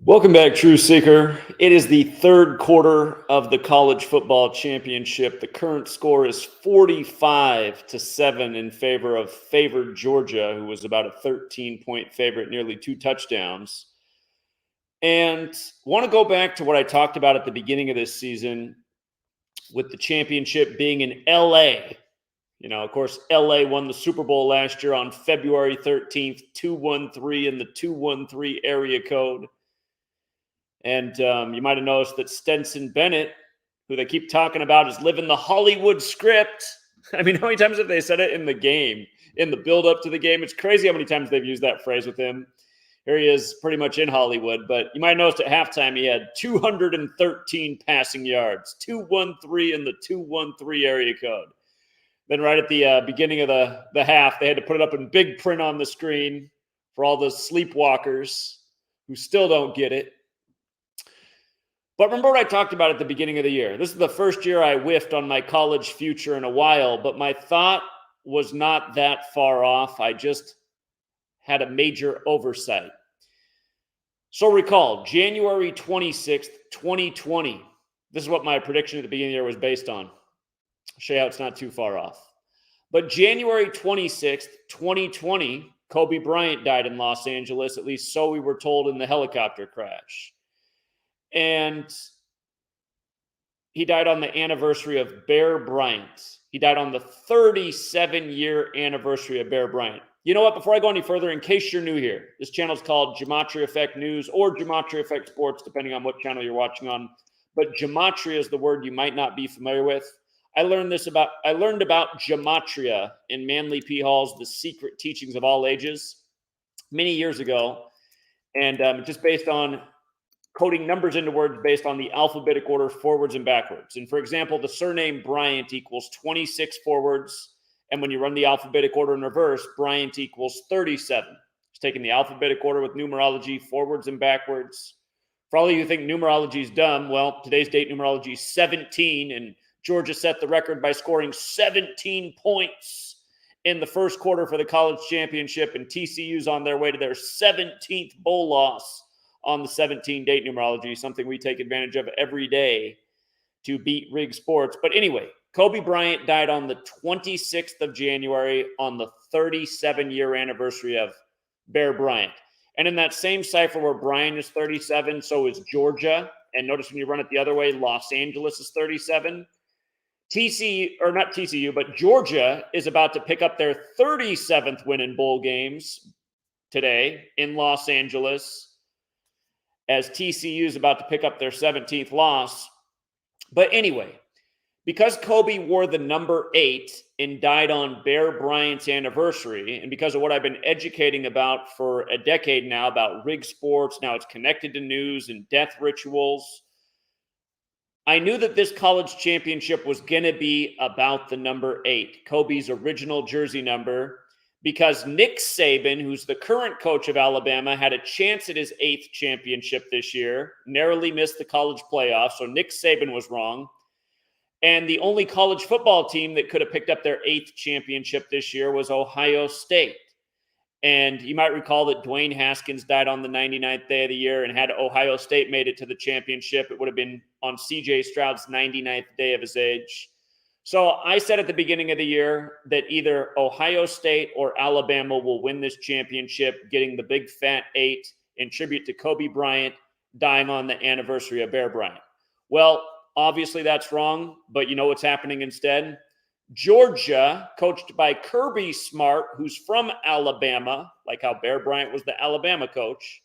Welcome back, True Seeker. It is the third quarter of the college football championship. The current score is 45-7 in favor of favored Georgia, who was about a 13-point favorite, nearly 2 touchdowns. And want to go back to what I talked about at the beginning of this season with the championship being in LA. You know, of course, LA won the Super Bowl last year on February 13th, 213 in the 213 area code. And you might have noticed that Stetson Bennett, who they keep talking about, is living the Hollywood script. I mean, how many times have they said it in the game, in the build-up to the game? It's crazy how many times they've used that phrase with him. Here he is pretty much in Hollywood. But you might notice at halftime he had 213 passing yards, 213 in the 213 area code. Then right at the beginning of the half, they had to put it up in big print on the screen for all the sleepwalkers who still don't get it. But remember what I talked about at the beginning of the year. This is the first year I whiffed on my college future in a while, but my thought was not that far off. I just had a major oversight. So recall, January 26th, 2020. This is what my prediction at the beginning of the year was based on. I'll show you how it's not too far off. But January 26th, 2020, Kobe Bryant died in Los Angeles, at least so we were told in the helicopter crash. And he died on the anniversary of Bear Bryant. He died on the 37-year anniversary of Bear Bryant. You know what? Before I go any further, in case you're new here, this channel is called GematriaEffectNews or Gematria Effect Sports, depending on what channel you're watching on. But gematria is the word you might not be familiar with. I learned about gematria in Manly P. Hall's The Secret Teachings of All Ages many years ago, and just based on coding numbers into words based on the alphabetic order forwards and backwards. And for example, the surname Bryant equals 26 forwards. And when you run the alphabetic order in reverse, Bryant equals 37. It's taking the alphabetic order with numerology forwards and backwards. For all of you who think numerology is dumb, well, today's date numerology is 17, and Georgia set the record by scoring 17 points in the first quarter for the college championship, and TCU's on their way to their 17th bowl loss on the 17 date numerology, something we take advantage of every day to beat rig sports. But anyway, Kobe Bryant died on the 26th of January on the 37-year anniversary of Bear Bryant. And in that same cipher where Bryant is 37, so is Georgia. And notice when you run it the other way, Los Angeles is 37. Georgia is about to pick up their 37th win in bowl games today in Los Angeles, as TCU is about to pick up their 17th loss. But anyway, because Kobe wore the number 8 and died on Bear Bryant's anniversary, and because of what I've been educating about for a decade now about rig sports, now it's connected to news and death rituals, I knew that this college championship was going to be about the number 8, Kobe's original jersey number, because Nick Saban, who's the current coach of Alabama, had a chance at his 8th championship this year, narrowly missed the college playoffs, so Nick Saban was wrong. And the only college football team that could have picked up their 8th championship this year was Ohio State. And you might recall that Dwayne Haskins died on the 99th day of the year, and had Ohio State made it to the championship, it would have been on C.J. Stroud's 99th day of his age. So I said at the beginning of the year that either Ohio State or Alabama will win this championship, getting the big fat 8 in tribute to Kobe Bryant dying on the anniversary of Bear Bryant. Well, obviously that's wrong, but you know what's happening instead? Georgia, coached by Kirby Smart, who's from Alabama, like how Bear Bryant was the Alabama coach,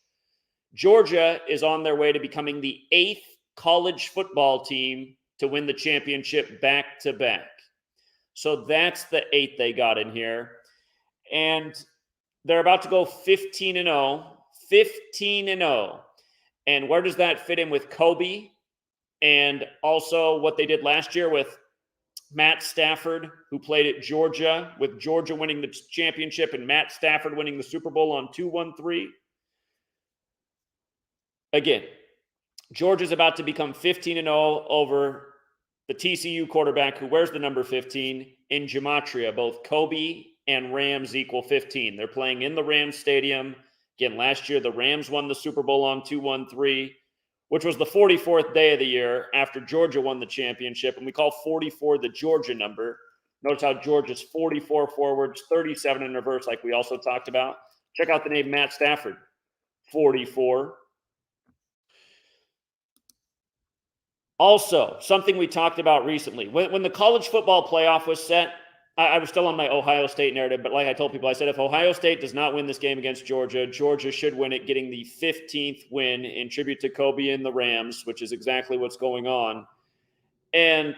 Georgia is on their way to becoming the 8th college football team to win the championship back-to-back. So that's the 8 they got in here. And they're about to go 15-0. 15-0. And where does that fit in with Kobe? And also what they did last year with Matt Stafford, who played at Georgia, with Georgia winning the championship and Matt Stafford winning the Super Bowl on 2-1-3. Again, Georgia's about to become 15-0 over the TCU quarterback who wears the number 15 in gematria. Both Kobe and Rams equal 15. They're playing in the Rams Stadium Again, last year, the Rams won the Super Bowl on 2-1-3, which was the 44th day of the year after Georgia won the championship. And we call 44 the Georgia number. Notice how Georgia's 44 forwards, 37 in reverse, like we also talked about. Check out the name Matt Stafford, 44. Also, something we talked about recently, when the college football playoff was set, I was still on my Ohio State narrative, but like I told people, I said if Ohio State does not win this game against Georgia, Georgia should win it, getting the 15th win in tribute to Kobe and the Rams, which is exactly what's going on. And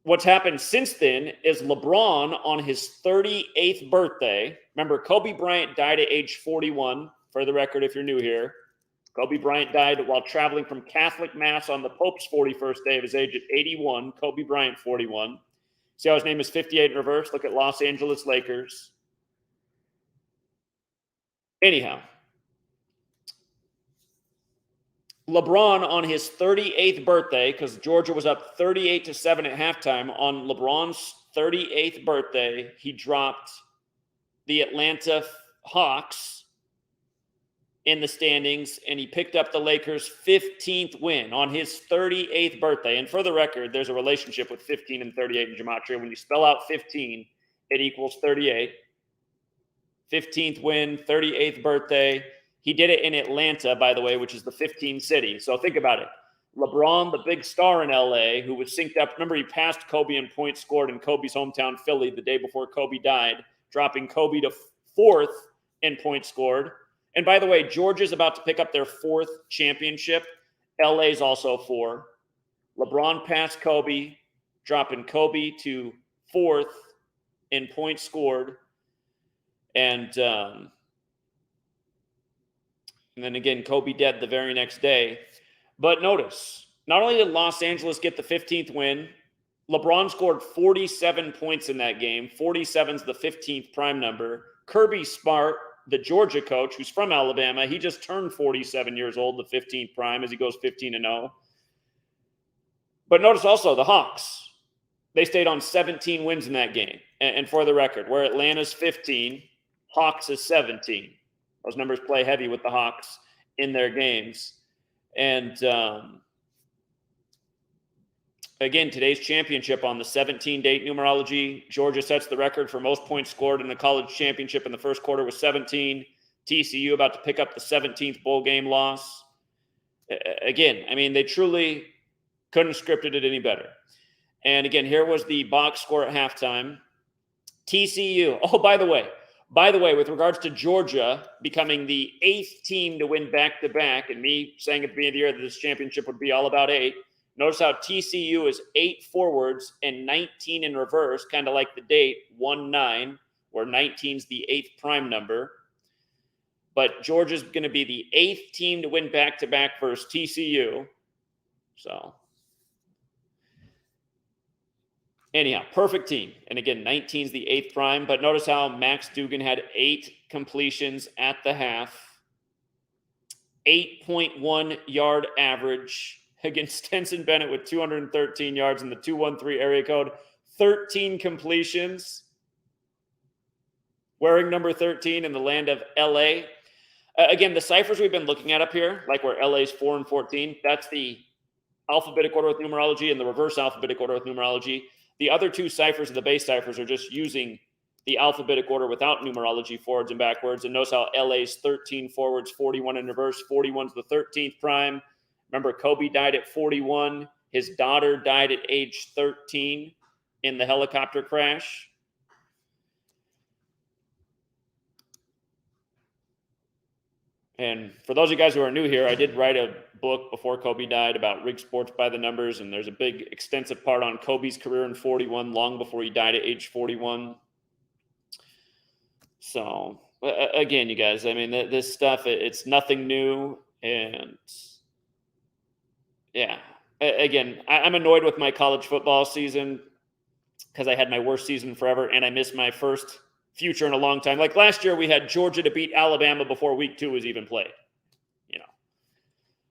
what's happened since then is LeBron on his 38th birthday. Remember, Kobe Bryant died at age 41, for the record, if you're new here. Kobe Bryant died while traveling from Catholic Mass on the Pope's 41st day of his age at 81. Kobe Bryant, 41. See how his name is 58 in reverse? Look at Los Angeles Lakers. Anyhow, LeBron on his 38th birthday, because Georgia was up 38-7 at halftime, on LeBron's 38th birthday, he dropped the Atlanta Hawks in the standings, and he picked up the Lakers' 15th win on his 38th birthday. And for the record, there's a relationship with 15 and 38 in Gematria. When you spell out 15, it equals 38. 15th win, 38th birthday. He did it in Atlanta, by the way, which is the 15th city. So think about it. LeBron, the big star in LA, who was synced up. Remember, he passed Kobe in points scored in Kobe's hometown, Philly, the day before Kobe died, dropping Kobe to 4th in points scored. And by the way, Georgia's about to pick up their 4th championship. LA's also 4. LeBron passed Kobe, dropping Kobe to 4th in points scored. And then again, Kobe dead the very next day. But notice, not only did Los Angeles get the 15th win, LeBron scored 47 points in that game. 47's the 15th prime number. Kirby Smart, the Georgia coach, who's from Alabama, he just turned 47 years old, the 15th prime, as he goes 15-0. But notice also the Hawks. They stayed on 17 wins in that game. And for the record, where Atlanta's 15, Hawks is 17. Those numbers play heavy with the Hawks in their games. And again, today's championship on the 17-date numerology, Georgia sets the record for most points scored in the college championship in the first quarter with 17. TCU about to pick up the 17th bowl game loss. Again, I mean, they truly couldn't have scripted it any better. And again, here was the box score at halftime. TCU, by the way, with regards to Georgia becoming the 8th team to win back-to-back, and me saying at the beginning of the year that this championship would be all about 8, notice how TCU is 8 forwards and 19 in reverse, kind of like the date 1-9, where 19's the 8th prime number. But Georgia's going to be the 8th team to win back-to-back versus TCU. So, anyhow, perfect team. And again, 19's the 8th prime. But notice how Max Dugan had 8 completions at the half. 8.1 yard average against Stenson Bennett with 213 yards in the 213 area code. 13 completions. Wearing number 13 in the land of LA. Again, the ciphers we've been looking at up here, like where LA's 4 and 14, that's the alphabetic order with numerology and the reverse alphabetic order with numerology. The other 2 ciphers of the base ciphers are just using the alphabetic order without numerology, forwards and backwards. And notice how LA's 13 forwards, 41 in reverse, 41's the 13th prime. Remember, Kobe died at 41. His daughter died at age 13 in the helicopter crash. And for those of you guys who are new here, I did write a book before Kobe died about rigged sports by the numbers, and there's a big extensive part on Kobe's career in 41, long before he died at age 41. So, again, you guys, I mean, this stuff, it's nothing new, and yeah. Again, I'm annoyed with my college football season because I had my worst season forever, and I missed my first future in a long time. Like last year, we had Georgia to beat Alabama before week 2 was even played. You know,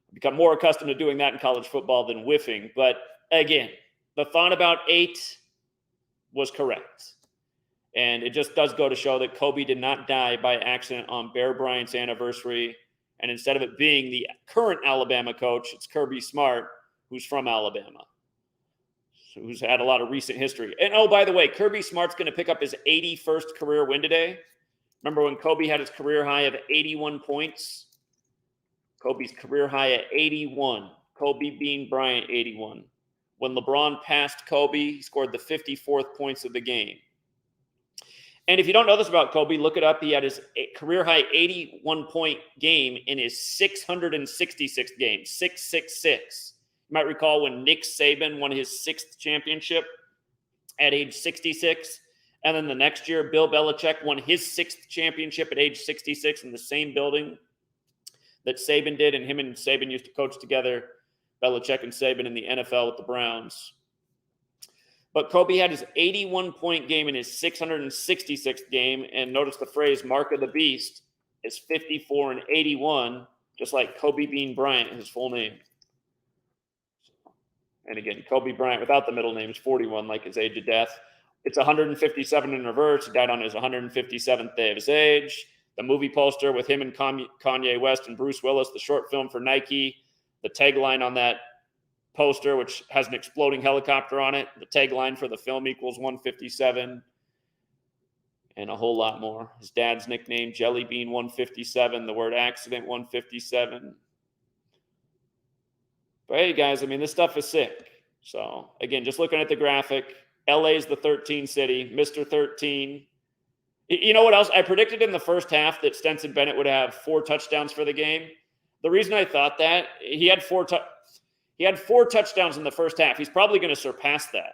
I've become more accustomed to doing that in college football than whiffing. But again, the thought about 8 was correct. And it just does go to show that Kobe did not die by accident on Bear Bryant's anniversary. And instead of it being the current Alabama coach, it's Kirby Smart, who's from Alabama, who's had a lot of recent history. And oh, by the way, Kirby Smart's going to pick up his 81st career win today. Remember when Kobe had his career high of 81 points? Kobe's career high at 81. Kobe being Bryant, 81. When LeBron passed Kobe, he scored the 54th points of the game. And if you don't know this about Kobe, look it up. He had his career high 81-point game in his 666th game, 666. You might recall when Nick Saban won his 6th championship at age 66. And then the next year, Bill Belichick won his 6th championship at age 66 in the same building that Saban did. And him and Saban used to coach together, Belichick and Saban, in the NFL with the Browns. But Kobe had his 81-point game in his 666th game. And notice the phrase, mark of the beast, is 54 and 81, just like Kobe Bean Bryant, his full name. And again, Kobe Bryant, without the middle name, is 41, like his age of death. It's 157 in reverse. He died on his 157th day of his age. The movie poster with him and Kanye West and Bruce Willis, the short film for Nike, the tagline on that poster, which has an exploding helicopter on it. The tagline for the film equals 157, and a whole lot more. His dad's nickname, Jelly Bean 157, the word accident 157. But hey, guys, I mean, this stuff is sick. So, again, just looking at the graphic, LA's the 13 city, Mr. 13. You know what else? I predicted in the first half that Stetson Bennett would have 4 touchdowns for the game. The reason I thought that, he had 4 touchdowns in the first half. He's probably going to surpass that.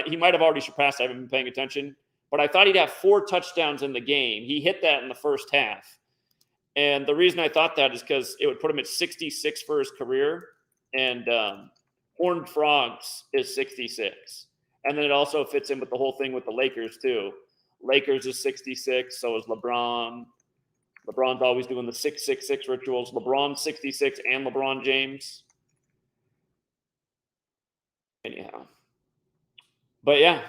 He might have already surpassed. I haven't been paying attention. But I thought he'd have 4 touchdowns in the game. He hit that in the first half. And the reason I thought that is because it would put him at 66 for his career. And Horned Frogs is 66. And then it also fits in with the whole thing with the Lakers, too. Lakers is 66, so is LeBron. LeBron's always doing the 666 rituals. LeBron 66 and LeBron James. Anyhow. But yeah,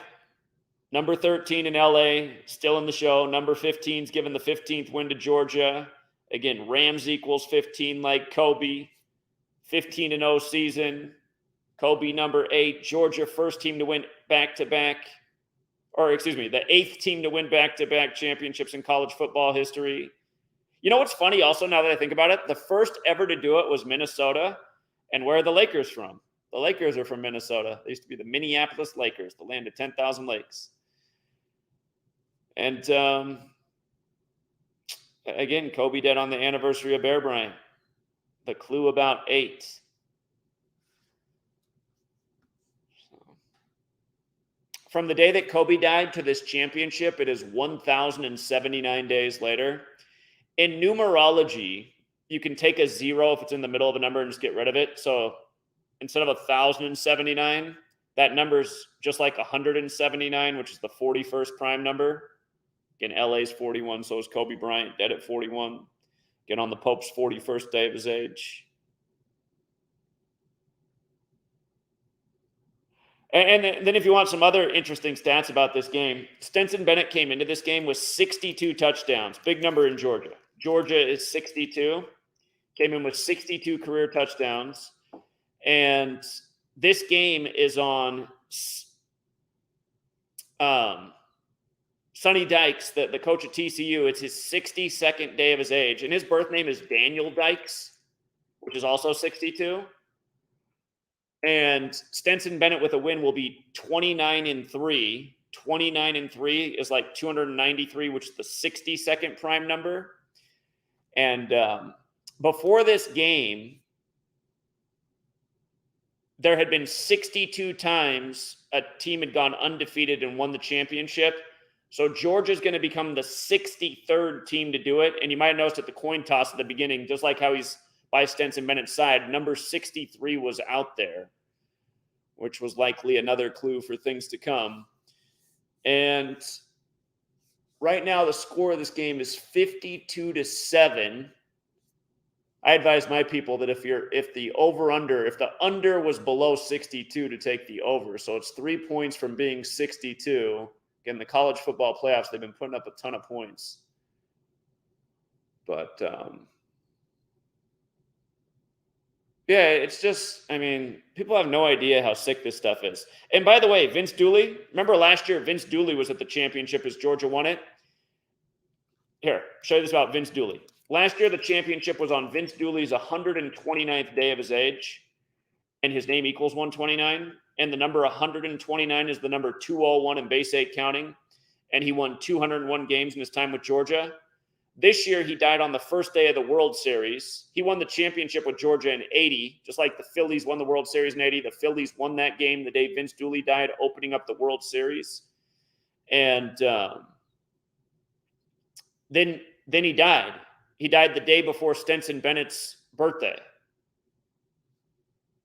number 13 in LA, still in the show. Number 15's given the 15th win to Georgia. Again, Rams equals 15 like Kobe. 15-0 season. Kobe number 8. Georgia first team to win back-to-back. Or excuse me, the 8th team to win back-to-back championships in college football history. You know what's funny also, now that I think about it? The first ever to do it was Minnesota. And where are the Lakers from? The Lakers are from Minnesota. They used to be the Minneapolis Lakers, the land of 10,000 lakes. And again, Kobe dead on the anniversary of Bear Bryant. The clue about 8. From the day that Kobe died to this championship, it is 1,079 days later. In numerology, you can take a 0 if it's in the middle of a number and just get rid of it. So instead of 1,079, that number's just like 179, which is the 41st prime number. Again, LA's 41, so is Kobe Bryant, dead at 41. Again, on the Pope's 41st day of his age. And then if you want some other interesting stats about this game, Stetson Bennett came into this game with 62 touchdowns. Big number in Georgia. Georgia is 62. Came in with 62 career touchdowns. And this game is on Sonny Dykes, the coach at TCU. It's his 62nd day of his age. And his birth name is Daniel Dykes, which is also 62. And Stetson Bennett with a win will be 29-3. 29-3 is like 293, which is the 62nd prime number. And before this game, there had been 62 times a team had gone undefeated and won the championship. So Georgia's going to become the 63rd team to do it. And you might have noticed at the coin toss at the beginning, just like how he's by Stetson Bennett's side, number 63 was out there, which was likely another clue for things to come. And right now, the score of this game is 52-7. I advise my people that if the under was below 62, to take the over. So it's 3 points from being 62. In the college football playoffs, they've been putting up a ton of points. But, yeah, it's just, I mean, people have no idea how sick this stuff is. And by the way, Vince Dooley, remember last year, Vince Dooley was at the championship as Georgia won it? Here, show you this about Vince Dooley. Last year, the championship was on Vince Dooley's 129th day of his age, and his name equals 129. And the number 129 is the number 201 in base 8 counting. And he won 201 games in his time with Georgia. This year, he died on the first day of the World Series. He won the championship with Georgia in 80, just like the Phillies won the World Series in 80. The Phillies won that game the day Vince Dooley died, opening up the World Series. And then he died. He died the day before Stetson Bennett's birthday.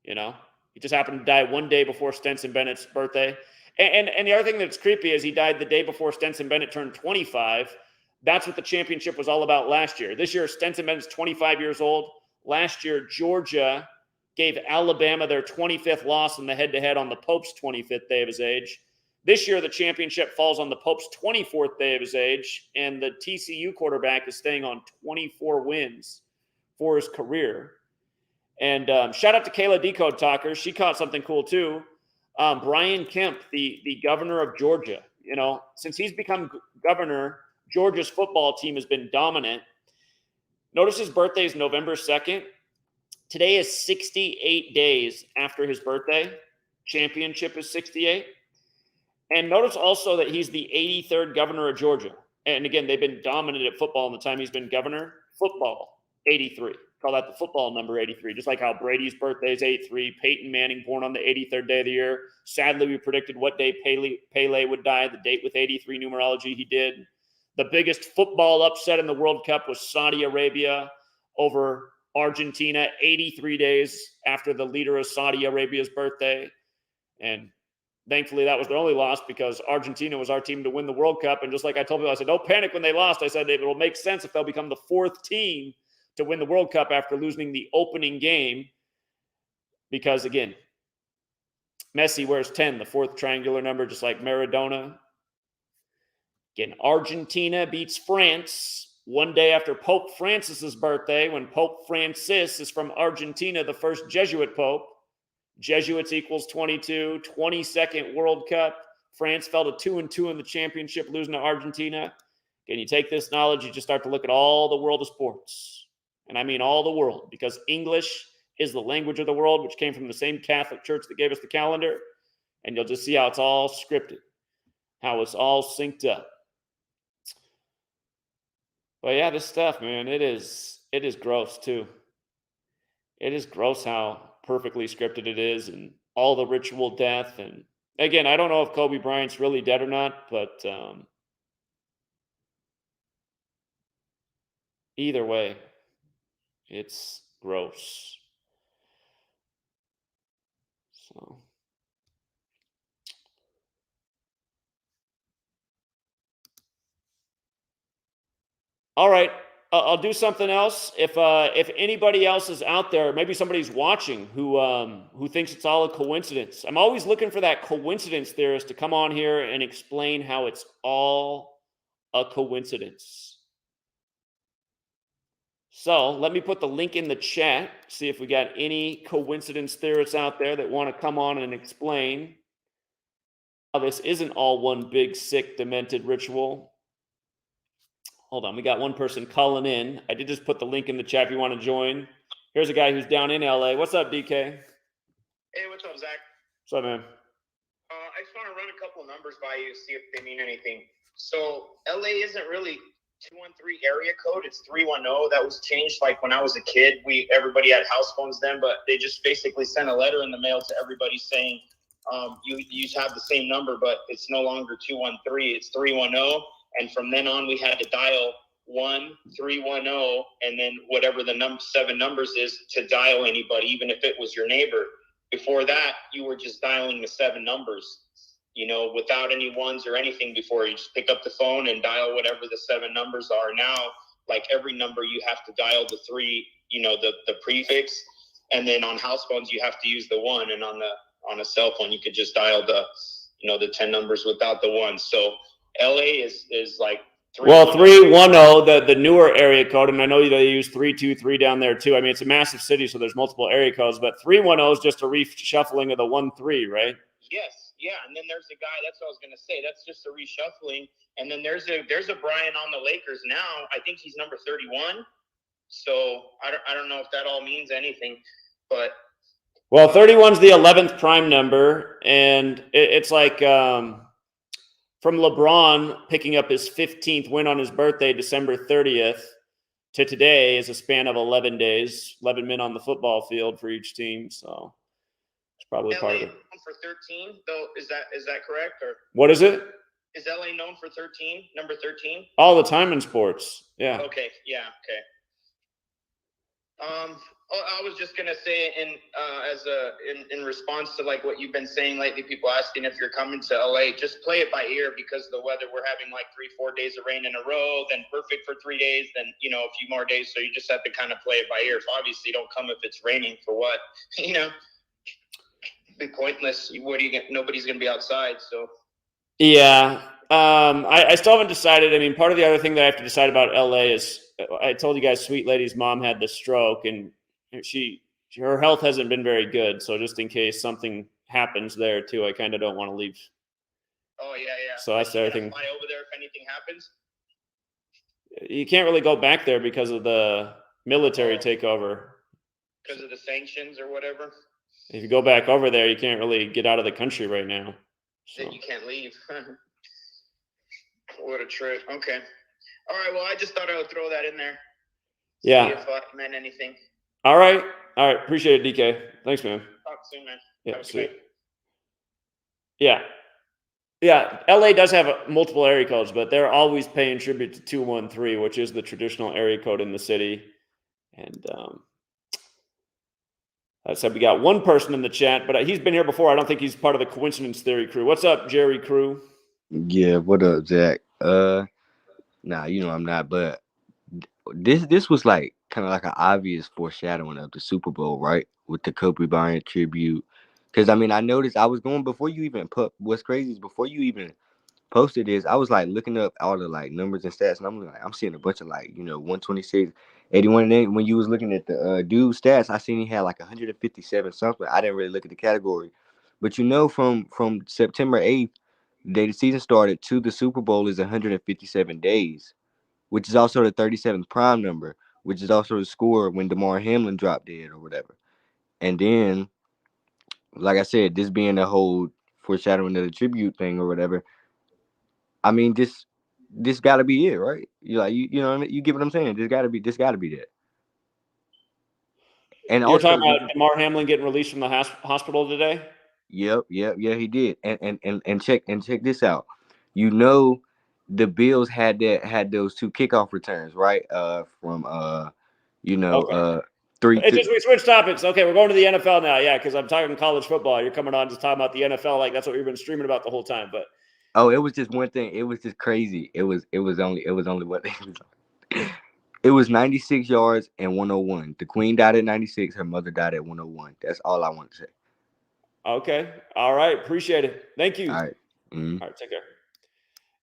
You know, he just happened to die one day before Stetson Bennett's birthday. And the other thing that's creepy is he died the day before Stetson Bennett turned 25. That's what the championship was all about last year. This year, Stetson Bennett's 25 years old. Last year, Georgia gave Alabama their 25th loss in the head-to-head on the Pope's 25th day of his age. This year, the championship falls on the Pope's 24th day of his age, and the TCU quarterback is staying on 24 wins for his career. And shout out to Kayla Decode Talker. She caught something cool, too. Brian Kemp, the governor of Georgia, you know, since he's become governor, Georgia's football team has been dominant. Notice his birthday is November 2nd. Today is 68 days after his birthday. Championship is 68. And notice also that he's the 83rd governor of Georgia. And again, they've been dominant at football in the time he's been governor. Football, 83. Call that the football number 83. Just like how Brady's birthday is 83. Peyton Manning born on the 83rd day of the year. Sadly, we predicted what day Pele would die. The date with 83 numerology, he did. The biggest football upset in the World Cup was Saudi Arabia over Argentina 83 days after the leader of Saudi Arabia's birthday. And thankfully, that was their only loss because Argentina was our team to win the World Cup. And just like I told people, I said, don't panic when they lost. I said, it will make sense if they'll become the 4th team to win the World Cup after losing the opening game. Because, again, Messi wears 10, the 4th triangular number, just like Maradona. Again, Argentina beats France one day after Pope Francis's birthday, when Pope Francis is from Argentina, the first Jesuit pope. Jesuits equals 22, 22nd World Cup. France fell to 2-2 in the championship, losing to Argentina. Again, you take this knowledge, you just start to look at all the world of sports. And I mean all the world, because English is the language of the world, which came from the same Catholic Church that gave us the calendar. And you'll just see how it's all scripted, how it's all synced up. But yeah, this stuff, man, it is gross too. It is gross how perfectly scripted it is, and all the ritual death. And again, I don't know if Kobe Bryant's really dead or not, but either way, it's gross. So, all right, I'll do something else. If anybody else is out there, maybe somebody's watching who thinks it's all a coincidence. I'm always looking for that coincidence theorist to come on here and explain how it's all a coincidence. So let me put the link in the chat, see if we got any coincidence theorists out there that want to come on and explain how this isn't all one big, sick, demented ritual. Hold on, we got one person calling in. I did just put the link in the chat if you want to join. Here's a guy who's down in LA. What's up, DK? Hey, what's up, Zach? What's up, man? I just want to run a couple of numbers by you, see if they mean anything. So LA isn't really 213 area code, it's 310. That was changed like when I was a kid. Everybody had house phones then, but they just basically sent a letter in the mail to everybody saying you have the same number, but it's no longer 213, it's 310. And from then on, we had to dial 1310, and then whatever the 7 numbers is to dial anybody, even if it was your neighbor. Before that, you were just dialing the 7 numbers, without any ones or anything before. You just pick up the phone and dial whatever the 7 numbers are. Now, like every number, you have to dial the 3, the prefix. And then on house phones, you have to use the 1. And on a cell phone, you could just dial the 10 numbers without the 1. So LA is like 310, the newer area code, and I know they use 323 down there too. I mean, it's a massive city, so there's multiple area codes, but 310 is just a reshuffling of the 13, right? Yes, yeah, and then there's a guy. That's what I was gonna say. That's just a reshuffling, and then there's a Bryant on the Lakers now. I think he's number 31. So I don't know if that all means anything, but 31's the 11th prime number, and it's like from LeBron picking up his 15th win on his birthday, December 30th, to today is a span of 11 days, 11 men on the football field for each team. So it's probably part of it. For 13, though, is that correct? Or what is it? Is LA known for 13, number 13? All the time in sports. Yeah. Okay. Yeah. Okay. I was just gonna say, in response to like what you've been saying lately, people asking if you're coming to LA, just play it by ear because of the weather. We're having like 3-4 days of rain in a row, then perfect for 3 days, then a few more days. So you just have to kind of play it by ear. So obviously, don't come if it's raining. For what? Be pointless. What do you get? Nobody's gonna be outside. So yeah. I still haven't decided. I mean, part of the other thing that I have to decide about LA is I told you guys, Sweet Lady's mom had the stroke, and her health hasn't been very good. So just in case something happens there too, I kind of don't want to leave. Oh yeah. So that's everything. Fly over there if anything happens. You can't really go back there because of the military takeover. Because of the sanctions or whatever. If you go back over there, you can't really get out of the country right now. So. Then you can't leave. What a trip. Okay. All right. Well, I just thought I would throw that in there. Yeah. See if it meant anything. All right. Appreciate it, DK. Thanks, man. Talk soon, man. Yeah. Sweet. Yeah. LA does have multiple area codes, but they're always paying tribute to 213, which is the traditional area code in the city. And I said we got one person in the chat, but he's been here before. I don't think he's part of the coincidence theory crew. What's up, Jerry Crew? Yeah, what up, Zach? Nah, I'm not, but this was like kind of like an obvious foreshadowing of the Super Bowl, right? With the Kobe Bryant tribute. Because I noticed I was going before you even what's crazy is before you even posted this, I was like looking up all the like numbers and stats, and I'm seeing a bunch of like 126, 81, and then when you was looking at the dude stats, I seen he had like 157 something. I didn't really look at the category, but from September 8th, the day the season started, to the Super Bowl is 157 days, which is also the 37th prime number, which is also the score when Damar Hamlin dropped dead or whatever. And then, like I said, this being a whole foreshadowing of the tribute thing or whatever. I mean, this got to be it, right? You know what I mean? You get what I'm saying? This got to be that. And you're also, talking about Damar Hamlin getting released from the hospital today. Yep, he did. And check this out. The Bills had those 2 kickoff returns, right? From Okay. 3. We switched topics. Okay, we're going to the NFL now. Yeah, because I'm talking college football. You're coming on just talking about the NFL, like that's what we've been streaming about the whole time. But it was just one thing. It was just crazy. It was only what it was 96 yards and 101. The Queen died at 96. Her mother died at 101. That's all I want to say. Okay. All right. Appreciate it. Thank you. All right. Mm-hmm. All right. Take care.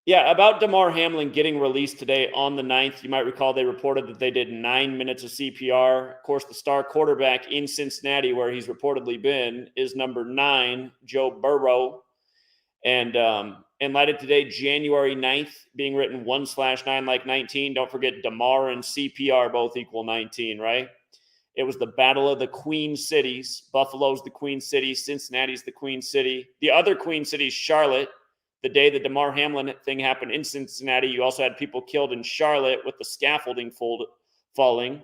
Yeah, about Damar Hamlin getting released today on the 9th, you might recall they reported that they did 9 minutes of CPR. Of course, the star quarterback in Cincinnati, where he's reportedly been, is number 9, Joe Burrow. And lighted today, January 9th, being written 1/9 like 19. Don't forget Damar and CPR both equal 19, right? It was the battle of the Queen Cities. Buffalo's the Queen City. Cincinnati's the Queen City. The other Queen City is Charlotte. The day the Damar Hamlin thing happened in Cincinnati, you also had people killed in Charlotte with the scaffolding falling.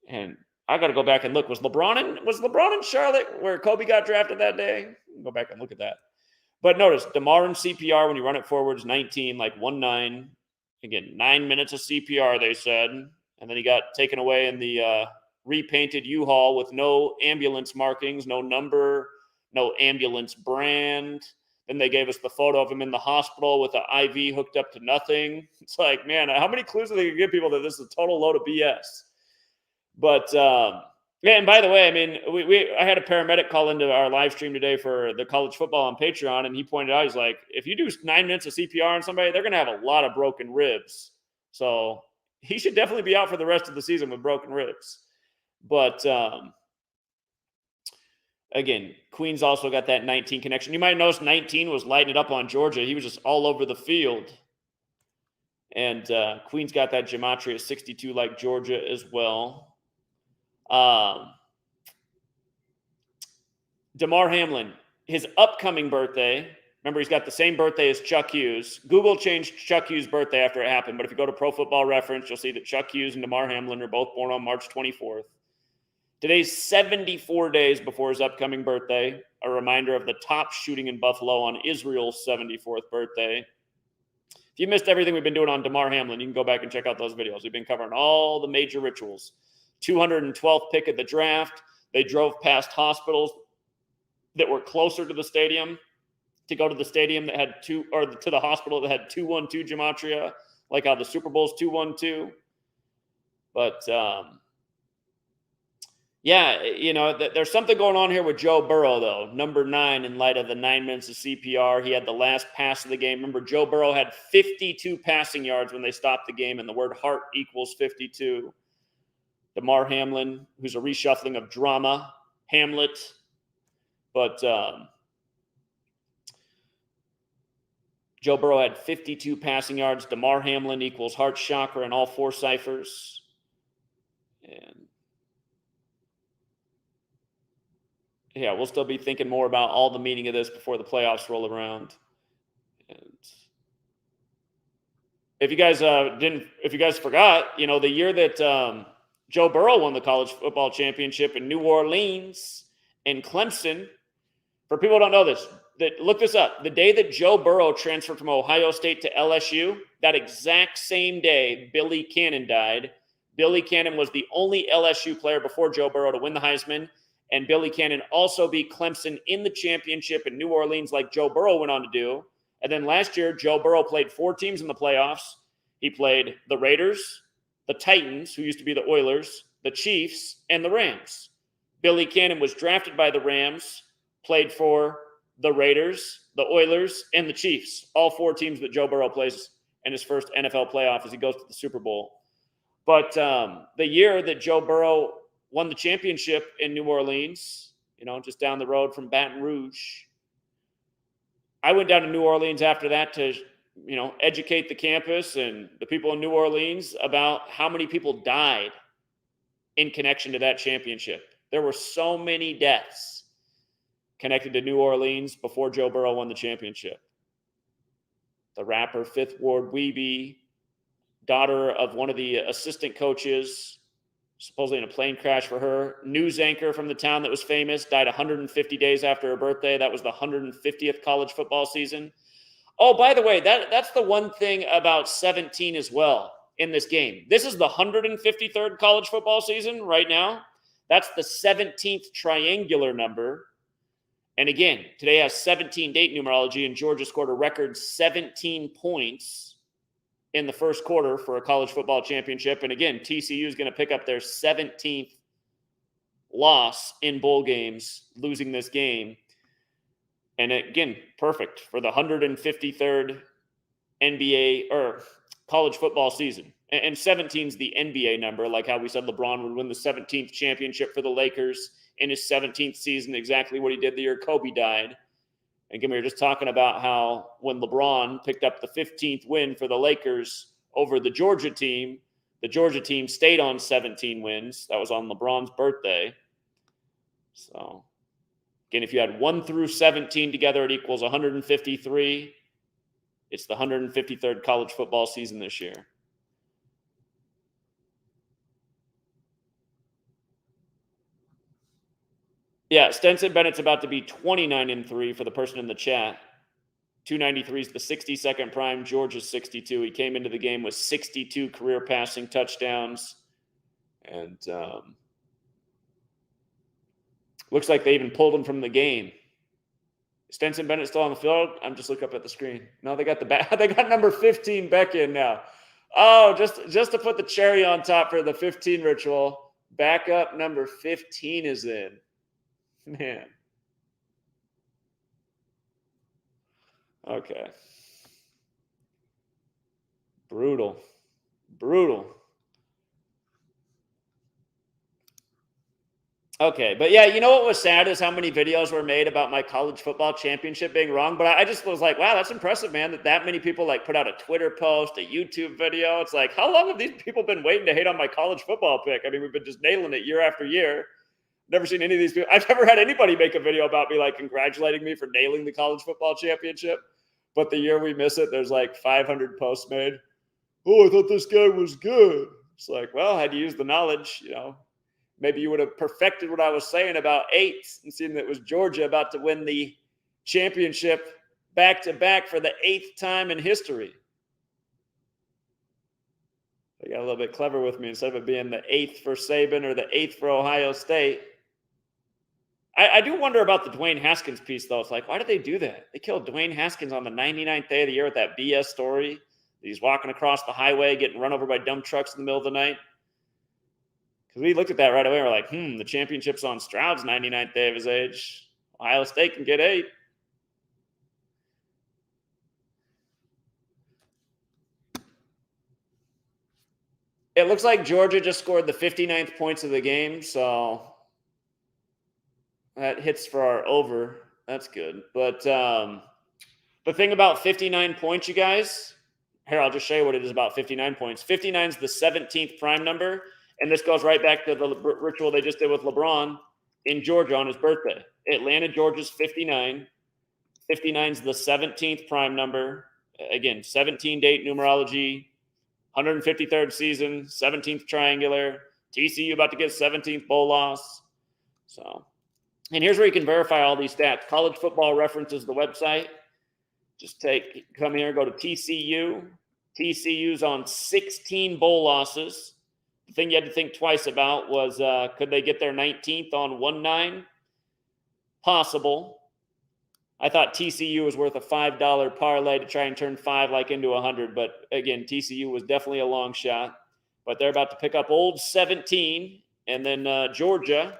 And I got to go back and look. Was LeBron in Charlotte where Kobe got drafted that day? Go back and look at that. But notice, Damar and CPR, when you run it forwards, 19, like 1-9. Again, 9 minutes of CPR, they said. And then he got taken away in the repainted U-Haul with no ambulance markings, no number, no ambulance brand. Then they gave us the photo of him in the hospital with an IV hooked up to nothing. It's like, man, how many clues are they going to give people that this is a total load of BS? But, Yeah, and by the way, I mean, I had a paramedic call into our live stream today for the college football on Patreon, and he pointed out, he's like, if you do 9 minutes of CPR on somebody, they're going to have a lot of broken ribs. So he should definitely be out for the rest of the season with broken ribs. But again, Queens also got that 19 connection. You might notice 19 was lighting it up on Georgia. He was just all over the field. And Queens got that Gematria 62 like Georgia as well. DeMar Hamlin, his upcoming birthday. Remember, he's got the same birthday as Chuck Hughes. Google changed Chuck Hughes' birthday after it happened, but if you go to Pro Football Reference, you'll see that Chuck Hughes and DeMar Hamlin are both born on March 24th. Today's 74 days before his upcoming birthday, a reminder of the top shooting in Buffalo on Israel's 74th birthday. If you missed everything we've been doing on DeMar Hamlin, you can go back and check out those videos. We've been covering all the major rituals. 212th pick of the draft. They drove past hospitals that were closer to the stadium to go to the stadium that had to the hospital that had 212 Gematria, like how the Super Bowl's 212. But yeah, you know, there's something going on here with Joe Burrow, though. Number 9, in light of the 9 minutes of CPR. He had the last pass of the game. Remember, Joe Burrow had 52 passing yards when they stopped the game, and the word heart equals 52. DeMar Hamlin, who's a reshuffling of drama, Hamlet. But Joe Burrow had 52 passing yards. DeMar Hamlin equals heart chakra in all 4 ciphers. And yeah, we'll still be thinking more about all the meaning of this before the playoffs roll around. And if you guys forgot, you know, the year that Joe Burrow won the college football championship in New Orleans and Clemson, for people who don't know this, look this up. The day that Joe Burrow transferred from Ohio State to LSU, that exact same day, Billy Cannon died. Billy Cannon was the only LSU player before Joe Burrow to win the Heisman. And Billy Cannon also beat Clemson in the championship in New Orleans like Joe Burrow went on to do. And then last year, Joe Burrow played 4 teams in the playoffs. He played the Raiders, the Titans, who used to be the Oilers, the Chiefs, and the Rams. Billy Cannon was drafted by the Rams, played for the Raiders, the Oilers, and the Chiefs, all 4 teams that Joe Burrow plays in his first NFL playoff as he goes to the Super Bowl. But the year that Joe Burrow won the championship in New Orleans, you know, just down the road from Baton Rouge, I went down to New Orleans after that to, you know, educate the campus and the people in New Orleans about how many people died in connection to that championship. There were so many deaths connected to New Orleans before Joe Burrow won the championship. The rapper Fifth Ward Weeby, daughter of one of the assistant coaches, supposedly in a plane crash for her. News anchor from the town that was famous, died 150 days after her birthday. That was the 150th college football season. Oh, by the way, that's the one thing about 17 as well in this game. This is the 153rd college football season right now. That's the 17th triangular number. And again, today has 17 date numerology, and Georgia scored a record 17 points in the first quarter for a college football championship. And again, TCU is going to pick up their 17th loss in bowl games, losing this game. And again, perfect for the 153rd NBA or college football season. And 17 is the NBA number, like how we said LeBron would win the 17th championship for the Lakers in his 17th season, exactly what he did the year Kobe died. And again, we were just talking about how when LeBron picked up the 15th win for the Lakers over the Georgia team stayed on 17 wins. That was on LeBron's birthday. So, again, if you had 1 through 17 together, it equals 153. It's the 153rd college football season this year. Yeah, Stenson Bennett's about to be 29-3 for the person in the chat. 293 is the 62nd prime. Georgia's 62. He came into the game with 62 career passing touchdowns. And looks like they even pulled him from the game. Stenson Bennett still on the field? I'm just looking up at the screen. No, they got they got number 15 Beck in now. Oh, just to put the cherry on top for the 15 ritual, Backup number 15 is in. Man. Okay. Brutal. Okay, but yeah, you know what was sad is how many videos were made about my college football championship being wrong. But I just was like, wow, that's impressive, man, that many people like put out a Twitter post, a YouTube video. It's like, how long have these people been waiting to hate on my college football pick? I mean, we've been just nailing it year after year. Never seen any of these people. I've never had anybody make a video about me like congratulating me for nailing the college football championship. But the year we miss it, there's like 500 posts made. Oh, I thought this guy was good. It's like, well, had you used the knowledge, maybe you would have perfected what I was saying about 8 and seen that it was Georgia about to win the championship back-to-back for the 8th time in history. They got a little bit clever with me. Instead of it being the 8th for Saban or the 8th for Ohio State. I do wonder about the Dwayne Haskins piece, though. It's like, why did they do that? They killed Dwayne Haskins on the 99th day of the year with that BS story. He's walking across the highway, getting run over by dump trucks in the middle of the night. Because we looked at that right away. We're like, the championship's on Stroud's 99th day of his age. Ohio State can get 8. It looks like Georgia just scored the 59th points of the game, so that hits for our over. That's good. But the thing about 59 points, you guys, here, I'll just show you what it is about 59 points. 59 is the 17th prime number. And this goes right back to the ritual they just did with LeBron in Georgia on his birthday. Atlanta, Georgia's 59. 59 is the 17th prime number. Again, 17 date numerology, 153rd season, 17th triangular. TCU about to get 17th bowl loss. So, and here's where you can verify all these stats. College Football References the website. Just come here, go to TCU. TCU's on 16 bowl losses. The thing you had to think twice about was, could they get their 19th on 1-9? Possible. I thought TCU was worth a $5 parlay to try and turn 5 into 100. But again, TCU was definitely a long shot. But they're about to pick up old 17. And then Georgia.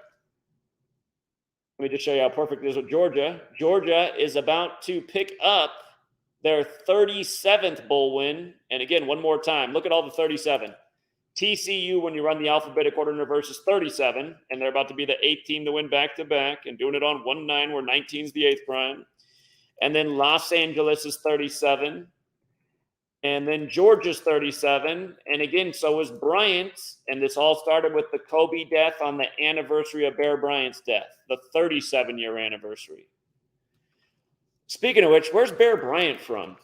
Let me just show you how perfect it is with Georgia. Georgia is about to pick up their 37th bowl win. And again, one more time, look at all the 37. TCU, when you run the alphabetic order in reverse, is 37, and they're about to be the 8th team to win back-to-back and doing it on 1-9, where 19 is the 8th prime. And then Los Angeles is 37. And then Georgia's 37. And again, so is Bryant. And this all started with the Kobe death on the anniversary of Bear Bryant's death, the 37-year anniversary. Speaking of which, where's Bear Bryant from?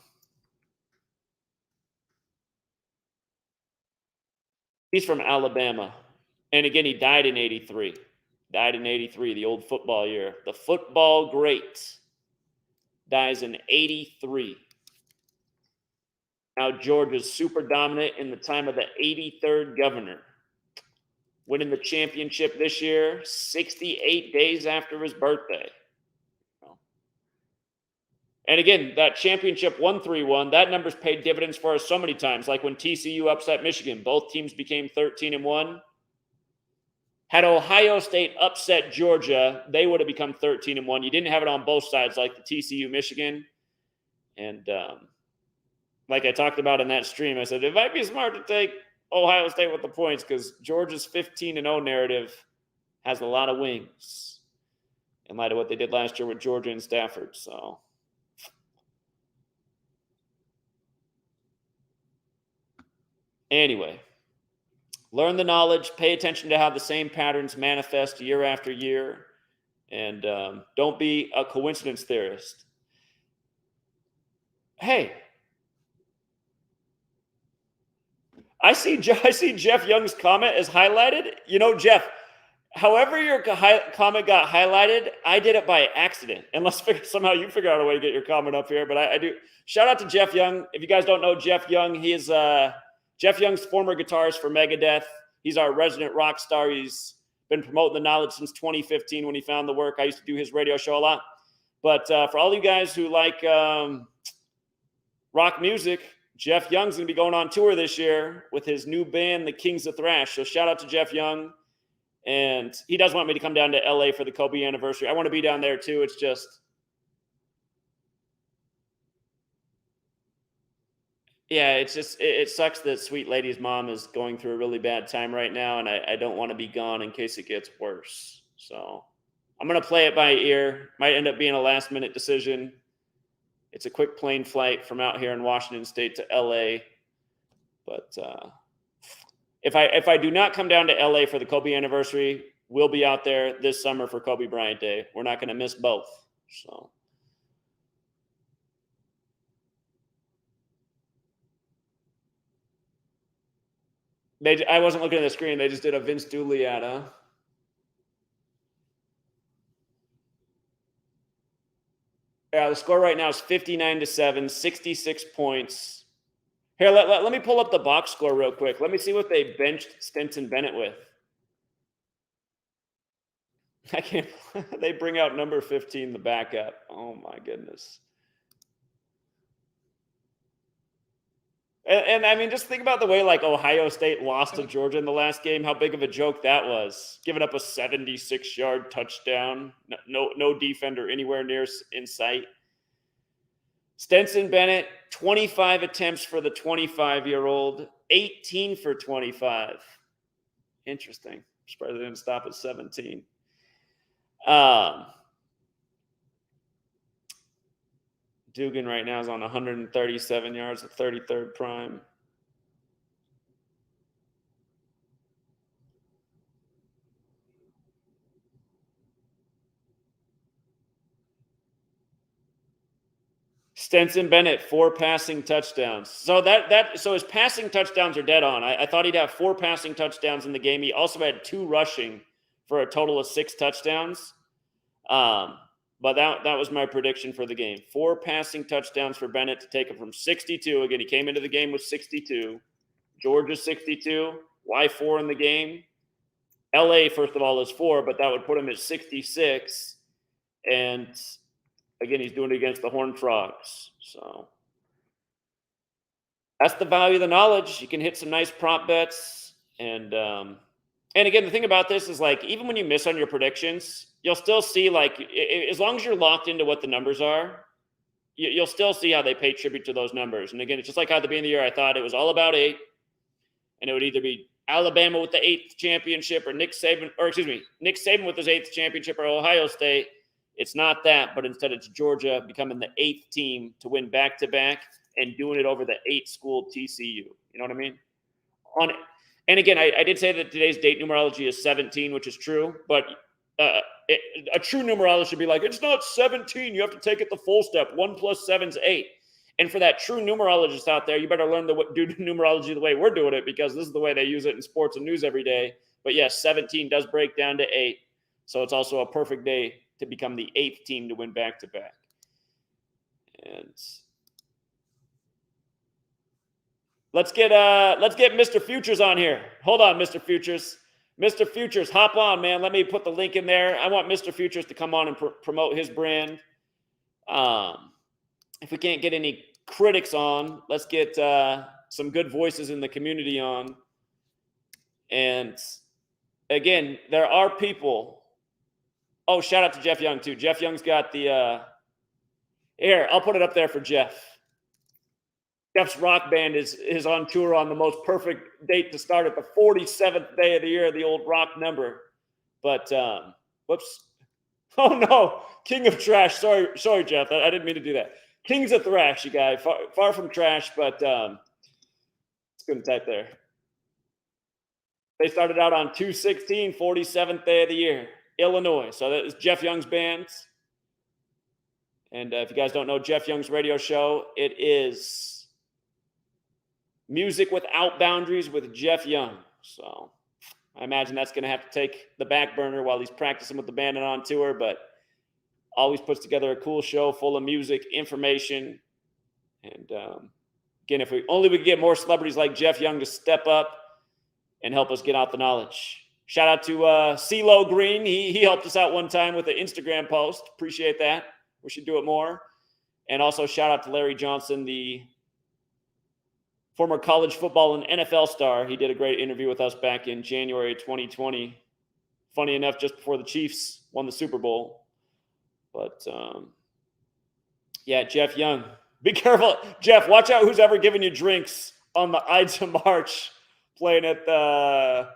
He's from Alabama. And again, he died in 83. Died in 83, the old football year. The football great dies in 83. Now Georgia's super dominant in the time of the 83rd governor. Winning the championship this year, 68 days after his birthday. And again, that championship 1-3-1, that number's paid dividends for us so many times. Like when TCU upset Michigan, both teams became 13-1. Had Ohio State upset Georgia, they would have become 13-1. You didn't have it on both sides like the TCU Michigan. And like I talked about in that stream, I said it might be smart to take Ohio State with the points because Georgia's 15-0 narrative has a lot of wings in light of what they did last year with Georgia and Stafford. So anyway, learn the knowledge, pay attention to how the same patterns manifest year after year, and don't be a coincidence theorist. Hey, I see Jeff Young's comment is highlighted. You know, Jeff, however your comment got highlighted, I did it by accident. Unless somehow you figure out a way to get your comment up here, but I do. Shout out to Jeff Young. If you guys don't know Jeff Young, he is Jeff Young's former guitarist for Megadeth. He's our resident rock star. He's been promoting the knowledge since 2015 when he found the work. I used to do his radio show a lot. But for all you guys who like rock music, Jeff Young's going to be going on tour this year with his new band, the Kings of Thrash. So shout out to Jeff Young. And he does want me to come down to LA for the Kobe anniversary. I want to be down there too. It's just, yeah, it's just, it sucks that sweet lady's mom is going through a really bad time right now. And I don't want to be gone in case it gets worse. So I'm going to play it by ear. Might end up being a last minute decision. It's a quick plane flight from out here in Washington State to LA. But if I do not come down to LA for the Kobe anniversary, we'll be out there this summer for Kobe Bryant Day. We're not going to miss both. So I wasn't looking at the screen. They just did a Vince Dooley ad, huh? Yeah, the score right now is 59-7, 66 points. Here, let me pull up the box score real quick. Let me see what they benched Stetson Bennett with. I can't. They bring out number 15, the backup. Oh, my goodness. And I mean, just think about the way like Ohio State lost to Georgia in the last game, how big of a joke that was. Giving up a 76-yard touchdown. No defender anywhere near in sight. Stetson Bennett, 25 attempts for the 25-year-old, 18 for 25. Interesting. I'm surprised they didn't stop at 17. Dugan right now is on 137 yards at 33rd prime. Stetson Bennett, 4 passing touchdowns. So so his passing touchdowns are dead on. I thought he'd have 4 passing touchdowns in the game. He also had 2 rushing for a total of 6 touchdowns. But that was my prediction for the game. 4 passing touchdowns for Bennett to take him from 62. Again, he came into the game with 62. Georgia 62. Why 4 in the game? LA, first of all, is 4, but that would put him at 66. And again, he's doing it against the Horned Frogs. So that's the value of the knowledge. You can hit some nice prop bets. And again, the thing about this is like, even when you miss on your predictions, you'll still see like, as long as you're locked into what the numbers are, you'll still see how they pay tribute to those numbers. And again, it's just like how at the beginning of the year, I thought it was all about 8, and it would either be Alabama with the 8th championship or Nick Saban with his 8th championship or Ohio State. It's not that, but instead it's Georgia becoming the 8th team to win back-to-back and doing it over the 8-school TCU. You know what I mean? And again, I did say that today's date numerology is 17, which is true, but a true numerologist should be like, it's not 17. You have to take it the full step. 1 + 7 is 8. And for that true numerologist out there, you better learn to do numerology the way we're doing it, because this is the way they use it in sports and news every day. But yes, 17 does break down to 8. So it's also a perfect day to become the 8th team to win back-to-back. And let's get Mr. Futures on here. Hold on, Mr. Futures. Mr. Futures, hop on, man. Let me put the link in there. I want Mr. Futures to come on and promote his brand. If we can't get any critics on, let's get some good voices in the community on. And again, there are people. Oh, shout out to Jeff Young too. Jeff Young's got the here, I'll put it up there for Jeff. Jeff's rock band is on tour on the most perfect date to start at the 47th day of the year, the old rock number. But whoops. Oh no, King of Trash. Sorry, Jeff. I didn't mean to do that. Kings of Thrash, you guys. Far from trash, but it's good to type there. They started out on 2/16, 47th day of the year, Illinois. So that is Jeff Young's band. And if you guys don't know Jeff Young's radio show, it is Music Without Boundaries with Jeff Young. So I imagine that's going to have to take the back burner while he's practicing with the band and on tour, but always puts together a cool show full of music, information. And again, if we could get more celebrities like Jeff Young to step up and help us get out the knowledge. Shout out to CeeLo Green. He helped us out one time with an Instagram post. Appreciate that. We should do it more. And also shout out to Larry Johnson, the former college football and NFL star. He did a great interview with us back in January 2020. Funny enough, just before the Chiefs won the Super Bowl. But yeah, Jeff Young. Be careful. Jeff, watch out who's ever giving you drinks on the Ides of March playing at the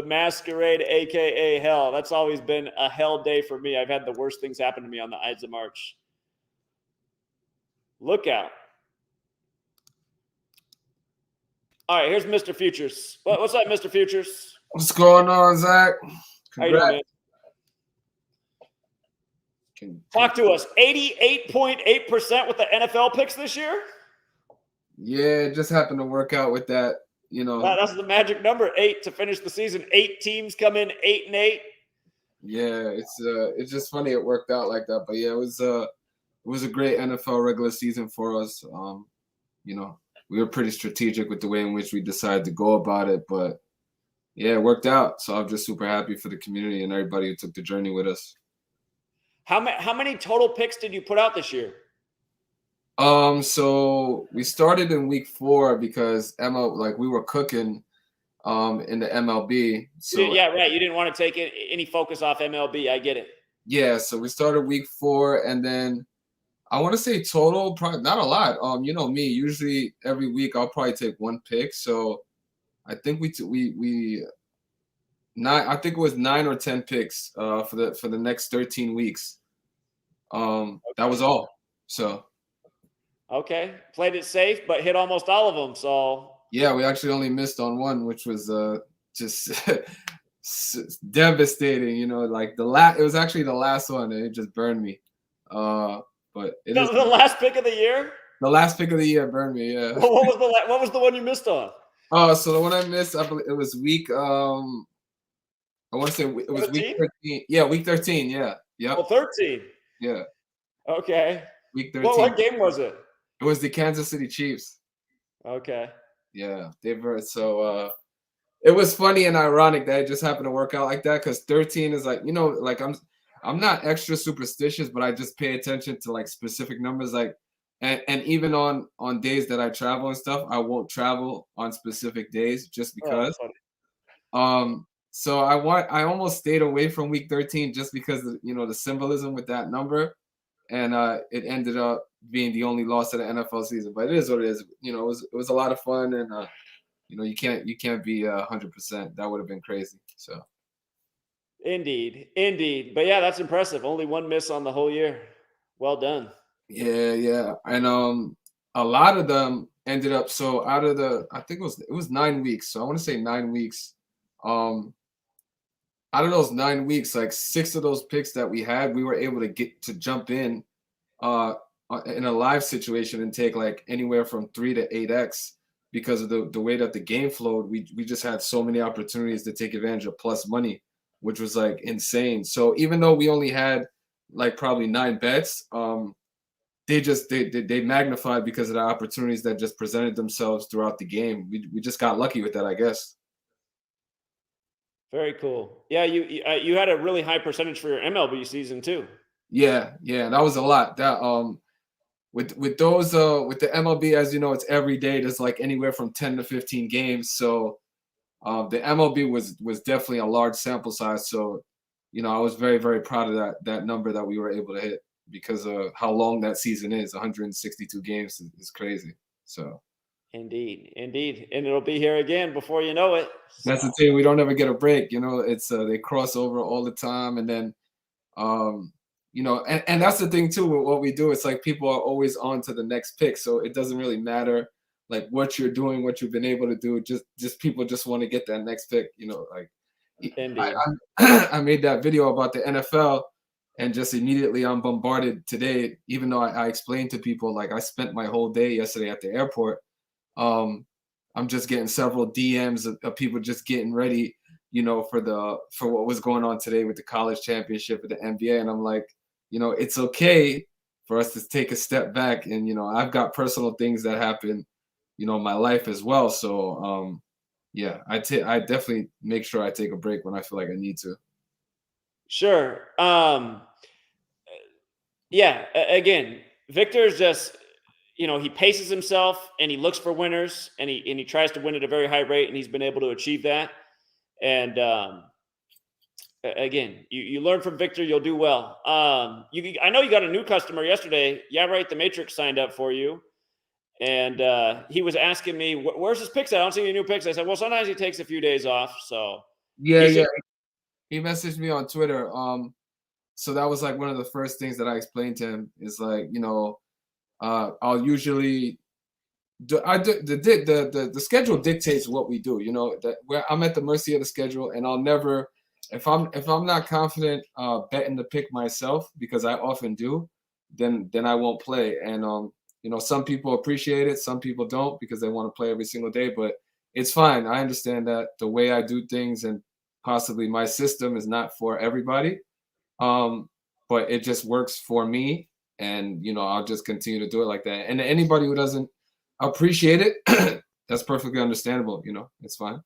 Masquerade, a.k.a. Hell. That's always been a hell day for me. I've had the worst things happen to me on the Ides of March. Look out. All right, here's Mr. Futures. What's up, Mr. Futures? What's going on, Zach? How you doing, man? Talk to us. 88.8% with the NFL picks this year? Yeah, it just happened to work out with that. You know, that's the magic number, 8 to finish the season. 8 teams come in 8-8. Yeah, it's just funny it worked out like that. But yeah, it was a great NFL regular season for us. You know, we were pretty strategic with the way in which we decided to go about it, but yeah, it worked out. So I'm just super happy for the community and everybody who took the journey with us. How many total picks did you put out this year? So we started in week 4 because we were cooking in the MLB. So yeah, right. You didn't want to take any focus off MLB. I get it. Yeah, so we started week 4, and then I want to say total, probably not a lot. You know me, usually every week I'll probably take 1 pick. So I think I think it was 9 or 10 picks for the next 13 weeks. That was all. So okay, played it safe, but hit almost all of them. So yeah, we actually only missed on one, which was just devastating. You know, like it was actually the last one, and it just burned me. But it is the last pick of the year. The last pick of the year burned me. Yeah. What was the one you missed on? So the one I missed, I believe it was week. I want to say it was 13? Week 13. Yeah, week 13. Yeah. Yep. Oh, 13. Yeah. Okay. Week 13. What game was it? It was the Kansas City Chiefs. Okay. Yeah, they were so. It was funny and ironic that it just happened to work out like that, because 13 is like, you know, like I'm not extra superstitious, but I just pay attention to like specific numbers, like and even on days that I travel and stuff, I won't travel on specific days just because. So I almost stayed away from week 13 just because of, you know, the symbolism with that number, and it ended up being the only loss of the NFL season. But it is what it is. You know, it was a lot of fun, and you know, you can't be 100%. That would have been crazy. So. Indeed. But yeah, that's impressive. Only 1 miss on the whole year. Well done. Yeah. And a lot of them ended up, so out of I think it was 9 weeks. So I want to say 9 weeks. Out of those 9 weeks, like 6 of those picks that we had, we were able to get to jump in a live situation and take like anywhere from 3 to 8x because of the way that the game flowed. We just had so many opportunities to take advantage of plus money, which was like insane. So even though we only had like probably 9 bets, they magnified because of the opportunities that just presented themselves throughout the game. We just got lucky with that, I guess. Very cool. Yeah, you had a really high percentage for your MLB season too. Yeah, that was a lot. That with those with the MLB, as you know, it's every day. There's like anywhere from 10 to 15 games. So the MLB was definitely a large sample size. So, you know, I was very, very proud of that number that we were able to hit because of how long that season is. 162 games is crazy. So. Indeed. And it'll be here again before you know it. So. That's the thing. We don't ever get a break. You know, it's they cross over all the time. And then, you know, and that's the thing too with what we do. It's like people are always on to the next pick. So it doesn't really matter like what you're doing, what you've been able to do. Just people just want to get that next pick. You know, like I made that video about the NFL, and just immediately I'm bombarded today, even though I explained to people, like I spent my whole day yesterday at the airport. I'm just getting several DMs of people just getting ready, you know, for what was going on today with the college championship with the NBA. And I'm like, you know, it's okay for us to take a step back. And, you know, I've got personal things that happen, you know, in my life as well. So, yeah, I definitely make sure I take a break when I feel like I need to. Sure. Yeah. Again, Victor's just, you know, he paces himself and he looks for winners and he tries to win at a very high rate, and he's been able to achieve that. And again, you learn from Victor, you'll do well. I know you got a new customer yesterday. Yeah, right. The Matrix signed up for you. And he was asking me, where's his picks at? I don't see any new picks. I said, well, sometimes he takes a few days off. So Yeah. He messaged me on Twitter. So that was like one of the first things that I explained to him is like, I'll usually the schedule dictates what we do, that where I'm at the mercy of the schedule, and I'll never, if I'm not confident betting the pick myself, because I often do, then I won't play. And some people appreciate it, some people don't because they want to play every single day, but it's fine. I understand that the way I do things and possibly my system is not for everybody, but it just works for me, and I'll just continue to do it like that. And anybody who doesn't appreciate it, that's perfectly understandable. It's fine.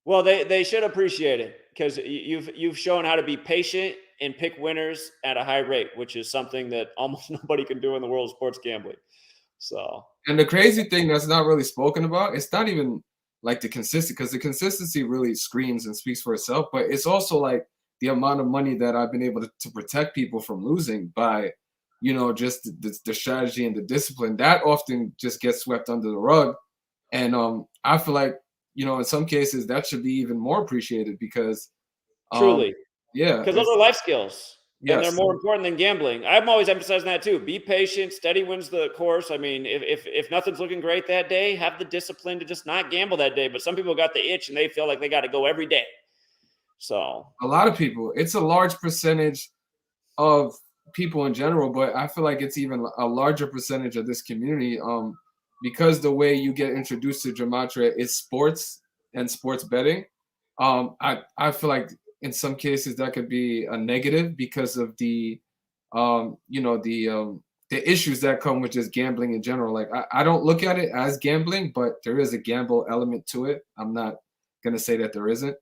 Well, they should appreciate it because you've shown how to be patient and pick winners at a high rate, which is something that almost nobody can do in the world of sports gambling. So, and the crazy thing that's not really spoken about, it's not even like the consistency, because the consistency really screams and speaks for itself, but it's also like the amount of money that I've been able to protect people from losing by just the strategy and the discipline that often just gets swept under the rug. And I feel like, in some cases that should be even more appreciated because truly, yeah, because those are life skills. Yes. And they're more important than gambling. I'm always emphasizing that too. Be patient. Steady wins the course. I mean, if nothing's looking great that day, have the discipline to just not gamble that day. But some people got the itch and they feel like they got to go every day. So a lot of people, it's a large percentage of people in general, but I feel like it's even a larger percentage of this community, because the way you get introduced to Gematria is sports and sports betting. I feel like in some cases that could be a negative because of the issues that come with just gambling in general. Like I don't look at it as gambling, but there is a gamble element to it. I'm not gonna say that there isn't.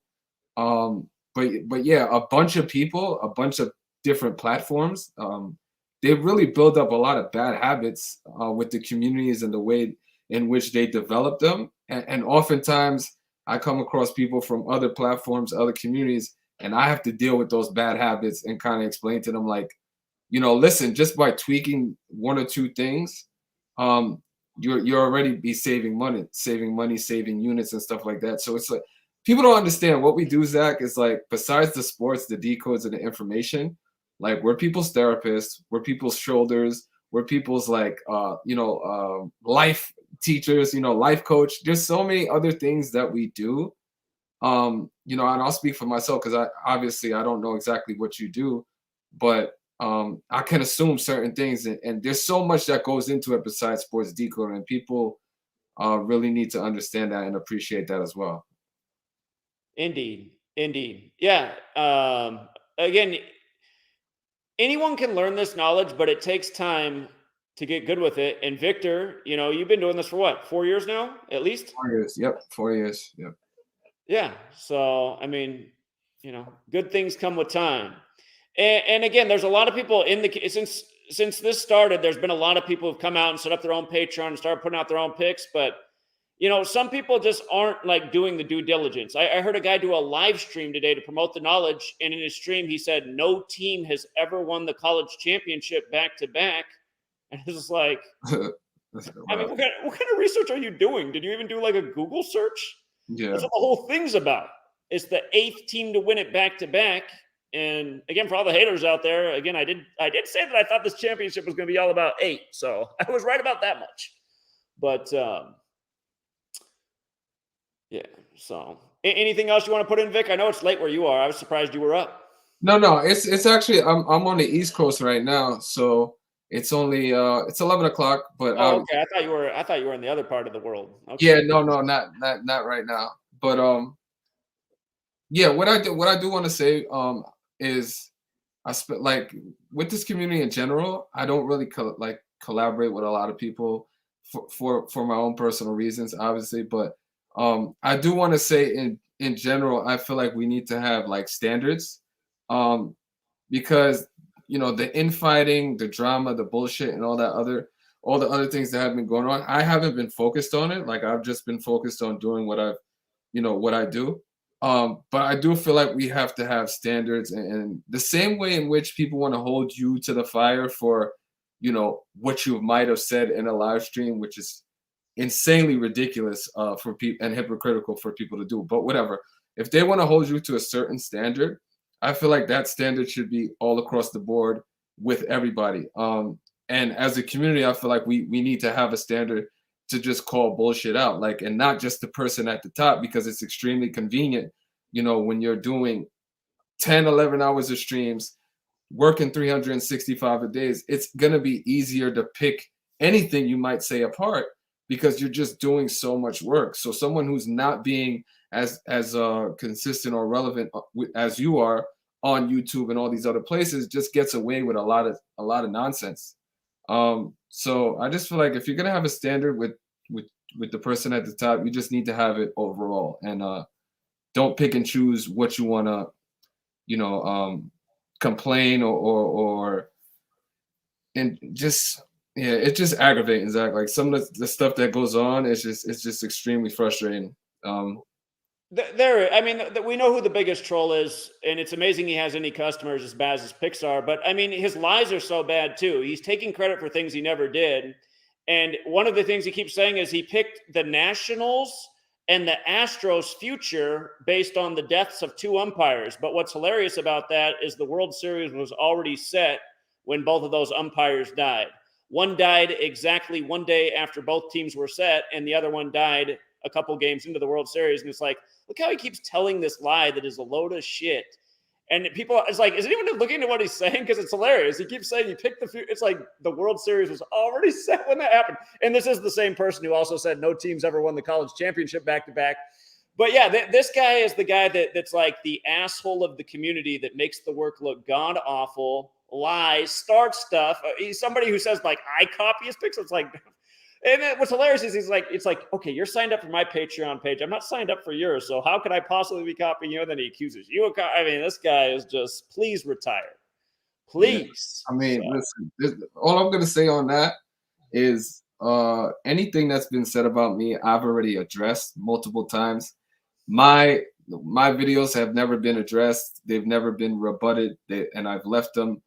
But yeah, a bunch of people, a bunch of different platforms, they really build up a lot of bad habits with the communities and the way in which they develop them. And oftentimes I come across people from other platforms, other communities, and I have to deal with those bad habits and kind of explain to them like, listen, just by tweaking one or two things, you're already be saving money, saving units and stuff like that. So it's like people don't understand what we do, Zach, is like besides the sports, the decodes and the information, like we're people's therapists, we're people's shoulders, we're people's like life teachers, life coach. There's so many other things that we do. And I'll speak for myself because I don't know exactly what you do, but I can assume certain things, and there's so much that goes into it besides sports decode, and people really need to understand that and appreciate that as well. Indeed. Yeah. Again, anyone can learn this knowledge, but it takes time to get good with it. And Victor, you've been doing this for what, 4 years now, at least? 4 years. Yep. 4 years. Yep. Yeah. So, I mean, good things come with time. And again, there's a lot of people since this started, there's been a lot of people who've come out and set up their own Patreon and started putting out their own picks. But, some people just aren't like doing the due diligence. I heard a guy do a live stream today to promote the knowledge. And in his stream, he said, no team has ever won the college championship back to back. And it's just like, I mean, what kind of research are you doing? Did you even do like a Google search? Yeah. That's what the whole thing's about. It's the 8th team to win it back to back. And again, for all the haters out there, again, I did say that I thought this championship was going to be all about 8. So I was right about that much. But yeah. So anything else you want to put in, Vic? I know it's late where you are. I was surprised you were up. No. It's actually I'm on the East Coast right now, so it's only it's 11 o'clock. But okay. I thought you were in the other part of the world. Okay. Yeah, no, not right now. But yeah, what I do want to say is I spent like with this community in general, I don't really collaborate with a lot of people for my own personal reasons, obviously. But I do want to say in general, I feel like we need to have like standards, because the infighting, the drama, the bullshit, and all the other things that have been going on, I haven't been focused on it. Like I've just been focused on doing what I do. But I do feel like we have to have standards, and the same way in which people want to hold you to the fire for, what you might have said in a live stream, which is insanely ridiculous for people and hypocritical for people to do. But whatever, if they want to hold you to a certain standard, I feel like that standard should be all across the board with everybody. And as a community, I feel like we need to have a standard to just call bullshit out, like, and not just the person at the top, because it's extremely convenient, when you're doing 10, 11 hours of streams, working 365 a days, it's going to be easier to pick anything you might say apart because you're just doing so much work. So someone who's not being as consistent or relevant as you are on YouTube and all these other places just gets away with a lot of nonsense. So I just feel like if you're gonna have a standard with the person at the top, you just need to have it overall, and don't pick and choose what you want to, complain or and just it's just aggravating, Zach. Like some of the stuff that goes on is just extremely frustrating. We know who the biggest troll is, and it's amazing he has any customers as bad as his picks are. But I mean, his lies are so bad too. He's taking credit for things he never did. And one of the things he keeps saying is he picked the Nationals and the Astros future based on the deaths of two umpires. But what's hilarious about that is the World Series was already set when both of those umpires died. One died exactly one day after both teams were set, and the other one died a couple games into the World Series. And it's like, look how he keeps telling this lie that is a load of shit. And people, it's like, is anyone looking at what he's saying? Because it's hilarious. He keeps saying he picked the future. It's like the World Series was already set when that happened. And this is the same person who also said no teams ever won the college championship back to back. But yeah, this guy is the guy that's like the asshole of the community that makes the work look god awful, lies, starts stuff. He's somebody who says like I copy his picks. It's like, and then what's hilarious is it's like, okay, you're signed up for my Patreon page. I'm not signed up for yours. So how could I possibly be copying you? And then he accuses you of I mean, this guy is just, please retire. Please. Yeah. I mean, listen, all I'm going to say on that is anything that's been said about me, I've already addressed multiple times. My videos have never been addressed. They've never been rebutted. And I've left them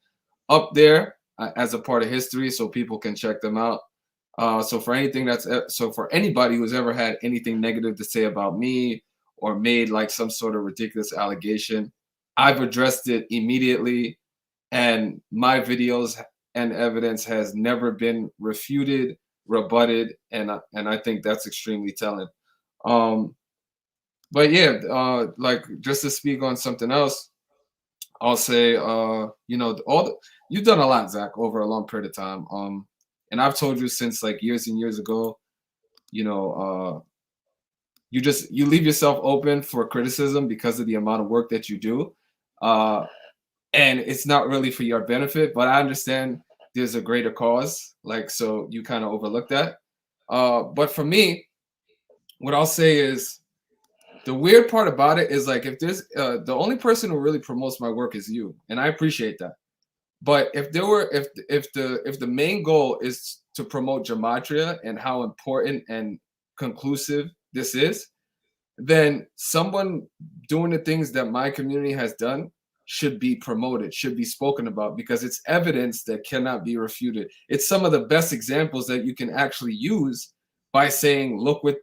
up there as a part of history so people can check them out. So for anybody who's ever had anything negative to say about me or made like some sort of ridiculous allegation, I've addressed it immediately, and my videos and evidence has never been refuted, rebutted, and I think that's extremely telling. But yeah, like just to speak on something else, I'll say, you've done a lot, Zach, over a long period of time. And I've told you since like years and years ago, you leave yourself open for criticism because of the amount of work that you do. And it's not really for your benefit, but I understand there's a greater cause. Like, so you kind of overlook that. But for me, what I'll say is the weird part about it is like, if there's the only person who really promotes my work is you. And I appreciate that. But if the main goal is to promote Gematria and how important and conclusive this is, then someone doing the things that my community has done should be promoted, should be spoken about, because it's evidence that cannot be refuted. It's some of the best examples that you can actually use by saying, look what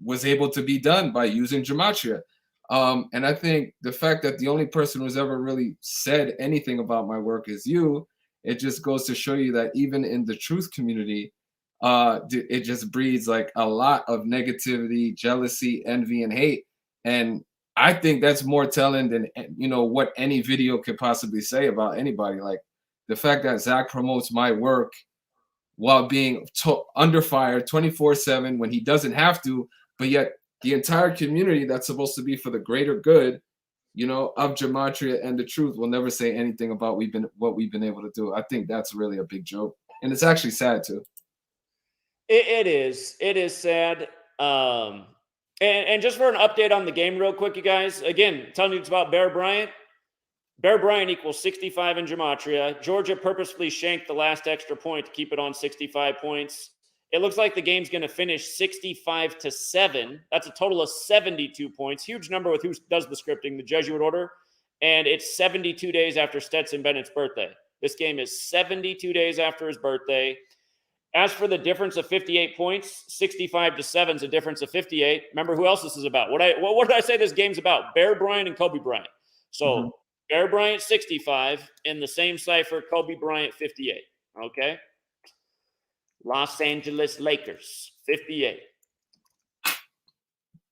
was able to be done by using Gematria. And I think the fact that the only person who's ever really said anything about my work is you, it just goes to show you that even in the truth community, it just breeds like a lot of negativity, jealousy, envy, and hate. And I think that's more telling than what any video could possibly say about anybody. Like the fact that Zach promotes my work while being under fire 24/7 when he doesn't have to, but yet the entire community that's supposed to be for the greater good, of Gematria and the truth will never say anything about what we've been able to do. I think that's really a big joke, and it's actually sad too. It is sad. And just for an update on the game real quick, you guys, again, telling you it's about Bear Bryant. Bear Bryant equals 65 in Gematria. Georgia purposefully shanked the last extra point to keep it on 65 points. It looks like the game's going to finish 65-7. That's a total of 72 points. Huge number with who does the scripting, the Jesuit order. And it's 72 days after Stetson Bennett's birthday. This game is 72 days after his birthday. As for the difference of 58 points, 65-7 is a difference of 58. Remember who else this is about? What did I say this game's about? Bear Bryant and Kobe Bryant. So Bear Bryant 65 in the same cipher, Kobe Bryant 58. Okay. Los Angeles Lakers 58.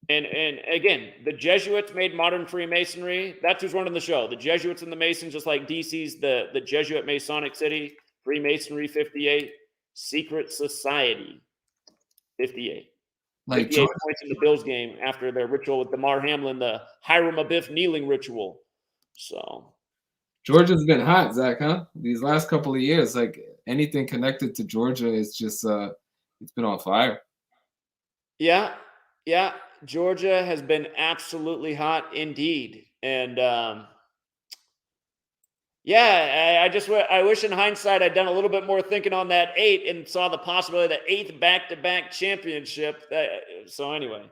And again, the Jesuits made modern Freemasonry. That's who's running the show. The Jesuits and the Masons, just like DC's the Jesuit Masonic City, Freemasonry 58, Secret Society 58. Like 58 points in the Bills game after their ritual with Damar Hamlin, the Hiram Abiff kneeling ritual. So Georgia's been hot, Zach, huh? These last couple of years, like anything connected to Georgia is just it's been on fire. Yeah. Georgia has been absolutely hot indeed. And I wish in hindsight I'd done a little bit more thinking on that 8 and saw the possibility of the 8th back-to-back championship. So anyway.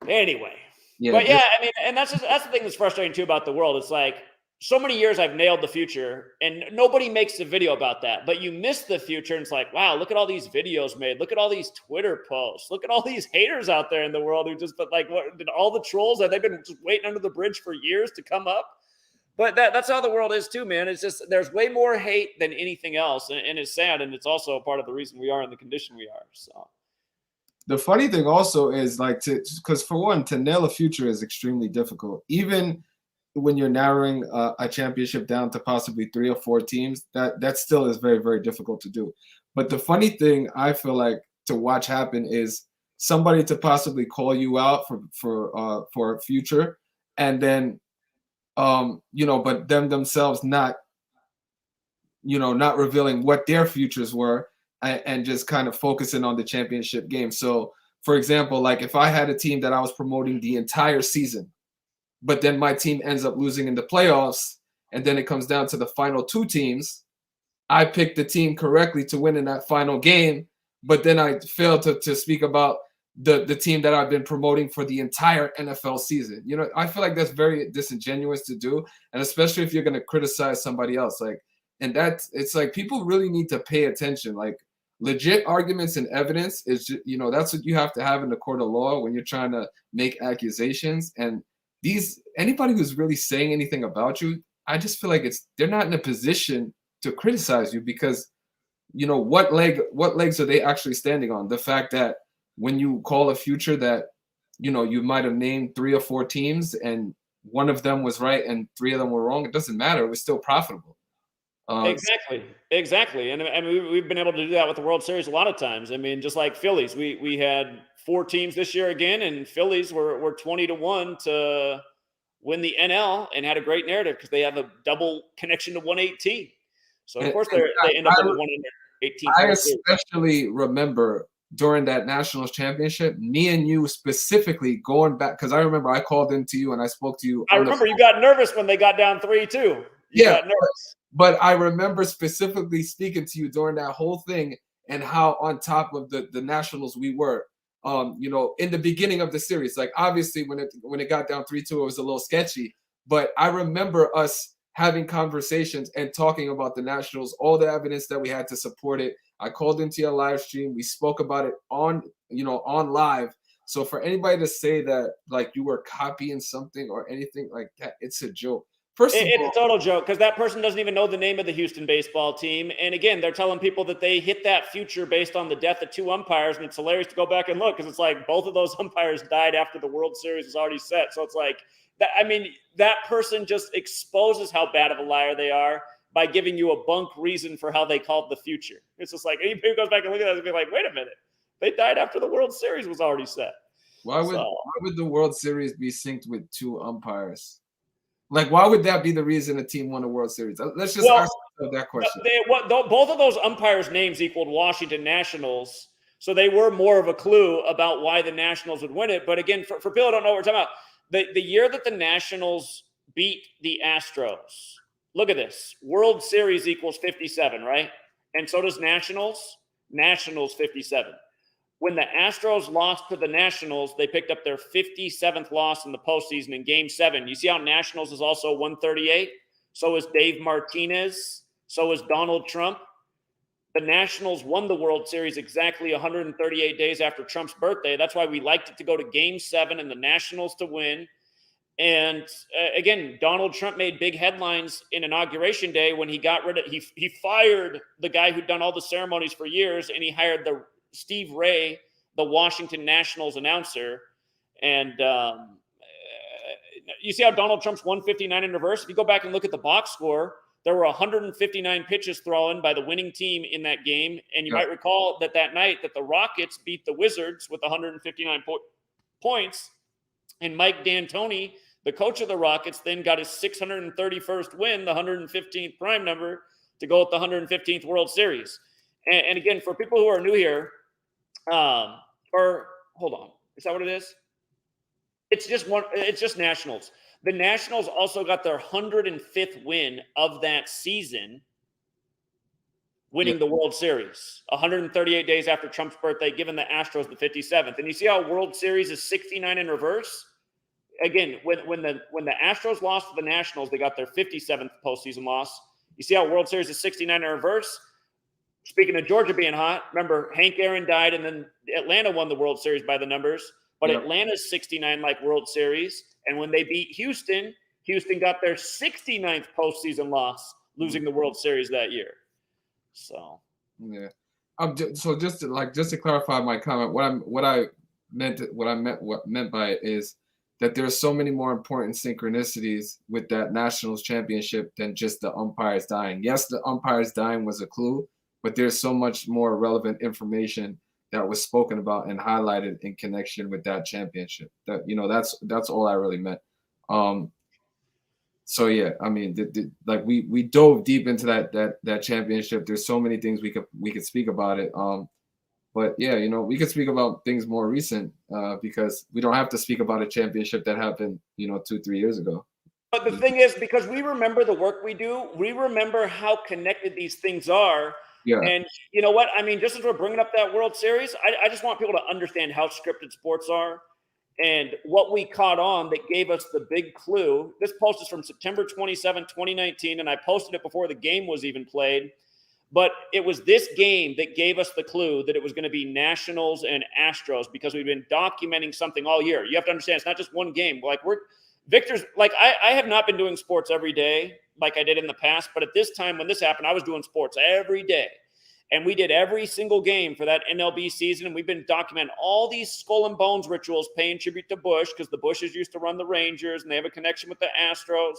Yeah, But yeah, I mean, and that's the thing that's frustrating too about the world. It's like so many years I've nailed the future and nobody makes a video about that, but you miss the future. And it's like, wow, look at all these videos made. Look at all these Twitter posts. Look at all these haters out there in the world who just, but like, what did all the trolls that they've been just waiting under the bridge for years to come up? But that's how the world is too, man. It's just, there's way more hate than anything else. And it's sad. And it's also part of the reason we are in the condition we are. So the funny thing also is like because for one, to nail a future is extremely difficult. Even when you're narrowing a championship down to possibly 3 or 4 teams, that still is very, very difficult to do. But the funny thing I feel like to watch happen is somebody to possibly call you out for a future, and then but them themselves not revealing what their futures were and just kind of focusing on the championship game. So for example, like if I had a team that I was promoting the entire season, but then my team ends up losing in the playoffs, and then it comes down to the final 2 teams, I picked the team correctly to win in that final game, but then I failed to speak about the team that I've been promoting for the entire NFL season. I feel like that's very disingenuous to do, and especially if you're going to criticize somebody else. And it's like people really need to pay attention. Like legit arguments and evidence is, that's what you have to have in the court of law when you're trying to make accusations. And anybody who's really saying anything about you, I just feel like they're not in a position to criticize you because, what legs are they actually standing on? The fact that when you call a future that, you might have named 3 or 4 teams and one of them was right and 3 of them were wrong, it doesn't matter. It was still profitable. Exactly. And I mean, we've been able to do that with the World Series a lot of times. I mean, just like Phillies, we had 4 teams this year again, and Phillies were 20-1 to win the NL and had a great narrative because they have a double connection to 118. So of course they end up with 118. I especially remember during that Nationals championship, me and you specifically going back, because I remember I called into you and I spoke to you. I remember you got nervous when they got down 3-2. You got nervous. But I remember specifically speaking to you during that whole thing and how on top of the Nationals we were. In the beginning of the series, like obviously when it got down 3-2, it was a little sketchy. But I remember us having conversations and talking about the Nationals, all the evidence that we had to support it. I called into your live stream. We spoke about it on live. So for anybody to say that like you were copying something or anything like that, it's a joke. It's a total joke because that person doesn't even know the name of the Houston baseball team. And again, they're telling people that they hit that future based on the death of 2 umpires. And it's hilarious to go back and look because it's like both of those umpires died after the World Series was already set. So it's like, that person just exposes how bad of a liar they are by giving you a bunk reason for how they called the future. It's just like, anybody who goes back and look at that and be like, wait a minute. They died after the World Series was already set. Why would the World Series be synced with 2 umpires? Like, why would that be the reason a team won a World Series? Let's just ask that question. Both of those umpires' names equaled Washington Nationals, so they were more of a clue about why the Nationals would win it. But again, for people who don't know what we're talking about, the year that the Nationals beat the Astros, look at this. World Series equals 57, right? And so does Nationals. Nationals 57. When the Astros lost to the Nationals, they picked up their 57th loss in the postseason in Game 7. You see how Nationals is also 138? So is Dave Martinez. So is Donald Trump. The Nationals won the World Series exactly 138 days after Trump's birthday. That's why we liked it to go to Game 7 and the Nationals to win. And again, Donald Trump made big headlines in Inauguration Day when he got rid of he fired the guy who'd done all the ceremonies for years, and he hired the Steve Ray, the Washington Nationals announcer. And you see how Donald Trump's 159 in reverse? If you go back and look at the box score, there were 159 pitches thrown by the winning team in that game. And you might recall that night that the Rockets beat the Wizards with 159 points. And Mike D'Antoni, the coach of the Rockets, then got his 631st win, the 115th prime number, to go with the 115th World Series. And again, for people who are new here, or hold on, is that what it is? It's just Nationals. The Nationals also got their 105th win of that season, winning the World Series 138 days after Trump's birthday, giving the Astros the 57th. And you see how World Series is 69 in reverse? Again, when the Astros lost to the Nationals, they got their 57th postseason loss. You see how World Series is 69 in reverse? Speaking of Georgia being hot, remember Hank Aaron died, and then Atlanta won the World Series by the numbers. But Atlanta's 69 like World Series. And when they beat Houston, Houston got their 69th postseason loss, losing the World Series that year. So so just to clarify my comment, what I meant by it is that there are so many more important synchronicities with that Nationals championship than just the umpires dying. Yes, the umpires dying was a clue, but there's so much more relevant information that was spoken about and highlighted in connection with that championship. That's all I really meant. So yeah, I mean, we dove deep into that championship. There's so many things we could speak about it. But yeah, we could speak about things more recent because we don't have to speak about a championship that happened, 2-3 years ago. But the thing is, because we remember the work we do, we remember how connected these things are. Yeah. And you know what? I mean, just as we're bringing up that World Series, I just want people to understand how scripted sports are and what we caught on that gave us the big clue. This post is from September 27, 2019, and I posted it before the game was even played. But it was this game that gave us the clue that it was going to be Nationals and Astros because we've been documenting something all year. You have to understand, it's not just one game. Victor's I have not been doing sports every day like I did in the past, but at this time when this happened, I was doing sports every day. And we did every single game for that MLB season, and we've been documenting all these skull and bones rituals, paying tribute to Bush because the Bushes used to run the Rangers, and they have a connection with the Astros.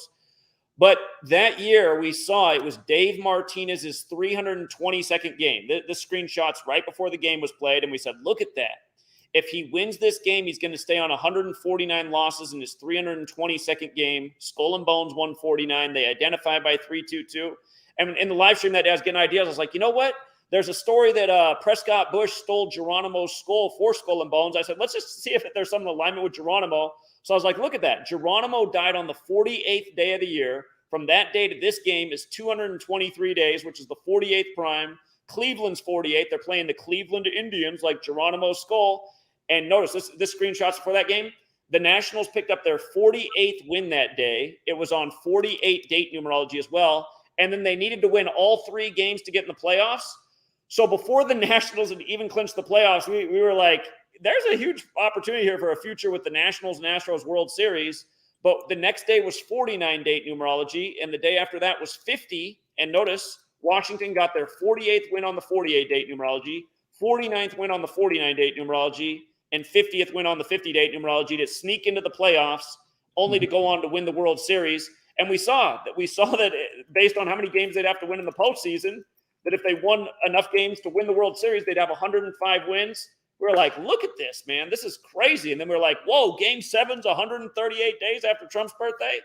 But that year, we saw it was Dave Martinez's 322nd game. The screenshots right before the game was played, and we said, look at that. If he wins this game, he's going to stay on 149 losses in his 322nd game. Skull and Bones 149. They identified by 322. And in the live stream that day, I was getting ideas. I was like, you know what? There's a story that Prescott Bush stole Geronimo's skull for Skull and Bones. I said, let's just see if there's some alignment with Geronimo. So I was like, look at that. Geronimo died on the 48th day of the year. From that day to this game is 223 days, which is the 48th prime. Cleveland's 48. They're playing the Cleveland Indians like Geronimo's skull. And notice this screenshots for that game. The Nationals picked up their 48th win that day. It was on 48 date numerology as well. And then they needed to win all 3 games to get in the playoffs. So before the Nationals had even clinched the playoffs, we were like, there's a huge opportunity here for a future with the Nationals and Astros World Series. But the next day was 49 date numerology, and the day after that was 50. And notice, Washington got their 48th win on the 48 date numerology, 49th win on the 49 date numerology, and 50th win on the 50 date numerology to sneak into the playoffs, only to go on to win the World Series. And we saw that based on how many games they'd have to win in the postseason, that if they won enough games to win the World Series, they'd have 105 wins. We were like, look at this, man. This is crazy. And then we were like, whoa, Game 7's 138 days after Trump's birthday.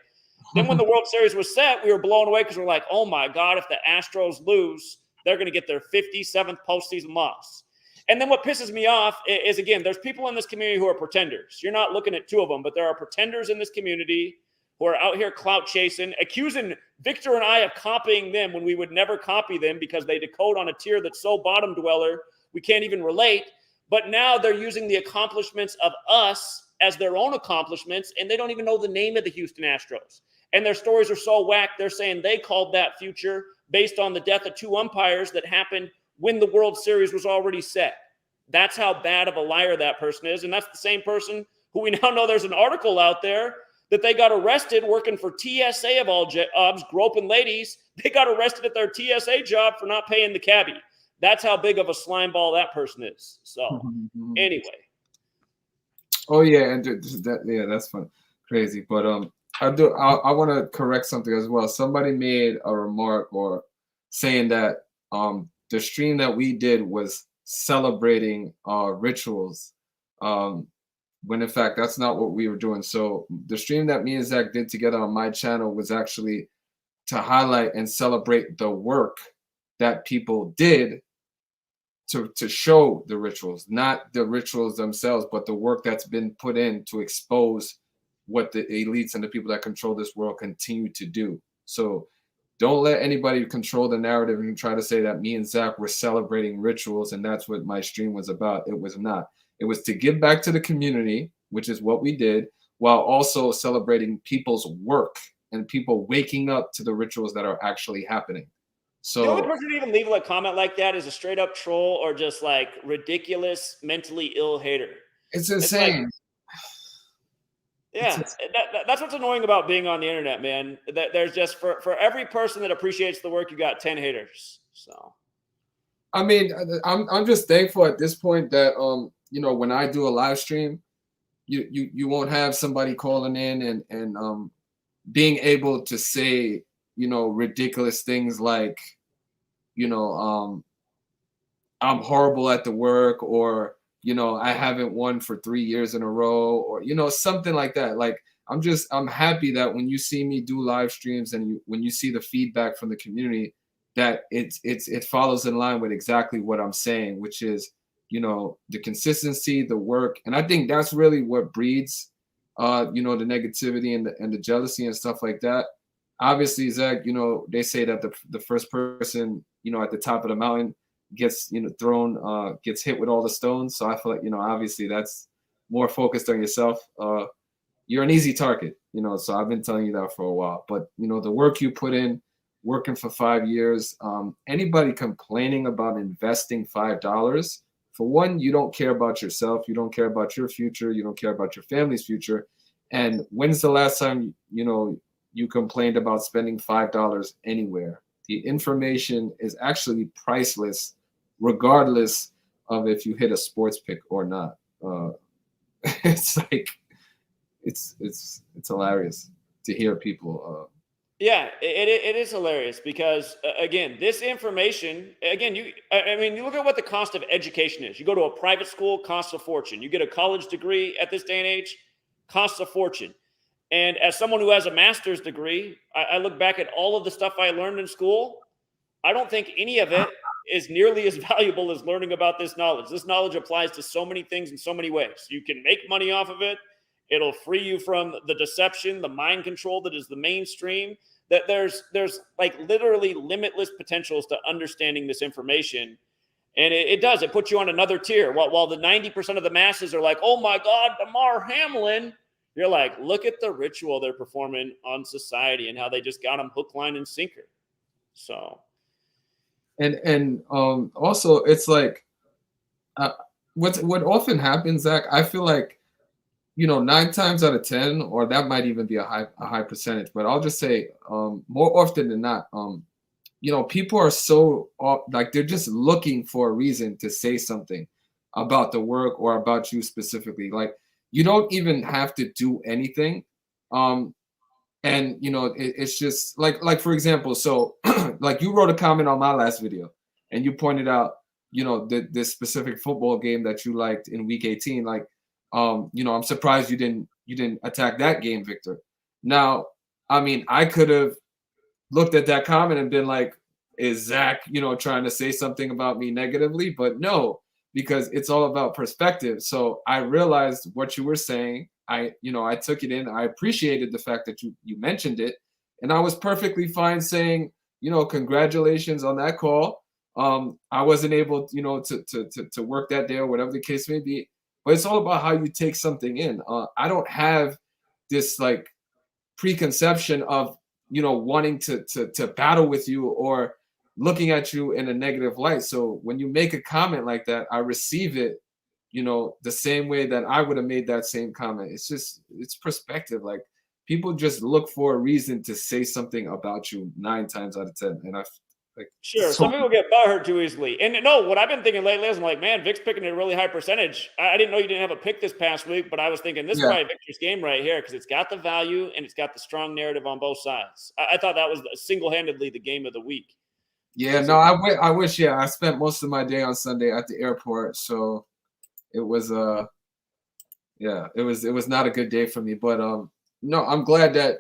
Then when the World Series was set, we were blown away because we're like, oh, my God, if the Astros lose, they're going to get their 57th postseason loss. And then what pisses me off is, again, there's people in this community who are pretenders. You're not looking at 2 of them, but there are pretenders in this community who are out here clout chasing, accusing Victor and I of copying them when we would never copy them because they decode on a tier that's so bottom dweller We can't even relate. But now they're using the accomplishments of us as their own accomplishments, and they don't even know the name of the Houston Astros. And their stories are so whack, they're saying they called that future based on the death of 2 umpires that happened when the World Series was already set. That's how bad of a liar that person is. And that's the same person who we now know there's an article out there that they got arrested working for TSA of all jobs, groping ladies. They got arrested at their TSA job for not paying the cabbie. That's how big of a slime ball that person is. So anyway. Oh yeah, and that's fun, crazy. But I want to correct something as well. Somebody made a remark or saying that the stream that we did was celebrating rituals, when in fact that's not what we were doing. So the stream that me and Zach did together on my channel was actually to highlight and celebrate the work that people did to show the rituals, not the rituals themselves, but the work that's been put in to expose what the elites and the people that control this world continue to do. So don't let anybody control the narrative and try to say that me and Zach were celebrating rituals and that's what my stream was about. It was not. It was to give back to the community, which is what we did, while also celebrating people's work and people waking up to the rituals that are actually happening. So the only person to even leave a comment like that is a straight up troll or just like ridiculous, mentally ill hater. It's insane. Yeah, that's what's annoying about being on the internet, man. That there's just for every person that appreciates the work, you got 10 haters. So, I mean, I'm just thankful at this point that you know, when I do a live stream, you won't have somebody calling in and being able to say, you know, ridiculous things like, you know, I'm horrible at the work, or, you know, I haven't won for 3 years in a row, or, you know, something like that. Like, I'm happy that when you see me do live streams and when you see the feedback from the community, that it follows in line with exactly what I'm saying, which is, you know, the consistency, the work. And I think that's really what breeds, you know, the negativity and the jealousy and stuff like that. Obviously, Zach, you know, they say that the first person, you know, at the top of the mountain gets, you know, thrown, gets hit with all the stones. So I feel like, you know, obviously that's more focused on yourself. You're an easy target, you know, so I've been telling you that for a while. But, you know, the work you put in, working for 5 years, anybody complaining about investing $5, for one, you don't care about yourself. You don't care about your future. You don't care about your family's future. And when's the last time, you know, you complained about spending $5 anywhere? The information is actually priceless, regardless of if you hit a sports pick or not. It's like, it's hilarious to hear people. Yeah, it is hilarious because, again, this information, again, I mean, you look at what the cost of education is. You go to a private school, costs a fortune. You get a college degree at this day and age, costs a fortune. And as someone who has a master's degree, I look back at all of the stuff I learned in school. I don't think any of it is nearly as valuable as learning about this knowledge. This knowledge applies to so many things in so many ways. You can make money off of it. It'll free you from the deception, the mind control that is the mainstream. That there's like literally limitless potentials to understanding this information. And it does. It puts you on another tier. While the 90% of the masses are like, oh my God, Damar Hamlin. You're like, look at the ritual they're performing on society and how they just got them hook, line, and sinker. So, and also it's like, what often happens, Zach, I feel like, you know, 9 times out of 10, or that might even be a high percentage, but I'll just say more often than not, you know, people are so like they're just looking for a reason to say something about the work or about you specifically. Like, you don't even have to do anything. And, you know, it's just like, for example, so like you wrote a comment on my last video and you pointed out, you know, this specific football game that you liked in week 18. Like, you know, I'm surprised you didn't attack that game, Victor. Now, I mean, I could have looked at that comment and been like, is Zach, you know, trying to say something about me negatively? But no, because it's all about perspective. So I realized what you were saying. I took it in. I appreciated the fact that you mentioned it. And I was perfectly fine saying, you know, congratulations on that call. I wasn't able, to work that day or whatever the case may be. But it's all about how you take something in. I don't have this like preconception of wanting to battle with you or looking at you in a negative light. So when you make a comment like that, I receive it, the same way that I would have made that same comment. It's perspective. Like people just look for a reason to say something about you 9 times out of 10. And I like Sure, so some people get butthurt too easily. And no, what I've been thinking lately is I'm like, man, Vic's picking a really high percentage. I didn't know you didn't have a pick this past week, but I was thinking this is yeah. probably Victor's game right here because it's got the value and it's got the strong narrative on both sides. I thought that was single-handedly the game of the week. Yeah, no, I wish, yeah, I spent most of my day on Sunday at the airport, so it was yeah, it was not a good day for me. But no, I'm glad that,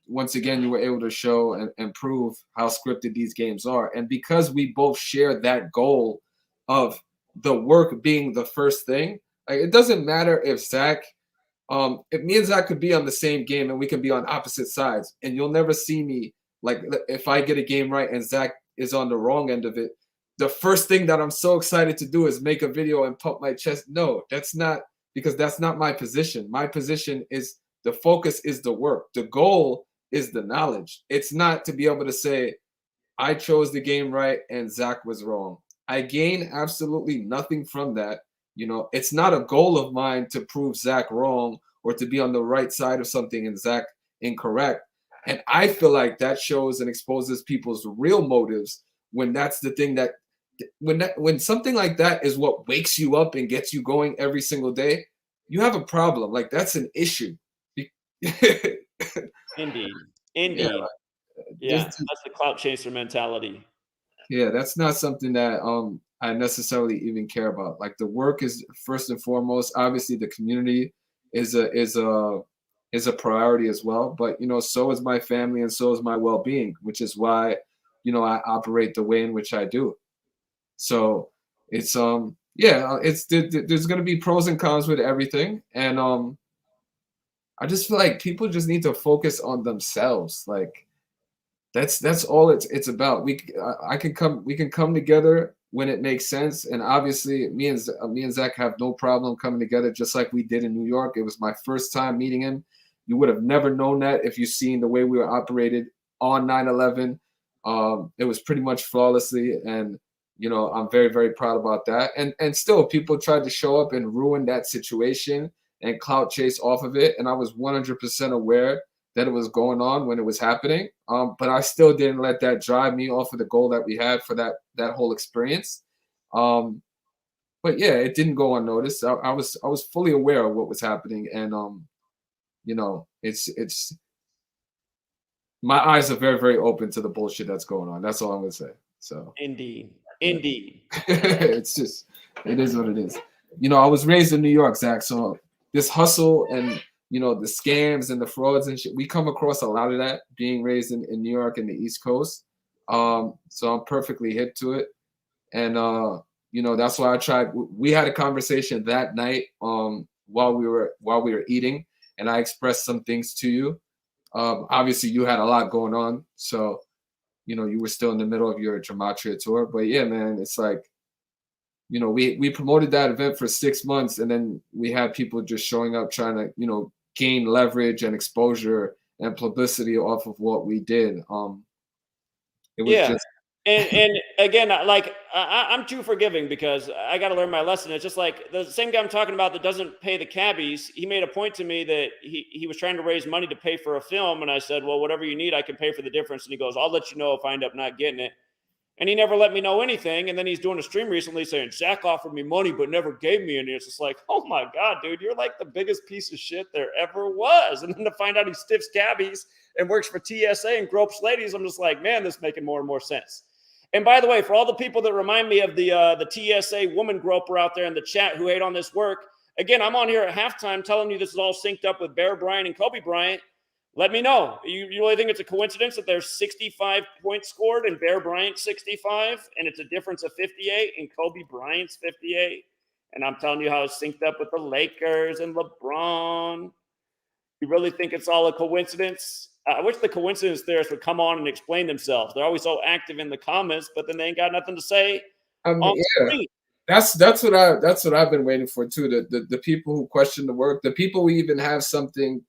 once again you were able to show and prove how scripted these games are. And because we both share that goal of the work being the first thing, like it doesn't matter if Zach if me and Zach could be on the same game and we can be on opposite sides, and you'll never see me like if I get a game right and Zach is on the wrong end of it, the first thing that I'm so excited to do is make a video and pump my chest. No, that's not, because that's not my position. My position is the focus is the work. The goal is the knowledge. It's not to be able to say, I chose the game right and Zach was wrong. I gain absolutely nothing from that. It's not a goal of mine to prove Zach wrong or to be on the right side of something and Zach incorrect. And I feel like that shows and exposes people's real motives when that's the thing that when something like that is what wakes you up and gets you going every single day, you have a problem. Like that's an issue. Indeed. Yeah, Yeah, that's the clout chaser mentality. yeah, that's not something that I necessarily even care about. Like the work is first and foremost. Obviously, the community is a priority as well. But so is my family and so is my well-being, which is why I operate the way in which I do. So it's yeah, there's gonna be pros and cons with everything, and I just feel like people just need to focus on themselves. Like that's all it's about. We can come together when it makes sense, and obviously me and Zach have no problem coming together, just like we did in New York. It was my first time meeting him. You would have never known that if you seen the way we were operated on 9/11. It was pretty much flawlessly, and I'm very, very proud about that. And still, people tried to show up and ruin that situation and clout chase off of it, and I was 100% aware that it was going on when it was happening. But I still didn't let that drive me off of the goal that we had for that whole experience. But yeah, it didn't go unnoticed. I was fully aware of what was happening, and it's my eyes are very, very open to the bullshit that's going on. That's all I'm gonna say. So Indeed. it's just it is what it is. I was raised in New York, Zach. So this hustle and the scams and the frauds and shit, we come across a lot of that being raised in New York and the East Coast. So I'm perfectly hip to it. And that's why I tried. We had a conversation that night while we were eating, and I expressed some things to you. Obviously you had a lot going on, so you were still in the middle of your Gematria tour. But yeah, man, it's like we promoted that event for 6 months, and then we had people just showing up trying to gain leverage and exposure and publicity off of what we did. It was just and again, like I'm too forgiving because I got to learn my lesson. It's just like the same guy I'm talking about that doesn't pay the cabbies. He made a point to me that he was trying to raise money to pay for a film, and I said, well, whatever you need, I can pay for the difference. And he goes, I'll let you know if I end up not getting it. And he never let me know anything. And then he's doing a stream recently saying, Zach offered me money, but never gave me any. It's just like, oh my God, dude, you're like the biggest piece of shit there ever was. And then to find out he stiffs cabbies and works for TSA and gropes ladies, I'm just like, man, this is making more and more sense. And by the way, for all the people that remind me of the TSA woman groper out there in the chat who hate on this work, again, I'm on here at halftime telling you this is all synced up with Bear Bryant and Kobe Bryant. Let me know. You really think it's a coincidence that there's 65 points scored and Bear Bryant 65, and it's a difference of 58 and Kobe Bryant's 58? And I'm telling you how it's synced up with the Lakers and LeBron. You really think it's all a coincidence? I wish the coincidence theorists would come on and explain themselves. They're always so active in the comments, but then they ain't got nothing to say on screen. That's what I've been waiting for too. The people who question the work, the people who even have something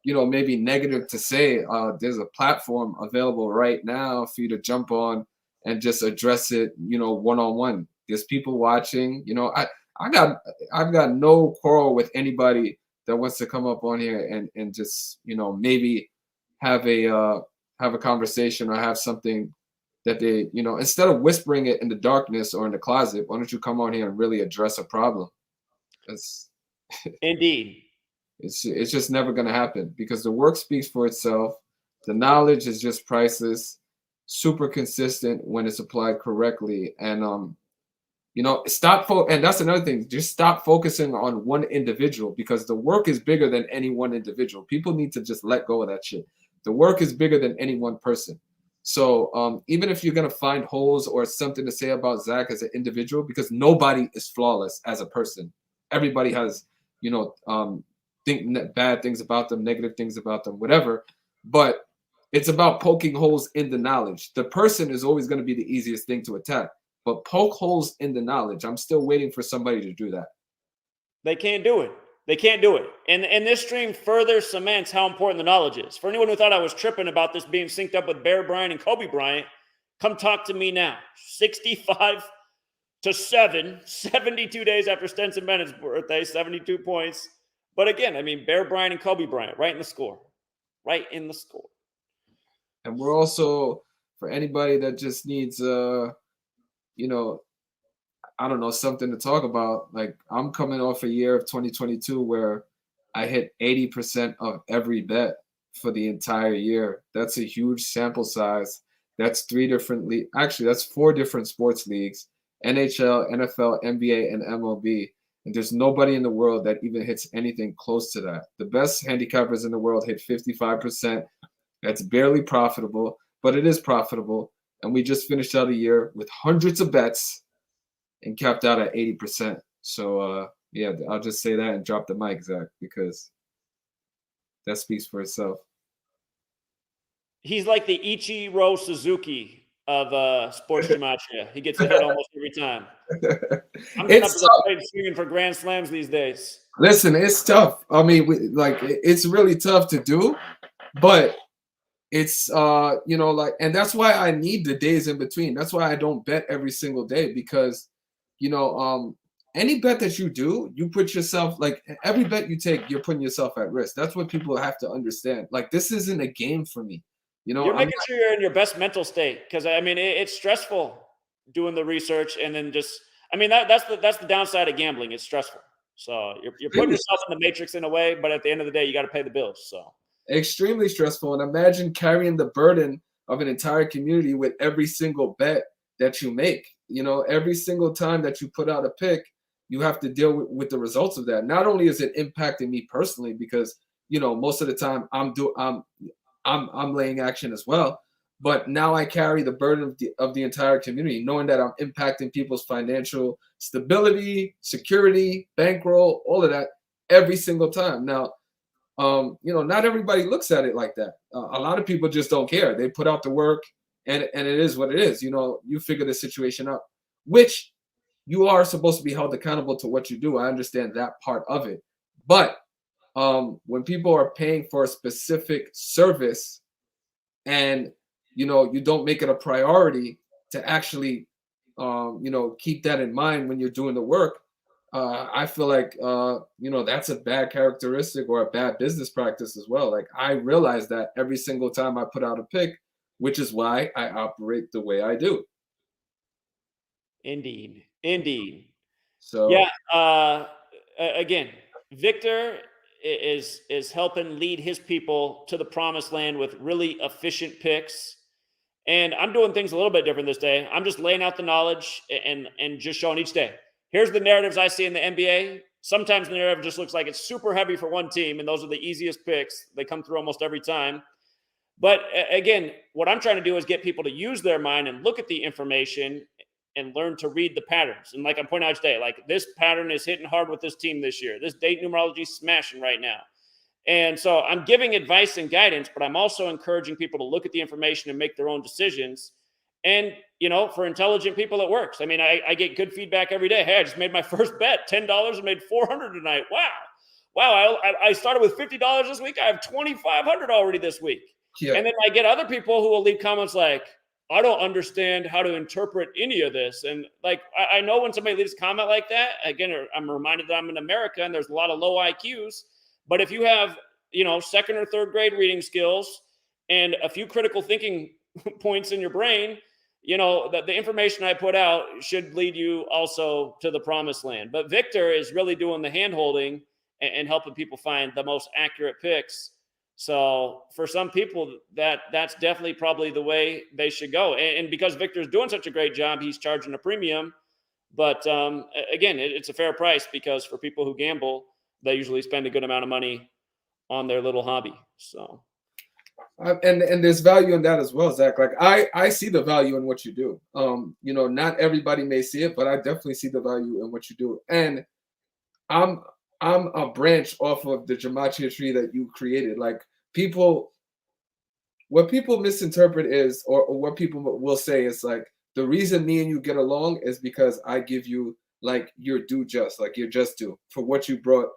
maybe negative to say. There's a platform available right now for you to jump on and just address it, one-on-one. There's people watching. I've got no quarrel with anybody that wants to come up on here and just maybe have a conversation or have something that they, instead of whispering it in the darkness or in the closet, why don't you come on here and really address a problem? Indeed. It's just never going to happen because the work speaks for itself. The knowledge is just priceless, super consistent when it's applied correctly. And, and that's another thing. Just stop focusing on one individual because the work is bigger than any one individual. People need to just let go of that shit. The work is bigger than any one person. So even if you're going to find holes or something to say about Zach as an individual, because nobody is flawless as a person. Everybody has, bad things about them, negative things about them, whatever. But it's about poking holes in the knowledge. The person is always going to be the easiest thing to attack. But poke holes in the knowledge. I'm still waiting for somebody to do that. They can't do it. They can't do it. And this stream further cements how important the knowledge is. For anyone who thought I was tripping about this being synced up with Bear Bryant and Kobe Bryant, come talk to me now. 65-7, 72 days after Stetson Bennett's birthday, 72 points. But again, Bear Bryant and Kobe Bryant, right in the score. Right in the score. And we're also, for anybody that just needs, something to talk about. Like I'm coming off a year of 2022 where I hit 80% of every bet for the entire year. That's a huge sample size. That's that's 4 different sports leagues, NHL, NFL, NBA, and MLB. And there's nobody in the world that even hits anything close to that. The best handicappers in the world hit 55%. That's barely profitable, but it is profitable. And we just finished out a year with hundreds of bets and capped out at 80%. So, I'll just say that and drop the mic, Zach, because that speaks for itself. He's like the Ichiro Suzuki of sports gematria. He gets a hit almost every time. I'm getting up to the plate swinging for grand slams these days. Listen, it's tough. It's really tough to do, but it's and that's why I need the days in between. That's why I don't bet every single day because any bet that you do, you put yourself, like every bet you take, you're putting yourself at risk. That's what people have to understand. Like this isn't a game for me. You're making sure you're in your best mental state because it's stressful doing the research and then just that's the downside of gambling. It's stressful. So you're putting yourself in the matrix in a way, but at the end of the day, you got to pay the bills. So extremely stressful. And imagine carrying the burden of an entire community with every single bet that you make. Every single time that you put out a pick, you have to deal with the results of that. Not only is it impacting me personally because most of the time I'm laying action as well, but now I carry the burden of the entire community, knowing that I'm impacting people's financial stability, security, bankroll, all of that every single time. Now, not everybody looks at it like that. A lot of people just don't care. They put out the work and it is what it is. You figure the situation out, which you are supposed to be held accountable to what you do. I understand that part of it. But when people are paying for a specific service and, you don't make it a priority to actually, keep that in mind when you're doing the work, I feel like, that's a bad characteristic or a bad business practice as well. Like I realize that every single time I put out a pick, which is why I operate the way I do. Indeed. So yeah. Again, Victor is helping lead his people to the promised land with really efficient picks. And I'm doing things a little bit different this day. I'm just laying out the knowledge and just showing each day. Here's the narratives I see in the NBA. Sometimes the narrative just looks like it's super heavy for one team, and those are the easiest picks. They come through almost every time. But again, what I'm trying to do is get people to use their mind and look at the information and learn to read the patterns. And like I'm pointing out today, like this pattern is hitting hard with this team this year. This date numerology is smashing right now. And so I'm giving advice and guidance, but I'm also encouraging people to look at the information and make their own decisions. And, for intelligent people, it works. I mean, I get good feedback every day. Hey, I just made my first bet, $10 and made 400 tonight. Wow. Wow. I started with $50 this week. I have 2,500 already this week. Yeah. And then I get other people who will leave comments like, I don't understand how to interpret any of this. And like, I know when somebody leaves a comment like that, again, I'm reminded that I'm in America and there's a lot of low IQs. But if you have, second or third grade reading skills and a few critical thinking points in your brain, the information I put out should lead you also to the promised land. But Victor is really doing the hand holding and helping people find the most accurate picks. So for some people, that's definitely probably the way they should go. And because Victor's doing such a great job, he's charging a premium. But again, it's a fair price because for people who gamble, they usually spend a good amount of money on their little hobby. So, and there's value in that as well, Zach. Like I see the value in what you do. Not everybody may see it, but I definitely see the value in what you do. And I'm a branch off of the gematria tree that you created. Like what people misinterpret is, or what people will say is like, the reason me and you get along is because I give you like your due just, like your just due for what you brought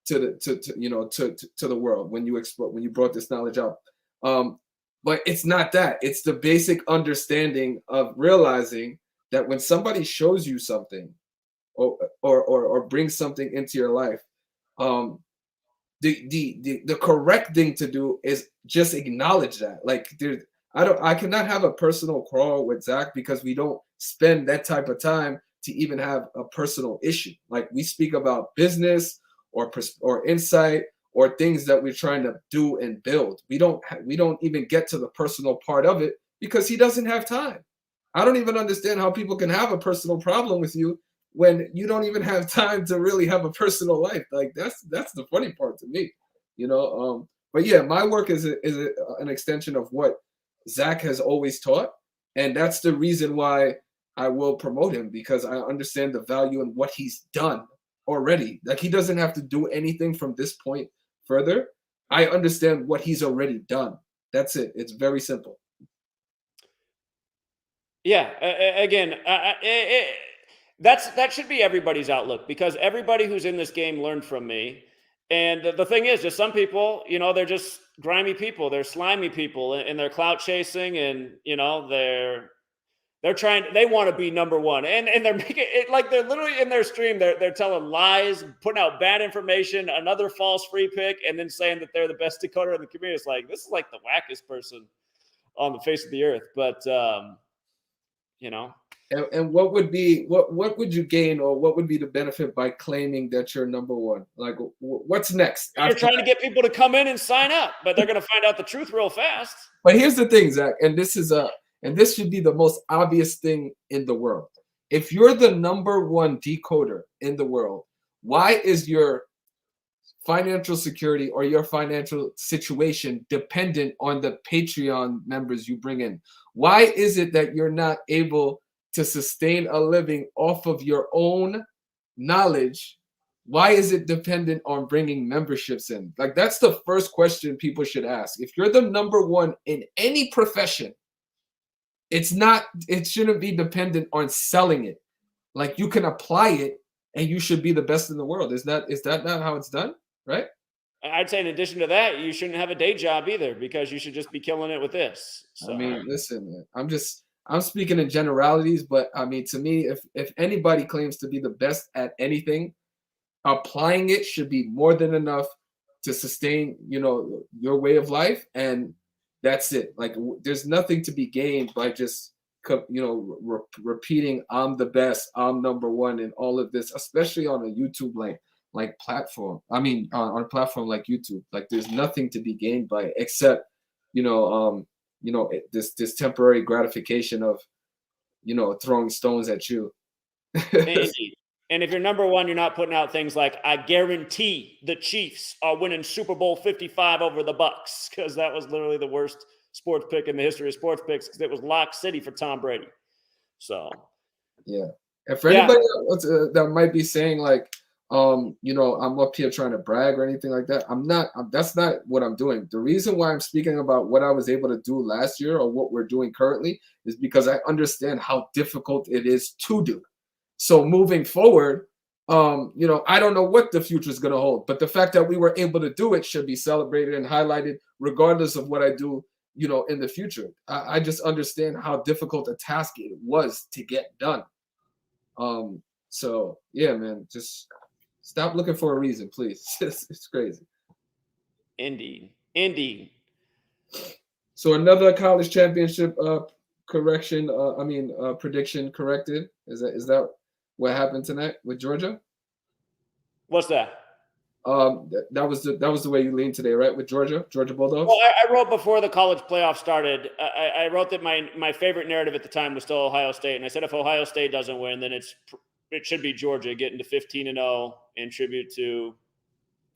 to the world when you brought this knowledge up. But it's not that. It's the basic understanding of realizing that when somebody shows you something or brings something into your life, the correct thing to do is just acknowledge that. Like I cannot have a personal quarrel with Zach because we don't spend that type of time to even have a personal issue. Like we speak about business or insight or things that we're trying to do and build. We don't even get to the personal part of it because he doesn't have time. I don't even understand how people can have a personal problem with you when you don't even have time to really have a personal life. Like that's the funny part to me, But yeah, my work is an extension of what Zach has always taught, and that's the reason why I will promote him, because I understand the value in what he's done already. Like he doesn't have to do anything from this point further. I understand what he's already done. That's it. It's very simple. Yeah. Again, that should be everybody's outlook, because everybody who's in this game learned from me. And the thing is, just some people, they're just grimy people. They're slimy people, and they're clout chasing, and they want to be number one, and they're making it like they're literally in their stream. They're telling lies, putting out bad information, another false free pick, and then saying that they're the best decoder in the community. It's like, this is like the wackest person on the face of the earth. But And what would you gain, or what would be the benefit by claiming that you're number one? Like, what's next? They're trying to get people to come in and sign up, but they're going to find out the truth real fast. But here's the thing, Zach, and this should be the most obvious thing in the world. If you're the number one decoder in the world, why is your financial security or your financial situation dependent on the Patreon members you bring in? Why is it that you're not able to sustain a living off of your own knowledge? Why is it dependent on bringing memberships in? Like, that's the first question people should ask. If you're the number one in any profession, it shouldn't be dependent on selling it. Like, you can apply it and you should be the best in the world. Is that not how it's done? Right? I'd say in addition to that, you shouldn't have a day job either, because you should just be killing it with this. So. I mean, listen, man, I'm speaking in generalities, but I mean, to me, if anybody claims to be the best at anything, applying it should be more than enough to sustain, your way of life. And that's it. Like, there's nothing to be gained by just, repeating, I'm the best, I'm number one, and all of this, especially on a YouTube like platform. I mean, on a platform like YouTube, like there's nothing to be gained by it except, this temporary gratification of, throwing stones at you. And if you're number one, you're not putting out things like, I guarantee the Chiefs are winning Super Bowl 55 over the Bucks, because that was literally the worst sports pick in the history of sports picks, because it was lock city for Tom Brady. So, yeah. And for anybody that might be saying like, you know, I'm up here trying to brag or anything like that. I'm not. That's not what I'm doing. The reason why I'm speaking about what I was able to do last year or what we're doing currently is because I understand how difficult it is to do. So moving forward, you know, I don't know what the future is going to hold, but the fact that we were able to do it should be celebrated and highlighted, regardless of what I do, you know, in the future. I just understand how difficult a task it was to get done. So yeah, man, just stop looking for a reason, please. It's crazy. Indeed. So another college championship prediction corrected. Is that what happened tonight with Georgia? What's that? That was the way you leaned today, right? With Georgia Bulldogs. Well, I wrote before the college playoff started. I wrote that my favorite narrative at the time was still Ohio State, and I said if Ohio State doesn't win, then it should be Georgia getting to 15-0 in tribute to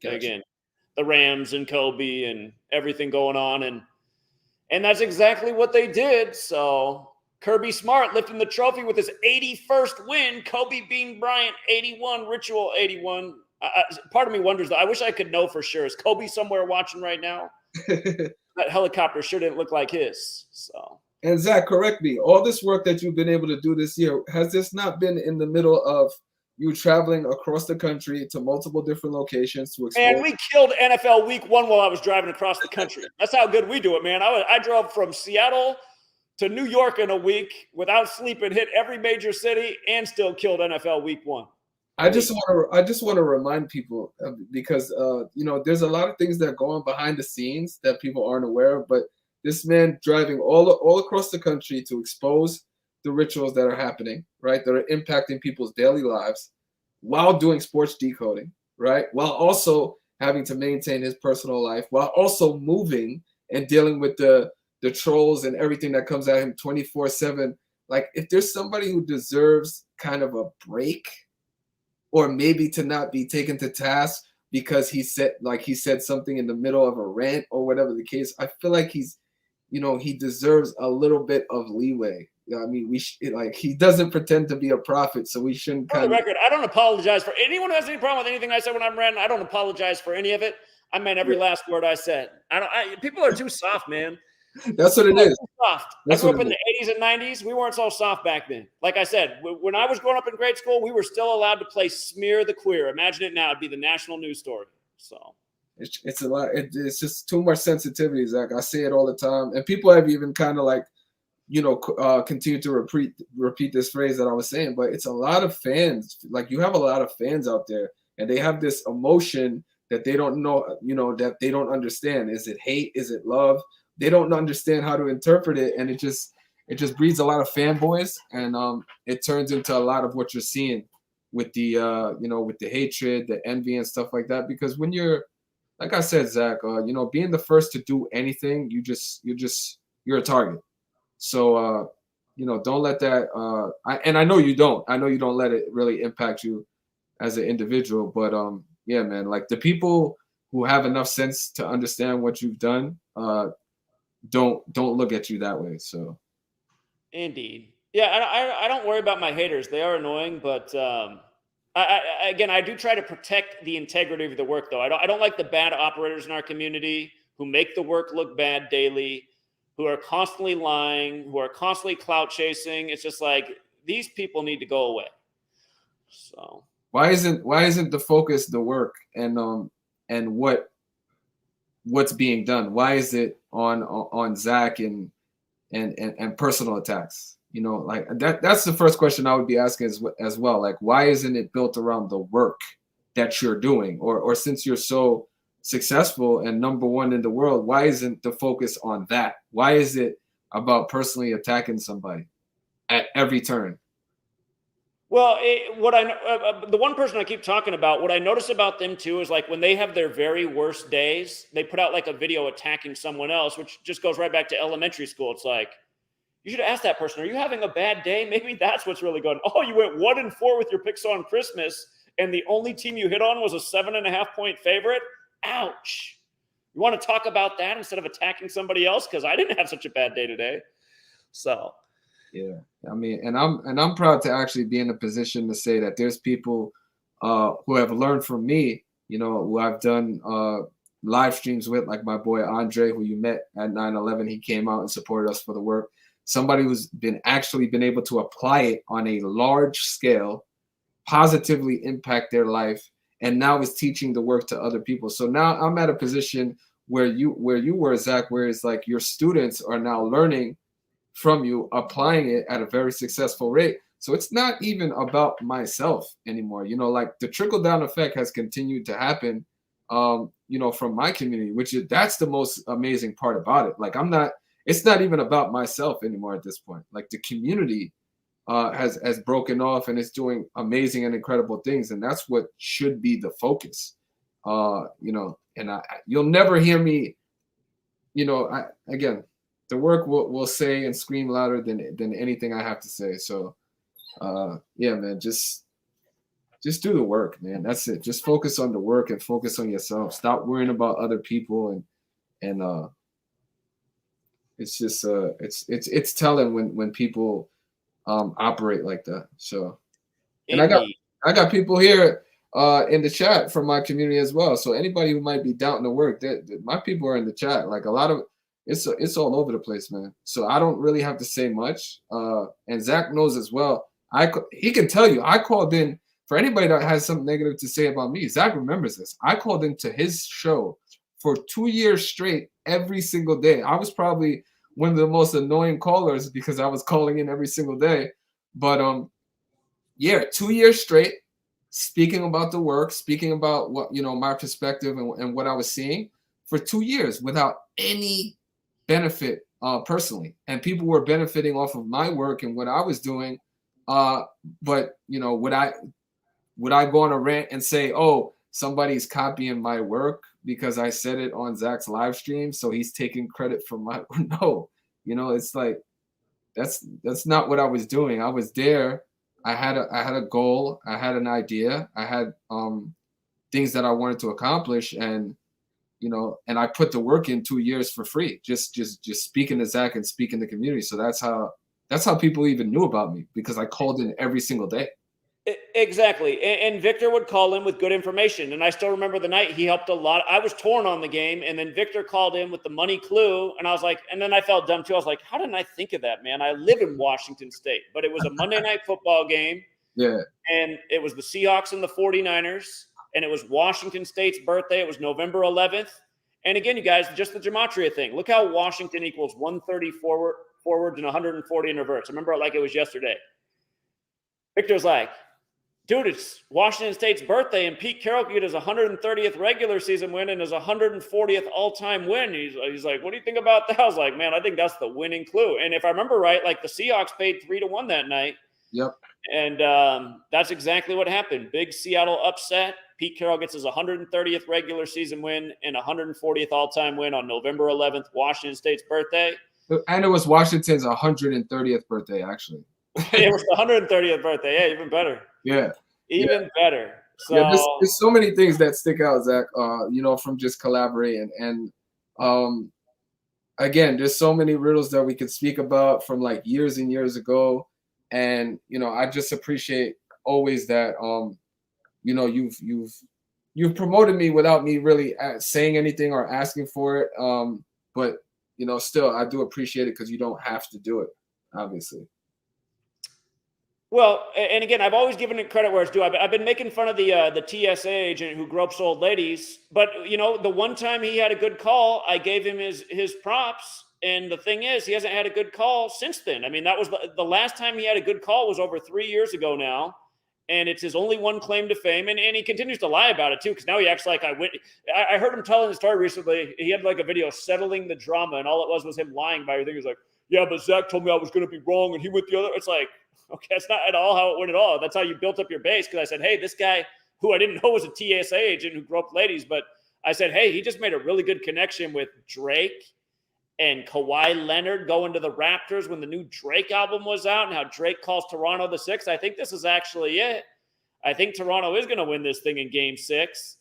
again the Rams and Kobe and everything going on, and that's exactly what they did. So Kirby Smart lifting the trophy with his 81st win. Kobe beating Bryant 81, Ritual 81. Part of me wonders, though, I wish I could know for sure. Is Kobe somewhere watching right now? That helicopter sure didn't look like his. So. And Zach, correct me. All this work that you've been able to do this year, has this not been in the middle of you traveling across the country to multiple different locations to explore? Man, we killed NFL Week 1 while I was driving across the country. That's how good we do it, man. I drove from Seattle to New York in a week without sleeping, hit every major city, and still killed NFL Week 1. I just want to remind people because you know, there's a lot of things that go on behind the scenes that people aren't aware of, but this man driving all across the country to expose the rituals that are happening, right, that are impacting people's daily lives while doing sports decoding, right, while also having to maintain his personal life, while also moving and dealing with the trolls and everything that comes at him 24/7. Like, if there's somebody who deserves kind of a break, or maybe to not be taken to task because he said something in the middle of a rant or whatever the case, I feel like he deserves a little bit of leeway. I mean, he doesn't pretend to be a prophet, so we shouldn't. For the record, I don't apologize for anyone who has any problem with anything I said when I'm ranting. I don't apologize for any of it. I meant every last word I said. People are too soft, man. That's what it is. Soft. I grew up in the 80s and 90s. We weren't so soft back then. Like I said, when I was growing up in grade school, we were still allowed to play Smear the Queer. Imagine it now. It'd be the national news story. So it's a lot. It's just too much sensitivity, Zach. I say it all the time. And people have even kind of like, continue to repeat this phrase that I was saying. But it's a lot of fans. Like, you have a lot of fans out there, and they have this emotion that they don't know, that they don't understand. Is it hate? Is it love? They don't understand how to interpret it, and it just breeds a lot of fanboys, and it turns into a lot of what you're seeing with the with the hatred, the envy, and stuff like that. Because when you're, like I said, Zach, being the first to do anything, you're a target. So don't let that. I know you don't. I know you don't let it really impact you as an individual. But yeah, man, like, the people who have enough sense to understand what you've done, don't look at you that way. So indeed, yeah, I don't worry about my haters. They are annoying, but I do try to protect the integrity of the work, though. I don't like the bad operators in our community who make the work look bad daily, who are constantly lying, who are constantly clout chasing. It's just like, these people need to go away. So why isn't the focus the work and what's being done? Why is it on Zach and personal attacks? Like, that's the first question I would be asking as well. Like, why isn't it built around the work that you're doing? Or since you're so successful and number one in the world, why isn't the focus on that? Why is it about personally attacking somebody at every turn? Well, the one person I keep talking about, what I notice about them too is, like, when they have their very worst days, they put out like a video attacking someone else, which just goes right back to elementary school. It's like, you should ask that person, are you having a bad day? Maybe that's what's really going on. Oh, you went 1-4 with your picks on Christmas, and the only team you hit on was a 7.5-point favorite. Ouch. You want to talk about that instead of attacking somebody else? Because I didn't have such a bad day today. So yeah, I mean, and I'm proud to actually be in a position to say that there's people who have learned from me, you know, who I've done live streams with, like my boy Andre, who you met at 9/11. He came out and supported us for the work. Somebody who's been able to apply it on a large scale, positively impact their life, and now is teaching the work to other people. So now I'm at a position where you were, Zach, where it's like your students are now learning from you, applying it at a very successful rate. So it's not even about myself anymore. You know, like the trickle down effect has continued to happen, you know, from my community, that's the most amazing part about it. Like it's not even about myself anymore at this point. Like the community has broken off and is doing amazing and incredible things. And that's what should be the focus, you know, and you'll never hear me, you know, again, the work will say and scream louder than anything I have to say. So, yeah, man, just do the work, man. That's it. Just focus on the work and focus on yourself. Stop worrying about other people. And it's just, it's telling when people, operate like that. So, and I got people here, in the chat from my community as well. So anybody who might be doubting the work, my people are in the chat. Like a lot of, it's all over the place, man. So I don't really have to say much. And Zach knows as well. He can tell you, I called in for anybody that has something negative to say about me. Zach remembers this. I called into his show for 2 years straight, every single day. I was probably one of the most annoying callers because I was calling in every single day. But yeah, 2 years straight, speaking about the work, speaking about what, you know, my perspective and what I was seeing for 2 years without any benefit personally. And people were benefiting off of my work and what I was doing. But you know, would I go on a rant and say, oh, somebody's copying my work because I said it on Zach's live stream, so he's taking credit for my no, you know, it's like that's not what I was doing. I was there. I had a goal, I had an idea, I had things that I wanted to accomplish, and you know, and I put the work in 2 years for free, just speaking to Zach and speaking to the community. So that's how people even knew about me, because I called in every single day. Exactly. And Victor would call in with good information. And I still remember the night he helped a lot. I was torn on the game. And then Victor called in with the money clue. And I was like, and then I felt dumb too. I was like, how didn't I think of that, man? I live in Washington State, but it was a Monday night football game. Yeah. And it was the Seahawks and the 49ers. And it was Washington State's birthday. It was November 11th. And again, you guys, just the gematria thing. Look how Washington equals 130 forwards and 140 in reverse. I remember it like it was yesterday. Victor's like, dude, it's Washington State's birthday, and Pete Carroll could get his 130th regular season win and his 140th all-time win. He's like, what do you think about that? I was like, man, I think that's the winning clue. And if I remember right, like the Seahawks paid 3-1 that night. Yep. And that's exactly what happened. Big Seattle upset. Pete Carroll gets his 130th regular season win and 140th all-time win on November 11th, Washington State's birthday. And it was Washington's 130th birthday, actually. It was the 130th birthday. Yeah, even better. Yeah. Even better. So yeah, there's so many things that stick out, Zach, you know, from just collaborating. And again, there's so many riddles that we could speak about from like years and years ago. And, you know, I just appreciate always that, you know, you've promoted me without me really saying anything or asking for it. But, you know, still, I do appreciate it because you don't have to do it, obviously. Well, and again, I've always given it credit where it's due. I've been making fun of the TSA agent who gropes old ladies, but you know, the one time he had a good call, I gave him his props. And the thing is, he hasn't had a good call since then. I mean, that was the last time he had a good call was over 3 years ago now, and it's his only one claim to fame. And he continues to lie about it too, because now he acts like I heard him telling the story recently. He had like a video settling the drama, and all it was him lying about everything. He was like, "Yeah, but Zach told me I was going to be wrong, and he went the other." It's like, okay, that's not at all how it went at all. That's how you built up your base. Because I said, hey, this guy who I didn't know was a TSA agent who groped ladies, but I said, hey, he just made a really good connection with Drake and Kawhi Leonard going to the Raptors when the new Drake album was out, and how Drake calls Toronto the sixth. I think this is actually it. I think Toronto is going to win this thing in Game 6.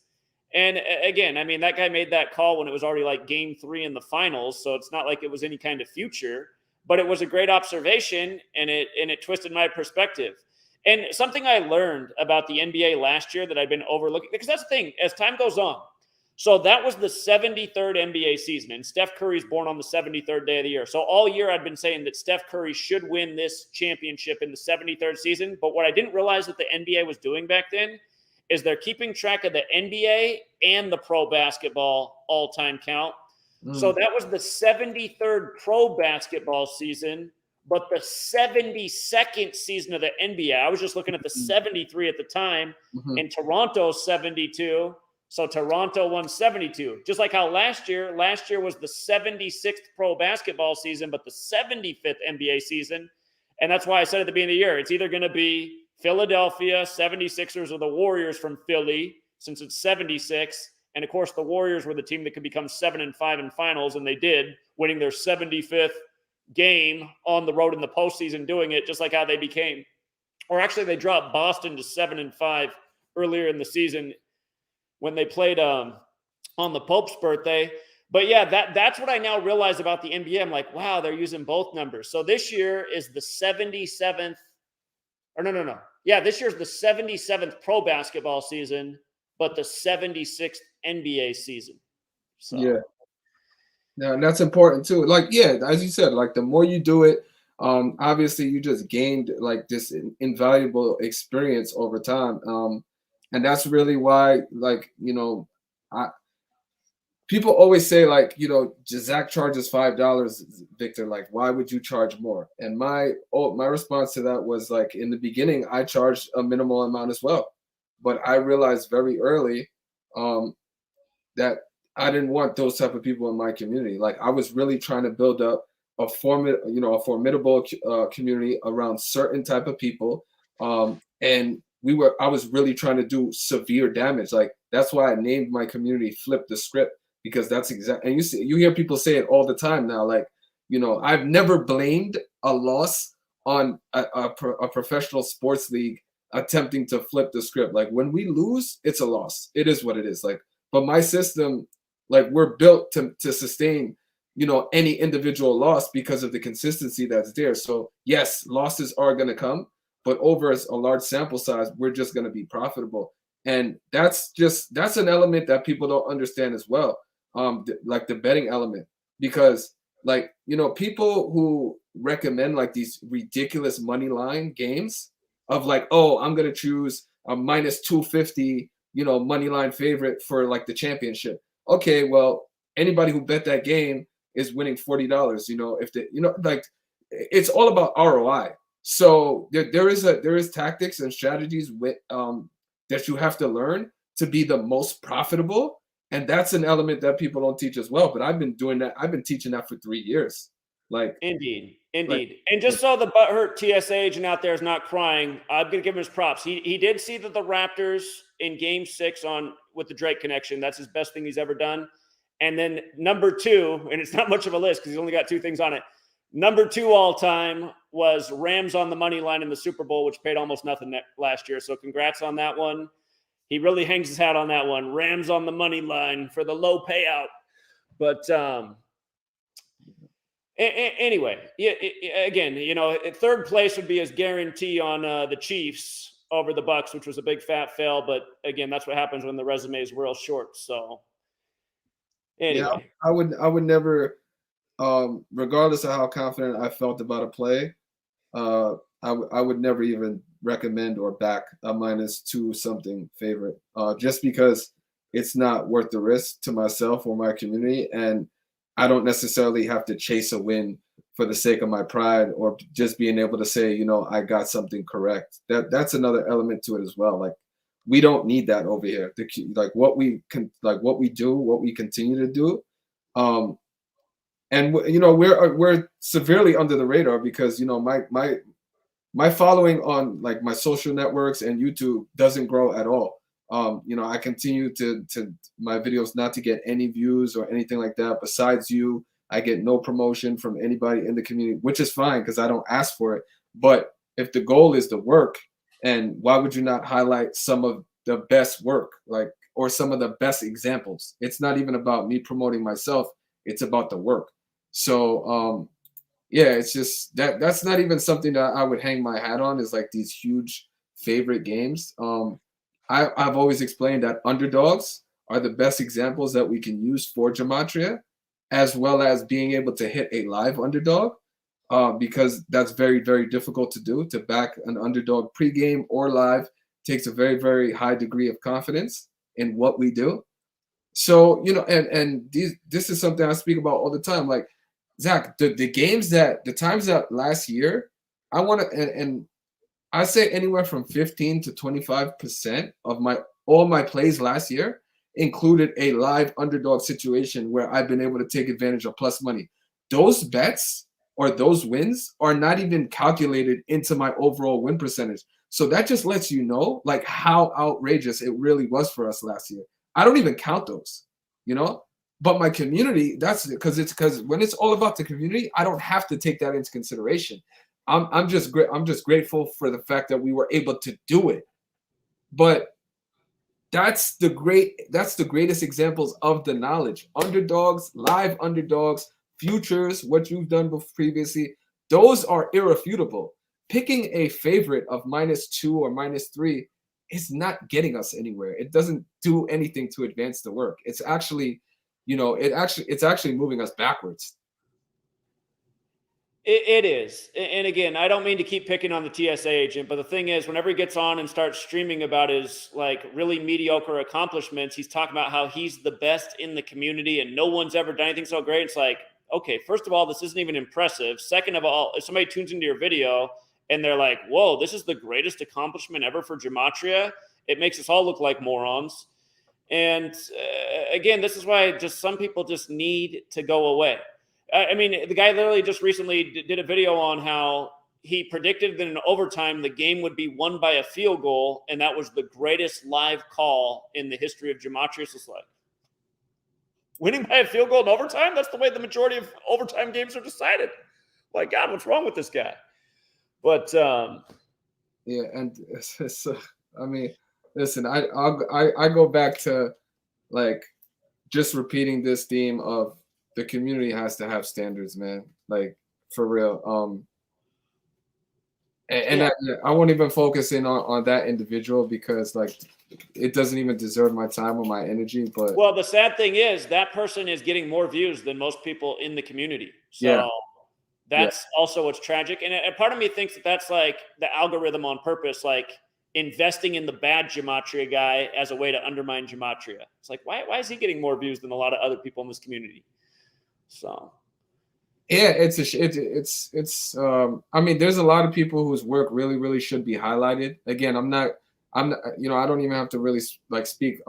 And again, I mean, that guy made that call when it was already like Game 3 in the finals, so it's not like it was any kind of future. But it was a great observation, and it twisted my perspective. And something I learned about the NBA last year that I've been overlooking, because that's the thing, as time goes on. So that was the 73rd NBA season, and Steph Curry's born on the 73rd day of the year. So all year I'd been saying that Steph Curry should win this championship in the 73rd season. But what I didn't realize that the NBA was doing back then is they're keeping track of the NBA and the pro basketball all-time count. So that was the 73rd pro basketball season, but the 72nd season of the NBA. I was just looking at the 73 at the time, and Toronto's 72. So Toronto won 72. Just like how last year was the 76th pro basketball season, but the 75th NBA season. And that's why I said at the beginning of the year, it's either going to be Philadelphia 76ers or the Warriors from Philly, since it's 76. And of course, the Warriors were the team that could become 7-5 in finals, and they did, winning their 75th game on the road in the postseason, doing it just like how they became. Or actually, they dropped Boston to 7-5 earlier in the season when they played on the Pope's birthday. But yeah, that's what I now realize about the NBA. I'm like, wow, they're using both numbers. So this year is the 77th, or no. Yeah, this year's the 77th pro basketball season, but the 76th NBA season. So. Yeah. Yeah, and that's important too. Like, yeah, as you said, like the more you do it, obviously you just gained like this invaluable experience over time. And that's really why, like, you know, people always say, like, you know, Zach charges $5, Victor, like, why would you charge more? And my response to that was, like, in the beginning, I charged a minimal amount as well. But I realized very early that I didn't want those type of people in my community. Like, I was really trying to build up a formidable community around certain type of people. And I was really trying to do severe damage. Like, that's why I named my community Flip the Script, because that's exactly, and you hear people say it all the time now. Like, you know, I've never blamed a loss on a professional sports league attempting to flip the script. Like, when we lose, it's a loss. It is what it is. Like, but my system, like, we're built to sustain, you know, any individual loss because of the consistency that's there. So yes, losses are going to come, but over a large sample size, we're just going to be profitable. And that's an element that people don't understand as well. Like the betting element, because, like, you know, people who recommend like these ridiculous money line games of like, oh, I'm going to choose a minus 250, you know, money line favorite for like the championship. Okay, well, anybody who bet that game is winning $40. You know, if they, you know, like, it's all about ROI. So there is tactics and strategies with that you have to learn to be the most profitable, and that's an element that people don't teach as well. But I've been doing that. I've been teaching that for 3 years. Like, Indeed. And just so the butthurt TSA agent out there is not crying, I'm going to give him his props. He did see that the Raptors in Game 6 with the Drake connection, that's his best thing he's ever done. And then number 2, and it's not much of a list because he's only got 2 things on it. Number 2 all time was Rams on the money line in the Super Bowl, which paid almost nothing last year. So congrats on that one. He really hangs his hat on that one. Rams on the money line for the low payout. But anyway, again, you know, third place would be his guarantee on the Chiefs over the Bucks, which was a big fat fail. But again, that's what happens when the resume is real short. So anyway, yeah, I would never, regardless of how confident I felt about a play, I would never even recommend or back a -2 something favorite, just because it's not worth the risk to myself or my community. And I don't necessarily have to chase a win for the sake of my pride or just being able to say, you know, I got something correct. That's another element to it as well. Like, we don't need that over here. What we do, what we continue to do, and you know, we're severely under the radar because, you know, my following on like my social networks and YouTube doesn't grow at all. You know, I continue to my videos not to get any views or anything like that. Besides you, I get no promotion from anybody in the community, which is fine because I don't ask for it. But if the goal is the work, and why would you not highlight some of the best work, like, or some of the best examples? It's not even about me promoting myself. It's about the work. So, yeah, it's just that's not even something that I would hang my hat on, is like these huge favorite games. I've always explained that underdogs are the best examples that we can use for Gematria, as well as being able to hit a live underdog, because that's very, very difficult to do. To back an underdog pregame or live takes a very, very high degree of confidence in what we do. So, this is something I speak about all the time. Like, Zach, the times that last year, I want to, and I say anywhere from 15 to 25% of all my plays last year included a live underdog situation where I've been able to take advantage of plus money. Those bets or those wins are not even calculated into my overall win percentage. So that just lets you know like how outrageous it really was for us last year. I don't even count those, but my community, that's because when it's all about the community, I don't have to take that into consideration. I'm just grateful for the fact that we were able to do it. But that's the greatest examples of the knowledge. Underdogs, live underdogs, futures, what you've done previously, those are irrefutable. Picking a favorite of -2 or -3 is not getting us anywhere. It doesn't do anything to advance the work. It's actually, it's actually moving us backwards. It is. And again, I don't mean to keep picking on the TSA agent, but the thing is, whenever he gets on and starts streaming about his like really mediocre accomplishments, he's talking about how he's the best in the community and no one's ever done anything so great. It's like, okay, first of all, this isn't even impressive. Second of all, if somebody tunes into your video and they're like, whoa, this is the greatest accomplishment ever for Gematria, it makes us all look like morons. And again, this is why just some people just need to go away. I mean, the guy literally just recently did a video on how he predicted that in overtime the game would be won by a field goal, and that was the greatest live call in the history of Gematria. It's just like, winning by a field goal in overtime? That's the way the majority of overtime games are decided. My God, what's wrong with this guy? But yeah, and I mean, listen, I go back to like just repeating this theme of the community has to have standards, man. Like for real. And I won't even focus in on that individual because like it doesn't even deserve my time or my energy. But well, the sad thing is that person is getting more views than most people in the community. So that's also what's tragic. And part of me thinks that that's like the algorithm on purpose, like investing in the bad Gematria guy as a way to undermine Gematria. It's like, why is he getting more views than a lot of other people in this community? So yeah, I mean, there's a lot of people whose work really, really should be highlighted. Again, I'm not, I don't even have to really like speak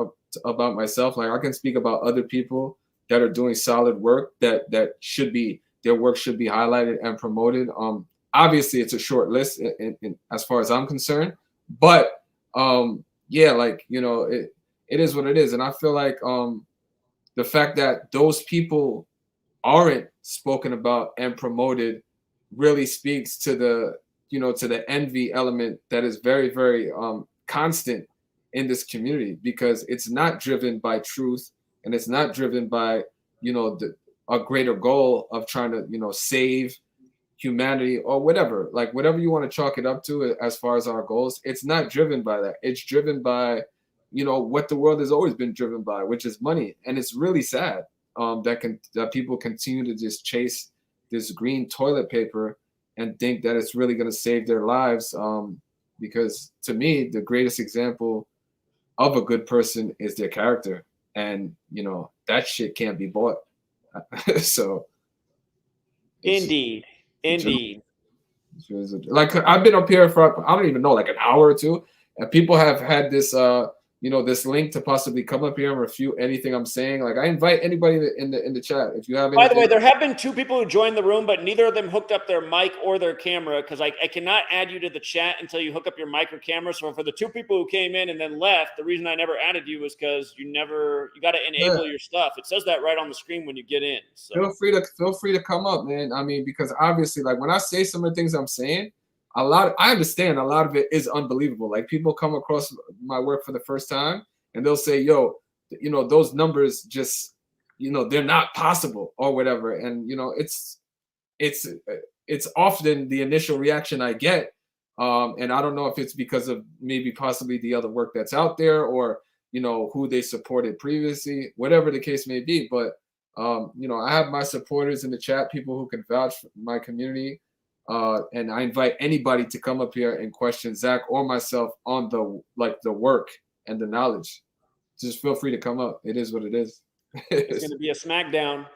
about myself. Like I can speak about other people that are doing solid work that their work should be highlighted and promoted. Obviously it's a short list in as far as I'm concerned, but yeah, like, it is what it is. And I feel like the fact that those people aren't spoken about and promoted really speaks to the to the envy element that is very, very constant in this community, because it's not driven by truth and it's not driven by a greater goal of trying to save humanity or whatever, like whatever you want to chalk it up to as far as our goals. It's not driven by that. It's driven by what the world has always been driven by, which is money. And it's really sad that people continue to just chase this green toilet paper and think that it's really going to save their lives. Because to me, the greatest example of a good person is their character, and that shit can't be bought. So, indeed. Like I've been up here for I don't even know, like an hour or two, and people have had this this link to possibly come up here and refute anything I'm saying. Like I invite anybody in the chat if you have anything. By the way, there have been 2 people who joined the room, but neither of them hooked up their mic or their camera, because I cannot add you to the chat until you hook up your mic or camera. So for the 2 people who came in and then left, the reason I never added you was because you got to enable your stuff. It says that right on the screen when you get in. So feel free to come up, man. I mean, because obviously, like when I say some of the things I'm saying, I understand a lot of it is unbelievable. Like people come across my work for the first time and they'll say, yo, those numbers just, they're not possible or whatever. And, it's often the initial reaction I get. And I don't know if it's because of maybe possibly the other work that's out there, or who they supported previously, whatever the case may be. But I have my supporters in the chat, people who can vouch for my community. And I invite anybody to come up here and question Zach or myself on the work and the knowledge. Just feel free to come up. It is what it is. It's going to be a smackdown.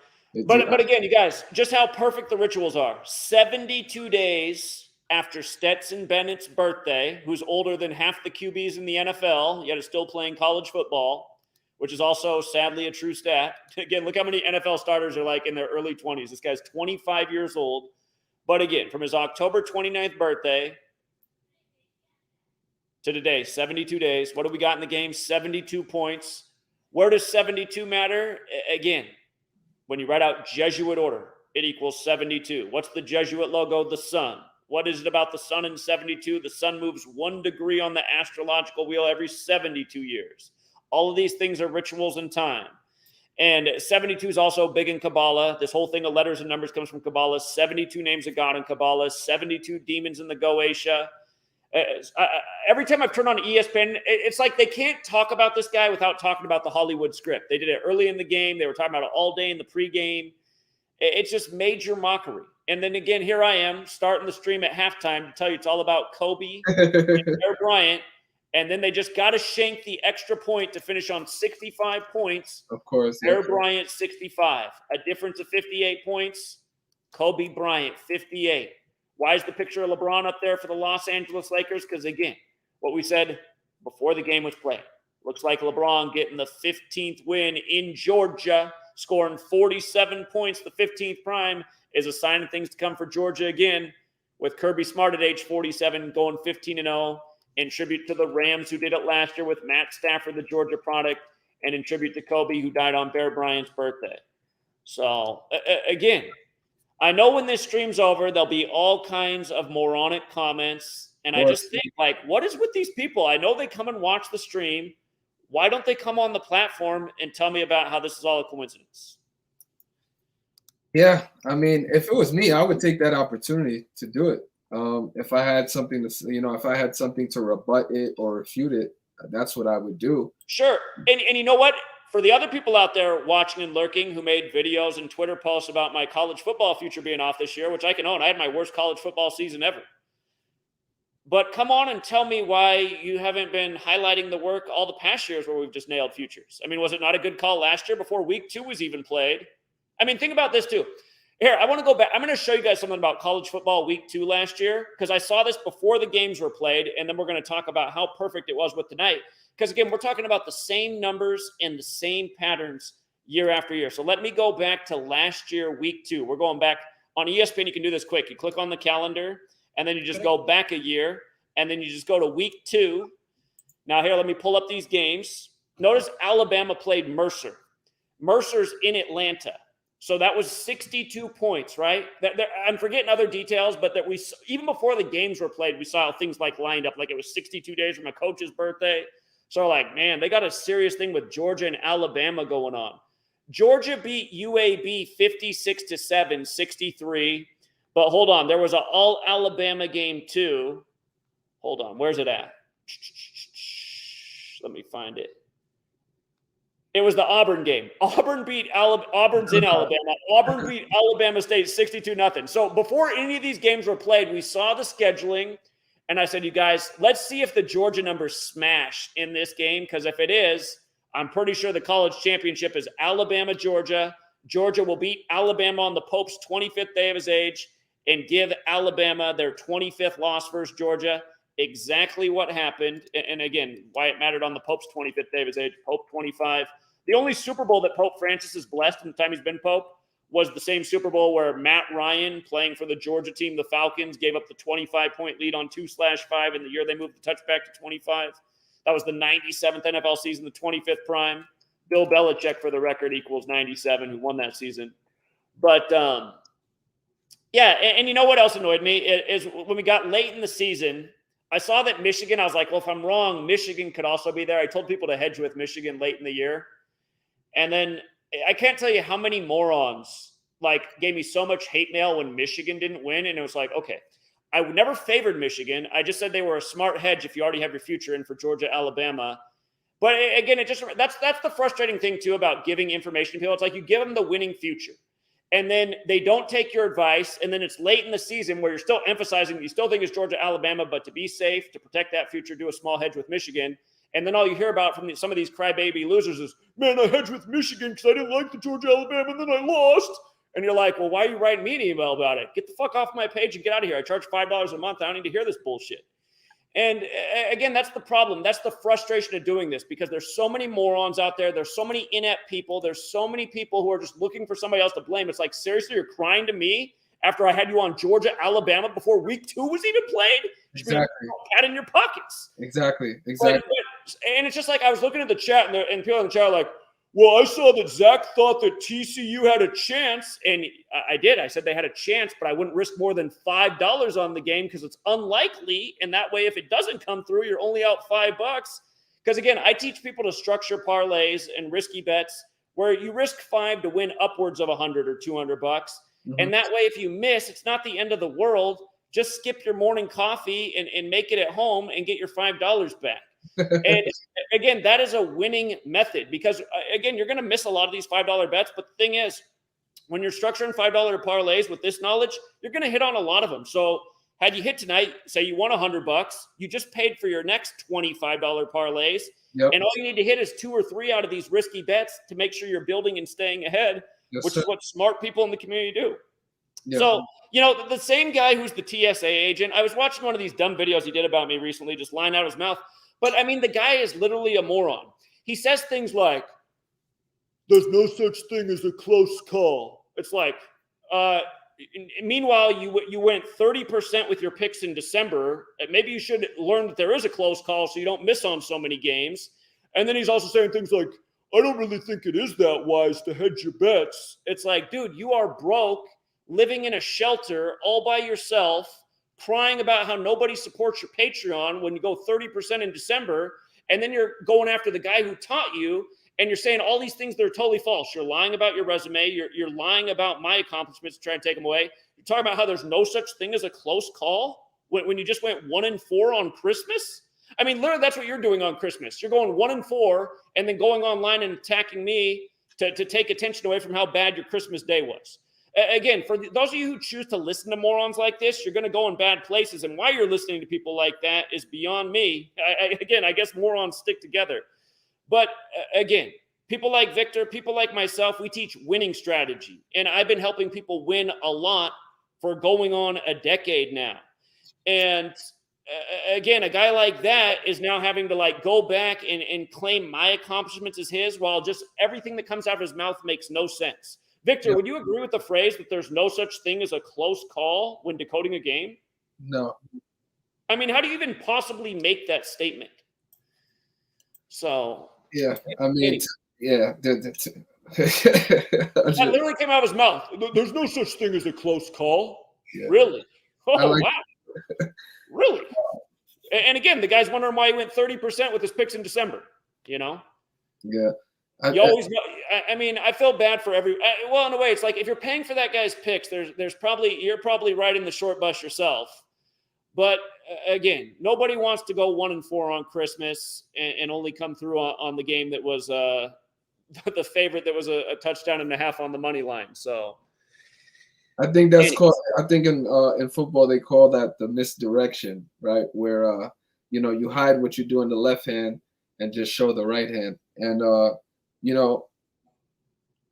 But again, you guys, just how perfect the rituals are. 72 days after Stetson Bennett's birthday, who's older than half the QBs in the NFL, yet is still playing college football, which is also sadly a true stat. Again, look how many NFL starters are like in their early 20s. This guy's 25 years old. But again, from his October 29th birthday to today, 72 days. What do we got in the game? 72 points. Where does 72 matter? Again, when you write out Jesuit order, it equals 72. What's the Jesuit logo? The sun. What is it about the sun in 72? The sun moves 1 degree on the astrological wheel every 72 years. All of these things are rituals in time. And 72 is also big in Kabbalah. This whole thing of letters and numbers comes from Kabbalah. 72 names of God in Kabbalah. 72 demons in the Goetia. Every time I've turned on ESPN, it's like they can't talk about this guy without talking about the Hollywood script. They did it early in the game. They were talking about it all day in the pregame. It's just major mockery. And then again, here I am starting the stream at halftime to tell you it's all about Kobe and Bryant. And then they just got to shank the extra point to finish on 65 points. Of course. Bear Bryant, 65. A difference of 58 points. Kobe Bryant, 58. Why is the picture of LeBron up there for the Los Angeles Lakers? Because, again, what we said before the game was played. Looks like LeBron getting the 15th win in Georgia, scoring 47 points, the 15th prime, is a sign of things to come for Georgia again, with Kirby Smart at age 47 going 15-0, in tribute to the Rams who did it last year with Matt Stafford, the Georgia product, and in tribute to Kobe who died on Bear Bryant's birthday. So, again, I know when this stream's over, there'll be all kinds of moronic comments, and I just think, like, what is with these people? I know they come and watch the stream. Why don't they come on the platform and tell me about how this is all a coincidence? Yeah, I mean, if it was me, I would take that opportunity to do it. If I had something to, if I had something to rebut it or refute it, that's what I would do. Sure. And you know what? For the other people out there watching and lurking who made videos and Twitter posts about my college football future being off this year, which I can own, I had my worst college football season ever. But come on and tell me why you haven't been highlighting the work all the past years where we've just nailed futures. I mean, was it not a good call last year before week 2 was even played? I mean, think about this too. Here, I want to go back. I'm going to show you guys something about college football week 2 last year, because I saw this before the games were played, and then we're going to talk about how perfect it was with tonight. Because, again, we're talking about the same numbers and the same patterns year after year. So let me go back to last year, week 2. We're going back on ESPN. You can do this quick. You click on the calendar, and then you just go back a year, and then you just go to week 2. Now, here, let me pull up these games. Notice Alabama played Mercer. Mercer's in Atlanta. So that was 62 points, right? I'm forgetting other details, but that we, even before the games were played, we saw things like lined up, like it was 62 days from a coach's birthday. So like, man, they got a serious thing with Georgia and Alabama going on. Georgia beat UAB 56-7, 63. But hold on, there was an all-Alabama game too. Hold on, where's it at? Let me find it. It was the Auburn game. Auburn beat Auburn's in Alabama. Auburn beat Alabama State 62-0. So before any of these games were played, we saw the scheduling, and I said, you guys, let's see if the Georgia numbers smash in this game, because if it is, I'm pretty sure the college championship is Alabama, Georgia. Georgia will beat Alabama on the Pope's 25th day of his age and give Alabama their 25th loss versus Georgia. Exactly what happened. And again, why it mattered on the Pope's 25th day of his age, Pope 25. The only Super Bowl that Pope Francis has blessed in the time he's been Pope was the same Super Bowl where Matt Ryan, playing for the Georgia team, the Falcons, gave up the 25-point lead on 2/5 in the year they moved the touchback to 25. That was the 97th NFL season, the 25th prime. Bill Belichick, for the record, equals 97, who won that season. But, yeah, and you know what else annoyed me is when we got late in the season, I saw that Michigan, I was like, well, if I'm wrong, Michigan could also be there. I told people to hedge with Michigan late in the year. And then I can't tell you how many morons, like, gave me so much hate mail when Michigan didn't win. And it was like, okay, I never favored Michigan. I just said they were a smart hedge if you already have your future in for Georgia, Alabama. But again, that's the frustrating thing too about giving information to people. It's like you give them the winning future, and then they don't take your advice, and then it's late in the season where you're still emphasizing that you still think it's Georgia, Alabama, but to be safe, to protect that future, do a small hedge with Michigan. And then all you hear about from some of these crybaby losers is, man, I hedged with Michigan because I didn't like the Georgia, Alabama, and then I lost. And you're like, well, why are you writing me an email about it? Get the fuck off my page and get out of here. I charge $5 a month. I don't need to hear this bullshit. And again, that's the problem. That's the frustration of doing this, because there's so many morons out there. There's so many inept people. There's so many people who are just looking for somebody else to blame. It's like, seriously, you're crying to me after I had you on Georgia, Alabama before week 2 was even played? Exactly. Pat in your pockets. Exactly. But, and it's just like, I was looking at the chat, and people in the chat are like, well, I saw that Zach thought that TCU had a chance, and I did. I said they had a chance, but I wouldn't risk more than $5 on the game because it's unlikely. And that way, if it doesn't come through, you're only out $5. Because again, I teach people to structure parlays and risky bets where you risk 5 to win upwards of 100 or 200 bucks. Mm-hmm. And that way, if you miss, it's not the end of the world. Just skip your morning coffee and make it at home and get your $5 back. And again, that is a winning method, because again, you're going to miss a lot of these $5 bets. But the thing is, when you're structuring $5 parlays with this knowledge, you're going to hit on a lot of them. So had you hit tonight, say you won $100, you just paid for your next $25 parlays. Yep. And all you need to hit is 2 or 3 out of these risky bets to make sure you're building and staying ahead, which is what smart people in the community do. Yep. So, the same guy who's the TSA agent, I was watching one of these dumb videos he did about me recently, just lying out of his mouth. But, I mean, the guy is literally a moron. He says things like, there's no such thing as a close call. It's like, meanwhile, you went 30% with your picks in December. Maybe you should learn that there is a close call so you don't miss on so many games. And then he's also saying things like, I don't really think it is that wise to hedge your bets. It's like, dude, you are broke, living in a shelter all by yourself, crying about how nobody supports your Patreon when you go 30% in December, and then you're going after the guy who taught you, and you're saying all these things that are totally false. You're lying about your resume. You're lying about my accomplishments to try and take them away. You're talking about how there's no such thing as a close call when you just went 1-4 on Christmas. I mean, literally, that's what you're doing on Christmas. You're going 1-4 and then going online and attacking me to take attention away from how bad your Christmas day was. Again, for those of you who choose to listen to morons like this, you're going to go in bad places. And why you're listening to people like that is beyond me. I guess morons stick together. But again, people like Victor, people like myself, we teach winning strategy. And I've been helping people win a lot for going on a decade now. And again, a guy like that is now having to go back and claim my accomplishments as his, while just everything that comes out of his mouth makes no sense. Victor, would you agree with the phrase that there's no such thing as a close call when decoding a game? No. I mean, how do you even possibly make that statement? So. Yeah, I mean, yeah. That literally came out of his mouth. There's no such thing as a close call. Yeah. Really? Oh, wow. Really? And again, the guy's wondering why he went 30% with his picks in December, Yeah. I feel bad for well, in a way, it's like if you're paying for that guy's picks, you're probably riding the short bus yourself. But again, nobody wants to go 1-4 on Christmas and only come through on the game that was the favorite, that was a touchdown and a half on the money line. So I think that's called. I think in football they call that the misdirection, right? Where you hide what you do in the left hand and just show the right hand. And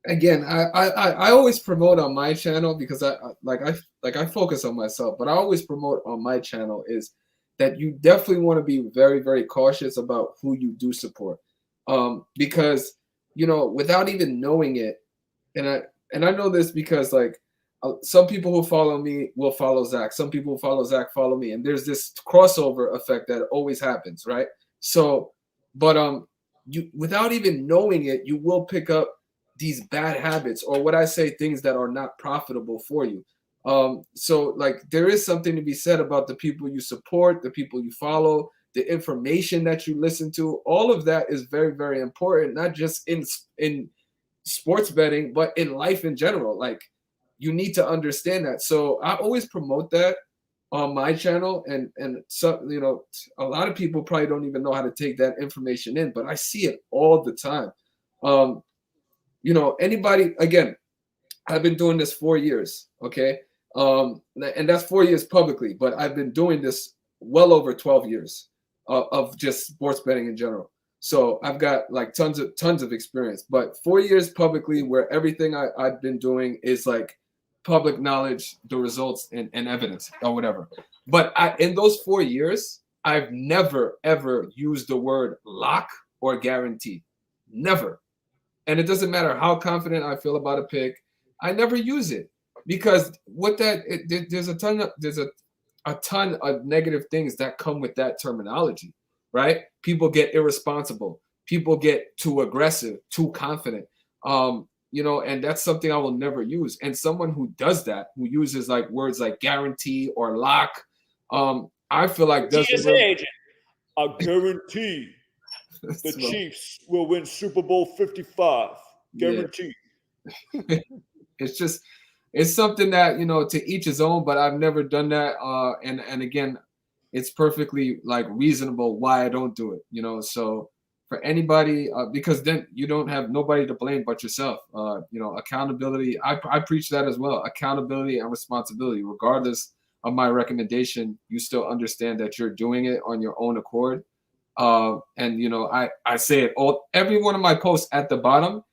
again, I always promote on my channel, because I focus on myself, but I always promote on my channel is that you definitely want to be very, very cautious about who you do support, because without even knowing it, and I know this because some people who follow me will follow Zach, some people who follow Zach follow me, and there's this crossover effect that always happens, right? So, but you, without even knowing it, you will pick up these bad habits, or what I say, things that are not profitable for you. So there is something to be said about the people you support, the people you follow, the information that you listen to. All of that is very, very important, not just in sports betting, but in life in general. You need to understand that. So I always promote that. on my channel, and so, you know, a lot of people probably don't even know how to take that information in, but I see it all the time. You know, anybody, again, I've been doing this 4 years, okay? And that's 4 years publicly, but I've been doing this well over 12 years of just sports betting in general. So I've got like tons of experience, but 4 years publicly where everything I've been doing is like public knowledge, the results and evidence or whatever. But in those 4 years, I've never ever used the word lock or guarantee. Never. And it doesn't matter how confident I feel about a pick, I never use it, because with that, there's a ton of negative things that come with that terminology, right? People get irresponsible, people get too aggressive, too confident, you know, and that's something I will never use. And someone who does that, who uses like words like guarantee or lock, I feel like doesn't TSA really, agent, I guarantee the Chiefs will win Super Bowl 55. Guarantee. Yeah. It's something that, you know, to each his own, but I've never done that. And again, it's perfectly like reasonable why I don't do it, you know. So for anybody, because then you don't have nobody to blame but yourself. You know, accountability. I preach that as well. Accountability and responsibility, regardless of my recommendation, you still understand that you're doing it on your own accord. And you know, I say it all. Every one of my posts at the bottom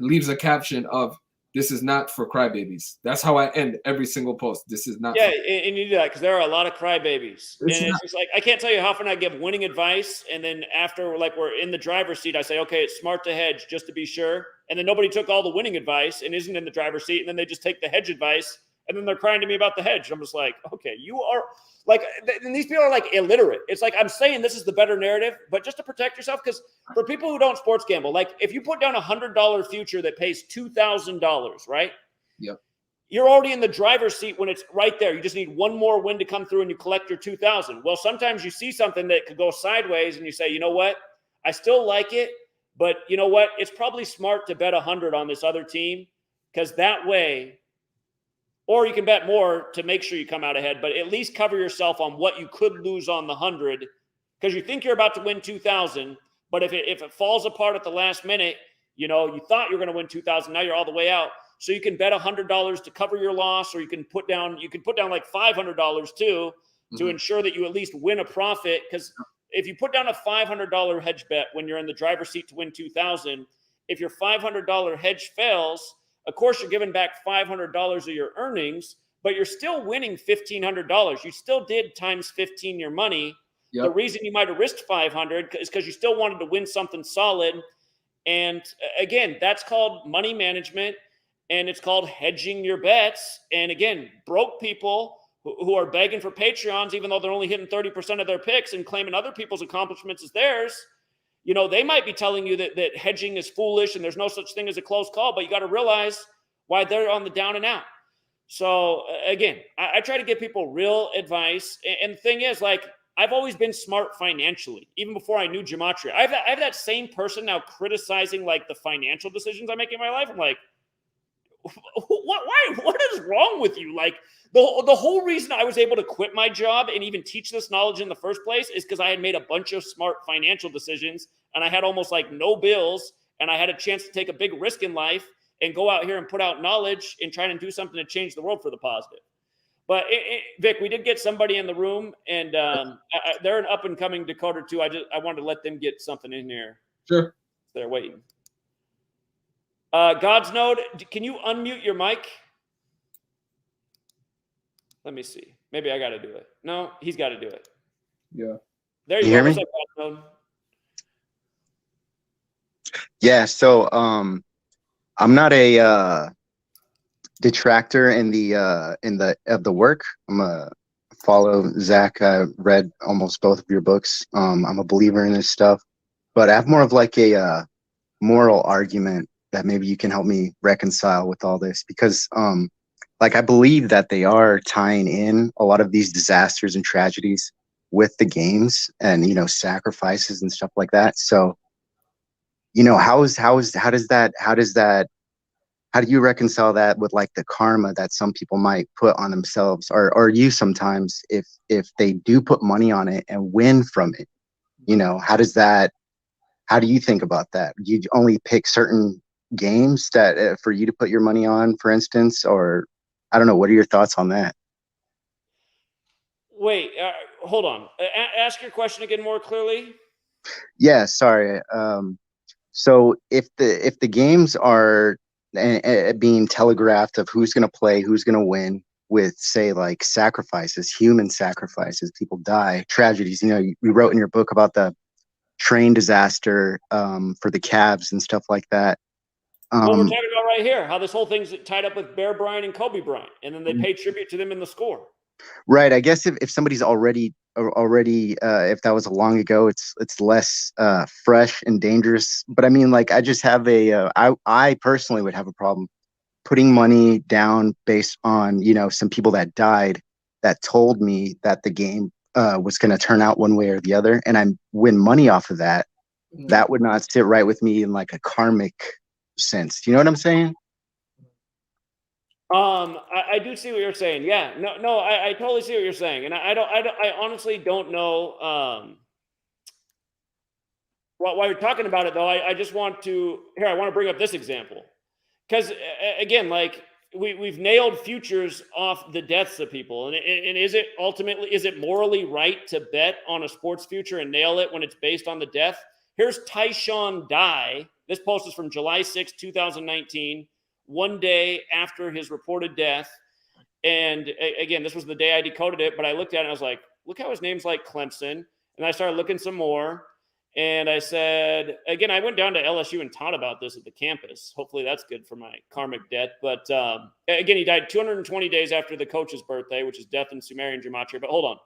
leaves a caption of, "This is not for crybabies." That's how I end every single post. This is not. Yeah, and you do that because there are a lot of crybabies. And It's not. it's just like, I can't tell you how often I give winning advice, and then after like we're in the driver's seat, I say, okay, it's smart to hedge just to be sure. And then nobody took all the winning advice and isn't in the driver's seat, and then they just take the hedge advice, and then they're crying to me about the hedge. I'm just like, okay, you are like, and these people are like illiterate. It's like, I'm saying this is the better narrative, but just to protect yourself, because for people who don't sports gamble, like if you put down $100 future that pays $2,000, right? Yep. You're already in the driver's seat when it's right there. You just need one more win to come through and you collect your 2,000. Well, sometimes you see something that could go sideways and you say, you know what? I still like it, but you know what? It's probably smart to bet 100 on this other team, because that way, or you can bet more to make sure you come out ahead, but at least cover yourself on what you could lose on the 100, because you think you're about to win 2,000, but if it falls apart at the last minute, you know, you thought you were going to win 2,000, now you're all the way out. So you can bet $100 to cover your loss, or you can put down like $500 too, to ensure that you at least win a profit. Because if you put down a $500 hedge bet when you're in the driver's seat to win 2,000, if your $500 hedge fails, of course you're giving back $500 of your earnings, but you're still winning $1,500. You still did times 15 your money. Yep. The reason you might have risked 500 is because you still wanted to win something solid. And again, that's called money management. And it's called hedging your bets. And again, broke people who are begging for Patreons, even though they're only hitting 30% of their picks and claiming other people's accomplishments as theirs, you know, they might be telling you that hedging is foolish and there's no such thing as a close call, but you got to realize why they're on the down and out. So again, I try to give people real advice. And the thing is, like, I've always been smart financially, even before I knew Gematria. I have that same person now criticizing like the financial decisions I make in my life. I'm like, what is wrong with you? Like the whole reason I was able to quit my job and even teach this knowledge in the first place is because I had made a bunch of smart financial decisions, and I had almost like no bills, and I had a chance to take a big risk in life and go out here and put out knowledge and try to do something to change the world for the positive. But Vic, we did get somebody in the room, and they're an up and coming decoder too. I wanted to let them get something in here. Sure. They're waiting. God's Node, can you unmute your mic? Let me see. Maybe I got to do it. No, he's got to do it. Yeah. There you go. Hear me? What's up, God's Node? Yeah. So I'm not a detractor in the work. I'm a follow Zach. I read almost both of your books. I'm a believer in this stuff, but I have more of like a moral argument that maybe you can help me reconcile with all this, because like I believe that they are tying in a lot of these disasters and tragedies with the games and, you know, sacrifices and stuff like that. So, you know, how does that how do you reconcile that with like the karma that some people might put on themselves, or you sometimes, if they do put money on it and win from it? How do you think about that? Do you only pick certain games that for you to put your money on, for instance, or I don't know. What are your thoughts on that? Wait, hold on. Ask your question again more clearly. Yeah, sorry. So if the games are being telegraphed of who's going to play, who's going to win, with say like sacrifices, human sacrifices, people die, tragedies. You wrote in your book about the train disaster for the Cavs and stuff like that. What we're talking about right here, how this whole thing's tied up with Bear Bryant and Kobe Bryant, and then they pay tribute to them in the score. Right. I guess if somebody's already if that was long ago, it's less fresh and dangerous. But I mean, like, I just have I personally would have a problem putting money down based on some people that died that told me that the game was going to turn out one way or the other, and I win money off of that. That would not sit right with me in like a karmic sense. Do you know what I'm saying? I do see what you're saying. Yeah, no, I totally see what you're saying, and I honestly don't know while you're talking about it though. I just want to bring up this example because again, like we've nailed futures off the deaths of people, and is it morally right to bet on a sports future and nail it when it's based on the death? Here's Tyshawn Dye. This post is from July 6, 2019. One day after his reported death. And again, this was the day I decoded it, but I looked at it and I was like, look how his name's like Clemson. And I started looking some more. And I said, again, I went down to LSU and taught about this at the campus. Hopefully that's good for my karmic debt. But again, he died 220 days after the coach's birthday, which is death in Sumerian gematria. But hold on.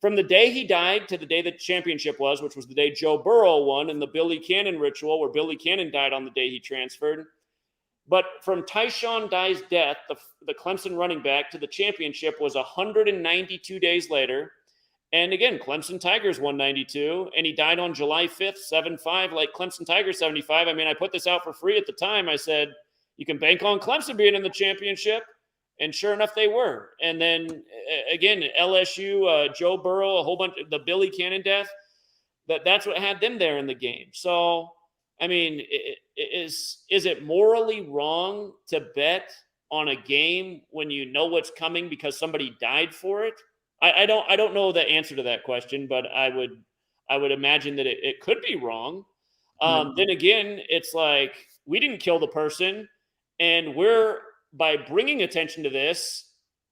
From the day he died to the day the championship was, which was the day Joe Burrow won in the Billy Cannon ritual, where Billy Cannon died on the day he transferred. But from Tyshawn Dye's death, the Clemson running back, to the championship was 192 days later. And again, Clemson Tigers 192, and he died on July 5th, 7-5, like Clemson Tigers 75. I mean, I put this out for free at the time. I said, you can bank on Clemson being in the championship. And sure enough, they were. And then again, LSU, Joe Burrow, a whole bunch of the Billy Cannon death, that's what had them there in the game. So, I mean, is it morally wrong to bet on a game when you know what's coming because somebody died for it? I don't know the answer to that question, but I would imagine that it could be wrong. Then again, it's like we didn't kill the person, and we're by bringing attention to this.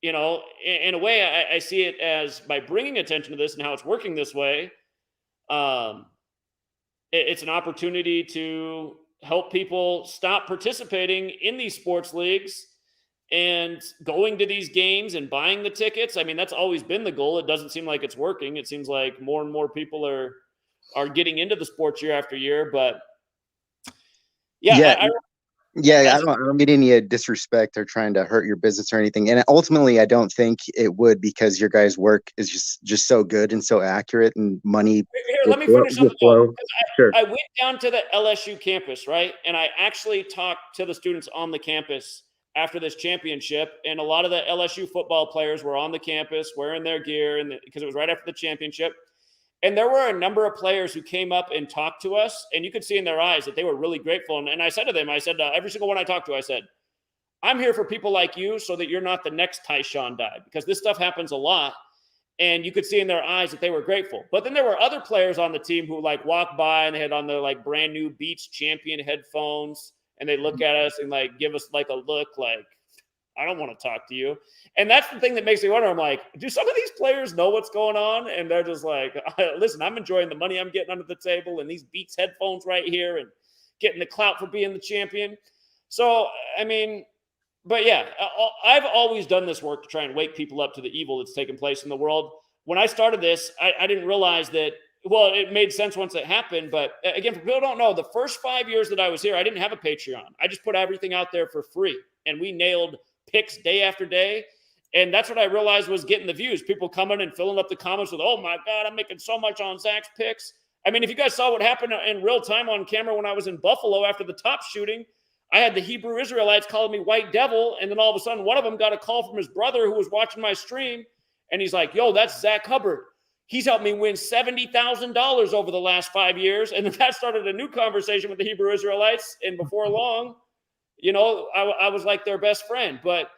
In a way, I see it as by bringing attention to this and how it's working this way. It's an opportunity to help people stop participating in these sports leagues and going to these games and buying the tickets. I mean, that's always been the goal. It doesn't seem like it's working. It seems like more and more people are getting into the sports year after year. But yeah. I don't mean any disrespect or trying to hurt your business or anything. And ultimately, I don't think it would, because your guys' work is just so good and so accurate, and money. Here, let me finish up. Sure. I went down to the LSU campus, right? And I actually talked to the students on the campus after this championship. And a lot of the LSU football players were on the campus wearing their gear, because it was right after the championship. And there were a number of players who came up and talked to us, and you could see in their eyes that they were really grateful. And I said to them, every single one I talked to, I said, I'm here for people like you so that you're not the next Tyshawn Dye, because this stuff happens a lot. And you could see in their eyes that they were grateful. But then there were other players on the team who like walked by and they had on their like brand new Beats Champion headphones, and they look at us and like give us like a look like, I don't want to talk to you. And that's the thing that makes me wonder. I'm like, do some of these players know what's going on? And they're just like, listen, I'm enjoying the money I'm getting under the table and these Beats headphones right here and getting the clout for being the champion. So, I mean, but yeah, I've always done this work to try and wake people up to the evil that's taking place in the world. When I started this, I didn't realize that, well, it made sense once it happened. But again, for people who don't know, the first 5 years that I was here, I didn't have a Patreon. I just put everything out there for free. And we nailed picks day after day. And that's what I realized was getting the views. People coming and filling up the comments with, oh my God, I'm making so much on Zach's picks. I mean, if you guys saw what happened in real time on camera when I was in Buffalo after the top shooting, I had the Hebrew Israelites calling me white devil. And then all of a sudden, one of them got a call from his brother who was watching my stream. And he's like, yo, that's Zach Hubbard. He's helped me win $70,000 over the last 5 years. And then that started a new conversation with the Hebrew Israelites. And before long, you know, I was like their best friend. But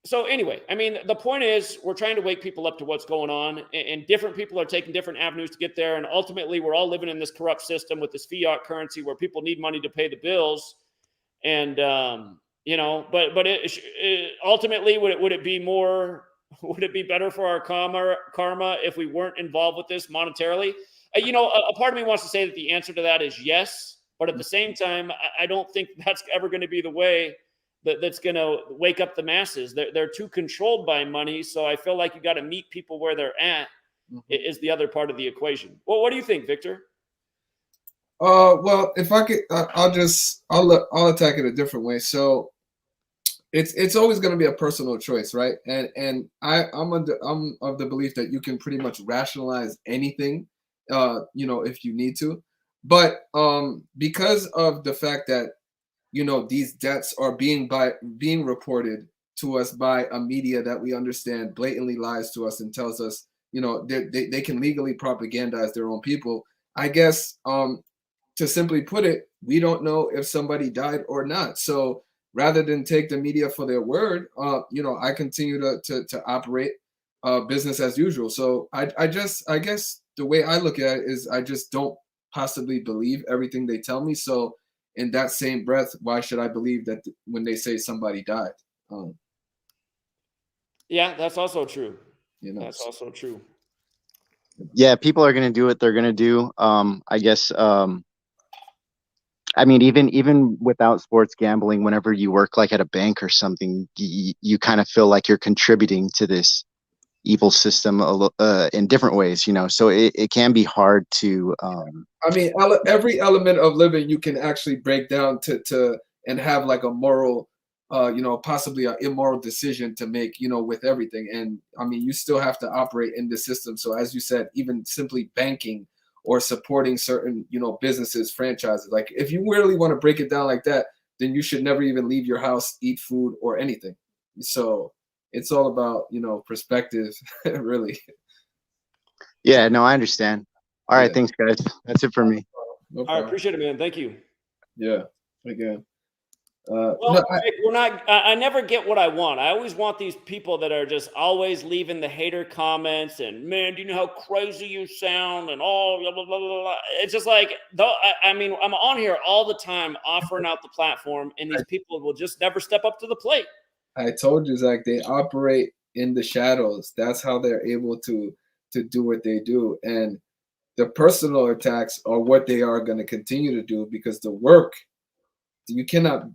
so anyway, I mean, the point is we're trying to wake people up to what's going on, and different people are taking different avenues to get there. And ultimately, we're all living in this corrupt system with this fiat currency where people need money to pay the bills. And, you know, but ultimately, would it be better for our karma if we weren't involved with this monetarily? You know, a part of me wants to say that the answer to that is yes. But at the same time, I don't think that's ever going to be the way that's going to wake up the masses. They're too controlled by money. So I feel like you got to meet people where they're at is the other part of the equation. Well, what do you think, Victor? Well, if I could, I'll attack it a different way. So it's always going to be a personal choice, right? And I'm of the belief that you can pretty much rationalize anything, you know, if you need to. But because of the fact that, you know, these debts are being reported to us by a media that we understand blatantly lies to us and tells us, you know, they can legally propagandize their own people. I guess to simply put it, we don't know if somebody died or not. So rather than take the media for their word, you know, I continue to operate business as usual. So I guess the way I look at it is I just don't possibly believe everything they tell me. So in that same breath, why should I believe that when they say somebody died? Yeah, that's also true. You know, that's also true. Yeah, people are going to do what they're going to do. I guess. I mean, even without sports gambling, whenever you work like at a bank or something, you kind of feel like you're contributing to this evil system in different ways, you know. So it can be hard to. I mean, every element of living you can actually break down to and have like a moral, you know, possibly an immoral decision to make, you know, with everything. And I mean, you still have to operate in the system. So as you said, even simply banking or supporting certain, you know, businesses, franchises, like if you really want to break it down like that, then you should never even leave your house, eat food or anything. So it's all about, you know, perspective, really. Yeah, no, I understand. All right, thanks, guys. That's it for me. No All right, appreciate it, man. Thank you. Yeah, again. Well, no, I never get what I want. I always want these people that are just always leaving the hater comments and, man, do you know how crazy you sound and all blah, blah, blah, blah, blah. It's just like, I mean, I'm on here all the time offering out the platform, and these people will just never step up to the plate. I told you, Zach, they operate in the shadows. That's how they're able to do what they do. And the personal attacks are what they are going to continue to do, because the work, you cannot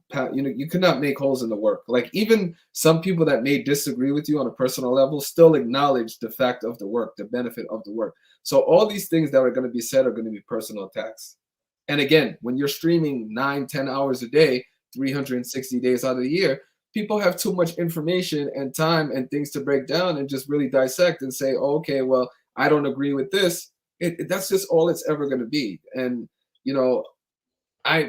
make holes in the work. Like even some people that may disagree with you on a personal level still acknowledge the fact of the work, the benefit of the work. So all these things that are going to be said are going to be personal attacks. And again, when you're streaming 9-10 hours a day, 360 days out of the year, people have too much information and time and things to break down and just really dissect and say, oh, okay, well, I don't agree with this. That's just all it's ever going to be. And, you know,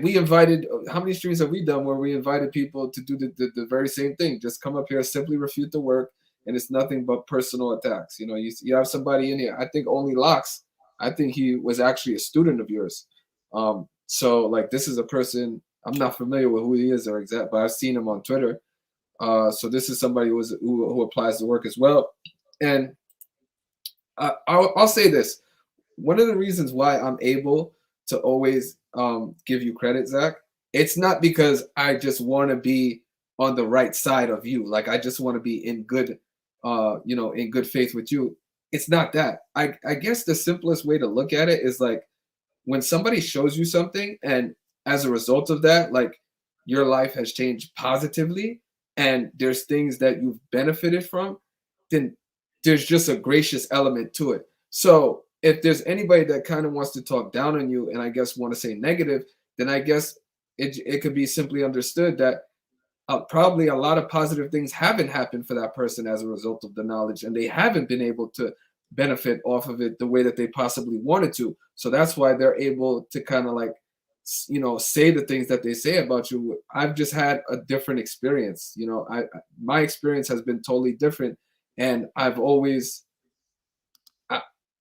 we invited, how many streams have we done where we invited people to do the very same thing? Just come up here, simply refute the work, and it's nothing but personal attacks. You know, you have somebody in here. I think Only Locks, I think he was actually a student of yours. So like this is a person, I'm not familiar with who he is or exact, but I've seen him on Twitter. So this is somebody who applies the work as well. And I'll say this. One of the reasons why I'm able to always give you credit, Zach, it's not because I just want to be on the right side of you. Like I just want to be in good, you know, in good faith with you. It's not that. I guess the simplest way to look at it is like when somebody shows you something and as a result of that, like your life has changed positively and there's things that you've benefited from, then there's just a gracious element to it. So if there's anybody that kind of wants to talk down on you and I guess want to say negative, then I guess it could be simply understood that probably a lot of positive things haven't happened for that person as a result of the knowledge, and they haven't been able to benefit off of it the way that they possibly wanted to. So that's why they're able to kind of like say the things that they say about you. I've just had a different experience. My experience has been totally different, and I've always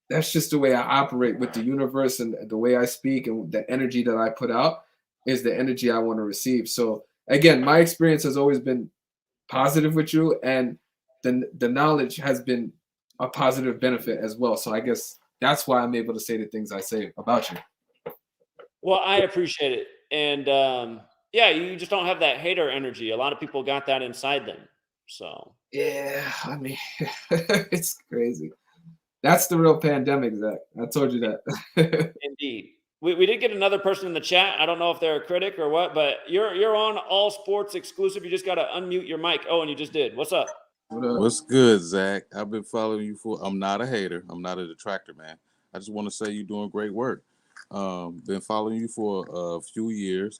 that's just the way I operate with the universe, and the way I speak and the energy that I put out is the energy I want to receive. So again, my experience has always been positive with you, and the knowledge has been a positive benefit as well. So I guess that's why I'm able to say the things I say about you. Well, I appreciate it. And yeah, you just don't have that hater energy. A lot of people got that inside them. So Yeah, I mean, it's crazy. That's the real pandemic, Zach. I told you that. indeed. We did get another person in the chat. I don't know if they're a critic or what, but you're on All Sports Exclusive. You just got to unmute your mic. Oh, and you just did. What's up? What's good, Zach? I've been following you I'm not a hater. I'm not a detractor, man. I just want to say you're doing great work. Been following you for a few years.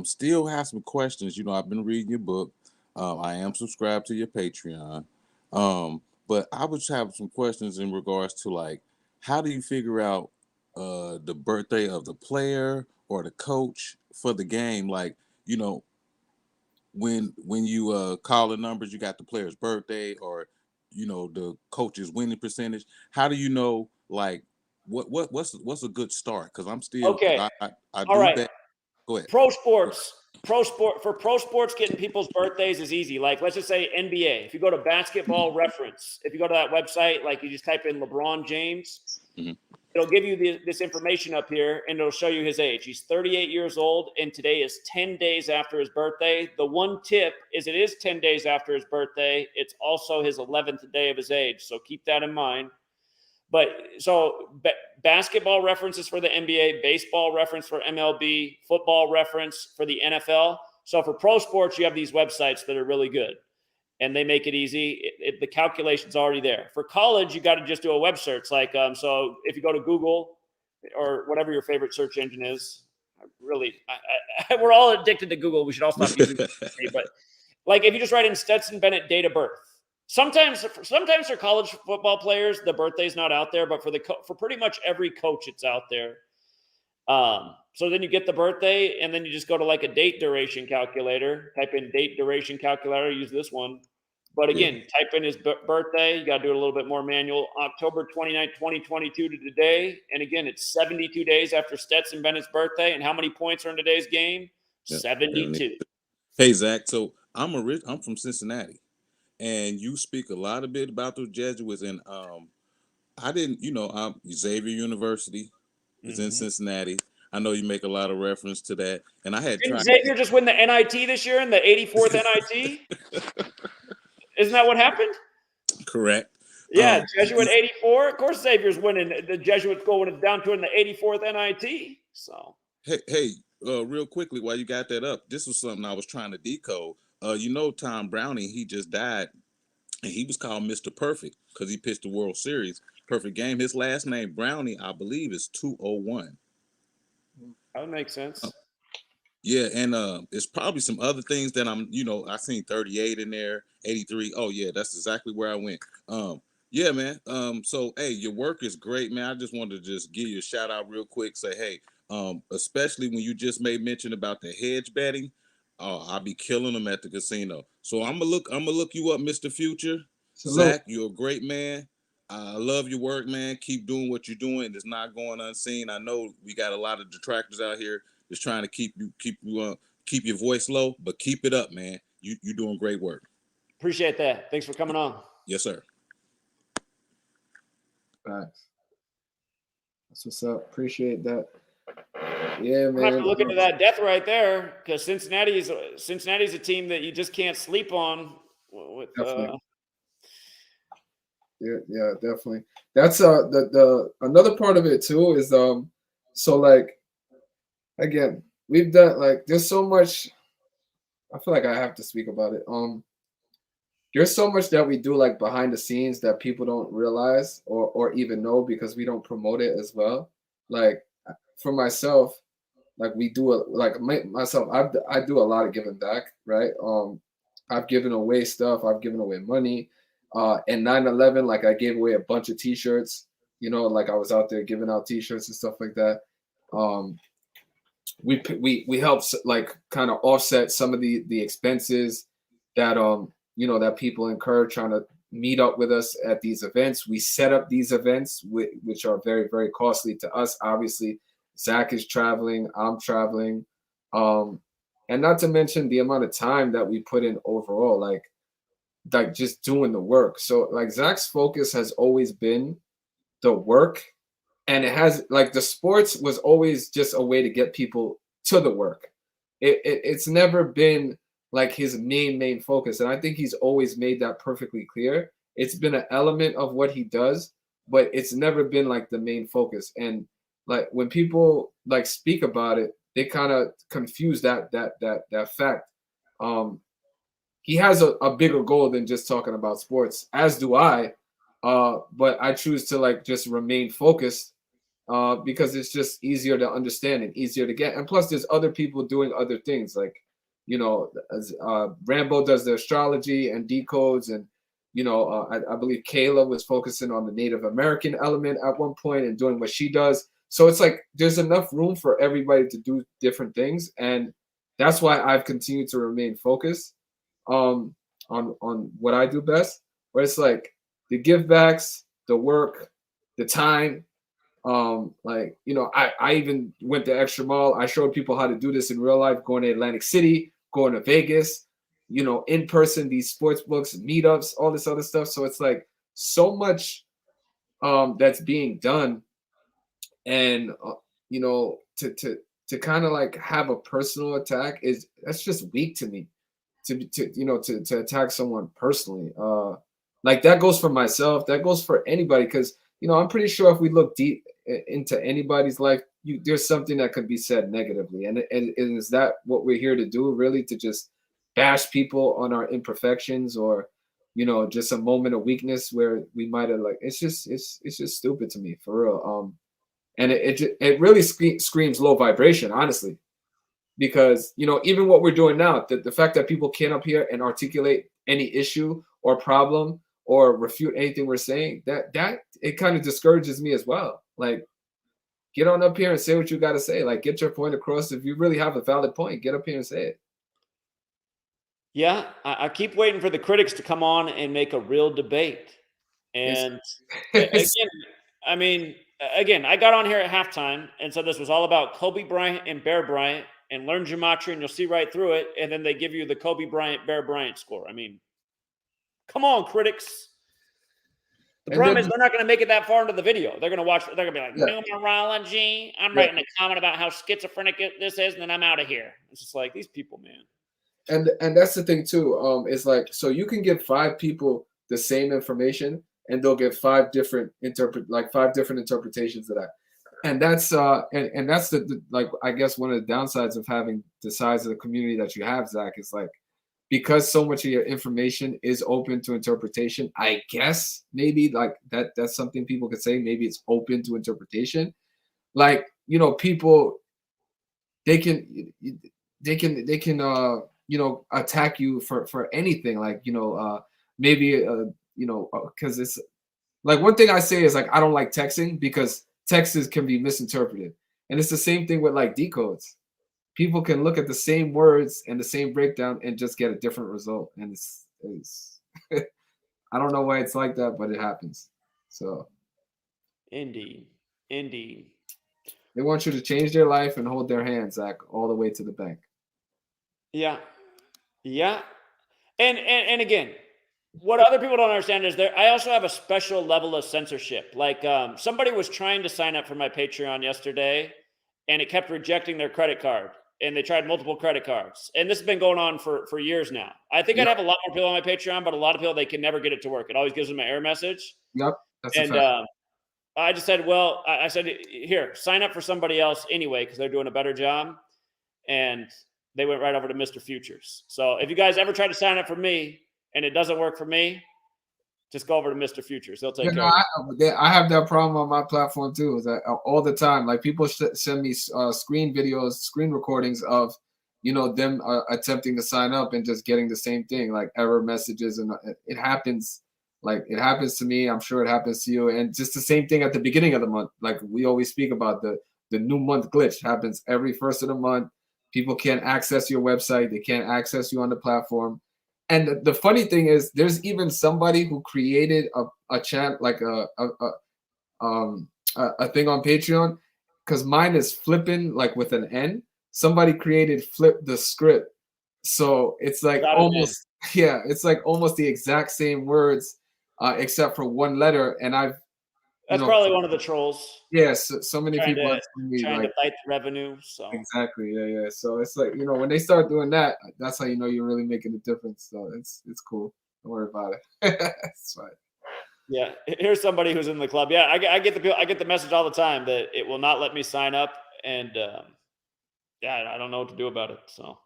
Still have some questions. I've been reading your book. I am subscribed to your Patreon. But I would have some questions in regards to, like, how do you figure out the birthday of the player or the coach for the game? Like, when you call the numbers, you got the player's birthday or the coach's winning percentage. How do you know, like, what's a good start? Because I'm still Okay. I All do right. that. Go ahead. Pro sports, getting people's birthdays is easy. Like, let's just say NBA. If you go to Basketball Reference, if you go to that website, like you just type in LeBron James, it'll give you this information up here, and it'll show you his age. He's 38 years old, and today is 10 days after his birthday. The one tip is it is 10 days after his birthday. It's also his 11th day of his age, so keep that in mind. But so Basketball References for the NBA, baseball reference for MLB, football reference for the NFL. So for pro sports, you have these websites that are really good, and they make it easy. The calculation's already there. For college, you got to just do a web search. Like, so if you go to Google or whatever your favorite search engine is, we're all addicted to Google. We should all stop using it. But like, if you just write in Stetson Bennett date of birth, sometimes for college football players, the birthday's not out there, but for pretty much every coach, it's out there. So then you get the birthday, and then you just go to like a date duration calculator, type in date duration calculator, use this one. But again, type in his birthday. You got to do it a little bit more manual. October 29th, 2022 to today. And again, it's 72 days after Stetson Bennett's birthday. And how many points are in today's game? 72. Hey, Zach. So I'm from Cincinnati, and you speak a lot of bit about those Jesuits. And I didn't, Xavier University is in Cincinnati. I know you make a lot of reference to that. And I had Didn't Xavier just win the NIT this year in the 84th NIT? Isn't that what happened? Correct. Yeah, Jesuit 84. Of course, Xavier's winning. The Jesuits going down to in the 84th NIT. So hey, real quickly, while you got that up, this was something I was trying to decode. Tom Browning, he just died, and he was called Mr. Perfect because he pitched the World Series. Perfect game. His last name, Browning, I believe, is 201. That would make sense. Yeah, and it's probably some other things that I seen 38 in there, 83. Oh yeah, that's exactly where I went. Yeah, man. So hey, your work is great, man. I just wanted to just give you a shout out real quick. Say, hey, especially when you just made mention about the hedge betting. I'll be killing them at the casino. So I'm gonna look you up, Mr. Future. Zach, you're a great man. I love your work, man. Keep doing what you're doing. It's not going unseen. I know we got a lot of detractors out here just trying to keep your voice low, but keep it up, man. You're doing great work. Appreciate that. Thanks for coming on. Yes, sir. Thanks. That's what's up. Appreciate that. Yeah, man. I have to look into that death right there, because Cincinnati's a team that you just can't sleep on. With yeah, definitely. That's the another part of it too is so like, again, we've done, like, there's so much. I feel like I have to speak about it. There's so much that we do, like, behind the scenes that people don't realize or even know because we don't promote it as well. Like, for myself, like, we do myself. I do a lot of giving back, right? I've given away stuff. I've given away money. And 9/11, like, I gave away a bunch of T-shirts. Like, I was out there giving out T-shirts and stuff like that. we help like kind of offset some of the expenses that that people incur trying to meet up with us at these events. We set up these events which are very, very costly to us. Obviously, Zach is traveling, I'm traveling, and not to mention the amount of time that we put in overall, like just doing the work. So like Zach's focus has always been the work, and it has like the sports was always just a way to get people to the work. It's never been like his main focus, and I think he's always made that perfectly clear. It's been an element of what he does, but it's never been like the main focus. And like when people like speak about it, they kind of confuse that fact. He has a bigger goal than just talking about sports, as do I. But I choose to like just remain focused because it's just easier to understand and easier to get. And plus, there's other people doing other things. Like, Rambo does the astrology and decodes, and I believe Kayla was focusing on the Native American element at one point and doing what she does. So it's like there's enough room for everybody to do different things, and that's why I've continued to remain focused on what I do best. Where it's like the give backs, the work, the time. I even went the extra mile. I showed people how to do this in real life, going to Atlantic City, going to Vegas, in person, these sports books, meetups, all this other stuff. So it's like so much that's being done. And to kind of like have a personal attack that's just weak to me. To attack someone personally. Like that goes for myself, that goes for anybody, because I'm pretty sure if we look deep into anybody's life, there's something that could be said negatively. And is that what we're here to do, really? To just bash people on our imperfections, or just a moment of weakness where we might have it's just stupid to me, for real. And it really screams low vibration, honestly, because even what we're doing now, the fact that people can't up here and articulate any issue or problem or refute anything we're saying, that it kind of discourages me as well. Like, get on up here and say what you got to say. Like, get your point across. If you really have a valid point, get up here and say it. Yeah, I keep waiting for the critics to come on and make a real debate. And again, I got on here at halftime and said this was all about Kobe Bryant and Bear Bryant, and learn gematria and you'll see right through it. And then they give you the Kobe Bryant, Bear Bryant score. I mean, come on, critics. The problem is they're not going to make it that far into the video. They're going to watch. They're going to be like, numerology. I'm writing a comment about how schizophrenic this is, and then I'm out of here. It's just like, these people, man. And that's the thing too. Is like, so you can give 5 people the same information, and they'll get 5 different interpretations of that. And that's and that's the I guess one of the downsides of having the size of the community that you have, Zach, is like, because so much of your information is open to interpretation. I guess maybe like that's something people could say. Maybe it's open to interpretation. Like, people, they can attack you for anything. Like, maybe because it's like, one thing I say is like, I don't like texting because texts can be misinterpreted. And it's the same thing with like decodes. People can look at the same words and the same breakdown and just get a different result. And it's I don't know why it's like that, but it happens. So Indeed. They want you to change their life and hold their hand, Zach, all the way to the bank. Yeah. And again, what other people don't understand is I also have a special level of censorship. Like, somebody was trying to sign up for my Patreon yesterday, and it kept rejecting their credit card. And they tried multiple credit cards. And this has been going on for years now. I think I'd have a lot more people on my Patreon, but a lot of people, they can never get it to work. It always gives them an error message. Yep. That's and I just said, well, I said, here, sign up for somebody else anyway, because they're doing a better job. And they went right over to Mr. Futures. So if you guys ever try to sign up for me and it doesn't work for me, just go over to Mr. Futures. They'll take care of it. I have that problem on my platform too. Is that all the time? Like, people send me screen recordings of, them attempting to sign up and just getting the same thing, like error messages, and it happens. Like, it happens to me. I'm sure it happens to you. And just the same thing at the beginning of the month. Like, we always speak about the the new month glitch happens every first of the month. People can't access your website. They can't access you on the platform. And the funny thing is, there's even somebody who created a chant, like a thing on Patreon, because mine is flipping like with an N. Somebody created flip the script, so it's like almost it's like almost the exact same words, except for one letter. And That's probably one of the trolls. Yes, so many people are trying like, to fight the revenue. So exactly, yeah. So it's like, when they start doing that, that's how you know you're really making a difference. So it's cool. Don't worry about it. It's fine. Yeah, here's somebody who's in the club. Yeah, I get the message all the time that it will not let me sign up, and I don't know what to do about it. So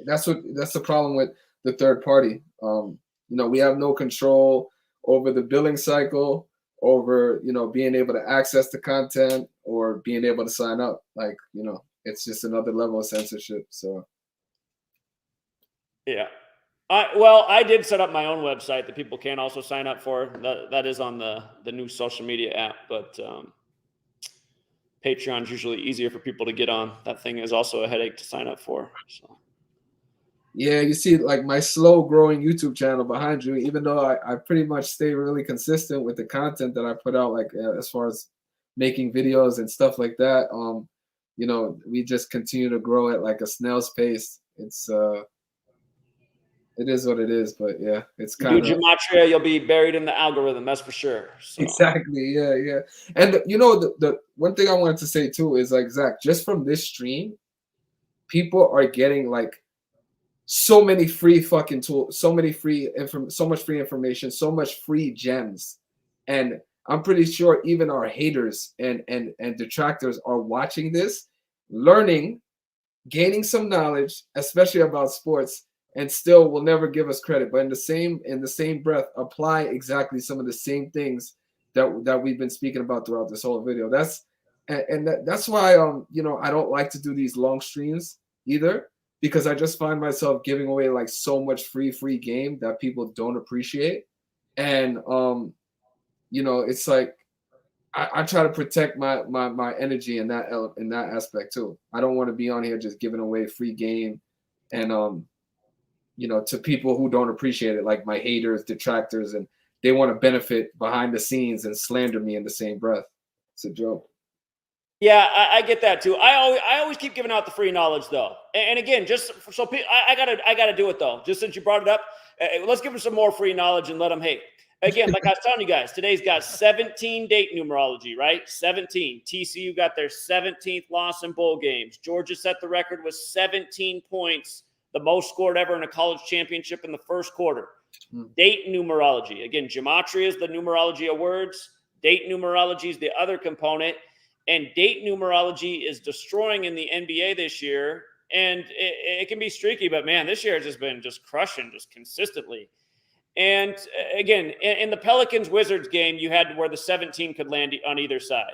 that's the problem with the third party. We have no control over the billing cycle, over being able to access the content or being able to sign up. Like, it's just another level of censorship. So yeah. I did set up my own website that people can also sign up for. That is on the new social media app, but Patreon's usually easier for people to get on. That thing is also a headache to sign up for. So yeah, you see like my slow growing YouTube channel behind you, even though I pretty much stay really consistent with the content that I put out, like as far as making videos and stuff like that. We just continue to grow at like a snail's pace. It is what it is, but yeah, it's kind of Gematria. You'll be buried in the algorithm, that's for sure. So. Exactly, yeah. And the one thing I wanted to say too is like, Zach, just from this stream, people are getting like so many free fucking tools, so much free information, so much free gems, and I'm pretty sure even our haters and detractors are watching this, learning, gaining some knowledge, especially about sports, and still will never give us credit. But in the same breath, apply exactly some of the same things that we've been speaking about throughout this whole video. That's why I don't like to do these long streams either, because I just find myself giving away like so much free game that people don't appreciate. And it's like I try to protect my energy in that aspect too. I don't want to be on here just giving away free game and to people who don't appreciate it, like my haters, detractors, and they want to benefit behind the scenes and slander me in the same breath. It's a joke. Yeah, I get that too. I always keep giving out the free knowledge though. And again, just so I gotta do it though. Just since you brought it up, let's give them some more free knowledge and let them hate. Again, like I was telling you guys, today's got 17 date numerology, right? 17. TCU got their 17th loss in bowl games. Georgia set the record with 17 points, the most scored ever in a college championship in the first quarter. Date numerology. Again, gematria is the numerology of words. Date numerology is the other component. And date numerology is destroying in the NBA this year. And it can be streaky, but man, this year has just been crushing just consistently. And again, in the Pelicans-Wizards game, you had where the 17 could land on either side.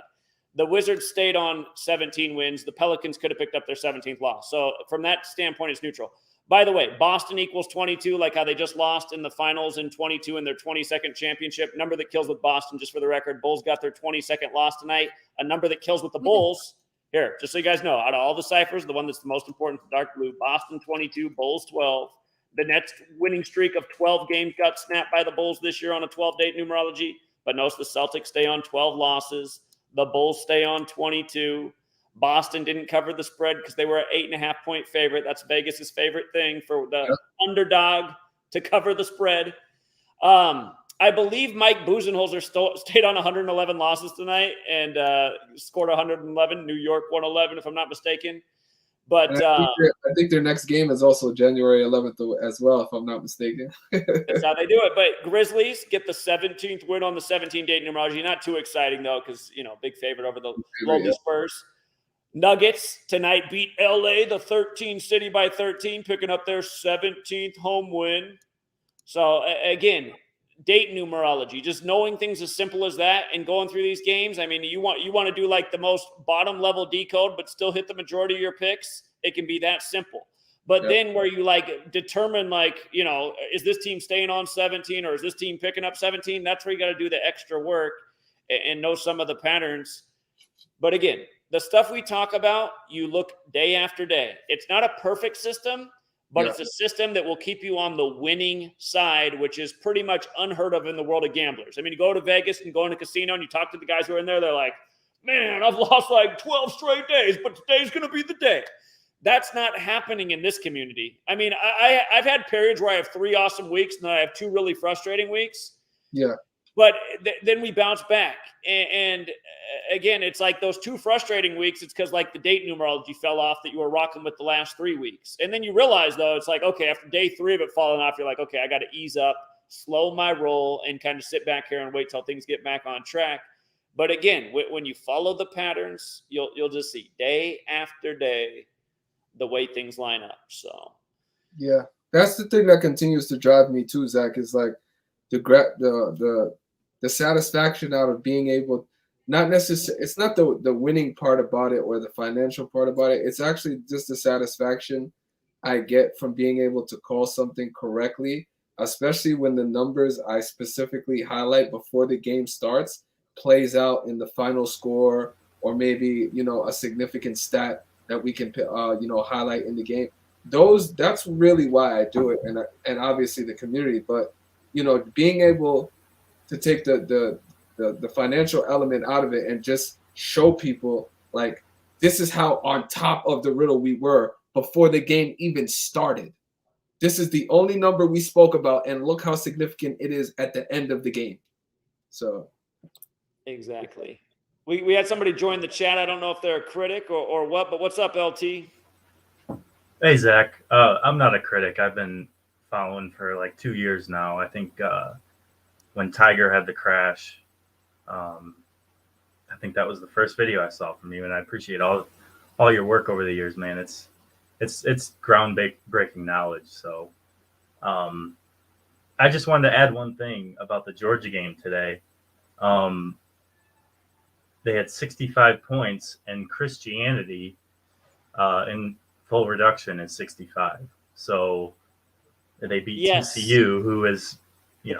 The Wizards stayed on 17 wins. The Pelicans could have picked up their 17th loss. So from that standpoint, it's neutral. By the way, Boston equals 22, like how they just lost in the finals in 22 in their 22nd championship. Number that kills with Boston, just for the record. Bulls got their 22nd loss tonight. A number that kills with the Bulls. Here, just so you guys know, out of all the ciphers, the one that's the most important is dark blue. Boston 22, Bulls 12. The next winning streak of 12 games got snapped by the Bulls this year on a 12-date numerology. But notice the Celtics stay on 12 losses. The Bulls stay on 22. Boston didn't cover the spread because they were an 8.5-point favorite. That's Vegas's favorite thing, for the underdog to cover the spread. I believe Mike Budenholzer stayed on 111 losses tonight and scored 111. New York 111, if I'm not mistaken. But I think their next game is also January 11th as well, if I'm not mistaken. That's how they do it. But Grizzlies get the 17th win on the 17-date numerology. Not too exciting, though, because, big favorite over the lowly Spurs. Nuggets tonight beat LA, the 13 city by 13, picking up their 17th home win. So, again, date numerology, just knowing things as simple as that and going through these games. I mean, you want to do like the most bottom level decode, but still hit the majority of your picks. It can be that simple. But then where you determine is this team staying on 17 or is this team picking up 17? That's where you got to do the extra work and know some of the patterns. But again, the stuff we talk about, you look day after day. It's not a perfect system, but it's a system that will keep you on the winning side, which is pretty much unheard of in the world of gamblers. I mean, you go to Vegas and go in a casino and you talk to the guys who are in there, they're like, man, I've lost like 12 straight days, but today's going to be the day. That's not happening in this community. I mean, I've had periods where I have 3 awesome weeks and then I have 2 really frustrating weeks. Yeah. But then we bounce back. And again, it's like those 2 frustrating weeks. It's because like the date numerology fell off that you were rocking with the last 3 weeks. And then you realize, though, it's like, okay, after day 3 of it falling off, you're like, okay, I got to ease up, slow my roll, and kind of sit back here and wait till things get back on track. But again, when you follow the patterns, you'll just see day after day the way things line up. So, yeah, that's the thing that continues to drive me too, Zach, is like the satisfaction out of being able, not necessarily, it's not the winning part about it or the financial part about it. It's actually just the satisfaction I get from being able to call something correctly, especially when the numbers I specifically highlight before the game starts plays out in the final score, or maybe, a significant stat that we can, highlight in the game. That's really why I do it. And obviously the community, but, being able to take the financial element out of it and just show people like, this is how on top of the riddle we were before the game even started. This is the only number we spoke about, and look how significant it is at the end of the game. So exactly. We had somebody join the chat. I don't know if they're a critic or what, but what's up, LT? Hey, Zach. I'm not a critic. I've been following for like 2 years now. I think when Tiger had the crash, I think that was the first video I saw from you, and I appreciate all your work over the years, man. It's groundbreaking knowledge. So I just wanted to add one thing about the Georgia game today. They had 65 points, and Christianity in full reduction is 65. So they beat TCU, who is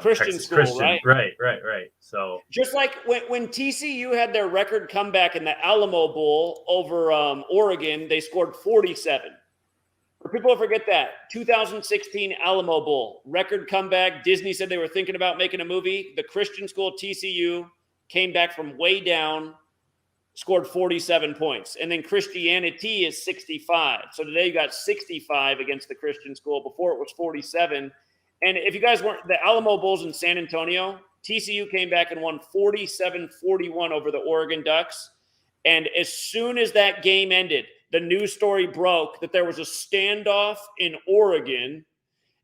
Christian Texas school, Christian. right? Right. So just like when TCU had their record comeback in the Alamo Bowl over Oregon, they scored 47. For people who forget that, 2016 Alamo Bowl, record comeback. Disney said they were thinking about making a movie. The Christian school TCU came back from way down, scored 47 points. And then Christianity is 65. So today you got 65 against the Christian school. Before it was 47. And if you guys weren't, the Alamo Bulls in San Antonio, TCU came back and won 47-41 over the Oregon Ducks. And as soon as that game ended, the news story broke that there was a standoff in Oregon.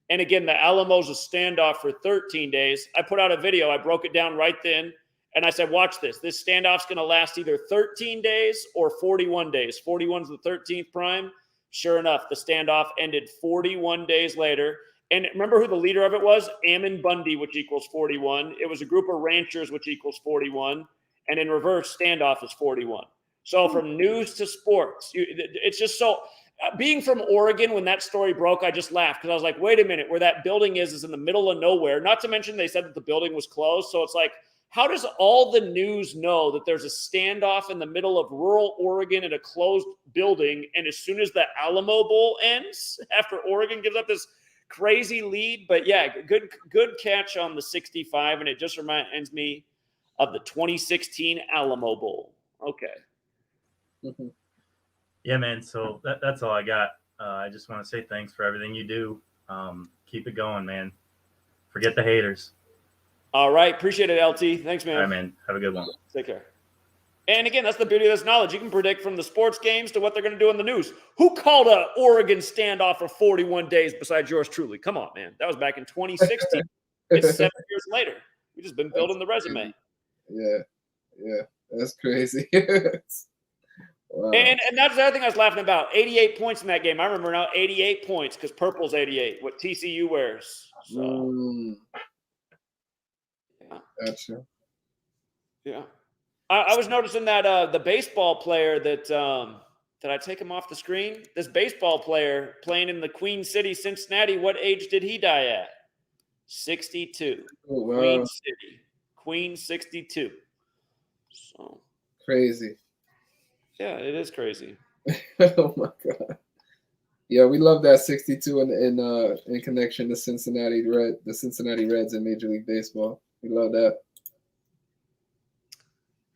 And again, the Alamo's a standoff for 13 days. I put out a video. I broke it down right then. And I said, watch this. This standoff's going to last either 13 days or 41 days. 41's the 13th prime. Sure enough, the standoff ended 41 days later. And remember who the leader of it was? Ammon Bundy, which equals 41. It was a group of ranchers, which equals 41. And in reverse, standoff is 41. So from news to sports, it's just so being from Oregon, when that story broke, I just laughed because I was like, wait a minute, where that building is in the middle of nowhere. Not to mention they said that the building was closed. So it's like, how does all the news know that there's a standoff in the middle of rural Oregon in a closed building? And as soon as the Alamo Bowl ends, after Oregon gives up this crazy lead, but yeah, good catch on the 65. And it just reminds me of the 2016 Alamo Bowl. Okay. mm-hmm. yeah, man. So that's all I got. I just want to say thanks for everything you do. Keep it going, man. Forget the haters. All right. Appreciate it, LT. Thanks, man. All right, man. Have a good one. Take care. And again, that's the beauty of this knowledge. You can predict from the sports games to what they're going to do in the news. Who called a Oregon standoff for 41 days besides yours truly? Come on, man. That was back in 2016. It's 7 years later. We've just been building the resume. Yeah. That's crazy. Wow. And that's the other thing I was laughing about. 88 points in that game. I remember now 88 points because purple's 88, what TCU wears. So, yeah. Gotcha. Yeah. I was noticing that the baseball player that did I take him off the screen? This baseball player playing in the Queen City, Cincinnati, what age did he die at? 62. Oh, wow. Queen City. Queen 62. So crazy. Yeah, it is crazy. Oh my god. Yeah, we love that 62 in connection to the Cincinnati Reds in Major League Baseball. We love that.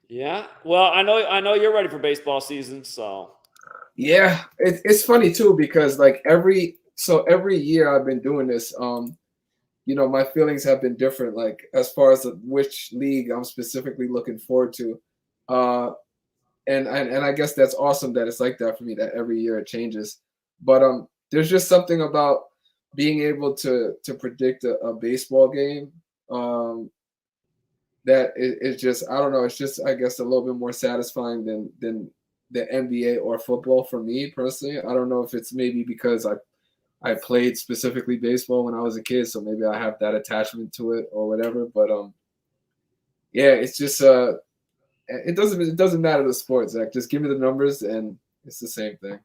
Yeah. Well, I know you're ready for baseball season, so Yeah, it's funny too because like every year I've been doing this, my feelings have been different. Like as far as which league I'm specifically looking forward to, and I guess that's awesome that it's like that for me. That every year it changes, but there's just something about being able to predict a baseball game, that is just, I don't know, it's just, I guess, a little bit more satisfying than the NBA or football for me personally. I don't know if it's maybe because I played specifically baseball when I was a kid, so maybe I have that attachment to it or whatever. But yeah, it's just it doesn't matter the sport, Zach. Just give me the numbers and it's the same thing,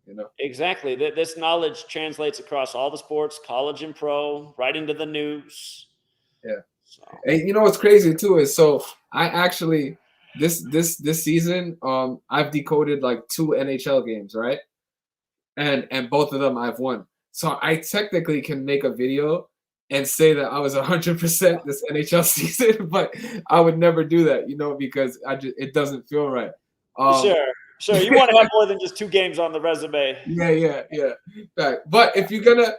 you know. exactly. This knowledge translates across all the sports, college and pro, right into the news. Yeah. So And you know what's crazy too is, so I actually this season I've decoded like 2 NHL games, right? And both of them I've won. So I technically can make a video and say that I was 100% this NHL season, but I would never do that, because it doesn't feel right. Um, sure. You want to have more than just 2 games on the resume. yeah. Right. But if you're gonna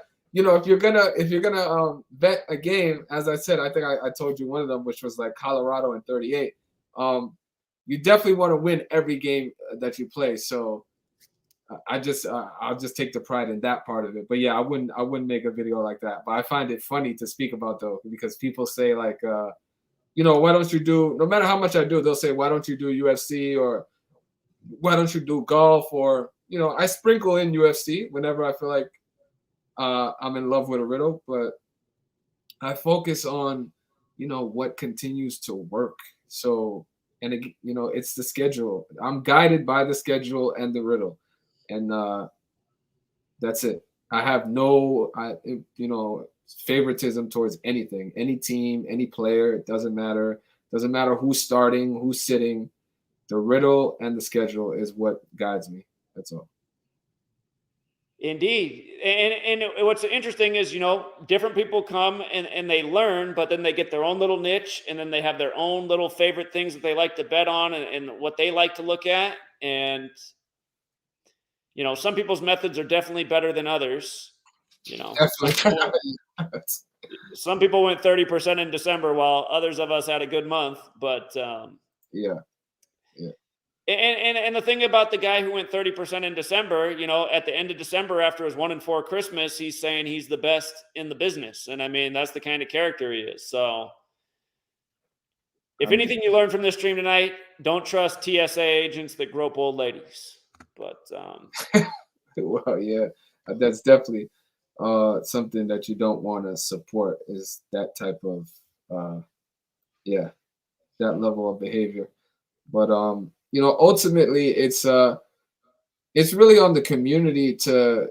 bet a game, as I said, I think I told you one of them, which was like Colorado in 38. You definitely want to win every game that you play. So I'll just take the pride in that part of it. But yeah, I wouldn't make a video like that. But I find it funny to speak about though, because people say like, why don't you do? No matter how much I do, they'll say, why don't you do UFC, or why don't you do golf, or I sprinkle in UFC whenever I feel like I'm in love with a riddle, but I focus on what continues to work. So, and it's the schedule. I'm guided by the schedule and the riddle, and that's it. I have no favoritism towards anything, any team, any player. It doesn't matter. Doesn't matter who's starting, who's sitting. The riddle and the schedule is what guides me. That's all. Indeed. And what's interesting is, different people come and they learn, but then they get their own little niche, and then they have their own little favorite things that they like to bet on, and what they like to look at. And, some people's methods are definitely better than others. Definitely. Some people went 30% in December while others of us had a good month, but yeah. And the thing about the guy who went 30% in December, at the end of December after his 1-4 Christmas, he's saying he's the best in the business. And I mean, that's the kind of character he is. So if anything you learn from this stream tonight, don't trust TSA agents that grope old ladies. But well, yeah, that's definitely something that you don't want to support, is that type of that level of behavior. But ultimately it's really on the community to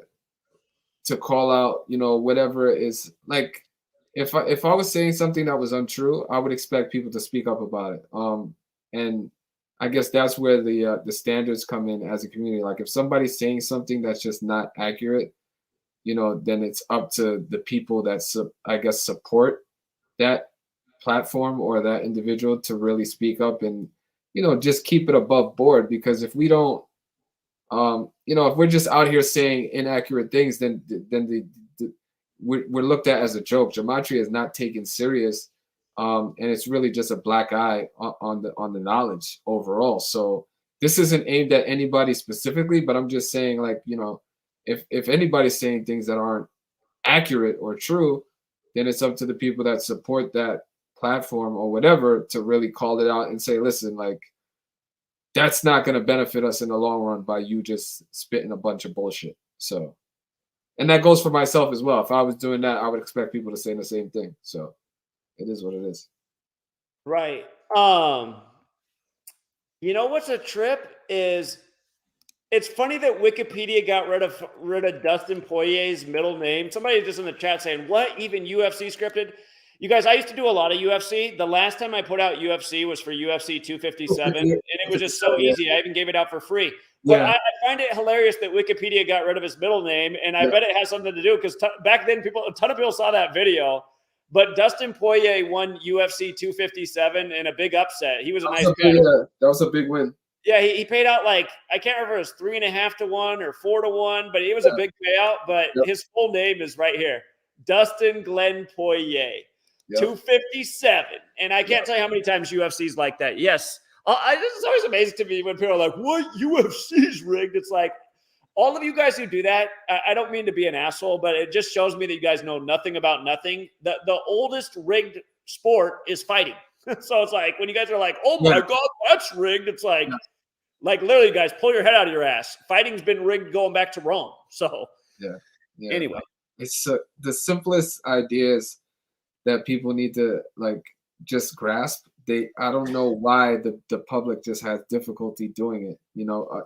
call out, whatever is like, if I was saying something that was untrue, I would expect people to speak up about it. And I guess that's where the standards come in as a community. Like if somebody's saying something that's just not accurate, then it's up to the people that I guess support that platform or that individual to really speak up and just keep it above board. Because if we don't, if we're just out here saying inaccurate things, then we're looked at as a joke. Gematria is not taken serious, and it's really just a black eye on the knowledge overall. So this isn't aimed at anybody specifically, but I'm just saying, like, if anybody's saying things that aren't accurate or true, then it's up to the people that support that platform or whatever to really call it out and say, listen, like, that's not going to benefit us in the long run by you just spitting a bunch of bullshit. So, and that goes for myself as well. If I was doing that, I would expect people to say the same thing. So it is what it is. right. What's a trip is, it's funny that Wikipedia got rid of Dustin Poirier's middle name. Somebody just in the chat saying, what, even UFC scripted? You guys, I used to do a lot of UFC. The last time I put out UFC was for UFC 257, and it was just so easy. I even gave it out for free. But Yeah. I find it hilarious that Wikipedia got rid of his middle name, and I bet it has something to do because back then a ton of people saw that video. But Dustin Poirier won UFC 257 in a big upset. He was a nice guy. That was a big win. Yeah, he paid out like, I can't remember if it was 3.5 to 1 or 4 to 1, but it was a big payout. But his full name is right here. Dustin Glenn Poirier. 257. And I can't tell you how many times UFC's like that. Yes. It's always amazing to me when people are like, what? UFC's rigged. It's like, all of you guys who do that, I don't mean to be an asshole, but it just shows me that you guys know nothing about nothing. The oldest rigged sport is fighting. So it's like, when you guys are like, oh my God, that's rigged. It's like literally, guys, pull your head out of your ass. Fighting's been rigged going back to Rome. So anyway. It's the simplest ideas that people need to like just grasp. I don't know why the public just has difficulty doing it. You know,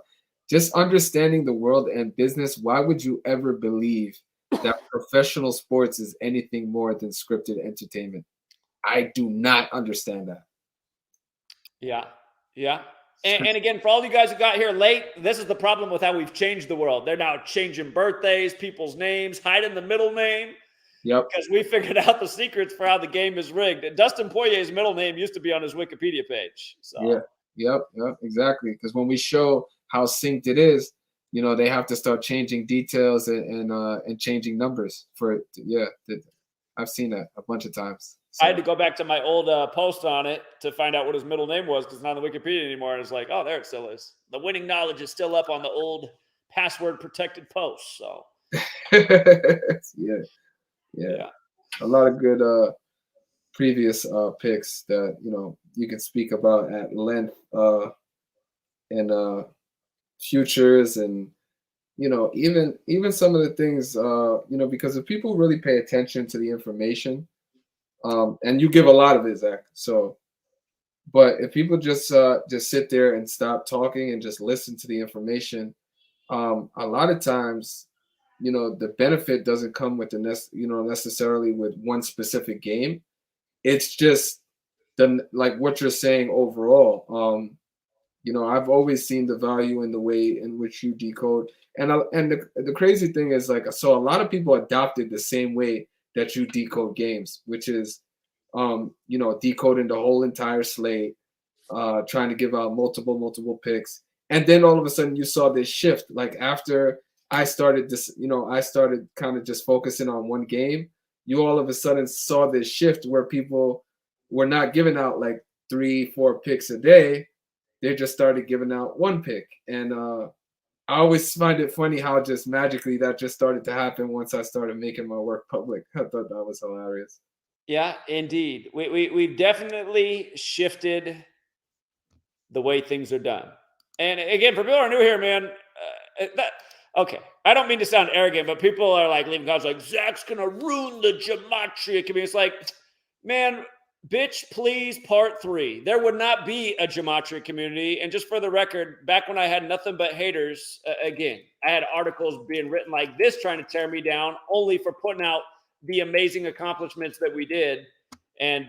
just understanding the world and business. Why would you ever believe that professional sports is anything more than scripted entertainment? I do not understand that. Yeah. And again, for all you guys who got here late, this is the problem with how we've changed the world. They're now changing birthdays, people's names, hiding the middle name. Yep. Because we figured out the secrets for how the game is rigged. Dustin Poirier's middle name used to be on his Wikipedia page. So. Yeah. Yep. Exactly. Because when we show how synced it is, you know, they have to start changing details and changing numbers for it. I've seen that a bunch of times. So. I had to go back to my old post on it to find out what his middle name was because it's not on the Wikipedia anymore. And it's like, oh, there it still is. The winning knowledge is still up on the old password protected post. So. Yeah. A lot of good previous picks that, you know, you can speak about at length and futures and, you know, even some of the things, you know, because if people really pay attention to the information, and you give a lot of it, Zach. So, but if people just sit there and stop talking and just listen to the information, a lot of times, you know, the benefit doesn't come with necessarily with one specific game. It's just like what you're saying overall. You know, I've always seen the value in the way in which you decode. And the crazy thing is, like, so a lot of people adopted the same way that you decode games, which is, you know, decoding the whole entire slate, trying to give out multiple picks. And then all of a sudden you saw this shift, like after I started kind of just focusing on one game, you all of a sudden saw this shift where people were not giving out like 3-4 picks a day. They just started giving out one pick. And I always find it funny how just magically that just started to happen once I started making my work public. I thought that was hilarious. Yeah, indeed. We've definitely shifted the way things are done. And again, for people who are new here, man, okay, I don't mean to sound arrogant, but people are like leaving comments like, Zach's going to ruin the Gematria community. It's like, man, bitch, please, part 3. There would not be a Gematria community. And just for the record, back when I had nothing but haters, again, I had articles being written like this trying to tear me down only for putting out the amazing accomplishments that we did. And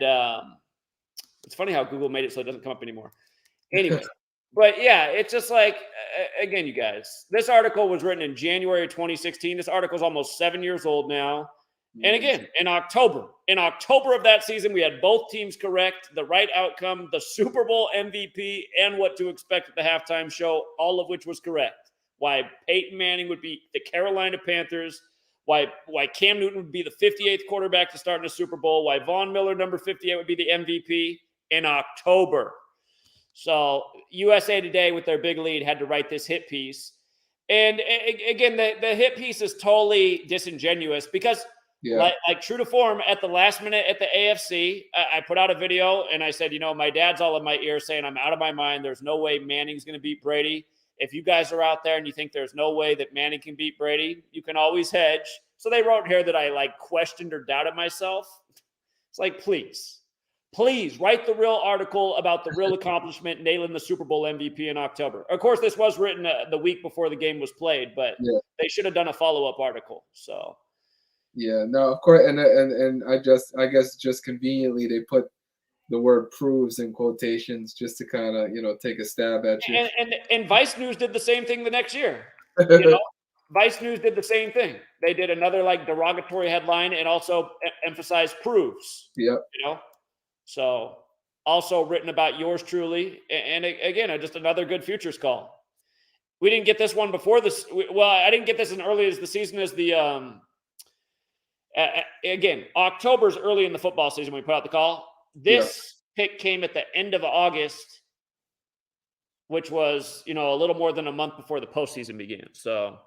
it's funny how Google made it so it doesn't come up anymore. Anyway. But yeah, it's just like, again, you guys, this article was written in January 2016. This article is almost 7 years old now. And again, in October of that season, we had both teams correct, the right outcome, the Super Bowl MVP, and what to expect at the halftime show, all of which was correct. Why Peyton Manning would be the Carolina Panthers, why Cam Newton would be the 58th quarterback to start in a Super Bowl, why Von Miller, number 58, would be the MVP in October. So USA Today, with their big lead, had to write this hit piece. And again, the hit piece is totally disingenuous because, like true to form, at the last minute at the AFC, I put out a video and I said, you know, my dad's all in my ear saying I'm out of my mind. There's no way Manning's going to beat Brady. If you guys are out there and you think there's no way that Manning can beat Brady, you can always hedge. So they wrote here that I like questioned or doubted myself. It's like, please write the real article about the real accomplishment, nailing the Super Bowl MVP in October. Of course, this was written the week before the game was played, but they should have done a follow-up article. So Yeah, no, of course, and I guess just conveniently they put the word proves in quotations just to kind of, take a stab at you. And Vice News did the same thing the next year. You know, Vice News did the same thing. They did another like derogatory headline and also emphasized proves. Yep. So also written about yours truly, and again, just another good futures call. We didn't get this one before this. Well, I didn't get this as early as the season as the again, October's early in the football season when we put out the call. This pick came at the end of August, which was, a little more than a month before the postseason began. So,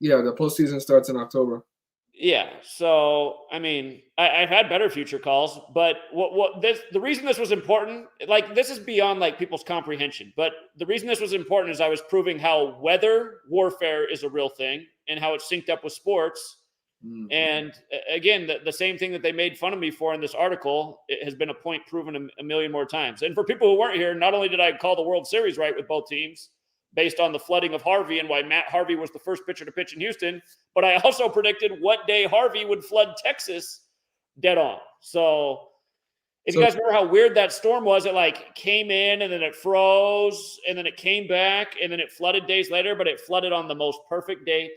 yeah, the postseason starts in October. Yeah. So, I mean, I've had better future calls, but the reason this was important, like this is beyond like people's comprehension, but the reason this was important is I was proving how weather warfare is a real thing and how it's synced up with sports. Mm-hmm. And again, the same thing that they made fun of me for in this article, it has been a point proven a million more times. And for people who weren't here, not only did I call the World Series right with both teams based on the flooding of Harvey and why Matt Harvey was the first pitcher to pitch in Houston, but I also predicted what day Harvey would flood Texas dead on. So if you guys remember how weird that storm was, it like came in and then it froze and then it came back and then it flooded days later, but it flooded on the most perfect date.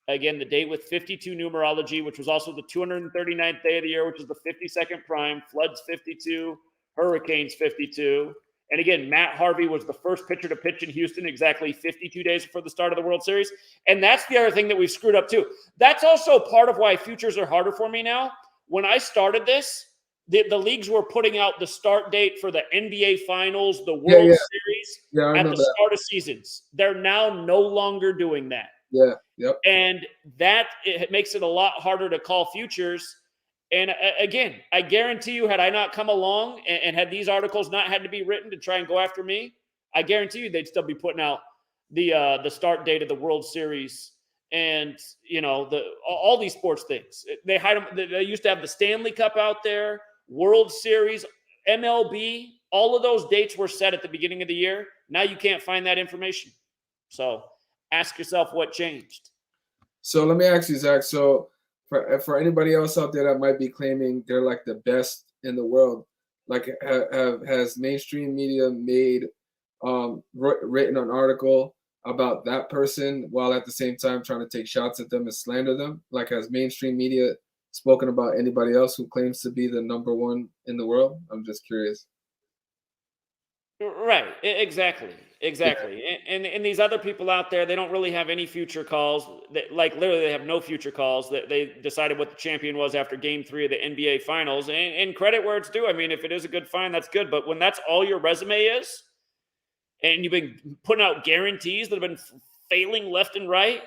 Again, the date with 52 numerology, which was also the 239th day of the year, which is the 52nd prime, floods 52, hurricanes 52. And again, Matt Harvey was the first pitcher to pitch in Houston exactly 52 days before the start of the World Series. And that's the other thing that we've screwed up too. That's also part of why futures are harder for me now. When I started this, the leagues were putting out the start date for the NBA Finals, the World Series at the start of seasons. They're now no longer doing that. Yeah. Yep. And that it makes it a lot harder to call futures. And again, I guarantee you, had I not come along and had these articles not had to be written to try and go after me, I guarantee you they'd still be putting out the start date of the World Series and all these sports things. They hide them. They used to have the Stanley Cup out there, World Series, MLB. All of those dates were set at the beginning of the year. Now you can't find that information. So ask yourself what changed. So let me ask you, Zach. So for anybody else out there that might be claiming they're like the best in the world, like has mainstream media made written an article about that person while at the same time trying to take shots at them and slander them? Like, has mainstream media spoken about anybody else who claims to be the number one in the world? I'm just curious. Right. Exactly. And these other people out there, they don't really have any future calls. Like literally they have no future calls. That they decided what the champion was after game 3 of the NBA Finals. And credit where it's due. I mean, if it is a good find, that's good. But when that's all your resume is, and you've been putting out guarantees that have been failing left and right,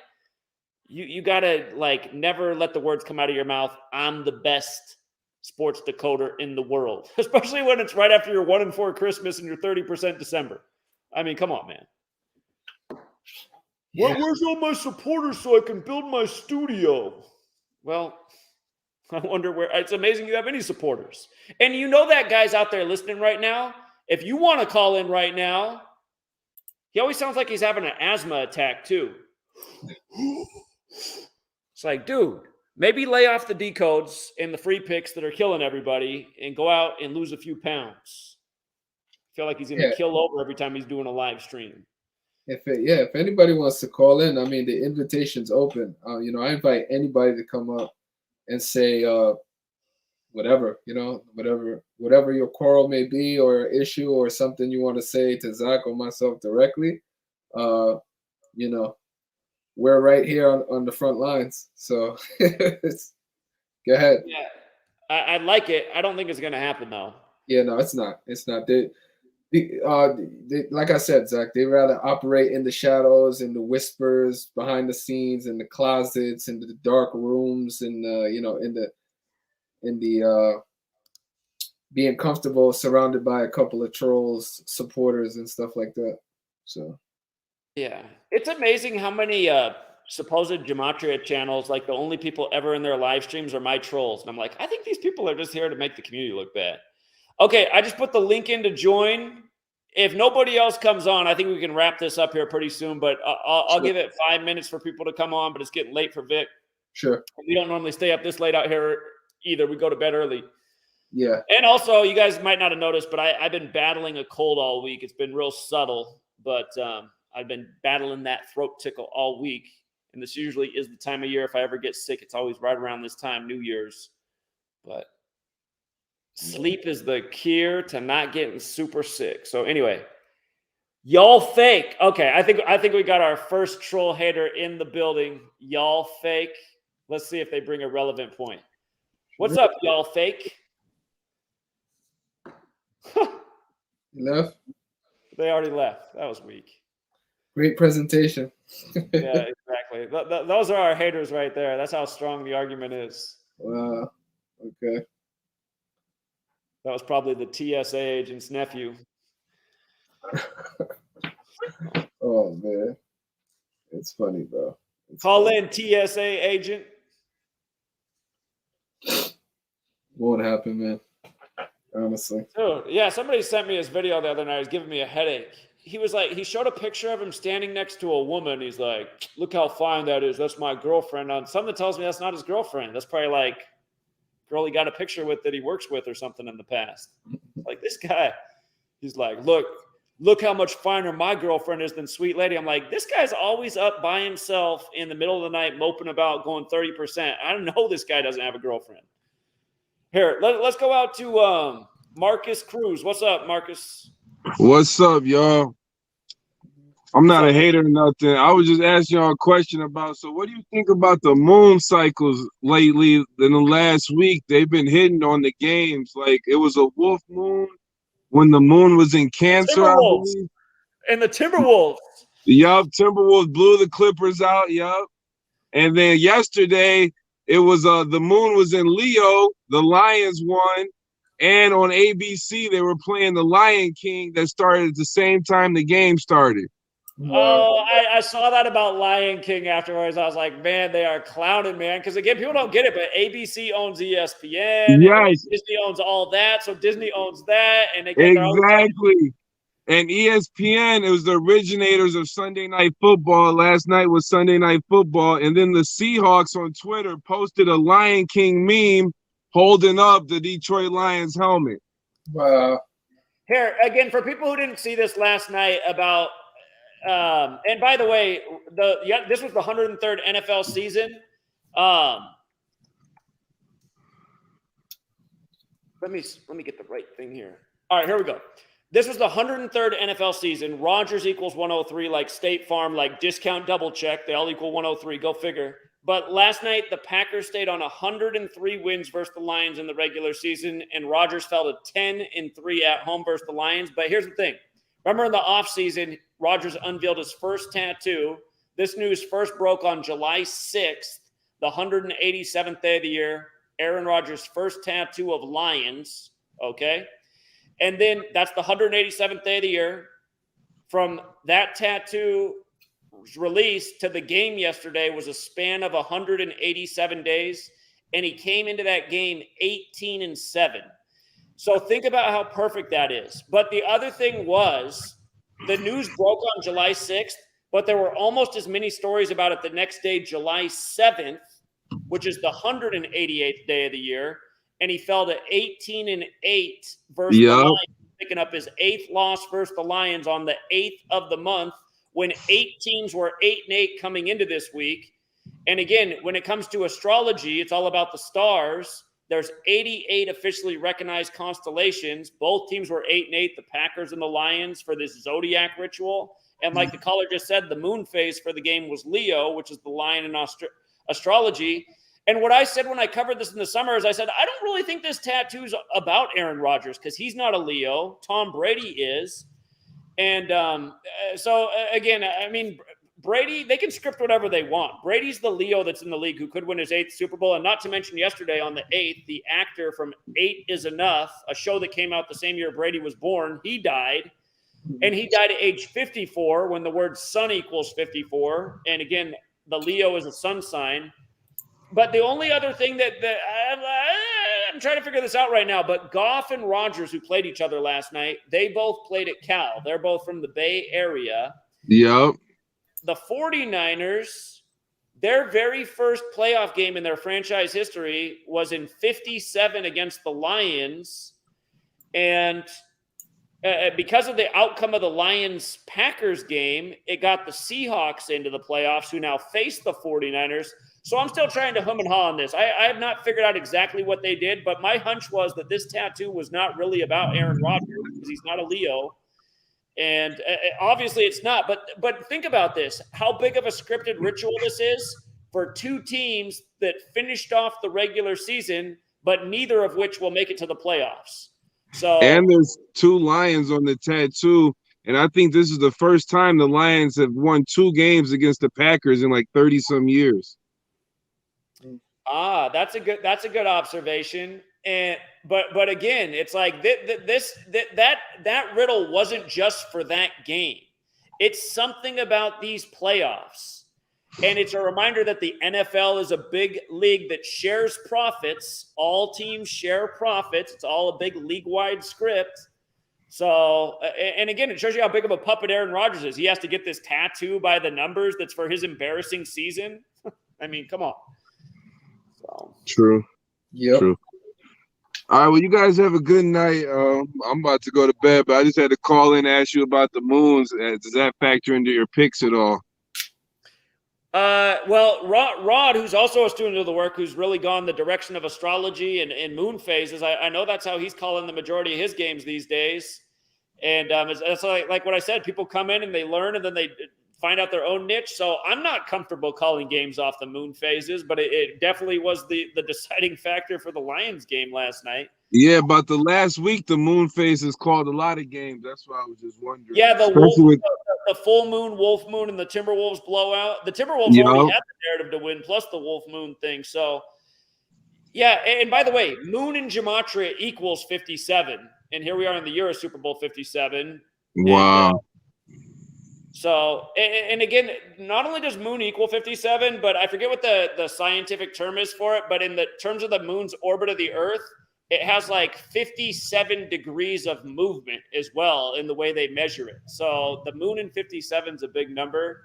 you got to like never let the words come out of your mouth, I'm the best sports decoder in the world, especially when it's right after your 1-4 Christmas and your 30% December. I mean, come on, man. Yeah. Where's all my supporters so I can build my studio? Well, I wonder where. It's amazing you have any supporters. And you know that guy's out there listening right now. If you want to call in right now, he always sounds like he's having an asthma attack too. It's like, dude, maybe lay off the decodes and the free picks that are killing everybody and go out and lose a few pounds. I feel like he's going to kill over every time he's doing a live stream. If anybody wants to call in, I mean, the invitation's open. I invite anybody to come up and say whatever your quarrel may be or issue or something you want to say to Zach or myself directly. We're right here on the front lines. So go ahead. Yeah, I like it. I don't think it's going to happen though. Yeah, no, it's not. It's not. They, like I said, Zach, they rather operate in the shadows and the whispers behind the scenes and the closets and the dark rooms and in the being comfortable surrounded by a couple of trolls, supporters and stuff like that. So yeah, it's amazing how many supposed Gematria channels, like the only people ever in their live streams are my trolls. And I'm like, I think these people are just here to make the community look bad. Okay, I just put the link in to join. If nobody else comes on, I think we can wrap this up here pretty soon, but I'll give it 5 minutes for people to come on, but it's getting late for Vic. Sure. We don't normally stay up this late out here either. We go to bed early. Yeah. And also, you guys might not have noticed, but I've been battling a cold all week. It's been real subtle, but I've been battling that throat tickle all week. And this usually is the time of year. If I ever get sick, it's always right around this time, New Year's. But sleep is the cure to not getting super sick. So anyway, y'all fake. Okay, I think we got our first troll hater in the building. Y'all fake. Let's see if they bring a relevant point. What's up, y'all fake? Left. They already left. That was weak. Great presentation. Yeah, exactly. Those are our haters right there. That's how strong the argument is. Wow. Okay. That was probably the TSA agent's nephew. Oh man, it's funny, bro. Call in TSA agent. Won't happen, man. Honestly. Dude, yeah, somebody sent me his video the other night. He was giving me a headache. He was like, he showed a picture of him standing next to a woman. He's like, look how fine that is. That's my girlfriend. On something tells me that's not his girlfriend. That's probably like girl he got a picture with that he works with or something in the past. Like this guy, he's like, look how much finer my girlfriend is than sweet lady. I'm like, this guy's always up by himself in the middle of the night moping about going 30%. I don't know this guy doesn't have a girlfriend. Here, let's go out to Marcus Cruz. What's up, Marcus? What's up, y'all? I'm not a hater or nothing. I was just asking y'all a question about, so what do you think about the moon cycles lately? In the last week, they've been hitting on the games. Like, it was a wolf moon when the moon was in Cancer, I believe. And the Timberwolves. Yup, Timberwolves blew the Clippers out, yup. And then yesterday, it was the moon was in Leo, the Lions won. And on ABC, they were playing the Lion King that started at the same time the game started. Oh, I saw that about Lion King afterwards. I was like, man, they are clowning, man. Because again, people don't get it, but ABC owns ESPN. Yes. Disney owns all that. So Disney owns that. And they exactly. And ESPN, it was the originators of Sunday Night Football. Last night was Sunday Night Football. And then the Seahawks on Twitter posted a Lion King meme holding up the Detroit Lions helmet. Wow. Here, again, for people who didn't see this last night about and by the way, this was the 103rd NFL season. Let me get the right thing here. All right, here we go. This was the 103rd NFL season. Rodgers equals 103, like State Farm, like discount double check. They all equal 103. Go figure. But last night, the Packers stayed on 103 wins versus the Lions in the regular season, and Rodgers fell to 10-3 at home versus the Lions. But here's the thing. Remember in the offseason, Rodgers unveiled his first tattoo. This news first broke on July 6th, the 187th day of the year. Aaron Rodgers' first tattoo of Lions, okay? And then that's the 187th day of the year. From that tattoo release to the game yesterday was a span of 187 days, and he came into that game 18-7. So think about how perfect that is. But the other thing was the news broke on July 6th, but there were almost as many stories about it the next day, July 7th, which is the 188th day of the year. And he fell to 18-8 versus the Lions, picking up his 8th loss versus the Lions on the 8th of the month when 8 teams were 8-8 coming into this week. And again, when it comes to astrology, it's all about the stars. There's 88 officially recognized constellations. Both teams were 8-8, the Packers and the Lions, for this zodiac ritual. And like the caller just said, the moon phase for the game was Leo, which is the lion in astrology. And what I said when I covered this in the summer is I said, I don't really think this tattoo's about Aaron Rodgers because he's not a Leo. Tom Brady is. And so, again, I mean, Brady, they can script whatever they want. Brady's the Leo that's in the league who could win his 8th Super Bowl. And not to mention yesterday on the 8th, the actor from 8 is Enough, a show that came out the same year Brady was born, he died. And he died at age 54 when the word sun equals 54. And again, the Leo is a sun sign. But the only other thing that I'm trying to figure this out right now, but Goff and Rodgers, who played each other last night, they both played at Cal. They're both from the Bay Area. Yep. The 49ers their very first playoff game in their franchise history was in 57 against the Lions. And because of the outcome of the Lions-Packers game, it got the Seahawks into the playoffs, who now face the 49ers. So I'm still trying to hum and haw on this. I have not figured out exactly what they did, but my hunch was that this tattoo was not really about Aaron Rodgers because he's not a Leo. And obviously it's not. But think about this. How big of a scripted ritual this is for two teams that finished off the regular season, but neither of which will make it to the playoffs. So, and there's 2 Lions on the tattoo, and I think this is the first time the Lions have won 2 games against the Packers in like 30 some years. That's a good observation. And but again, it's like that riddle wasn't just for that game. It's something about these playoffs. And it's a reminder that the NFL is a big league that shares profits. All teams share profits. It's all a big league-wide script. So, and again, it shows you how big of a puppet Aaron Rodgers is. He has to get this tattoo by the numbers that's for his embarrassing season. I mean, come on. So. True. Yep. True. All right, well, you guys have a good night. I'm about to go to bed, but I just had to call in and ask you about the moons. Does that factor into your picks at all? Well, Rod, who's also a student of the work, who's really gone the direction of astrology and moon phases. I know that's how he's calling the majority of his games these days. And it's like what I said, people come in and they learn and then they find out their own niche. So I'm not comfortable calling games off the moon phases, but it definitely was the deciding factor for the Lions game last night. Yeah, but the last week, the moon phase has called a lot of games. That's why I was just wondering. Yeah, the full moon, wolf moon, and the Timberwolves blowout. The Timberwolves already had the narrative to win, plus the wolf moon thing. So, yeah, and by the way, moon in Gematria equals 57. And here we are in the year of Super Bowl 57. Wow. And, so, and again, not only does moon equal 57, but I forget what the scientific term is for it, but in the terms of the moon's orbit of the Earth, it has like 57 degrees of movement as well in the way they measure it. So the moon in 57 is a big number.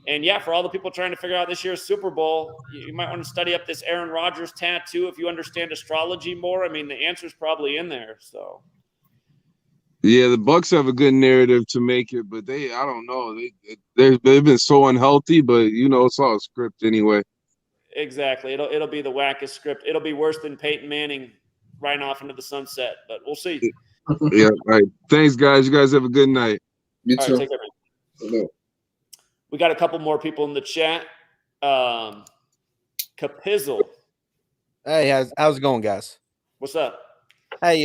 And yeah, for all the people trying to figure out this year's Super Bowl, you might want to study up this Aaron Rodgers tattoo if you understand astrology more. I mean, the answer's probably in there. So. Yeah, the Bucks have a good narrative to make it, but I don't know. They've been so unhealthy, but it's all a script anyway. Exactly. It'll be the wackest script. It'll be worse than Peyton Manning riding off into the sunset, but we'll see. Yeah. All right. Thanks, guys. You guys have a good night. You too. All right, take care, man. We got a couple more people in the chat. Capizzle. Hey, how's it going, guys? What's up? Hey,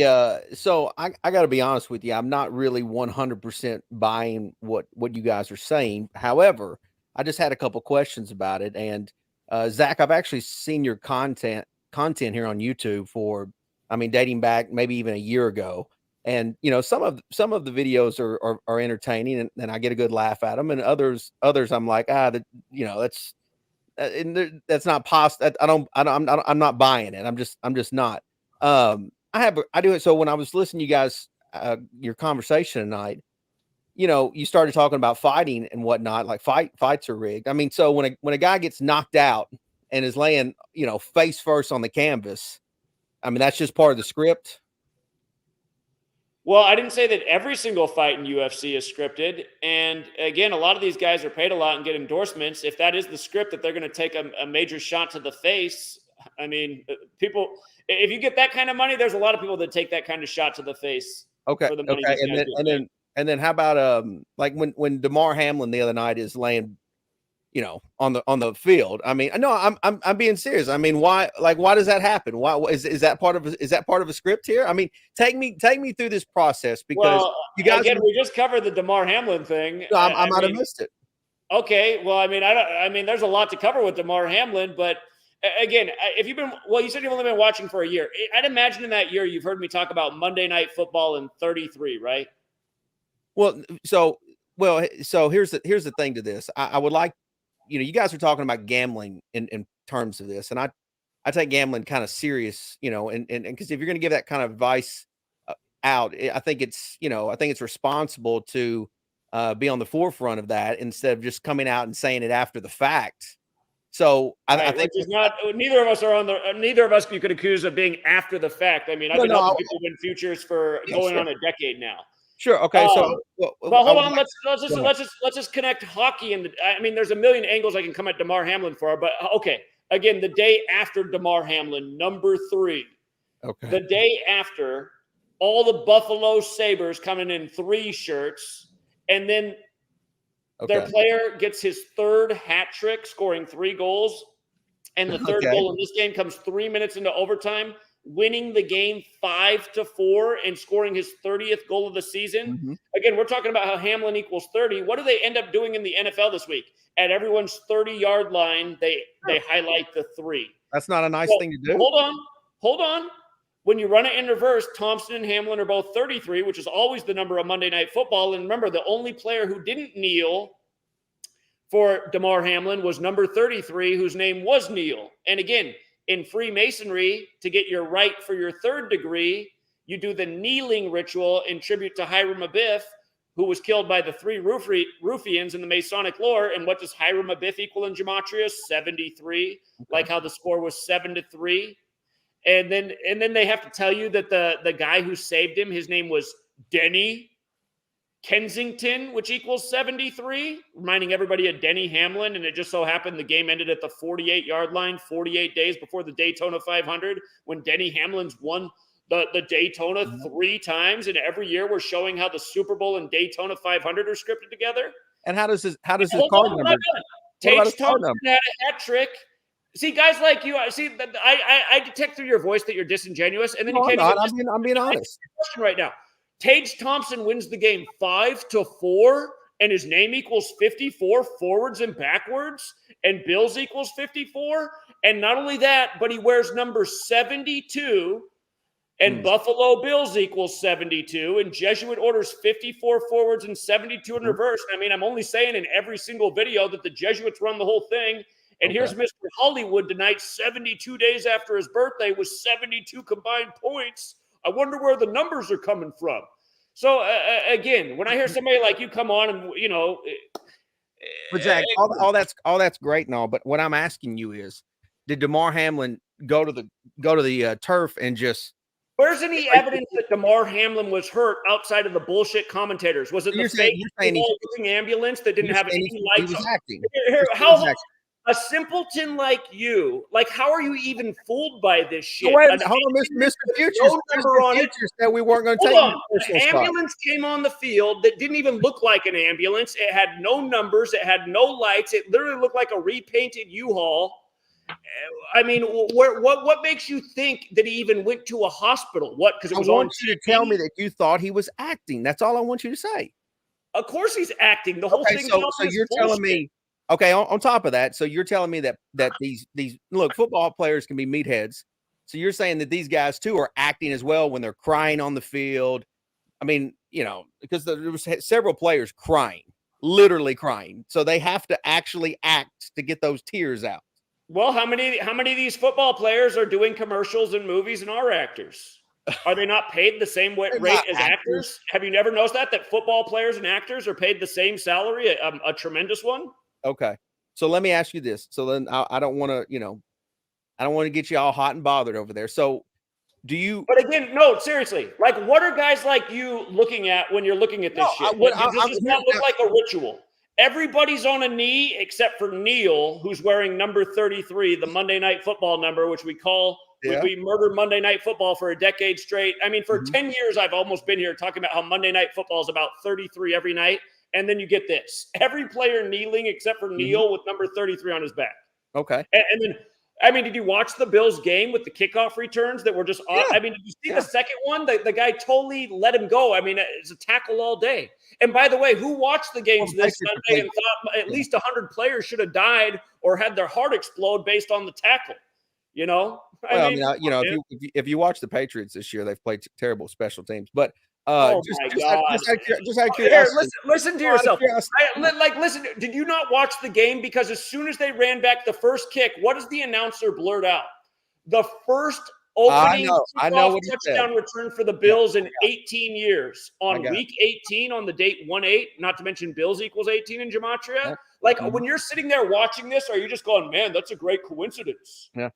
so I got to be honest with you. I'm not really 100% buying what you guys are saying. However, I just had a couple questions about it. And Zach, I've actually seen your content here on YouTube dating back maybe even a year ago. And some of the videos are entertaining, and I get a good laugh at them. And others I'm like, that's not possible. I'm not buying it. I'm just not. I do it. So when I was listening to you guys, your conversation tonight, you started talking about fighting and whatnot, like fights are rigged. I mean, so when a guy gets knocked out and is laying, face first on the canvas, I mean, that's just part of the script. Well, I didn't say that every single fight in UFC is scripted. And again, a lot of these guys are paid a lot and get endorsements. If that is the script that they're going to take a major shot to the face, I mean, people, if you get that kind of money, there's a lot of people that take that kind of shot to the face. Okay. For the money And then how about like when DeMar Hamlin the other night is laying, on the field? I mean, no, I'm being serious. I mean, why does that happen? Why is that part of a script here? I mean, take me through this process, because you guys we just covered the DeMar Hamlin thing. No, I might have missed it. Okay, well, I mean, there's a lot to cover with DeMar Hamlin, but again, you said you've only been watching for a year. I'd imagine in that year you've heard me talk about Monday Night Football in 33, right? So here's the thing to this. I would like, you guys are talking about gambling in terms of this, and I take gambling kind of serious, and because if you're going to give that kind of advice out, I think it's responsible to be on the forefront of that instead of just coming out and saying it after the fact. So I Right, think which is not. Neither of us are on the. Neither of us you could accuse of being after the fact. I mean, I've been helping people win futures for going on a decade now. Sure. Okay. So, but hold on. Let's just connect hockey and I mean, there's a million angles I can come at DeMar Hamlin for, but okay. Again, the day after DeMar Hamlin, number 3. Okay. The day after, all the Buffalo Sabres coming in 3 shirts, and then their player gets his 3rd hat trick, scoring 3 goals, and the 3rd goal in this game comes 3 minutes into overtime, winning the game 5-4 and scoring his 30th goal of the season. Again, we're talking about how Hamlin equals 30. What do they end up doing in the NFL this week? At everyone's 30-yard line, they highlight the 3. That's not a nice thing to do. Hold on. When you run it in reverse, Thompson and Hamlin are both 33, which is always the number of Monday Night Football. And remember, the only player who didn't kneel for DeMar Hamlin was number 33, whose name was Neil. And again, in Freemasonry, to get your right for your 3rd degree, you do the kneeling ritual in tribute to Hiram Abiff, who was killed by the 3 ruffians in the Masonic lore. And what does Hiram Abiff equal in Gematria? 73, like how the score was 7-3. And then they have to tell you that the guy who saved him, his name was Denny Kensington, which equals 73, reminding everybody of Denny Hamlin. And it just so happened the game ended at the 48-yard line 48 days before the Daytona 500, when Denny Hamlin's won the Daytona 3 times. And every year we're showing how the Super Bowl and Daytona 500 are scripted together. And how does his card number? Tage Thompson had a hat trick. See, guys like you, I detect through your voice that you're disingenuous, and then you can't. I'm being honest. Question right now. Tage Thompson wins the game 5-4, and his name equals 54 forwards and backwards, and Bills equals 54. And not only that, but he wears number 72, and Buffalo Bills equals 72, and Jesuit orders 54 forwards and 72 in reverse. I mean, I'm only saying in every single video that the Jesuits run the whole thing. And here's Mr. Hollywood tonight, 72 days after his birthday, with 72 combined points. I wonder where the numbers are coming from. So, again, when I hear somebody like you come on and, you know. But, Zach, all that's great and all, but what I'm asking you is, did DeMar Hamlin go to the turf and just. Where's any evidence that DeMar Hamlin was hurt outside of the bullshit commentators? Was it the fake ambulance that didn't have any lights? He was acting. A simpleton like you, how are you even fooled by this shit? Hold on, Mr. Futures. Mr. Futures said we weren't going to take an ambulance came on the field that didn't even look like an ambulance. It had no numbers. It had no lights. It literally looked like a repainted U-Haul. I mean, what makes you think that he even went to a hospital? What? Because it was I want you to tell me that you thought he was acting. That's all I want you to say. Of course he's acting. The whole thing. So you're telling me. Okay, on top of that, so you're telling me that these look, football players can be meatheads. So you're saying that these guys too are acting as well when they're crying on the field. I mean, you know, because there was several players crying, literally crying. So they have to actually act to get those tears out. Well, how many of these football players are doing commercials and movies and are actors? Are they not paid the same rate as actors? Have you never noticed that football players and actors are paid the same salary, a tremendous one? Okay. So let me ask you this. So then I don't want to get you all hot and bothered over there. So do you? But again, no, seriously. What are guys like you looking at when you're looking at this shit? Does this not look like a ritual? Everybody's on a knee except for Neil, who's wearing number 33, the Monday Night Football number, which we call we murdered Monday Night Football for a decade straight. I mean, for 10 years, I've almost been here talking about how Monday Night Football is about 33 every night. And then you get this. Every player kneeling except for Neil with number 33 on his back. Okay. And then, I mean, did you watch the Bills game with the kickoff returns that were just off? I mean, did you see the second one? The guy totally let him go. I mean, it's a tackle all day. And by the way, who watched the games this Sunday and thought at least 100 players should have died or had their heart explode based on the tackle? You know? If you watch the Patriots this year, they've played terrible special teams. But just out of curiosity. Listen to yourself. Listen. Did you not watch the game? Because as soon as they ran back the first kick, what does the announcer blurt out? The first Opening I know kickoff what he said. touchdown return for the Bills in I 18 years. On got week 18, on the date 1-8, not to mention Bills equals 18 in Gematria. Yeah. Like, when you're sitting there watching this, are you just going, man, that's a great coincidence? Yeah.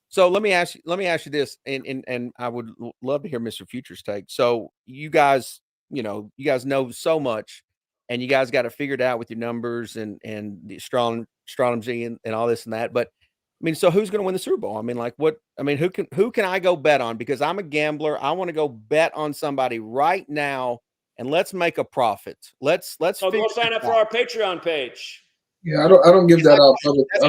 So let me ask you this, and I would love to hear Mr. Future's take. So you guys know so much, and you guys got it figured out with your numbers and the astronomy and all this and that. But I mean, so who's going to win the Super Bowl? I mean, like what? I mean, who can I go bet on? Because I'm a gambler. I want to go bet on somebody right now, and let's make a profit. Let's. So go sign up for our Patreon page. Yeah, I don't give that out public. I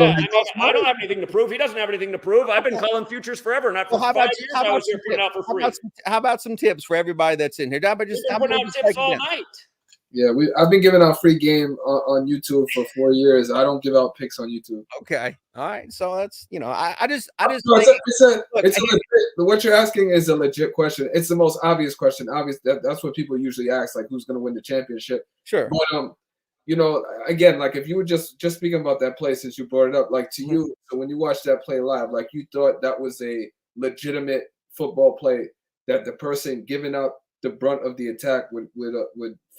don't have anything to prove. He doesn't have anything to prove. I've been calling futures forever. Not for 5 years. I was here putting out for free. How about some tips for everybody that's in here? How about just putting out tips all night? Yeah, I've been giving out free game on YouTube for 4 years. I don't give out picks on YouTube. Okay, all right. So that's I just what you're asking is a legit question. It's the most obvious question. Obvious that's what people usually ask, like who's going to win the championship. Sure. But again, like if you were just speaking about that play since you brought it up, like to you, so when you watched that play live, like you thought that was a legitimate football play, that the person giving up the brunt of the attack would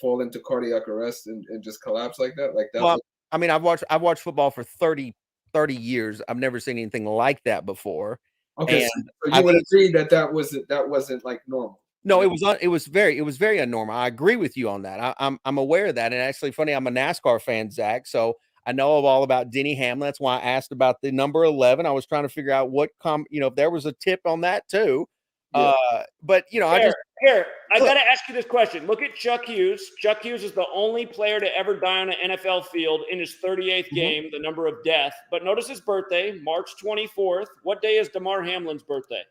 fall into cardiac arrest and just collapse like that? Like that. Well, I mean, I've watched football for 30 years. I've never seen anything like that before. Okay, so you would agree that wasn't like normal. No, it was very abnormal. I agree with you on that. I'm aware of that. And actually, funny, I'm a NASCAR fan, Zach. So I know all about Denny Hamlin. That's why I asked about the number 11. I was trying to figure out if there was a tip on that too. Yeah. But I got to ask you this question. Look at Chuck Hughes. Chuck Hughes is the only player to ever die on an NFL field in his 38th game, the number of death. But notice his birthday, March 24th. What day is Damar Hamlin's birthday?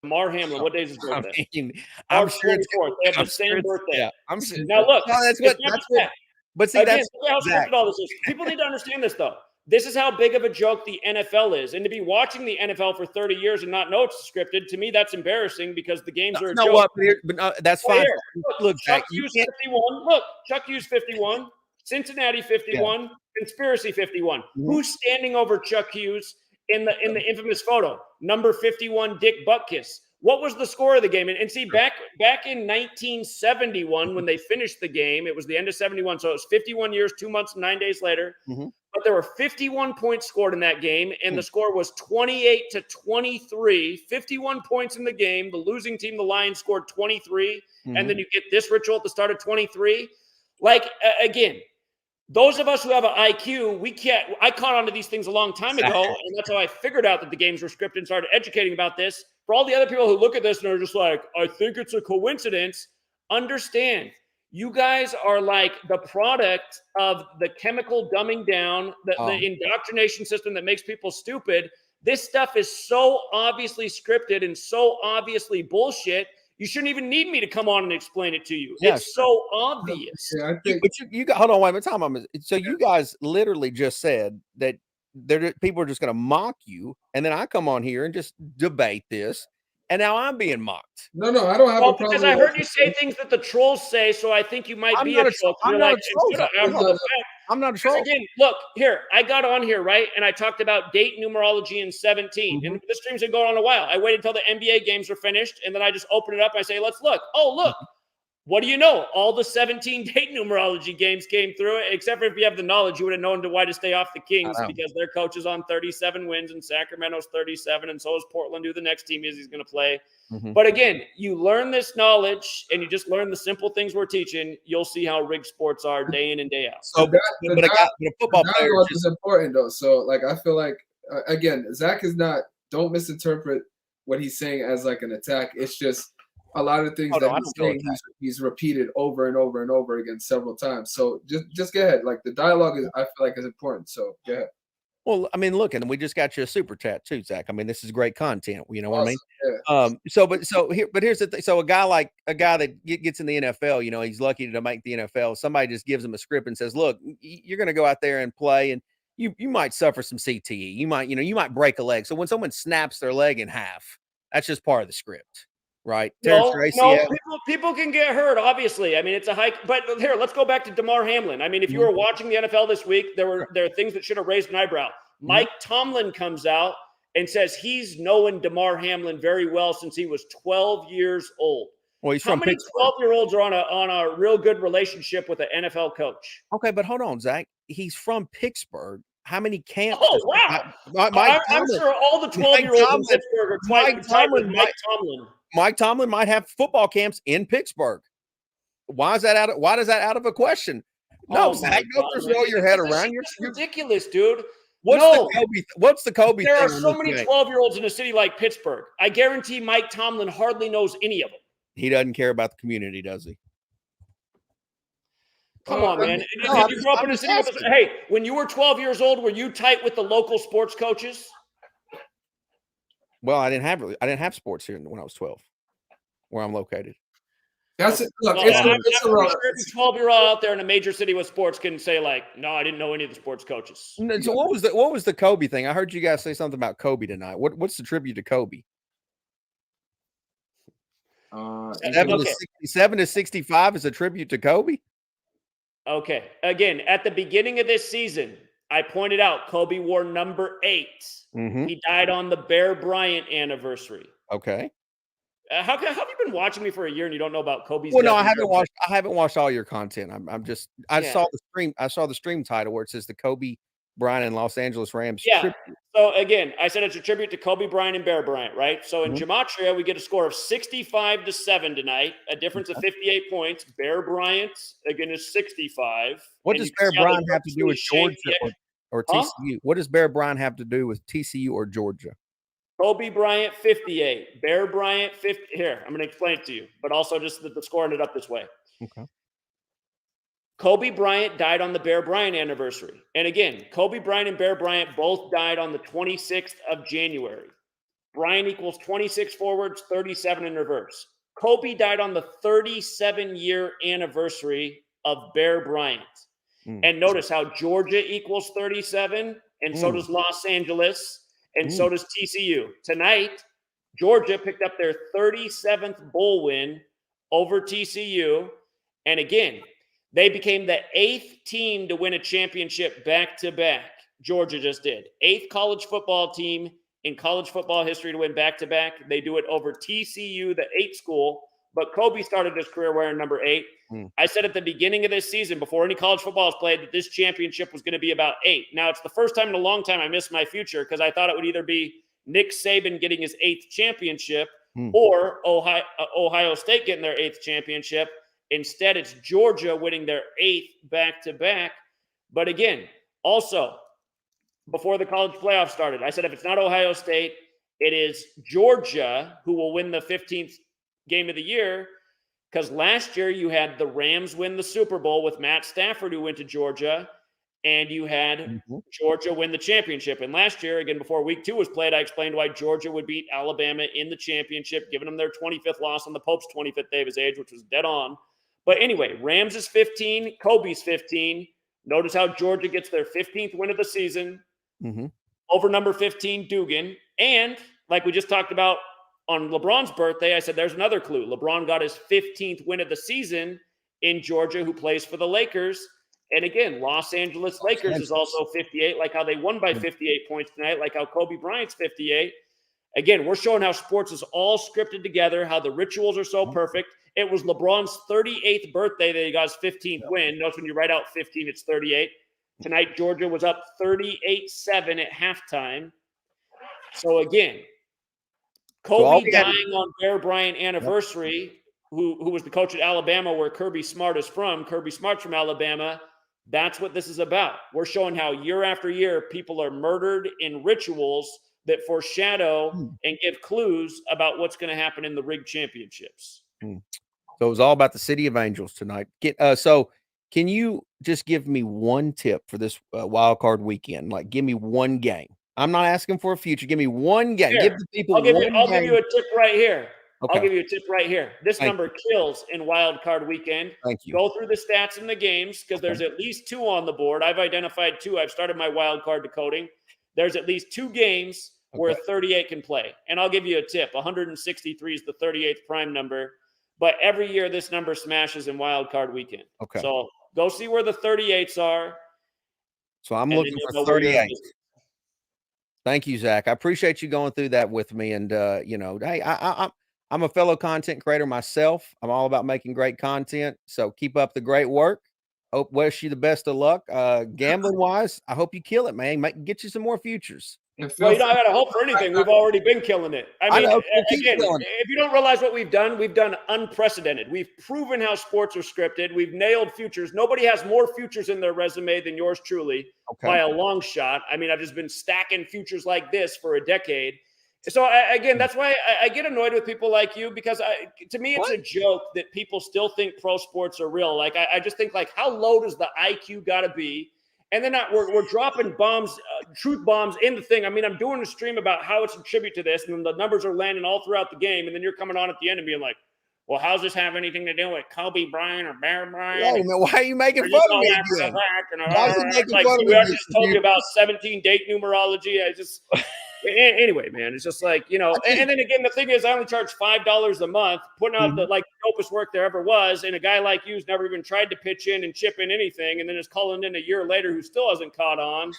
Damar Hamlin, what day is his birthday? I'm March sure 24th. They have the same birthday. Yeah, I'm sure. Now look, no, that's what. But see, again, that's how scripted all this is. People need to understand this, though. This is how big of a joke the NFL is. And to be watching the NFL for 30 years and not know it's scripted, to me, that's embarrassing because the games are a joke. That's fine. Look, Chuck Hughes 51. Look, Chuck Hughes 51. Cincinnati 51. Conspiracy 51. Who's standing over Chuck Hughes in the infamous photo? Number 51, Dick Butkus. What was the score of the game? And see, back in 1971, when they finished the game, it was the end of 71. So it was 51 years, 2 months, and 9 days later. But there were 51 points scored in that game, and the score was 28-23. 51 points in the game. The losing team, the Lions, scored 23. And then you get this ritual at the start of 23. Like, again, those of us who have an IQ, I caught on to these things a long time ago, and that's how I figured out that the games were scripted and started educating about this. For all the other people who look at this and are just like, I think it's a coincidence, understand, you guys are like the product of the chemical dumbing down, the indoctrination system that makes people stupid. This stuff is so obviously scripted and so obviously bullshit. You shouldn't even need me to come on and explain it to you. Yes. It's so obvious. Yeah, I think. But you got, hold on, wait a minute, time. So you guys literally just said that people are just going to mock you, and then I come on here and just debate this, and now I'm being mocked. No, I don't have a problem. Because I heard you say things that the trolls say, so I think you might be a troll. I'm not a troll. Again, look, here, I got on here, right? And I talked about date numerology in 17. And the streams had gone on a while. I waited until the NBA games were finished, and then I just opened it up and I say, let's look. Oh, look. What do you know? All the 17 date numerology games came through it, except for if you have the knowledge, you would have known why to stay off the Kings because their coach is on 37 wins and Sacramento's 37, and so is Portland, who the next team is he's going to play. But again, you learn this knowledge and you just learn the simple things we're teaching, you'll see how rigged sports are day in and day out. So, but a football player is important, though. So, like, I feel like, again, Zach is not, don't misinterpret what he's saying as like an attack. It's just, a lot of things he's saying, he's repeated over and over and over again several times. So just go ahead. Like the dialogue I feel like is important. So go ahead. Well, I mean, look, and we just got you a super chat too, Zach. I mean, this is great content. You know what I mean? Yeah. But here's the thing. So a guy that gets in the NFL, he's lucky to make the NFL. Somebody just gives him a script and says, look, you're going to go out there and play, and you might suffer some CTE. You might break a leg. So when someone snaps their leg in half, that's just part of the script. Right. No, people can get hurt, obviously. I mean, it's a hike. But here, let's go back to Damar Hamlin. I mean, if you were watching the NFL this week, there are things that should have raised an eyebrow. Mike Tomlin comes out and says he's known DeMar Hamlin very well since he was 12 years old. Well, he's How from many Pittsburgh. 12-year-olds are on a real good relationship with an NFL coach? Okay, but hold on, Zach. He's from Pittsburgh. How many camps? Oh, wow. I'm sure all the 12-year-olds in Pittsburgh are tied with Mike Tomlin. Mike Tomlin might have football camps in Pittsburgh. Why is that out of a question? No, Zach, don't just roll your head around. You're ridiculous, dude. What's the Kobe There thing are so many 12-year-olds in a city like Pittsburgh. I guarantee Mike Tomlin hardly knows any of them. He doesn't care about the community, does he? Come on, man. Did you grow up in a city hey, when you were 12 years old, were you tight with the local sports coaches? Well, I didn't have sports here when I was 12, where I'm located. That's it. Look, I'm sure every 12-year-old out there in a major city with sports can say, like, no, I didn't know any of the sports coaches. So what was the Kobe thing? I heard you guys say something about Kobe tonight. What's the tribute to Kobe? 7 to 65 is a tribute to Kobe. Okay. Again, at the beginning of this season, I pointed out Kobe wore number 8. Mm-hmm. He died on the Bear Bryant anniversary. Okay. How have you been watching me for a year and you don't know about Kobe's? Well, no, I haven't watched all your content. I saw the stream title where it says the Kobe Bryant and Los Angeles Rams. Yeah. Tribute. So again, I said it's a tribute to Kobe Bryant and Bear Bryant, right? So in Gematria, we get a score of 65-7 tonight, a difference of 58 points. Bear Bryant again is 65. What does Bear Bryant have to do with Georgia or TCU? What does Bear Bryant have to do with TCU or Georgia? Kobe Bryant, 58. Bear Bryant, 50. Here, I'm going to explain it to you, but also just the score ended up this way. Okay. Kobe Bryant died on the Bear Bryant anniversary. And again, Kobe Bryant and Bear Bryant both died on the 26th of January. Bryant equals 26 forwards, 37 in reverse. Kobe died on the 37-year anniversary of Bear Bryant. And notice how Georgia equals 37, and so does Los Angeles. And so does TCU. Tonight, Georgia picked up their 37th bowl win over TCU. And again, they became the 8th team to win a championship back-to-back. Georgia just did. 8th college football team in college football history to win back-to-back. They do it over TCU, the 8th school. But Kobe started his career wearing number 8. I said at the beginning of this season, before any college football was played, that this championship was going to be about 8. Now, it's the first time in a long time I missed my future because I thought it would either be Nick Saban getting his 8th championship or Ohio State getting their 8th championship. Instead, it's Georgia winning their 8th back-to-back. But again, also, before the college playoff started, I said if it's not Ohio State, it is Georgia who will win the 15th game of the year, because last year you had the Rams win the Super Bowl with Matt Stafford, who went to Georgia, and you had Georgia win the championship. And last year, again, before week 2 was played, I explained why Georgia would beat Alabama in the championship, giving them their 25th loss on the Pope's 25th day of his age, which was dead on. But anyway, Rams is 15, Kobe's 15. Notice how Georgia gets their 15th win of the season over number 15, Dugan. And like we just talked about on LeBron's birthday, I said there's another clue. LeBron got his 15th win of the season in Georgia, who plays for the Lakers. And again, Los Angeles Lakers is also 58, like how they won by 58 points tonight, like how Kobe Bryant's 58. Again, we're showing how sports is all scripted together, how the rituals are so perfect. It was LeBron's 38th birthday that he got his 15th win. Notice when you write out 15, it's 38. Tonight, Georgia was up 38-7 at halftime. So again, Kobe dying on Bear Bryant anniversary, who was the coach at Alabama, where Kirby Smart is from. Kirby Smart's from Alabama. That's what this is about. We're showing how year after year people are murdered in rituals that foreshadow and give clues about what's going to happen in the rigged championships. So it was all about the City of Angels tonight. So can you just give me one tip for this wild card weekend? Like, give me one game. I'm not asking for a future. Give me one game. Here, Give the people I'll give you a tip right here. Okay. I'll give you a tip right here. This number kills in wild card weekend. Thank you. Go through the stats in the games because there's at least 2 on the board. I've identified 2. I've started my wild card decoding. There's at least 2 games where 38 can play. And I'll give you a tip. 163 is the 38th prime number. But every year this number smashes in wild card weekend. Okay. So go see where the 38s are. So I'm looking for 38. Thank you, Zach. I appreciate you going through that with me. And you know, hey, I'm a fellow content creator myself. I'm all about making great content. So keep up the great work. Hope wish you the best of luck. Gambling wise, I hope you kill it, man. Get you some more futures. And Well, feel you don't free. got to hope for anything. We've already been killing it. I I mean, know. We'll keep again, killing it. if you don't realize what we've done unprecedented. We've proven how sports are scripted. We've nailed futures. Nobody has more futures in their resume than yours truly by a long shot. I mean, I've just been stacking futures like this for a decade. So again, that's why I get annoyed with people like you, because to me, it's a joke that people still think pro sports are real. Like, I just think, like, how low does the IQ got to be? And then we're dropping bombs, truth bombs in the thing. I mean, I'm doing a stream about how it's a tribute to this, and then the numbers are landing all throughout the game. And then you're coming on at the end and being like, well, how's this have anything to do with Kobe Bryant or Bear Bryant? Yeah, why are you making fun of me again? Why is he making Like, fun of we me? just told you about 17 date numerology. Anyway, man, it's just like, you know, and then again, the thing is, I only charge $5 a month, putting out the dopest work there ever was. And a guy like you's never even tried to pitch in and chip in anything, and then is calling in a year later who still hasn't caught on.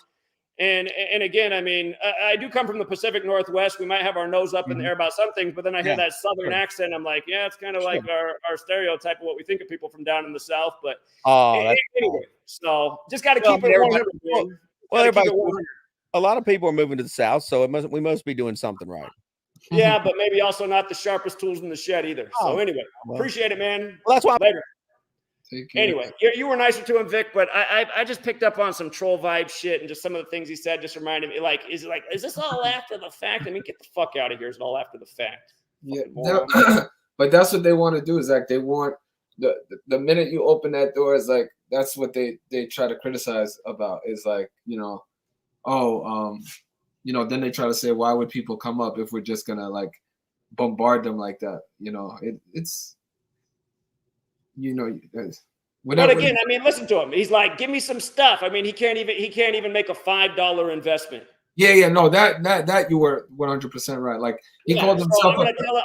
And again, I mean, I do come from the Pacific Northwest. We might have our nose up in the air about some things, but then I hear that Southern accent. I'm like, yeah, it's kind of like our stereotype of what we think of people from down in the South. But anyway, so just got to keep it 100. Well, everybody. A lot of people are moving to the South, so we must be doing something right. Yeah, but maybe also not the sharpest tools in the shed either. So anyway, appreciate it, man. Well, that's why. Later. Anyway, you were nicer to him, Vic, but I just picked up on some troll vibe shit, and just some of the things he said just reminded me, like, is this all after the fact? I mean, get the fuck out of here. Is it all after the fact? Yeah, but that's what they want to do. Is like they want the minute you open that door, is like that's what they try to criticize about. Is like, you know, you know, then they try to say, why would people come up if we're just gonna like bombard them like that? You know, it's, you know, but again, I mean, listen to him. He's like, give me some stuff. I mean, he can't even make a $5 investment. Yeah, no, that you were 100% right. Like he called himself.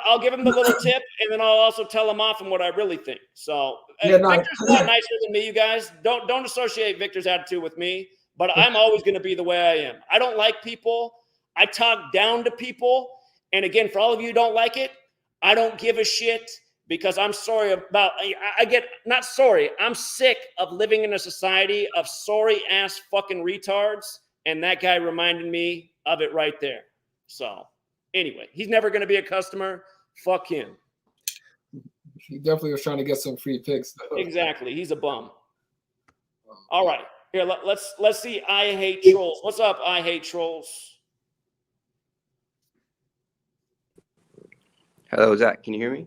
I'll give him the little tip, and then I'll also tell him off on what I really think. So Victor's a lot nicer than me, you guys. Don't associate Victor's attitude with me. But I'm always going to be the way I am. I don't like people. I talk down to people. And again, for all of you who don't like it, I don't give a shit, because I'm sorry about, I'm sick of living in a society of sorry ass fucking retards. And that guy reminded me of it right there. So anyway, he's never going to be a customer. Fuck him. He definitely was trying to get some free picks, though. Exactly. He's a bum. All right. Here, let's see. I hate trolls. What's up? I hate trolls. Hello, Zach. Can you hear me?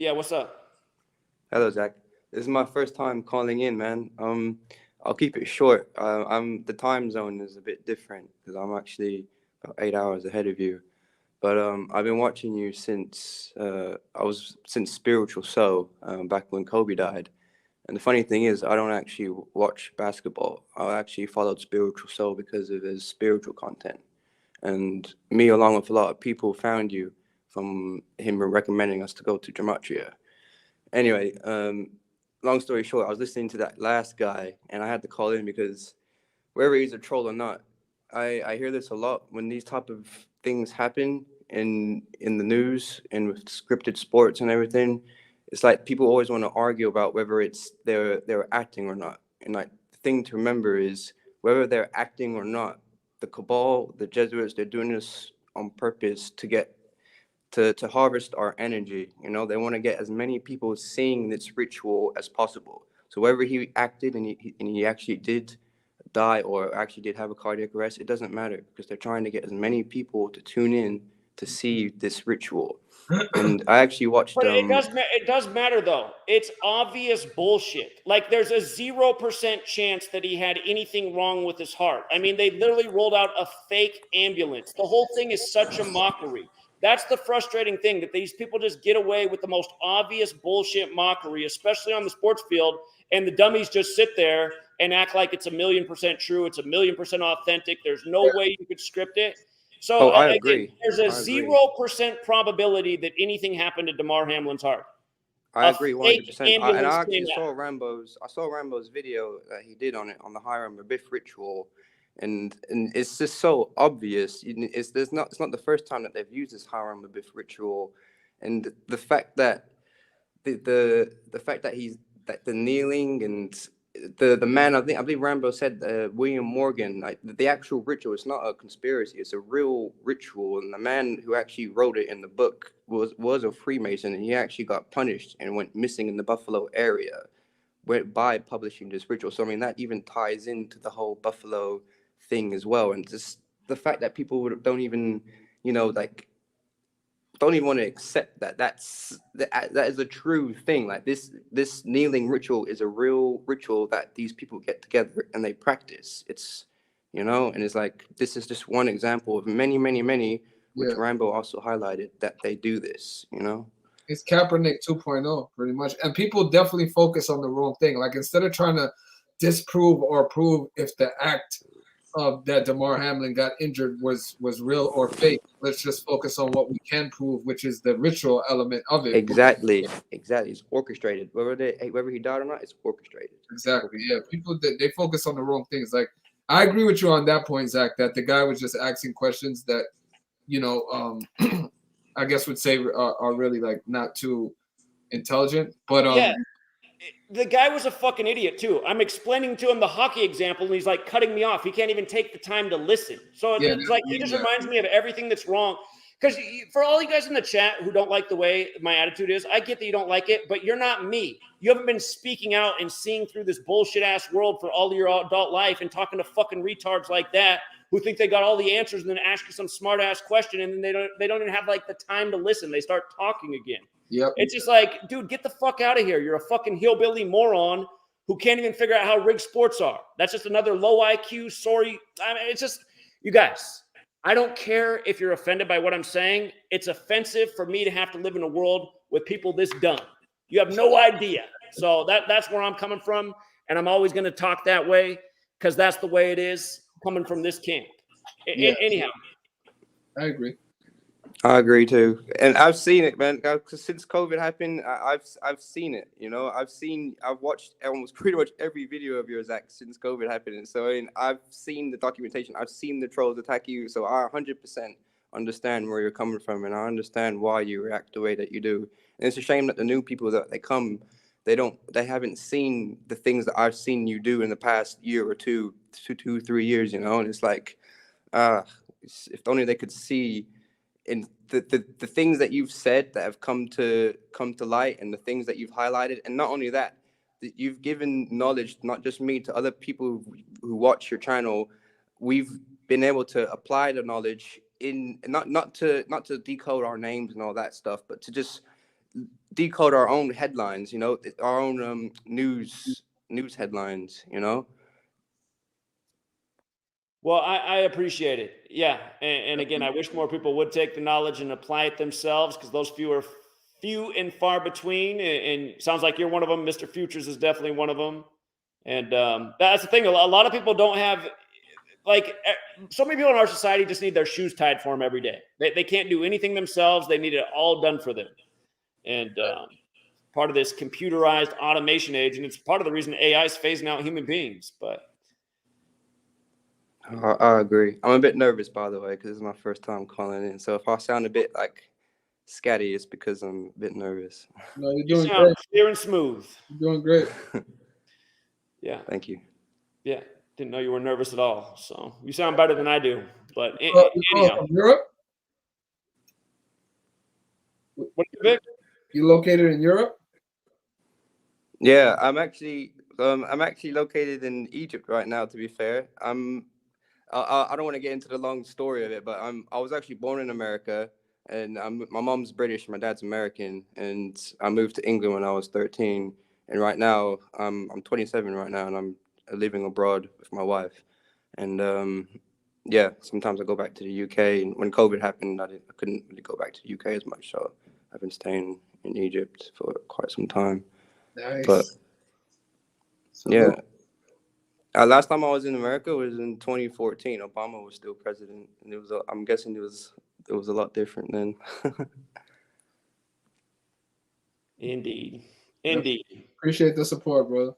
Yeah. What's up? Hello, Zach. This is my first time calling in, man. I'll keep it short. The time zone is a bit different because I'm actually about 8 hours ahead of you. But I've been watching you since Spiritual Soul, back when Kobe died. And the funny thing is, I don't actually watch basketball. I actually followed Spiritual Soul because of his spiritual content. And me, along with a lot of people, found you from him recommending us to go to Gematria. Anyway, long story short, I was listening to that last guy, and I had to call in because whether he's a troll or not, I hear this a lot when these type of things happen in the news and with scripted sports and everything. It's like people always want to argue about whether it's they're acting or not. And like the thing to remember is whether they're acting or not, the cabal, the Jesuits, they're doing this on purpose to get to harvest our energy. You know, they want to get as many people seeing this ritual as possible. So whether he acted and he actually did die or actually did have a cardiac arrest, it doesn't matter because they're trying to get as many people to tune in to see this ritual. And I actually watched. But it does matter though. It's obvious bullshit. Like there's a 0% chance that he had anything wrong with his heart. I mean, they literally rolled out a fake ambulance. The whole thing is such a mockery. That's the frustrating thing, that these people just get away with the most obvious bullshit mockery, especially on the sports field, and the dummies just sit there and act like it's 1,000,000% true. It's 1,000,000% authentic. There's no way you could script it. So I agree. There's a 0% probability that anything happened to DeMar Hamlin's heart. I agree 100%. And I actually saw Rambo's video that he did on the Hiram Abiff ritual, and it's just so obvious. It's not the first time that they've used this Haram Abith ritual, and the fact that the fact that the kneeling and the man, I believe Rambo said, William Morgan, like the actual ritual, it's not a conspiracy, it's a real ritual, and the man who actually wrote it in the book was a Freemason, and he actually got punished and went missing in the Buffalo area by publishing this ritual. So I mean, that even ties into the whole Buffalo thing as well, and just the fact that people don't even, like, don't even want to accept that that is a true thing. Like this kneeling ritual is a real ritual that these people get together and they practice. It's, and it's like, this is just one example of many, many, many, which Rambo also highlighted, that they do this, It's Kaepernick 2.0 pretty much. And people definitely focus on the wrong thing. Like, instead of trying to disprove or prove if the act of that Damar Hamlin got injured was real or fake, let's just focus on what we can prove, which is the ritual element of it. Exactly. It's orchestrated. Whether he died or not, it's orchestrated. Exactly. Yeah. People, they focus on the wrong things. Like, I agree with you on that point, Zach, that the guy was just asking questions that, I guess would say are really, like, not too intelligent. But yeah, the guy was a fucking idiot too. I'm explaining to him the hockey example, and he's like cutting me off. He can't even take the time to listen. So it's like, it just reminds me of everything that's wrong. Because for all you guys in the chat who don't like the way my attitude is, I get that you don't like it, but you're not me. You haven't been speaking out and seeing through this bullshit ass world for all of your adult life and talking to fucking retards like that who think they got all the answers and then ask you some smart ass question, and then they don't even have, like, the time to listen. They start talking again. Yep. It's just like, dude, get the fuck out of here. You're a fucking hillbilly moron who can't even figure out how rigged sports are. That's just another low IQ, sorry. I mean, it's just, you guys, I don't care if you're offended by what I'm saying. It's offensive for me to have to live in a world with people this dumb. You have no idea. So that's where I'm coming from, and I'm always going to talk that way because that's the way it is coming from this camp. Anyhow. I agree. I agree too, and I've seen it, man. Since COVID happened, I've seen it. I've watched almost pretty much every video of yours, Zach, since COVID happened. And so, I've seen the documentation. I've seen the trolls attack you. So I 100% understand where you're coming from, and I understand why you react the way that you do. And it's a shame that the new people that they haven't seen the things that I've seen you do in the past year or two, 3 years. And it's like, if only they could see. In the things that you've said that have come to light, and the things that you've highlighted, and not only that, you've given knowledge, not just me, to other people who watch your channel. We've been able to apply the knowledge in not to decode our names and all that stuff, but to just decode our own headlines, our own news headlines, Well, I appreciate it. Yeah. And again, I wish more people would take the knowledge and apply it themselves, because those few and far between. And sounds like you're one of them. Mr. Futures is definitely one of them. And that's the thing. A lot of people don't have, like, so many people in our society just need their shoes tied for them every day. They can't do anything themselves. They need it all done for them. And part of this computerized automation age, and it's part of the reason AI is phasing out human beings. But I agree. I'm a bit nervous, by the way, because it's my first time calling in. So if I sound a bit like scatty, it's because I'm a bit nervous. No, you're doing sound great. clear and smooth. You're doing great. Yeah. Thank you. Yeah. Didn't know you were nervous at all. So you sound better than I do. But anyhow. From Europe? What is it? You located in Europe? Yeah, I'm actually located in Egypt right now, to be fair. I don't want to get into the long story of it, but I was actually born in America, and my mom's British, my dad's American, and I moved to England when I was 13. And right now, I'm 27 right now, and I'm living abroad with my wife. And yeah, sometimes I go back to the UK. And when COVID happened, I couldn't really go back to the UK as much, so I've been staying in Egypt for quite some time. Nice. But yeah. Last time I was in America was in 2014. Obama was still president, and I'm guessing it was a lot different then. Indeed. Appreciate the support, brother.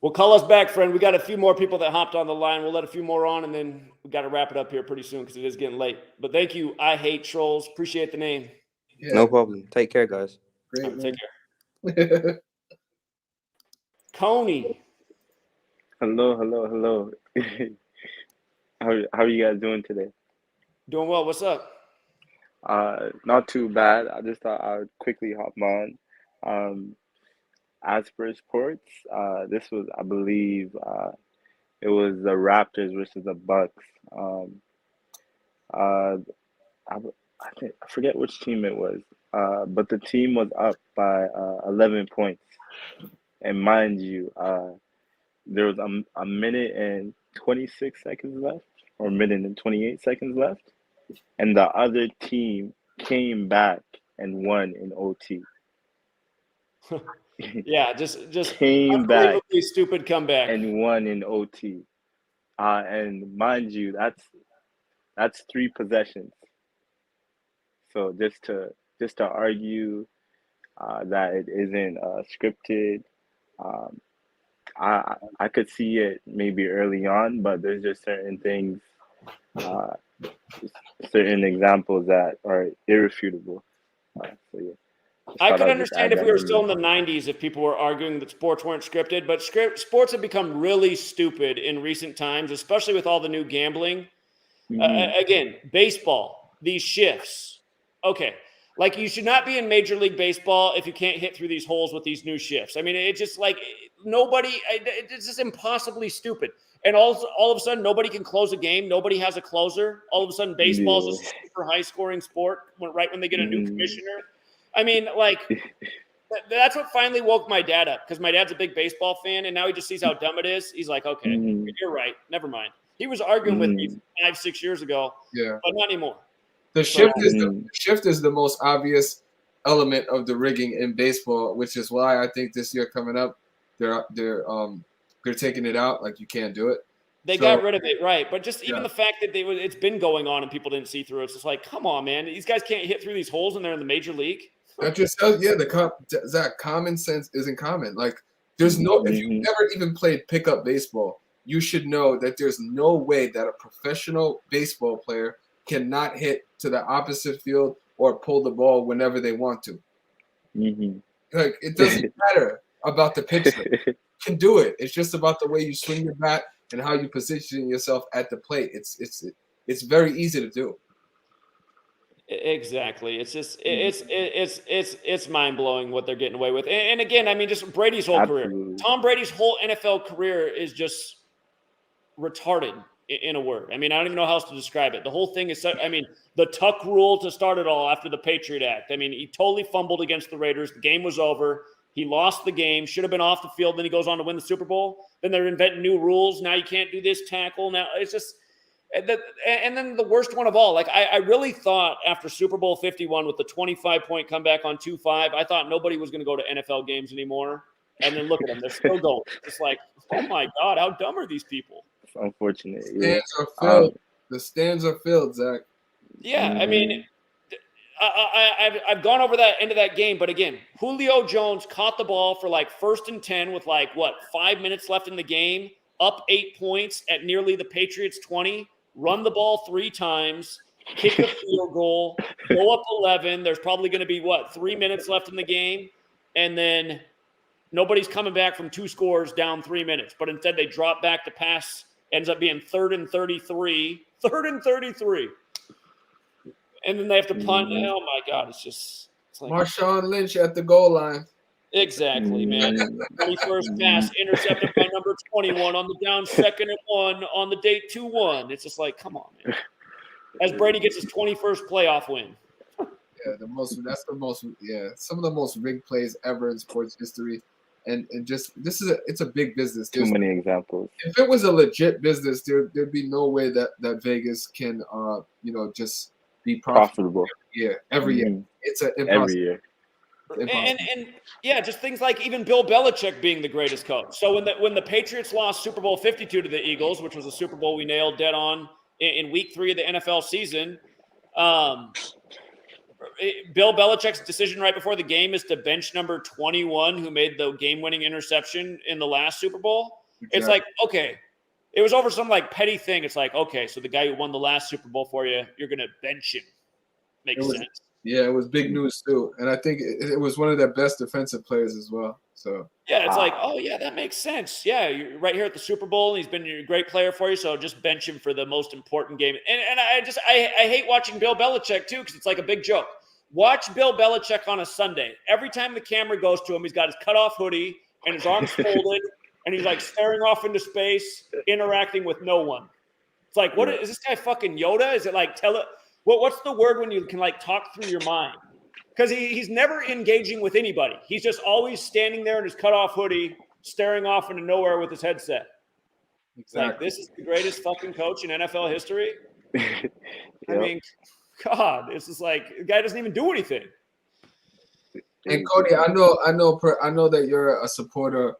Well, call us back, friend. We got a few more people that hopped on the line. We'll let a few more on, and then we got to wrap it up here pretty soon because it is getting late. But thank you. I hate trolls. Appreciate the name. Yeah, No problem. Take care, guys. great. Take Man. care. Coney. Hello. How are you guys doing today? Doing well. What's up? Not too bad. I just thought I would quickly hop on. As per sports, this was, I believe, it was the Raptors versus the Bucks. I forget which team it was, but the team was up by 11 points. And mind you, there was a minute and 26 seconds left, or a minute and 28 seconds left, and the other team came back and won in OT. Yeah, just Came back unbelievably stupid comeback. and won in OT. And mind you, that's 3 possessions. So just to argue that it isn't scripted, I could see it maybe early on, but there's just certain things, certain examples that are irrefutable. So yeah. I could understand if we were still in the 90s if people were arguing that sports weren't scripted, but sports have become really stupid in recent times, especially with all the new gambling. Again, baseball, these shifts. Okay, like you should not be in Major League Baseball if you can't hit through these holes with these new shifts. I mean, it's just like it's just impossibly stupid. And all of a sudden, nobody can close a game. Nobody has a closer. All of a sudden, baseball is a super high-scoring sport right when they get a new commissioner. I mean, like, that's what finally woke my dad up, because my dad's a big baseball fan, and now he just sees how dumb it is. He's like, okay, you're right. Never mind. He was arguing with me 5-6 years ago, but not anymore. The shift is the most obvious element of the rigging in baseball, which is why I think this year coming up, they're taking it out. Like, you can't do it. They got rid of it, right? But just even the fact that it's been going on and people didn't see through it, it's just like, come on, man. These guys can't hit through these holes and they're in the major league. That just tells Zach, common sense isn't common. Like, there's no, if you've never even played pickup baseball, you should know that there's no way that a professional baseball player cannot hit to the opposite field or pull the ball whenever they want to. Like, it doesn't matter about the pitcher. You can do it. It's just about the way you swing your bat and how you position yourself at the plate. It's very easy to do. Exactly. It's just it's mind blowing what they're getting away with. And again, I mean, just Brady's whole career. Tom Brady's whole NFL career is just retarded, in a word. I mean, I don't even know how else to describe it. The whole thing is, I mean, the Tuck rule to start it all after the Patriot Act. I mean, he totally fumbled against the Raiders. The game was over. He lost the game, should have been off the field. Then he goes on to win the Super Bowl. Then they're inventing new rules. Now you can't do this tackle. Now it's just, and then the worst one of all, like I really thought after Super Bowl 51 with the 25-point comeback on 2-5, I thought nobody was going to go to NFL games anymore. And then look at them. They're still going. It's like, oh my God, how dumb are these people? It's unfortunate. Stands are filled. The stands are filled, Zach. Yeah, I mean, I've gone over that end of that game, but again, Julio Jones caught the ball for like 1st and 10 with 5 minutes left in the game, up 8 points at nearly the Patriots 20, run the ball 3 times, kick a field goal, go up 11. There's probably going to be 3 minutes left in the game, and then nobody's coming back from 2 scores down 3 minutes. But instead, they drop back to pass. Ends up being 3rd and 33. 3rd and 33. And then they have to punt. Oh, my God. It's like Marshawn Lynch at the goal line. Exactly, man. 21st pass intercepted by number 21 on the down 2nd and 1 on the date 2-1. It's just like, come on, man. As Brady gets his 21st playoff win. Yeah, some of the most rigged plays ever in sports history. And just it's a big business. Too many examples. If it was a legit business, there'd be no way that Vegas can just be profitable. Every year. It's impossible. Every year. And yeah, just things like even Bill Belichick being the greatest coach. So when the Patriots lost Super Bowl 52 to the Eagles, which was a Super Bowl we nailed dead on in week 3 of the NFL season, Bill Belichick's decision right before the game is to bench number 21, who made the game-winning interception in the last Super Bowl. Exactly. It's like, okay, it was over some like petty thing. It's like, okay, so the guy who won the last Super Bowl for you, you're going to bench him. Makes sense. Yeah, it was big news too, and I think it was one of their best defensive players as well. So yeah, it's like, oh yeah, that makes sense. Yeah, you're right here at the Super Bowl, and he's been a great player for you. So just bench him for the most important game. And I hate watching Bill Belichick too, because it's like a big joke. Watch Bill Belichick on a Sunday. Every time the camera goes to him, he's got his cutoff hoodie and his arms folded, and he's like staring off into space, interacting with no one. It's like, what is this guy fucking Yoda? Is it like what's the word when you can like talk through your mind? Because he's never engaging with anybody. He's just always standing there in his cutoff hoodie, staring off into nowhere with his headset. exactly. Like, this is the greatest fucking coach in NFL history. Yep. I mean, God, it's just like the guy doesn't even do anything. And Cody, I know that you're a supporter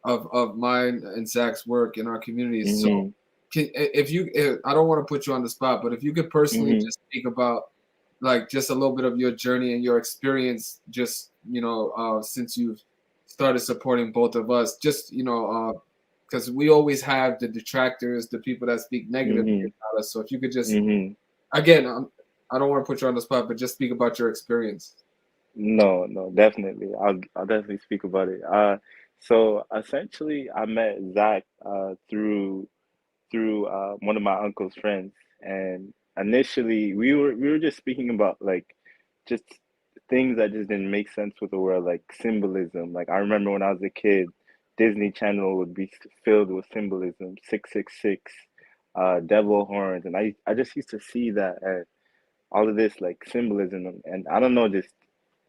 of mine and Zach's work in our community. So, I don't want to put you on the spot, but if you could personally just speak about like just a little bit of your journey and your experience, just since you've started supporting both of us, just because we always have the detractors, the people that speak negatively about us. So if you could just again, I don't want to put you on the spot, but just speak about your experience. No, definitely. I'll definitely speak about it. So essentially, I met Zach through one of my uncle's friends, and initially we were just speaking about like just things that just didn't make sense with the world, like symbolism. Like I remember when I was a kid, Disney Channel would be filled with symbolism, 666, devil horns, and I just used to see that and all of this like symbolism, and I don't know, just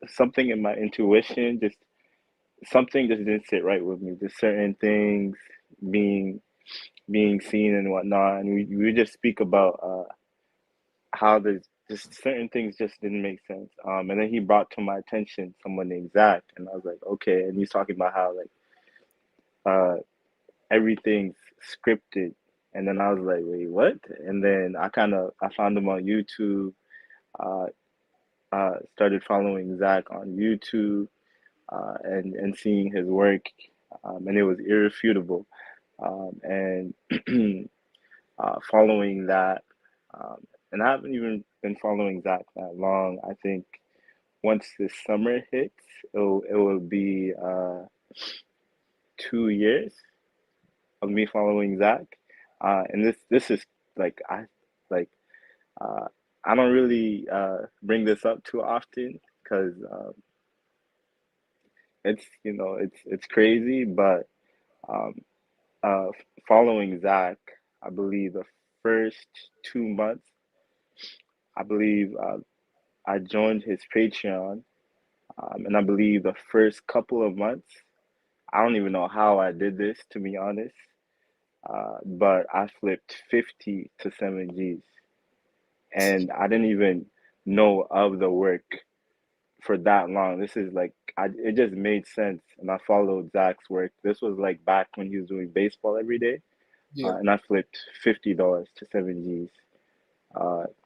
something in my intuition, just something just didn't sit right with me. Just certain things being seen and whatnot, and we would just speak about how there's just certain things just didn't make sense. And then he brought to my attention someone named Zach, and I was like, okay. And he's talking about how like everything's scripted, and then I was like, wait, what? And then I found him on YouTube. Started following Zach on YouTube, and seeing his work, and it was irrefutable. And following that, and I haven't even been following Zach that long. I think once this summer hits, it will be 2 years of me following Zach, and this is like I don't really bring this up too often because it's crazy, but following Zach, I believe the first 2 months, I believe I joined his Patreon, and I believe the first couple of months, I don't even know how I did this, to be honest, but I flipped 50 to 7 Gs, and I didn't even know of the work for that long. This is like, it just made sense, and I followed Zach's work. This was like back when he was doing baseball every day, and I flipped $50 to 7 Gs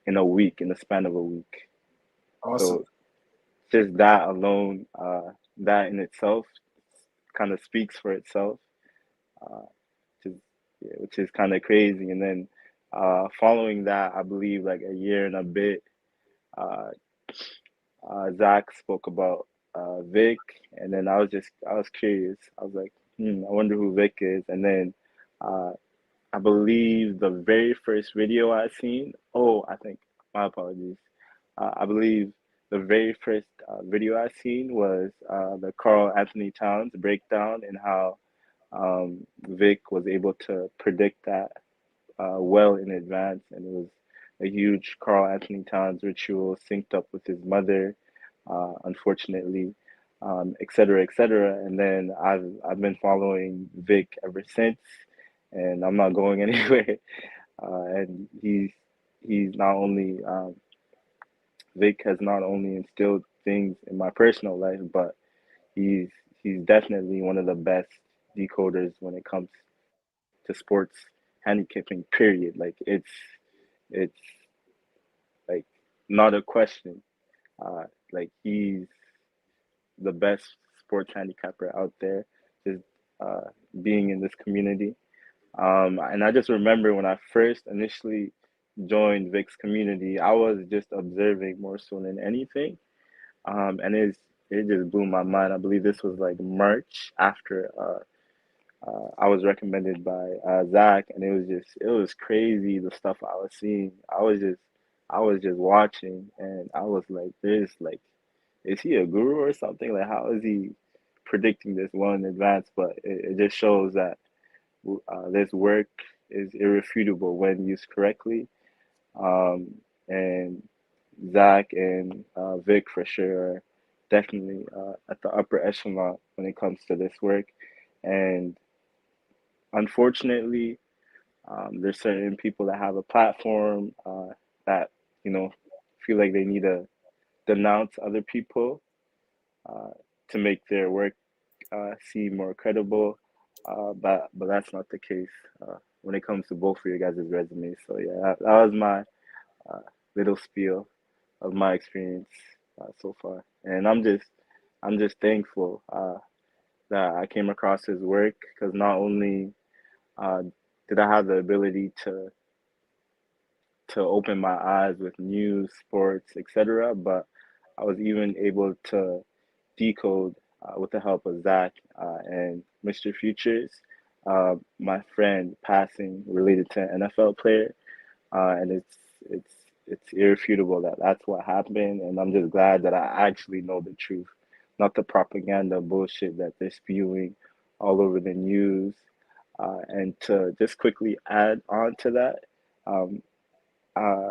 in a week, in the span of a week. Awesome. So just that alone, that in itself kind of speaks for itself, which is kind of crazy. And then following that, I believe like a year and a bit, Zach spoke about Vic, and then I was curious. I was like, I wonder who Vic is. And then I believe the very first video I seen, my apologies. I believe the very first video I seen was the Carl Anthony Towns breakdown, and how Vic was able to predict that well in advance, and it was a huge Carl Anthony Towns ritual synced up with his mother, unfortunately, et cetera, et cetera. And then I've been following Vic ever since, and I'm not going anywhere. And he's not only Vic has not only instilled things in my personal life, but he's definitely one of the best decoders when it comes to sports handicapping. Period. Like it's like not a question. Like he's the best sports handicapper out there, just uh, being in this community. And I just remember when I first initially joined Vic's community, I was just observing more so than anything. And it just blew my mind. I believe this was like March after I was recommended by Zach, and it was crazy the stuff I was seeing. I was just watching, and I was like, "This like, is he a guru or something? Like, how is he predicting this well in advance?" But it just shows that this work is irrefutable when used correctly. And Zach and Vic for sure are definitely at the upper echelon when it comes to this work. And unfortunately, there's certain people that have a platform that you know feel like they need to denounce other people uh, to make their work seem more credible. But that's not the case when it comes to both of your guys' resumes. So yeah, that was my uh, little spiel of my experience so far, and I'm just thankful that I came across his work because not only uh, did I have the ability to open my eyes with news, sports, etc., but I was even able to decode with the help of Zach and Mr. Futures, my friend passing related to an NFL player, and it's it's irrefutable that that's what happened, and I'm just glad that I actually know the truth, not the propaganda bullshit that they're spewing all over the news. And to just quickly add on to that, um, uh,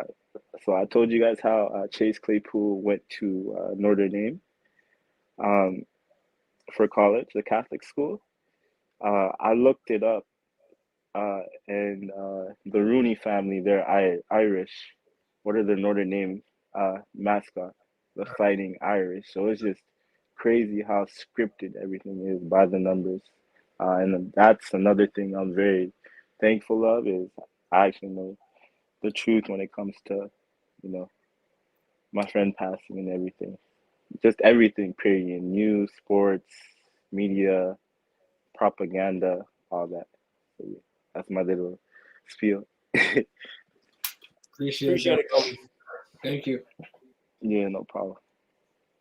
so I told you guys how Chase Claypool went to Notre Dame um, for college, the Catholic school. I looked it up, and the Rooney family, they're Irish. What are the Notre Dame mascot? The Fighting Irish. So it's just crazy how scripted everything is by the numbers. And that's another thing I'm very thankful of is I actually know the truth when it comes to, you know, my friend passing and everything. Just everything, period. News, sports, media, propaganda, all that. So yeah, that's my little spiel. Appreciate Appreciate that. it, Kobe. Thank you. Yeah, no problem.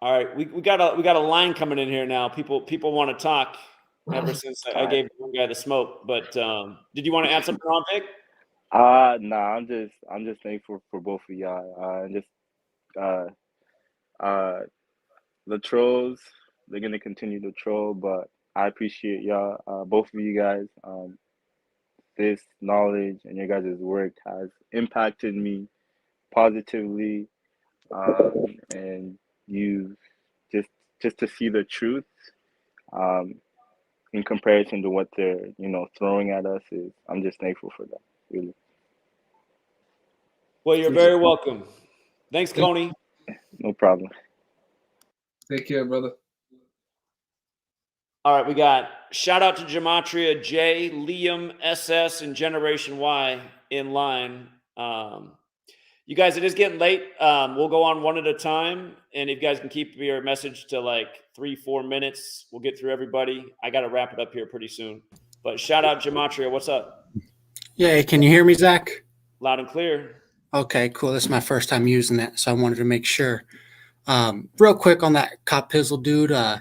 All right, we got a line coming in here now. People want to talk ever since I All right. gave one guy the smoke. But did you want to add something on, Vic? Nah, I'm just thankful for both of y'all. And just uh uh the trolls, they're gonna continue to troll, but I appreciate y'all, both of you guys. This knowledge and your guys' work has impacted me positively. And you just just to see the truth, um, in comparison to what they're, throwing at us is I'm just thankful for that. Really. Well, you're very welcome. Thanks, Thank- Coney. No problem. Take care, brother. All right, we got shout out to Gematria J, Liam, SS, and Generation Y in line. You guys, it is getting late. We'll go on one at a time, and if you guys can keep your message to like 3-4 minutes, we'll get through everybody. I got to wrap it up here pretty soon. But shout out Gematria. What's up? Yeah, can you hear me, Zach? Loud and clear. Okay, cool. This is my first time using that, so I wanted to make sure. Real quick on that Cop Pizzle dude, I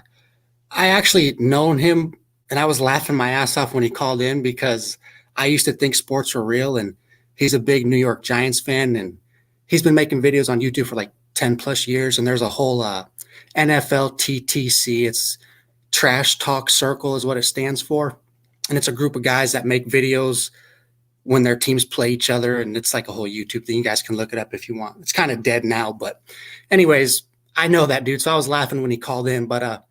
actually known him, and I was laughing my ass off when he called in because I used to think sports were real, and he's a big New York Giants fan, and he's been making videos on YouTube for like 10 plus years, and there's a whole NFL TTC. It's Trash Talk Circle is what it stands for, and it's a group of guys that make videos when their teams play each other, and it's like a whole YouTube thing. You guys can look it up if you want. It's kind of dead now, but anyways, I know that dude, so I was laughing when he called in, but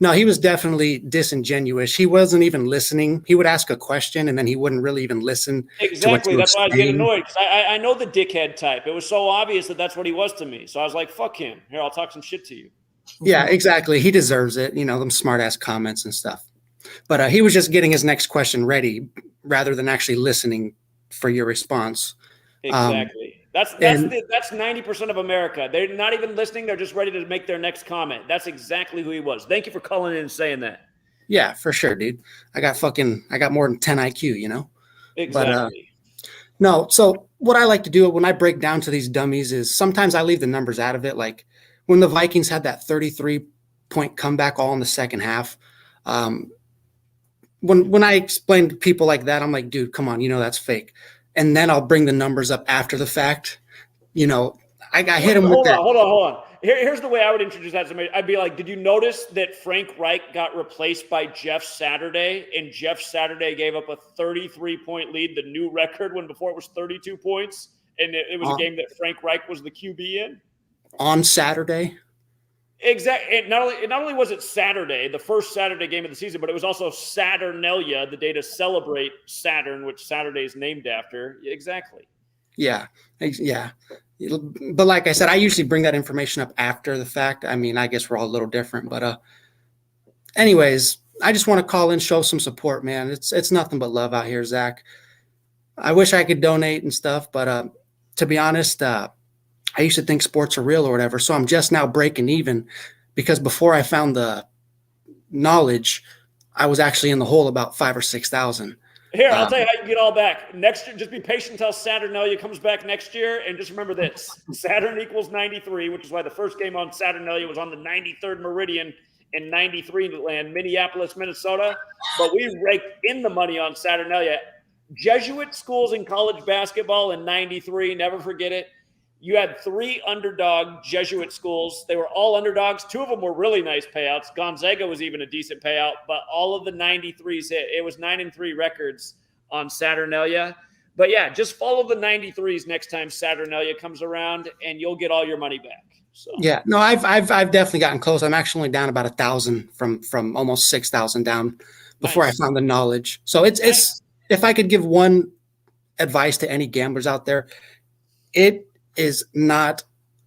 no, he was definitely disingenuous. He wasn't even listening. He would ask a question, and then he wouldn't really even listen. Exactly. That's why I was getting annoyed, because I know the dickhead type. It was so obvious that that's what he was to me. So I was like, fuck him. Here, I'll talk some shit to you. Yeah, exactly. He deserves it. Them smart ass comments and stuff. But he was just getting his next question ready rather than actually listening for your response. Exactly. That's And 90% of America. They're not even listening. They're just ready to make their next comment. That's exactly who he was. Thank you for calling in and saying that. yeah, for sure, dude. I got more than 10 IQ, you know? Exactly. But no, so what I like to do when I break down to these dummies is sometimes I leave the numbers out of it. Like when the Vikings had that 33-point comeback all in the second half. When I explain to people like that, I'm like, dude, come on, you know that's fake. And then I'll bring the numbers up after the fact. You know, I hit him with that. Hold on. Here's the way I would introduce that to somebody. I'd be like, did you notice that Frank Reich got replaced by Jeff Saturday, and Jeff Saturday gave up a 33-point lead, the new record, when before it was 32 points, and it was a game that Frank Reich was the QB in? On Saturday? Exactly. And not only was it Saturday, the first Saturday game of the season, but it was also Saturnalia, the day to celebrate Saturn, which Saturday is named after. Exactly. Yeah. But like I said, I usually bring that information up after the fact. I mean, I guess we're all a little different, but anyways, I just want to call in, show some support, man. It's nothing but love out here, Zach. I wish I could donate and stuff, but to be honest, I used to think sports are real or whatever. So I'm just now breaking even because before I found the knowledge, I was actually in the hole about 5,000 or 6,000. Here, I'll tell you how you get all back. Next year, just be patient until Saturnalia comes back next year, and just remember this. Saturn equals 93, which is why the first game on Saturnalia was on the 93rd meridian in 93 land, Minneapolis, Minnesota. But we raked in the money on Saturnalia. Jesuit schools in college basketball in 93, never forget it. You had 3 underdog Jesuit schools. They were all underdogs. 2 of them were really nice payouts. Gonzaga was even a decent payout, but all of the 93s hit. It was 9-3 records on Saturnalia. But yeah, just follow the 93s next time Saturnalia comes around, and you'll get all your money back. So yeah, no, I've definitely gotten close. I'm actually only down about 1,000 from almost 6,000 down before nice. I found the knowledge. So it's if I could give one advice to any gamblers out there, it is not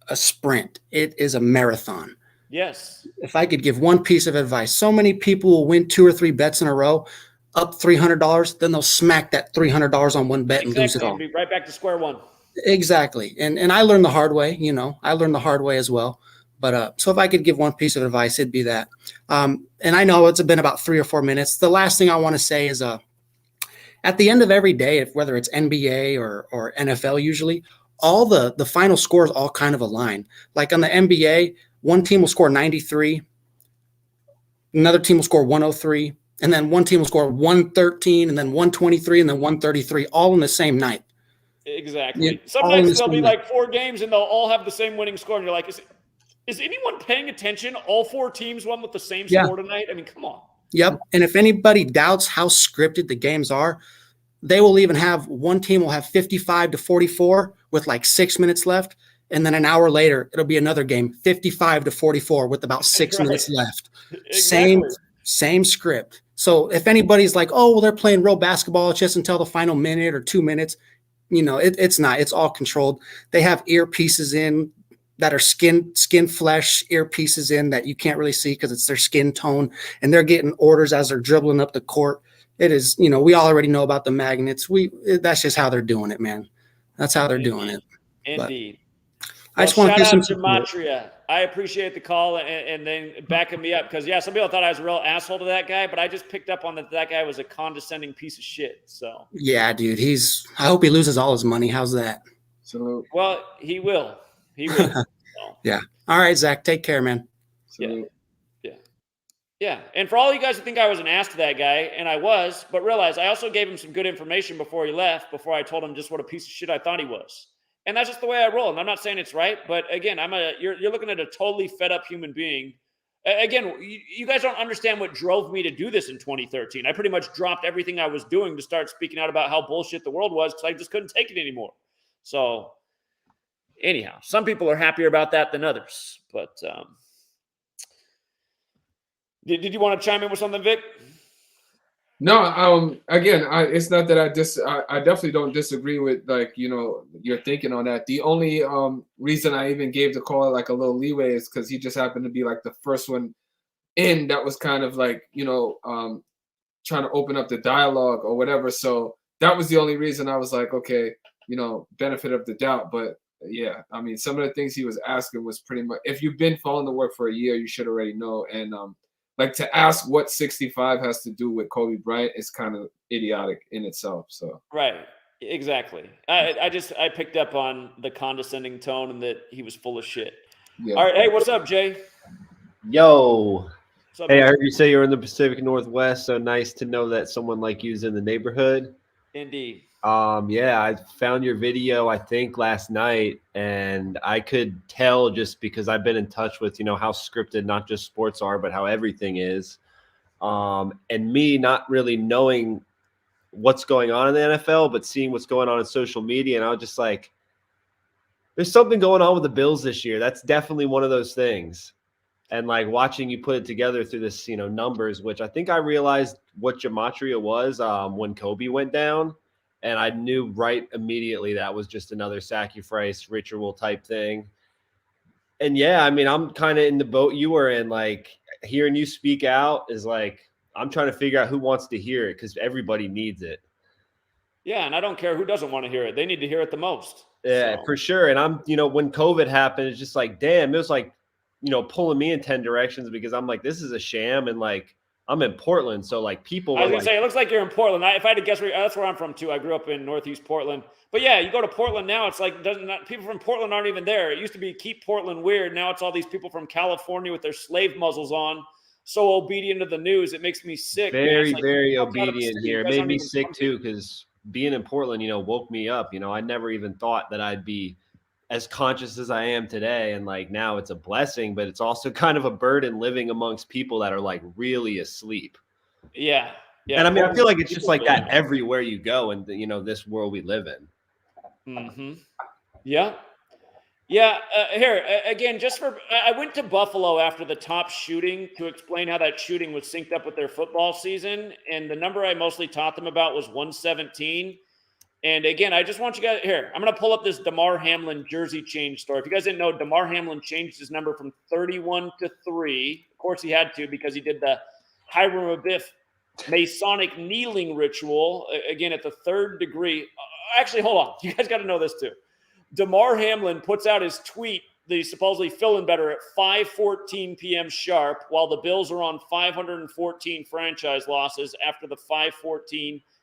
a sprint. It is a marathon. Yes. If I could give one piece of advice, so many people will win 2 or 3 bets in a row, up $300, then they'll smack that $300 on one bet and lose it all. Be right back to square one. Exactly. And I learned the hard way, you know. I learned the hard way as well. But so if I could give one piece of advice, it'd be that. And I know it's been about 3 or 4 minutes. The last thing I want to say is at the end of every day, whether it's NBA or NFL usually, all the final scores all kind of align. Like on the NBA, one team will score 93, another team will score 103, and then one team will score 113, and then 123, and then 133, all in the same night. Exactly. Yeah, sometimes there'll be like 4 games, and they'll all have the same winning score, and you're like, is anyone paying attention? All 4 teams won with the same score tonight? I mean, come on. Yep. And if anybody doubts how scripted the games are, they will even have one team will have 55-44 with like 6 minutes left. And then an hour later, it'll be another game, 55-44 with about 6 minutes left. Exactly. Same script. So if anybody's like, oh, well, they're playing real basketball, it's just until the final minute or 2 minutes, you know, it's not. It's all controlled. They have earpieces in that are skin flesh earpieces in that you can't really see because it's their skin tone. And they're getting orders as they're dribbling up the court. It is, you know, we already know about the magnets. That's just how they're doing it, man. That's how they're doing it. Indeed. I just want to shout give out some Gematria. I appreciate the call and then backing me up because, yeah, some people thought I was a real asshole to that guy, but I just picked up on that guy was a condescending piece of shit. So yeah, dude, I hope he loses all his money. How's that? Salute. Well, he will. He will. So. Yeah. All right, Zach, take care, man. Salute. Yeah. And for all you guys who think I was an ass to that guy, and I was, but realize I also gave him some good information before he left, before I told him just what a piece of shit I thought he was. And that's just the way I roll. And I'm not saying it's right, but again, you're looking at a totally fed up human being. Again, you guys don't understand what drove me to do this in 2013. I pretty much dropped everything I was doing to start speaking out about how bullshit the world was because I just couldn't take it anymore. So anyhow, some people are happier about that than others, but did you want to chime in with something, Vic? No, again, it's not that I definitely don't disagree with, like, you know, your thinking on that. The only reason I even gave the caller like a little leeway is because he just happened to be like the first one in that was kind of like, you know, trying to open up the dialogue or whatever. So that was the only reason I was like, okay, benefit of the doubt. But yeah, I mean, some of the things he was asking was pretty much, if you've been following the work for a year, you should already know. And like, to ask what 65 has to do with Kobe Bryant is kind of idiotic in itself. So Right. Exactly. I picked up on the condescending tone and that he was full of shit. yeah. All right. Hey, what's up, Jay? Yo. What's up, Hey, I man? heard you say you're in the Pacific Northwest, so nice to know that someone like you is in the neighborhood. Indeed. Yeah, I found your video, I think, last night, and I could tell just because I've been in touch with, how scripted not just sports are, but how everything is. And me not really knowing what's going on in the NFL, but seeing what's going on in social media, and I was just like, there's something going on with the Bills this year. That's definitely one of those things. And like watching you put it together through this, numbers, which I think I realized what Gematria was when Kobe went down. And I knew right immediately that was just another sacrifice ritual type thing. And yeah, I mean, I'm kind of in the boat you were in. Like, hearing you speak out is like, I'm trying to figure out who wants to hear it because everybody needs it. Yeah, and I don't care who doesn't want to hear it. They need to hear it the most. Yeah, So. for sure. And I'm, when COVID happened, it's just like, damn, it was like, pulling me in 10 directions because I'm like, this is a sham. And like, I'm in Portland. So like people I was were going to say, it looks like you're in Portland. If I had to guess, that's where I'm from too. I grew up in Northeast Portland. But yeah, you go to Portland now, it's like people from Portland aren't even there. It used to be keep Portland weird. Now it's all these people from California with their slave muzzles on, so obedient to the news. It makes me sick. very, like, very obedient here. It made me sick hungry. too because being in Portland, woke me up. I never even thought that I'd be as conscious as I am today. And like now it's a blessing, but it's also kind of a burden living amongst people that are like really asleep. Yeah. Yeah. And I mean, I feel like it's just like that everywhere you go in this world we live in. Mm-hmm. Yeah. Yeah. Here, again, I went to Buffalo after the top shooting to explain how that shooting was synced up with their football season. And the number I mostly taught them about was 117. And again, I just want you guys here. I'm going to pull up this Damar Hamlin jersey change story. If you guys didn't know, Damar Hamlin changed his number from 31 to 3. Of course, he had to because he did the Hiram Abiff Masonic kneeling ritual, again, at the 3rd degree. Actually, hold on. You guys got to know this too. Damar Hamlin puts out his tweet that he's supposedly feeling better at 5:14 p.m. sharp, while the Bills are on 514 franchise losses after the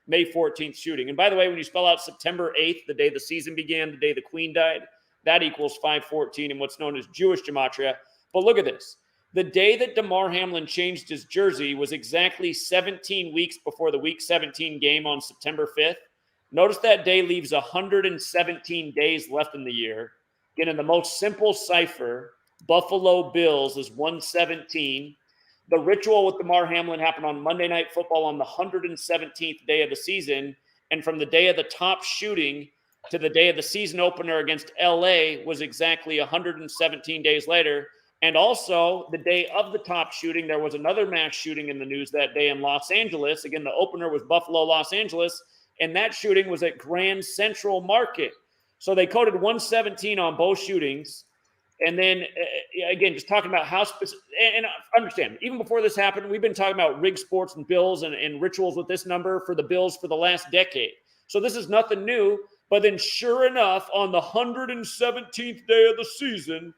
May 14th shooting. And by the way, when you spell out September 8th, the day the season began, the day the Queen died, that equals 514 in what's known as Jewish gematria. But look at this. The day that Damar Hamlin changed his jersey was exactly 17 weeks before the Week 17 game on September 5th. Notice that day leaves 117 days left in the year. Again, in the most simple cipher, Buffalo Bills is 117. The ritual with Damar Hamlin happened on Monday Night Football on the 117th day of the season. And from the day of the top shooting to the day of the season opener against LA was exactly 117 days later. And also the day of the top shooting, there was another mass shooting in the news that day in Los Angeles. Again, the opener was Buffalo, Los Angeles. And that shooting was at Grand Central Market. So they coded 117 on both shootings. And then, again, just talking about how specific, and understand, even before this happened, we've been talking about rig sports and Bills and rituals with this number for the Bills for the last decade. So this is nothing new. But then sure enough, on the 117th day of the season,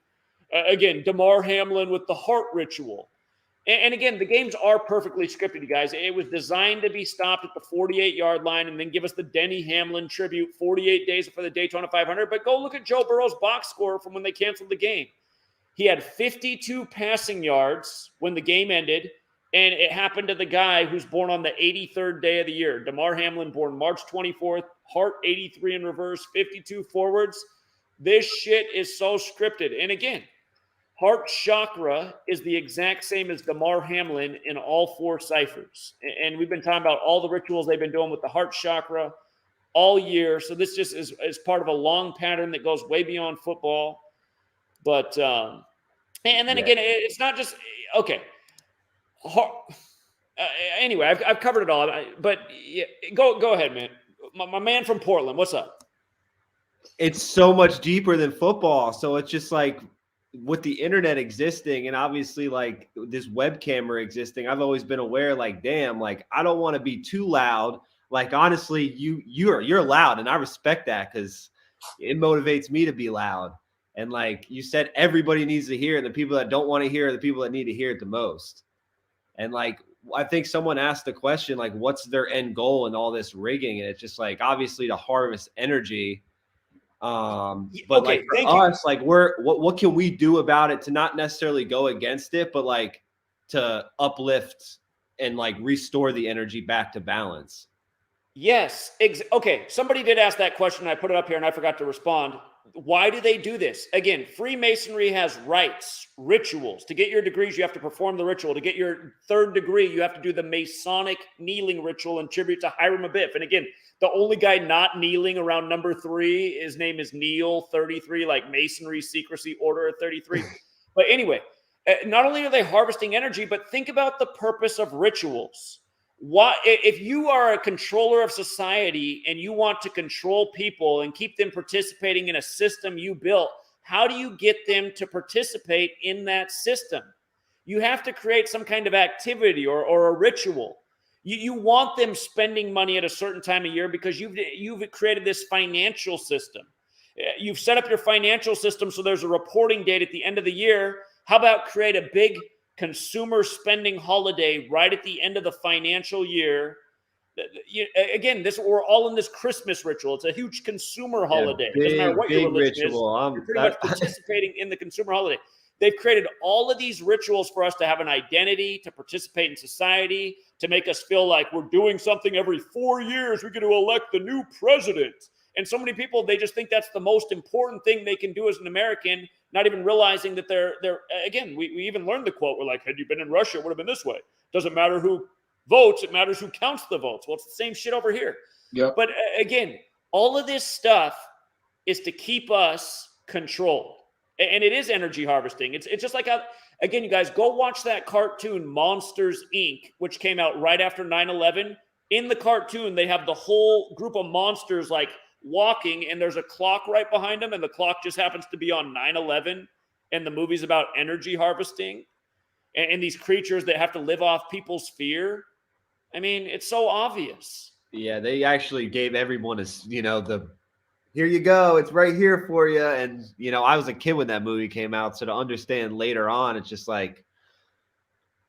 again, Damar Hamlin with the heart ritual. And again, the games are perfectly scripted, you guys. It was designed to be stopped at the 48-yard line and then give us the Denny Hamlin tribute 48 days before the Daytona 500. But go look at Joe Burrow's box score from when they canceled the game. He had 52 passing yards when the game ended, and it happened to the guy who's born on the 83rd day of the year. Damar Hamlin, born March 24th, heart 83 in reverse, 52 forwards. This shit is so scripted. And again, heart chakra is the exact same as Damar Hamlin in all 4 ciphers. And we've been talking about all the rituals they've been doing with the heart chakra all year. So this just is part of a long pattern that goes way beyond football. But, and then again, it's not just, okay. Anyway, I've covered it all. But yeah, go ahead, man. My man from Portland, what's up? It's so much deeper than football. So it's just like, with the internet existing and obviously like this web camera existing, I've always been aware, like, damn, like I don't want to be too loud. Like honestly, you're loud, and I respect that because it motivates me to be loud. And like you said, everybody needs to hear it. And the people that don't want to hear are the people that need to hear it the most. And like I think someone asked the question, like, what's their end goal in all this rigging? And it's just like obviously to harvest energy. But Okay, like for thank you. us, like what can we do about it to not necessarily go against it, but like to uplift and like restore the energy back to balance? Yes. Okay. Somebody did ask that question. I put it up here and I forgot to respond. Why do they do this? Again, Freemasonry has rites, rituals. To get your degrees, you have to perform the ritual. To get your third degree, you have to do the Masonic kneeling ritual in tribute to Hiram Abiff. And again, the only guy not kneeling around number 3, his name is Neil 33, like Masonry Secrecy Order 33. But anyway, not only are they harvesting energy, but think about the purpose of rituals. Why, if you are a controller of society and you want to control people and keep them participating in a system you built, how do you get them to participate in that system? You have to create some kind of activity or a ritual. You want them spending money at a certain time of year because you've created this financial system. You've set up your financial system so there's a reporting date at the end of the year. How about create a big consumer spending holiday right at the end of the financial year? Again, we're all in this Christmas ritual. It's a huge consumer holiday. Yeah, It doesn't matter what your religion ritual. is. You're pretty much participating in the consumer holiday. They've created all of these rituals for us to have an identity, to participate in society, to make us feel like we're doing something every 4 years. We get to elect the new president. And so many people, they just think that's the most important thing they can do as an American, not even realizing that they're again, we even learned the quote. We're like, had you been in Russia, it would have been this way. Doesn't matter who votes, it matters who counts the votes. Well, it's the same shit over here. Yep. But again, all of this stuff is to keep us controlled. And it is energy harvesting. It's just like, again, you guys, go watch that cartoon, Monsters, Inc., which came out right after 9/11. In the cartoon, they have the whole group of monsters like walking, and there's a clock right behind them, and the clock just happens to be on 9/11. And the movie's about energy harvesting and these creatures that have to live off people's fear. I mean, it's so obvious. Yeah, they actually gave everyone here you go, it's right here for you. And I was a kid when that movie came out, so to understand later on, it's just like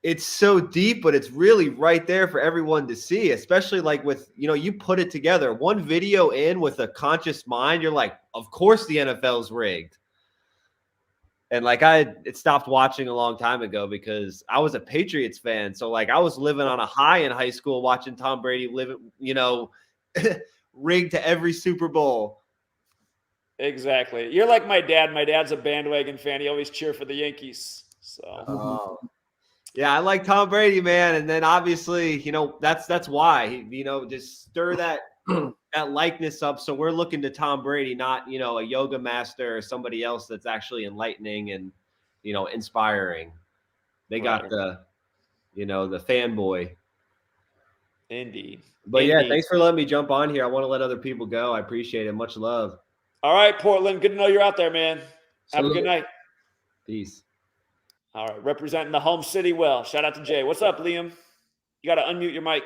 it's so deep, but it's really right there for everyone to see, especially like with, you put it together, one video in with a conscious mind, you're like, of course the NFL's rigged. And like it stopped watching a long time ago because I was a Patriots fan. So like I was living on a high in high school watching Tom Brady live, rigged to every Super Bowl. Exactly. You're like my dad. My dad's a bandwagon fan. He always cheer for the Yankees. So yeah, I like Tom Brady, man. And then obviously, that's why, just stir that that likeness up. So we're looking to Tom Brady, not, a yoga master or somebody else that's actually enlightening and, inspiring. They got the fanboy. Indeed. But yeah, thanks for letting me jump on here. I want to let other people go. I appreciate it. Much love. All right, Portland. Good to know you're out there, man. Have a good night. Peace. All right. Representing the home city well. Shout out to Jay. What's up, Liam? You got to unmute your mic.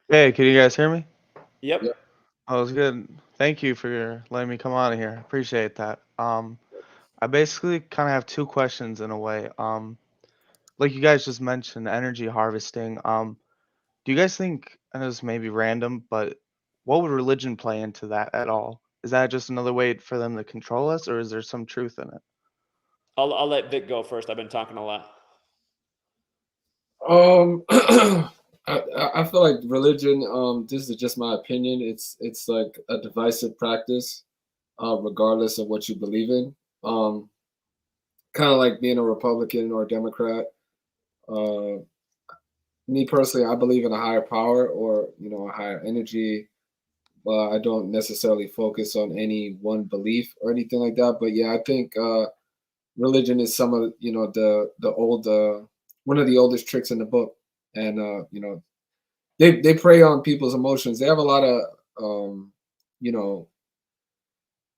Hey, can you guys hear me? Yep. Oh, it's good. Thank you for letting me come on here. Appreciate that. I basically kind of have two questions in a way. Like you guys just mentioned, energy harvesting. Do you guys think, and this may be random, but what would religion play into that at all? Is that just another way for them to control us, or is there some truth in it? I'll let Vic go first. I've been talking a lot. I feel like religion, this is just my opinion, it's like a divisive practice, regardless of what you believe in. Kind of like being a Republican or a Democrat. Me personally, I believe in a higher power or, a higher energy. I don't necessarily focus on any one belief or anything like that. But yeah, I think religion is some of, the old, one of the oldest tricks in the book. And, they prey on people's emotions. They have a lot of,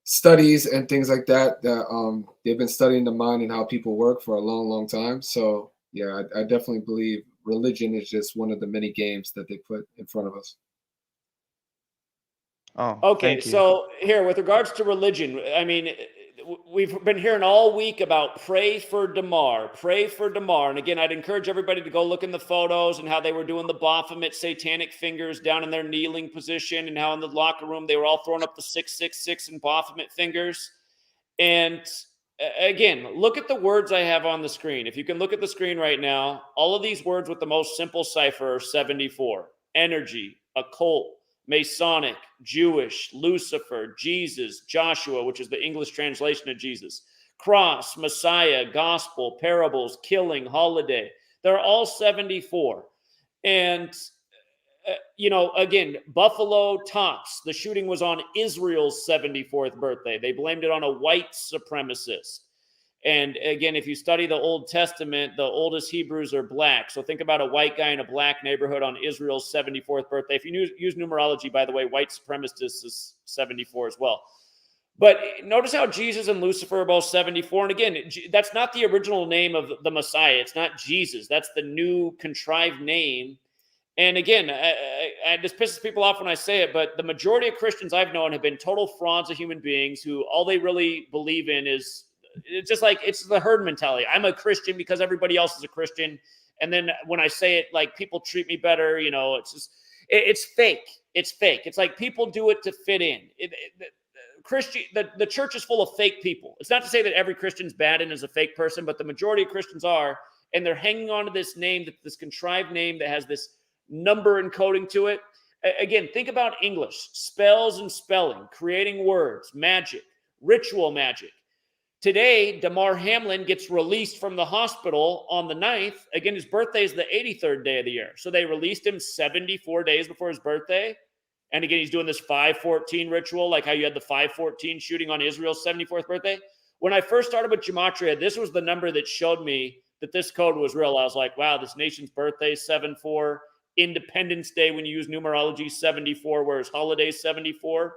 studies and things like that they've been studying the mind and how people work for a long, long time. So yeah, I definitely believe religion is just one of the many games that they put in front of us. Indeed. Indeed. And Vic, what do you think? So, yeah, I definitely believe religion is just one of the many games that they put in front of us. Oh, Okay, thank you. so here, with regards to religion, I mean, we've been hearing all week about pray for Damar, pray for Damar. And again, I'd encourage everybody to go look in the photos and how they were doing the Baphomet satanic fingers down in their kneeling position, and how in the locker room they were all throwing up the 666 and Baphomet fingers. And again, look at the words I have on the screen. If you can look at the screen right now, all of these words with the most simple cipher are 74. Energy, occult, Masonic, Jewish, Lucifer, Jesus, Joshua, which is the English translation of Jesus, cross, Messiah, gospel, parables, killing, holiday. They're all 74. And, again, Buffalo Tops, the shooting was on Israel's 74th birthday. They blamed it on a white supremacist. And again, if you study the Old Testament, the oldest Hebrews are black. So think about a white guy in a black neighborhood on Israel's 74th birthday. If you use numerology, by the way, white supremacist is 74 as well. But notice how Jesus and Lucifer are both 74. And again, that's not the original name of the Messiah. It's not Jesus. That's the new contrived name. And again, this pisses people off when I say it, but the majority of Christians I've known have been total frauds of human beings who all they really believe in is, it's just like, it's the herd mentality. I'm a Christian because everybody else is a Christian. And then when I say it, like, people treat me better, it's just, it's fake. It's fake. It's like people do it to fit in. The church is full of fake people. It's not to say that every Christian's bad and is a fake person, but the majority of Christians are, and they're hanging on to this name, this contrived name that has this number encoding to it. Again, think about English, spells and spelling, creating words, magic, ritual magic. Today, Damar Hamlin gets released from the hospital on the 9th. Again, his birthday is the 83rd day of the year. So they released him 74 days before his birthday. And again, he's doing this 514 ritual, like how you had the 514 shooting on Israel's 74th birthday. When I first started with Gematria, this was the number that showed me that this code was real. I was like, wow, this nation's birthday is 74. Independence Day, when you use numerology, 74, whereas holiday 74.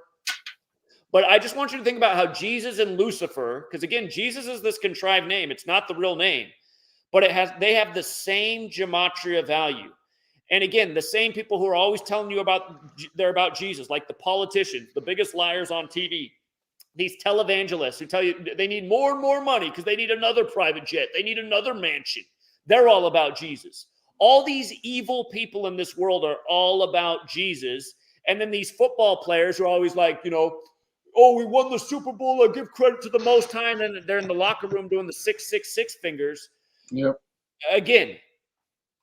But I just want you to think about how Jesus and Lucifer, because again, Jesus is this contrived name. It's not the real name, but they have the same gematria value. And again, the same people who are always telling you they're about Jesus, like the politicians, the biggest liars on TV, these televangelists who tell you they need more and more money because they need another private jet, they need another mansion. They're all about Jesus. All these evil people in this world are all about Jesus. And then these football players who are always like, oh, we won the Super Bowl, I give credit to the Most High, and then they're in the locker room doing the 666 fingers. Yep. Again,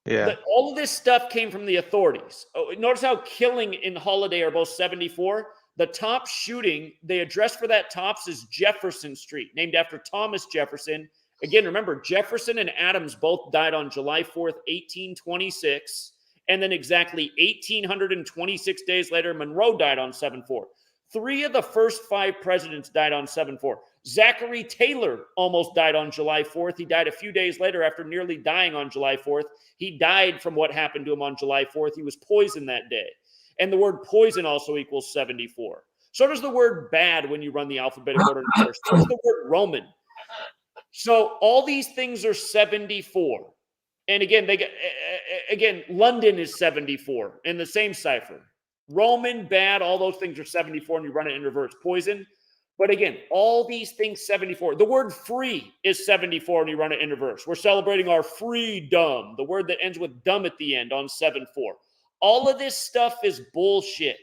Yeah. all of this stuff came from the authorities. Notice how killing and holiday are both 74. The top shooting, the address for that tops is Jefferson Street, named after Thomas Jefferson. Again, remember, Jefferson and Adams both died on July 4th, 1826. And then exactly 1,826 days later, Monroe died on 7/4. 3 of the first 5 presidents died on 7/4. Zachary Taylor almost died on July 4th. He died a few days later after nearly dying on July 4th. He died from what happened to him on July 4th. He was poisoned that day. And the word poison also equals 74. So does the word bad when you run the alphabetic order in first. So does the word Roman. So all these things are 74. And again, London is 74 in the same cipher. Roman, bad, all those things are 74, and you run it in reverse. Poison. But again, all these things 74. The word free is 74, and you run it in reverse. We're celebrating our freedom, the word that ends with dumb at the end on 7/4. All of this stuff is bullshit.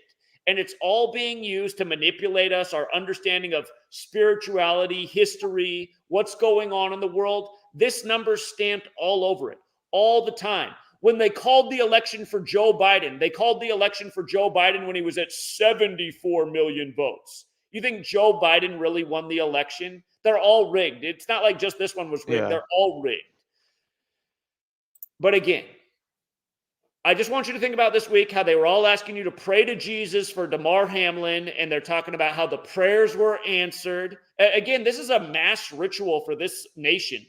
And it's all being used to manipulate us, our understanding of spirituality, history, what's going on in the world. This number's stamped all over it, all the time. When they called the election for Joe Biden, they called the election for Joe Biden when he was at 74 million votes. You think Joe Biden really won the election? They're all rigged. It's not like just this one was rigged. Yeah. They're all rigged. But again, I just want you to think about this week how they were all asking you to pray to Jesus for Damar Hamlin, and they're talking about how the prayers were answered. Again, this is a mass ritual for this nation.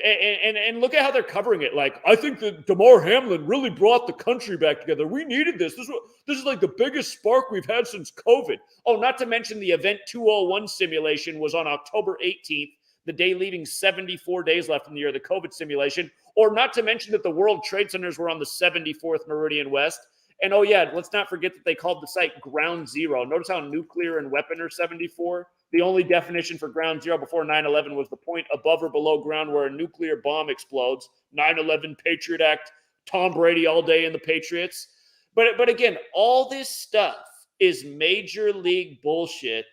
And look at how they're covering it. Like, I think that Damar Hamlin really brought the country back together. We needed this. This is like the biggest spark we've had since COVID. Oh, not to mention the Event 201 simulation was on October 18th, the day leaving 74 days left in the year, the COVID simulation. Or not to mention that the World Trade Centers were on the 74th Meridian West. And oh yeah, let's not forget that they called the site Ground Zero. Notice how nuclear and weapon are 74. The only definition for Ground Zero before 9/11 was the point above or below ground where a nuclear bomb explodes. 9/11, Patriot Act, Tom Brady all day in the Patriots. But again, all this stuff is major league bullshit,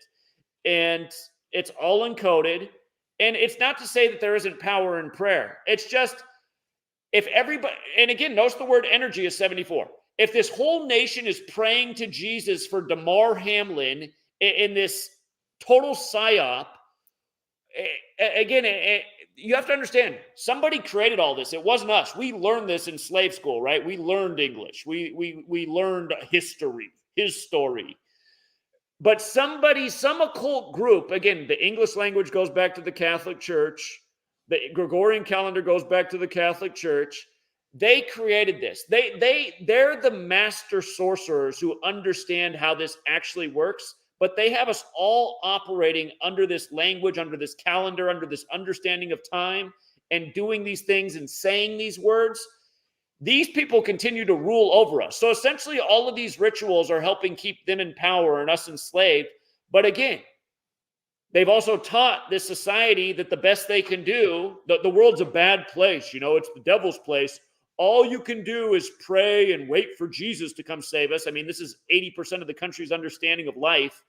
and it's all encoded. And it's not to say that there isn't power in prayer. It's just if everybody, and again, notice the word energy is 74. If this whole nation is praying to Jesus for Damar Hamlin in this total psyop, again, you have to understand, somebody created all this. It wasn't us. We learned this in slave school, right? We learned English. We learned history, his story. But some occult group, again, the English language goes back to the Catholic Church. The Gregorian calendar goes back to the Catholic Church. They created this. They're the master sorcerers who understand how this actually works, but they have us all operating under this language, under this calendar, under this understanding of time, and doing these things and saying these words. These people continue to rule over us. So essentially, all of these rituals are helping keep them in power and us enslaved. But again, they've also taught this society that the best they can do, the world's a bad place. It's the devil's place. All you can do is pray and wait for Jesus to come save us. I mean, this is 80% of the country's understanding of life.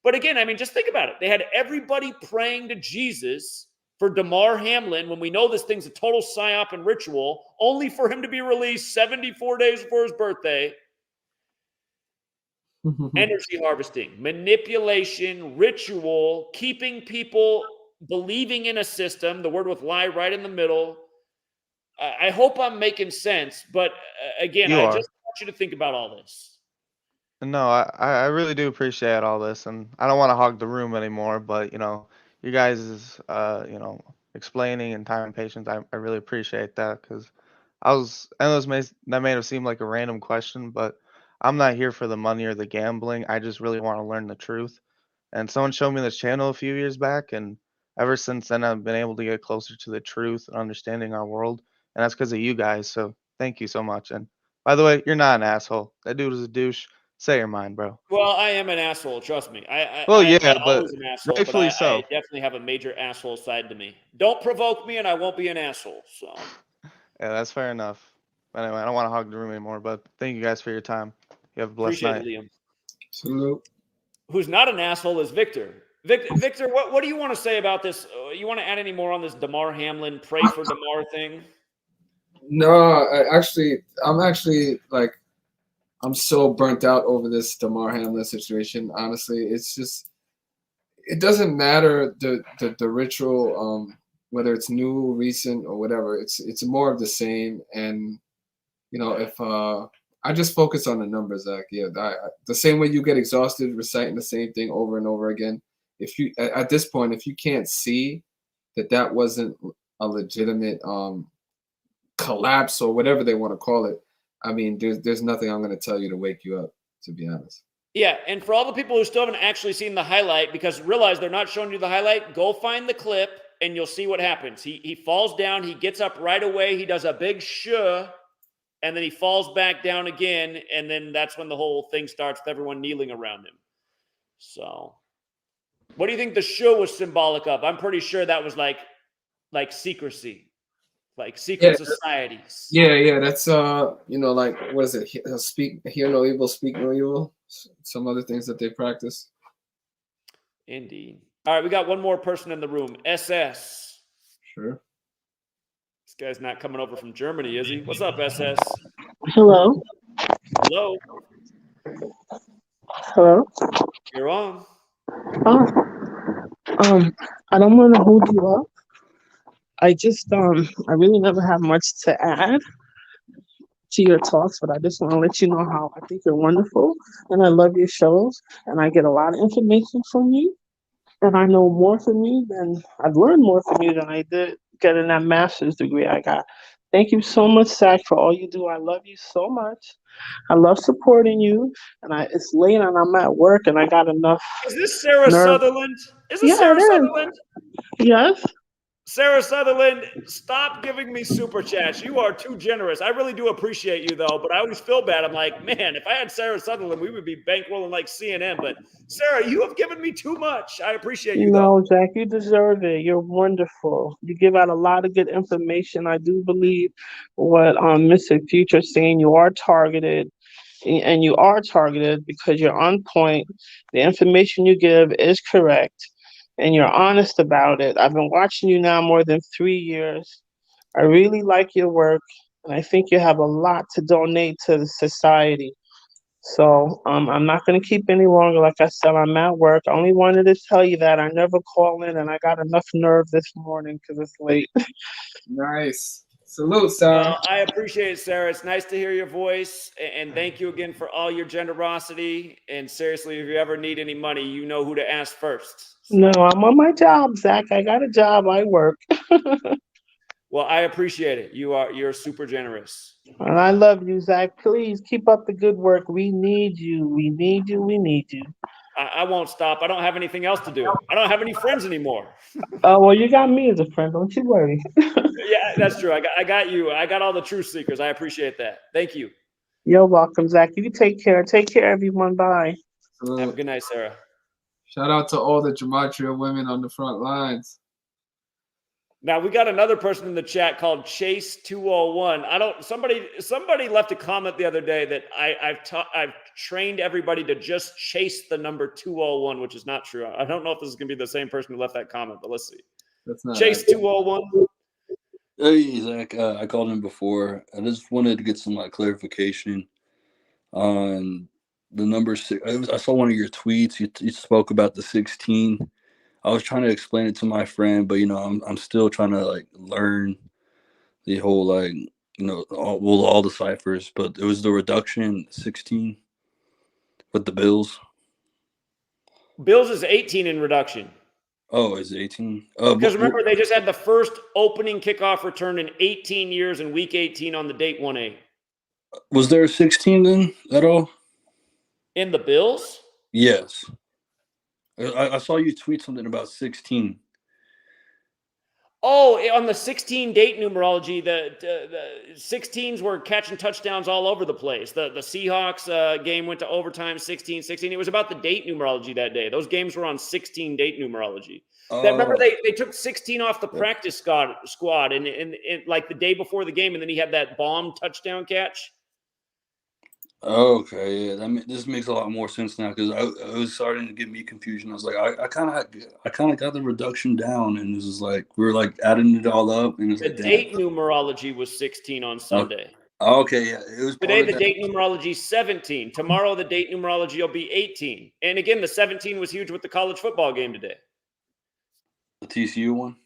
But again, I mean, just think about it. They had everybody praying to Jesus for Damar Hamlin when we know this thing's a total psyop and ritual, only for him to be released 74 days before his birthday. Energy harvesting, manipulation, ritual, keeping people believing in a system, the word with lie right in the middle. I hope I'm making sense, but again, I just want you to think about all this. No, I really do appreciate all this, and I don't want to hog the room anymore, but you guys' explaining and time and patience, I really appreciate that, because that may have seemed like a random question, but I'm not here for the money or the gambling. I just really want to learn the truth. And someone showed me this channel a few years back, and ever since then I've been able to get closer to the truth and understanding our world, and that's because of you guys. So thank you so much. And by the way, you're not an asshole. That dude is a douche. Say your mind, bro. Well, I am an asshole. Trust me. Well, I'm yeah, not but always an asshole, but rightfully I so. definitely have a major asshole side to me. Don't provoke me, and I won't be an asshole. So. Yeah, that's fair enough. Anyway, I don't want to hog the room anymore, but thank you guys for your time. You have a blessed Appreciate night. it, Liam. Salute. Who's not an asshole is Victor. Victor, what do you want to say about this? You want to add any more on this Damar Hamlin pray for Damar thing? No, I'm so burnt out over this Damar Hamlin situation. Honestly, it's just, it doesn't matter the ritual, whether it's new, recent, or whatever. It's more of the same. And if I just focus on the numbers, Zach. Yeah, the same way you get exhausted reciting the same thing over and over again. If you at this point, if you can't see that wasn't a legitimate collapse or whatever they want to call it, I mean, there's nothing I'm going to tell you to wake you up, to be honest. Yeah, and for all the people who still haven't actually seen the highlight, because realize they're not showing you the highlight, go find the clip and you'll see what happens. He falls down, he gets up right away, he does a big shh, and then he falls back down again, and then that's when the whole thing starts with everyone kneeling around him. So, what do you think the shh was symbolic of? I'm pretty sure that was like secrecy. Like secret societies. Yeah, that's like, what is it? Hear no evil, speak no evil. Some other things that they practice. Indeed. All right, we got one more person in the room. SS. Sure. This guy's not coming over from Germany, is he? What's up, SS? Hello. Hello. Hello. You're on. Oh. I don't want to hold you up. I really never have much to add to your talks, but I just want to let you know how I think you're wonderful, and I love your shows, and I get a lot of information from you, and I know more from you I've learned more from you than I did getting that master's degree I got. Thank you so much, Zach, for all you do. I love you so much. I love supporting you, and it's late and I'm at work, and I got enough. Is this Sarah Sutherland? Is this Sarah Sutherland? Yes. Sarah Sutherland, stop giving me super chats. You are too generous. I really do appreciate you, though, but I always feel bad. I'm like, man, if I had Sarah Sutherland, we would be bankrolling like CNN. But Sarah, you have given me too much. I appreciate you, though. No, Jack, you deserve it. You're wonderful. You give out a lot of good information. I do believe what Mr. Future's saying. You are targeted, and you are targeted because you're on point. The information you give is correct, and you're honest about it. I've been watching you now more than 3 years. I really like your work, and I think you have a lot to donate to the society. So I'm not going to keep any longer. Like I said, I'm at work. I only wanted to tell you that I never call in, and I got enough nerve this morning because it's late. Nice. Salute, Sarah. Well, I appreciate it, Sarah. It's nice to hear your voice, and thank you again for all your generosity. And seriously, if you ever need any money, you know who to ask first. No, I'm on my job, Zach. I got a job. I work. Well, I appreciate it. You're super generous. And I love you, Zach. Please keep up the good work. We need you. We need you. We need you. I won't stop. I don't have anything else to do. I don't have any friends anymore. Oh, well, you got me as a friend. Don't you worry. Yeah, that's true. I got you. I got all the truth seekers. I appreciate that. Thank you. You're welcome, Zach. You take care. Take care, everyone. Bye. Have a good night, Sarah. Shout out to all the Gematria women on the front lines. Now we got another person in the chat called Chase201. Somebody left a comment the other day that I've trained everybody to just chase the number 201, which is not true. I don't know if this is gonna be the same person who left that comment, but let's see. That's not Chase201. Hey Zach, I called in before. I just wanted to get some clarification on the number 6. I saw one of your tweets. You spoke about the 16. I was trying to explain it to my friend, but I'm still trying to learn the whole all the ciphers. But it was the reduction 16 with the Bills. Bills is 18 in reduction. Oh, is it 18? Because remember, they just had the first opening kickoff return in 18 years in Week 18 on the date 1-8. Was there a 16 then at all? In the Bills? Yes. I saw you tweet something about 16. Oh, on the 16 date numerology, the 16s were catching touchdowns all over the place. The Seahawks game went to overtime 16-16. It was about the date numerology that day. Those games were on 16 date numerology. Remember they took 16 off the practice squad and like the day before the game, and then he had that bomb touchdown catch. Okay, yeah, this makes a lot more sense now because I was starting to give me confusion. I was like, I kind of got the reduction down, and this is like we were adding it all up, and it's the date numerology was 16 on Sunday. Okay, yeah, it was today. The date numerology 17. Tomorrow the date numerology will be 18. And again, the 17 was huge with the college football game today. The TCU one.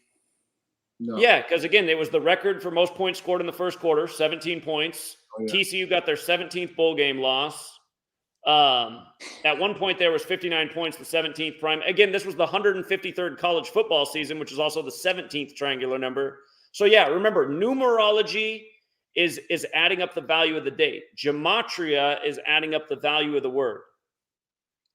No. Yeah, because again, it was the record for most points scored in the first quarter, 17 points. Oh, yeah. TCU got their 17th bowl game loss. At one point, there was 59 points, the 17th prime. Again, this was the 153rd college football season, which is also the 17th triangular number. So yeah, remember, numerology is adding up the value of the date. Gematria is adding up the value of the word.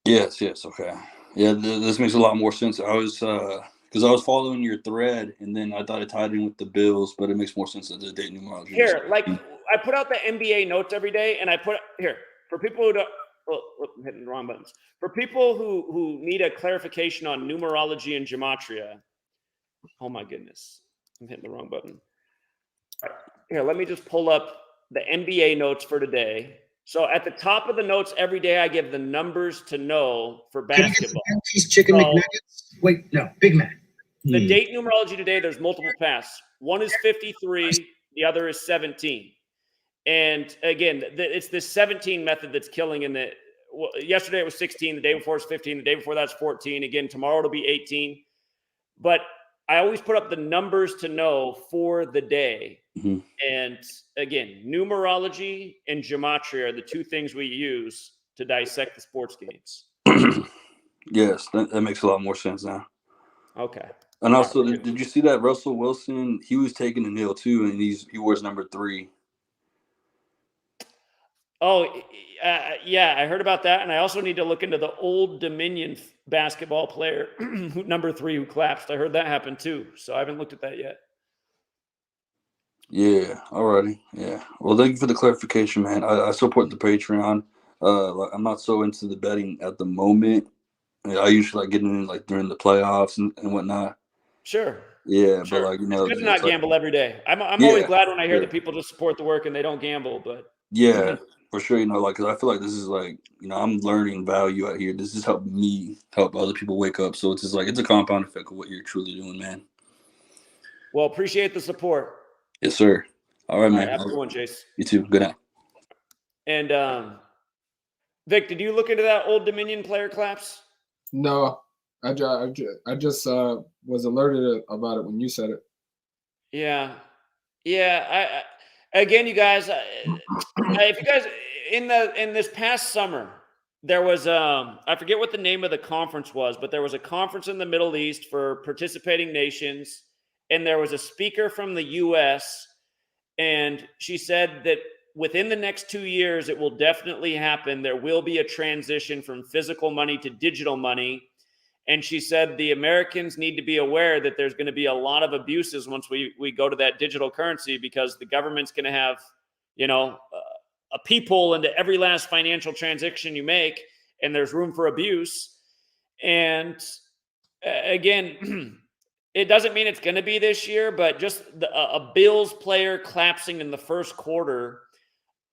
Yes, okay. Yeah, this makes a lot more sense. I was because I was following your thread, and then I thought it tied in with the Bills, but it makes more sense that the date numerology. Here, I put out the NBA notes every day, and I put here for people who don't. Oh, I'm hitting the wrong buttons. For people who need a clarification on numerology and gematria. Oh my goodness, I'm hitting the wrong button. All right, here, let me just pull up the NBA notes for today. So at the top of the notes every day, I give the numbers to know for basketball. Cheese chicken McNuggets. Wait, no, Big Mac. The date numerology today, there's multiple paths. One is 53, the other is 17. And again, it's this 17 method that's killing in the yesterday it was 16, the day before it's 15, the day before that's 14. Again, tomorrow it'll be 18. But I always put up the numbers to know for the day. Mm-hmm. And again, numerology and gematria are the two things we use to dissect the sports games. Yes, that makes a lot more sense now. Okay. And also, did you see that Russell Wilson? He was taking a nil too, and he wears number 3. Oh, yeah, I heard about that, and I also need to look into the Old Dominion basketball player, number 3, who collapsed. I heard that happened too, so I haven't looked at that yet. Yeah, alrighty. Yeah. Well, thank you for the clarification, man. I support the Patreon. Like, I'm not so into the betting at the moment. I usually like getting in like during the playoffs and whatnot. Sure. Yeah, but Sure. like, you It's know, good to it's not like, gamble every day. I'm always yeah, glad when I hear sure. that people just support the work and they don't gamble, but Yeah, for sure. You know, like, 'cause I feel like this is like, you know, I'm learning value out here. This is helping me help other people wake up. So it's just like, it's a compound effect of what you're truly doing, man. well, appreciate the support. Yes, sir. All right, All man. right, have a good one, Chase. You too. Good night. And Vic, did you look into that Old Dominion player collapse? No, I just was alerted about it when you said it. Yeah. Yeah, again, you guys, if you guys in this past summer, there was I forget what the name of the conference was, but there was a conference in the Middle East for participating nations, and there was a speaker from the US, and she said that within the next 2 years it will definitely happen. There will be a transition from physical money to digital money. And she said the Americans need to be aware that there's going to be a lot of abuses once we go to that digital currency, because the government's going to have, you know, a peephole into every last financial transaction you make, and there's room for abuse. And again, it doesn't mean it's going to be this year, but just a Bills player collapsing in the first quarter,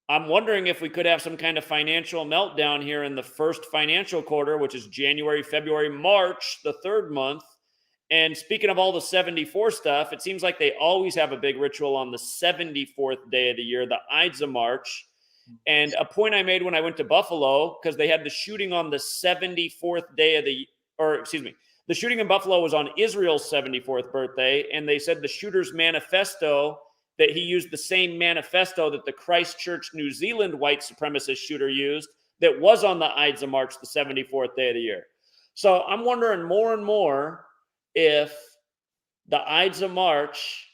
I'm wondering if we could have some kind of financial meltdown here in the first financial quarter, which is January, February, March, the third month. And speaking of all the 74 stuff, it seems like they always have a big ritual on the 74th day of the year, the Ides of March. And a point I made when I went to Buffalo, because they had the shooting on the 74th day of the shooting in Buffalo was on Israel's 74th birthday. And they said the shooter's manifesto, that he used the same manifesto that the Christchurch, New Zealand white supremacist shooter used, that was on the Ides of March, the 74th day of the year. So I'm wondering more and more if the Ides of March,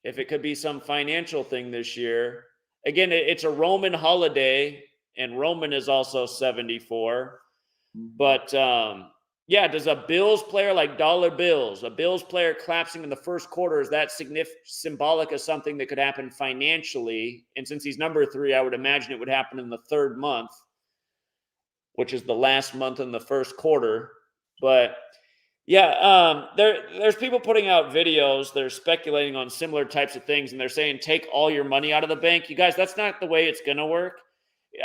if it could be some financial thing this year. Again, it's a Roman holiday, and Roman is also 74. But yeah, does a Bills player like dollar bills, a Bills player collapsing in the first quarter, is that symbolic of something that could happen financially? And since he's number 3, I would imagine it would happen in the third month, which is the last month in the first quarter. But yeah, there's people putting out videos. They're speculating on similar types of things, and they're saying take all your money out of the bank. You guys, that's not the way it's going to work.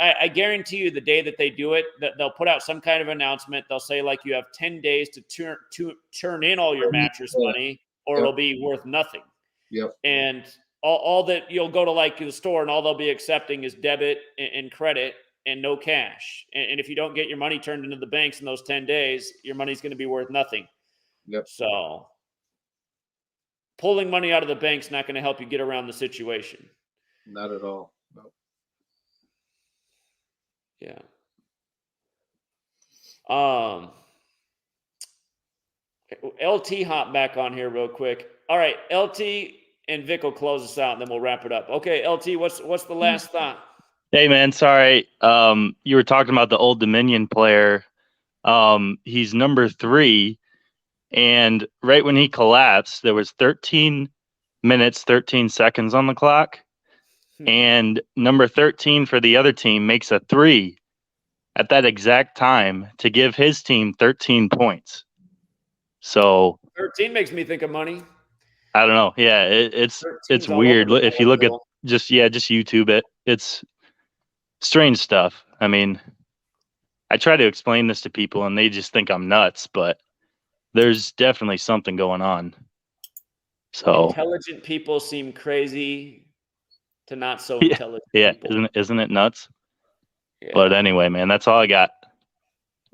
I guarantee you the day that they do it, that they'll put out some kind of announcement. They'll say, like, you have 10 days to turn in all your mattress money, or it'll be worth nothing. Yep. And all that, you'll go to like the store, and all they'll be accepting is debit and credit and no cash. And if you don't get your money turned into the banks in those 10 days, your money's going to be worth nothing. Yep. So pulling money out of the bank's not going to help you get around the situation. Not at all. No. Yeah. LT hop back on here real quick. All right, LT and Vic will close us out, and then we'll wrap it up. Okay, LT, what's the last thought? Hey man, sorry. You were talking about the Old Dominion player. He's number 3, and right when he collapsed, there was 13 minutes, 13 seconds on the clock. And number 13 for the other team makes a 3 at that exact time to give his team 13 points. So 13 makes me think of money. I don't know. Yeah, it's weird. If you look at just YouTube it. It's strange stuff. I mean, I try to explain this to people and they just think I'm nuts, but there's definitely something going on. So intelligent people seem crazy to not so intelligent people. Isn't it nuts? Yeah. But anyway, man, that's all I got.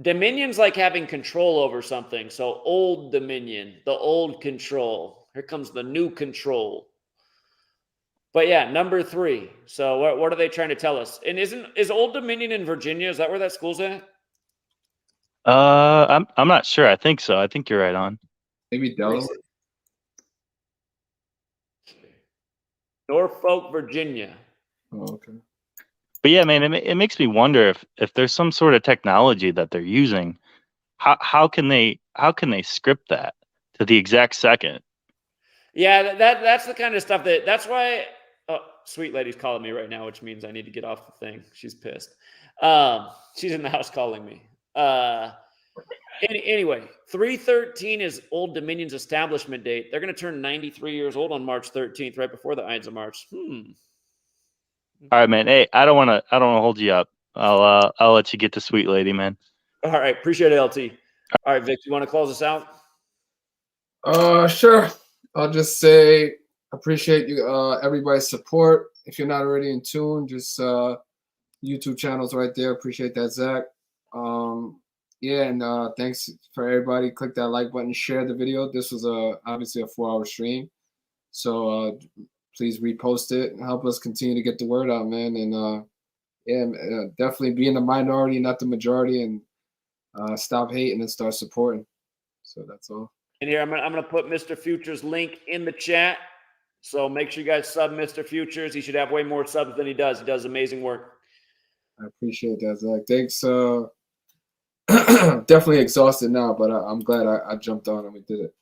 Dominion's like having control over something. So Old Dominion, the old control. Here comes the new control. But yeah, number 3. So what are they trying to tell us? And is Old Dominion in Virginia? Is that where that school's at? I'm not sure. I think so. I think you're right on. Maybe Delaware. Norfolk, Virginia. Oh, okay. But yeah, man, it makes me wonder if there's some sort of technology that they're using. How can they script that to the exact second? Yeah, that's the kind of stuff that's why. Oh, sweet lady's calling me right now, which means I need to get off the thing. She's pissed. She's in the house calling me. Anyway, 3/13 is Old Dominion's establishment date. They're going to turn 93 years old on March 13th, right before the Ides of March. All right, man. Hey, I don't want to hold you up. I'll let you get to sweet lady, man. All right, appreciate it, LT. All right, Vic, you want to close us out? Sure. I'll just say appreciate you everybody's support. If you're not already in tune, just YouTube channels right there. Appreciate that, Zach. Yeah, and thanks for everybody. Click that like button, share the video. This was obviously a 4-hour stream, so please repost it and help us continue to get the word out, man. And definitely be in the minority, not the majority, and stop hating and start supporting. So that's all. And here I'm gonna put Mr. Future's link in the chat. So make sure you guys sub Mr. Futures. He should have way more subs than he does. He does amazing work. I appreciate that, Zach. Thanks. Definitely exhausted now, but I'm glad I jumped on and we did it.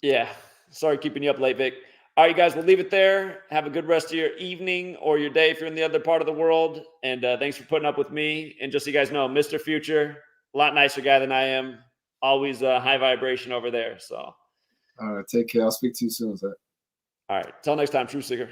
Yeah. Sorry keeping you up late, Vic. All right, you guys, we'll leave it there. Have a good rest of your evening or your day if you're in the other part of the world. And thanks for putting up with me. And just so you guys know, Mr. Future, a lot nicer guy than I am. Always high vibration over there. So. All right, take care. I'll speak to you soon, Zach. All right. Till next time, True Seeker.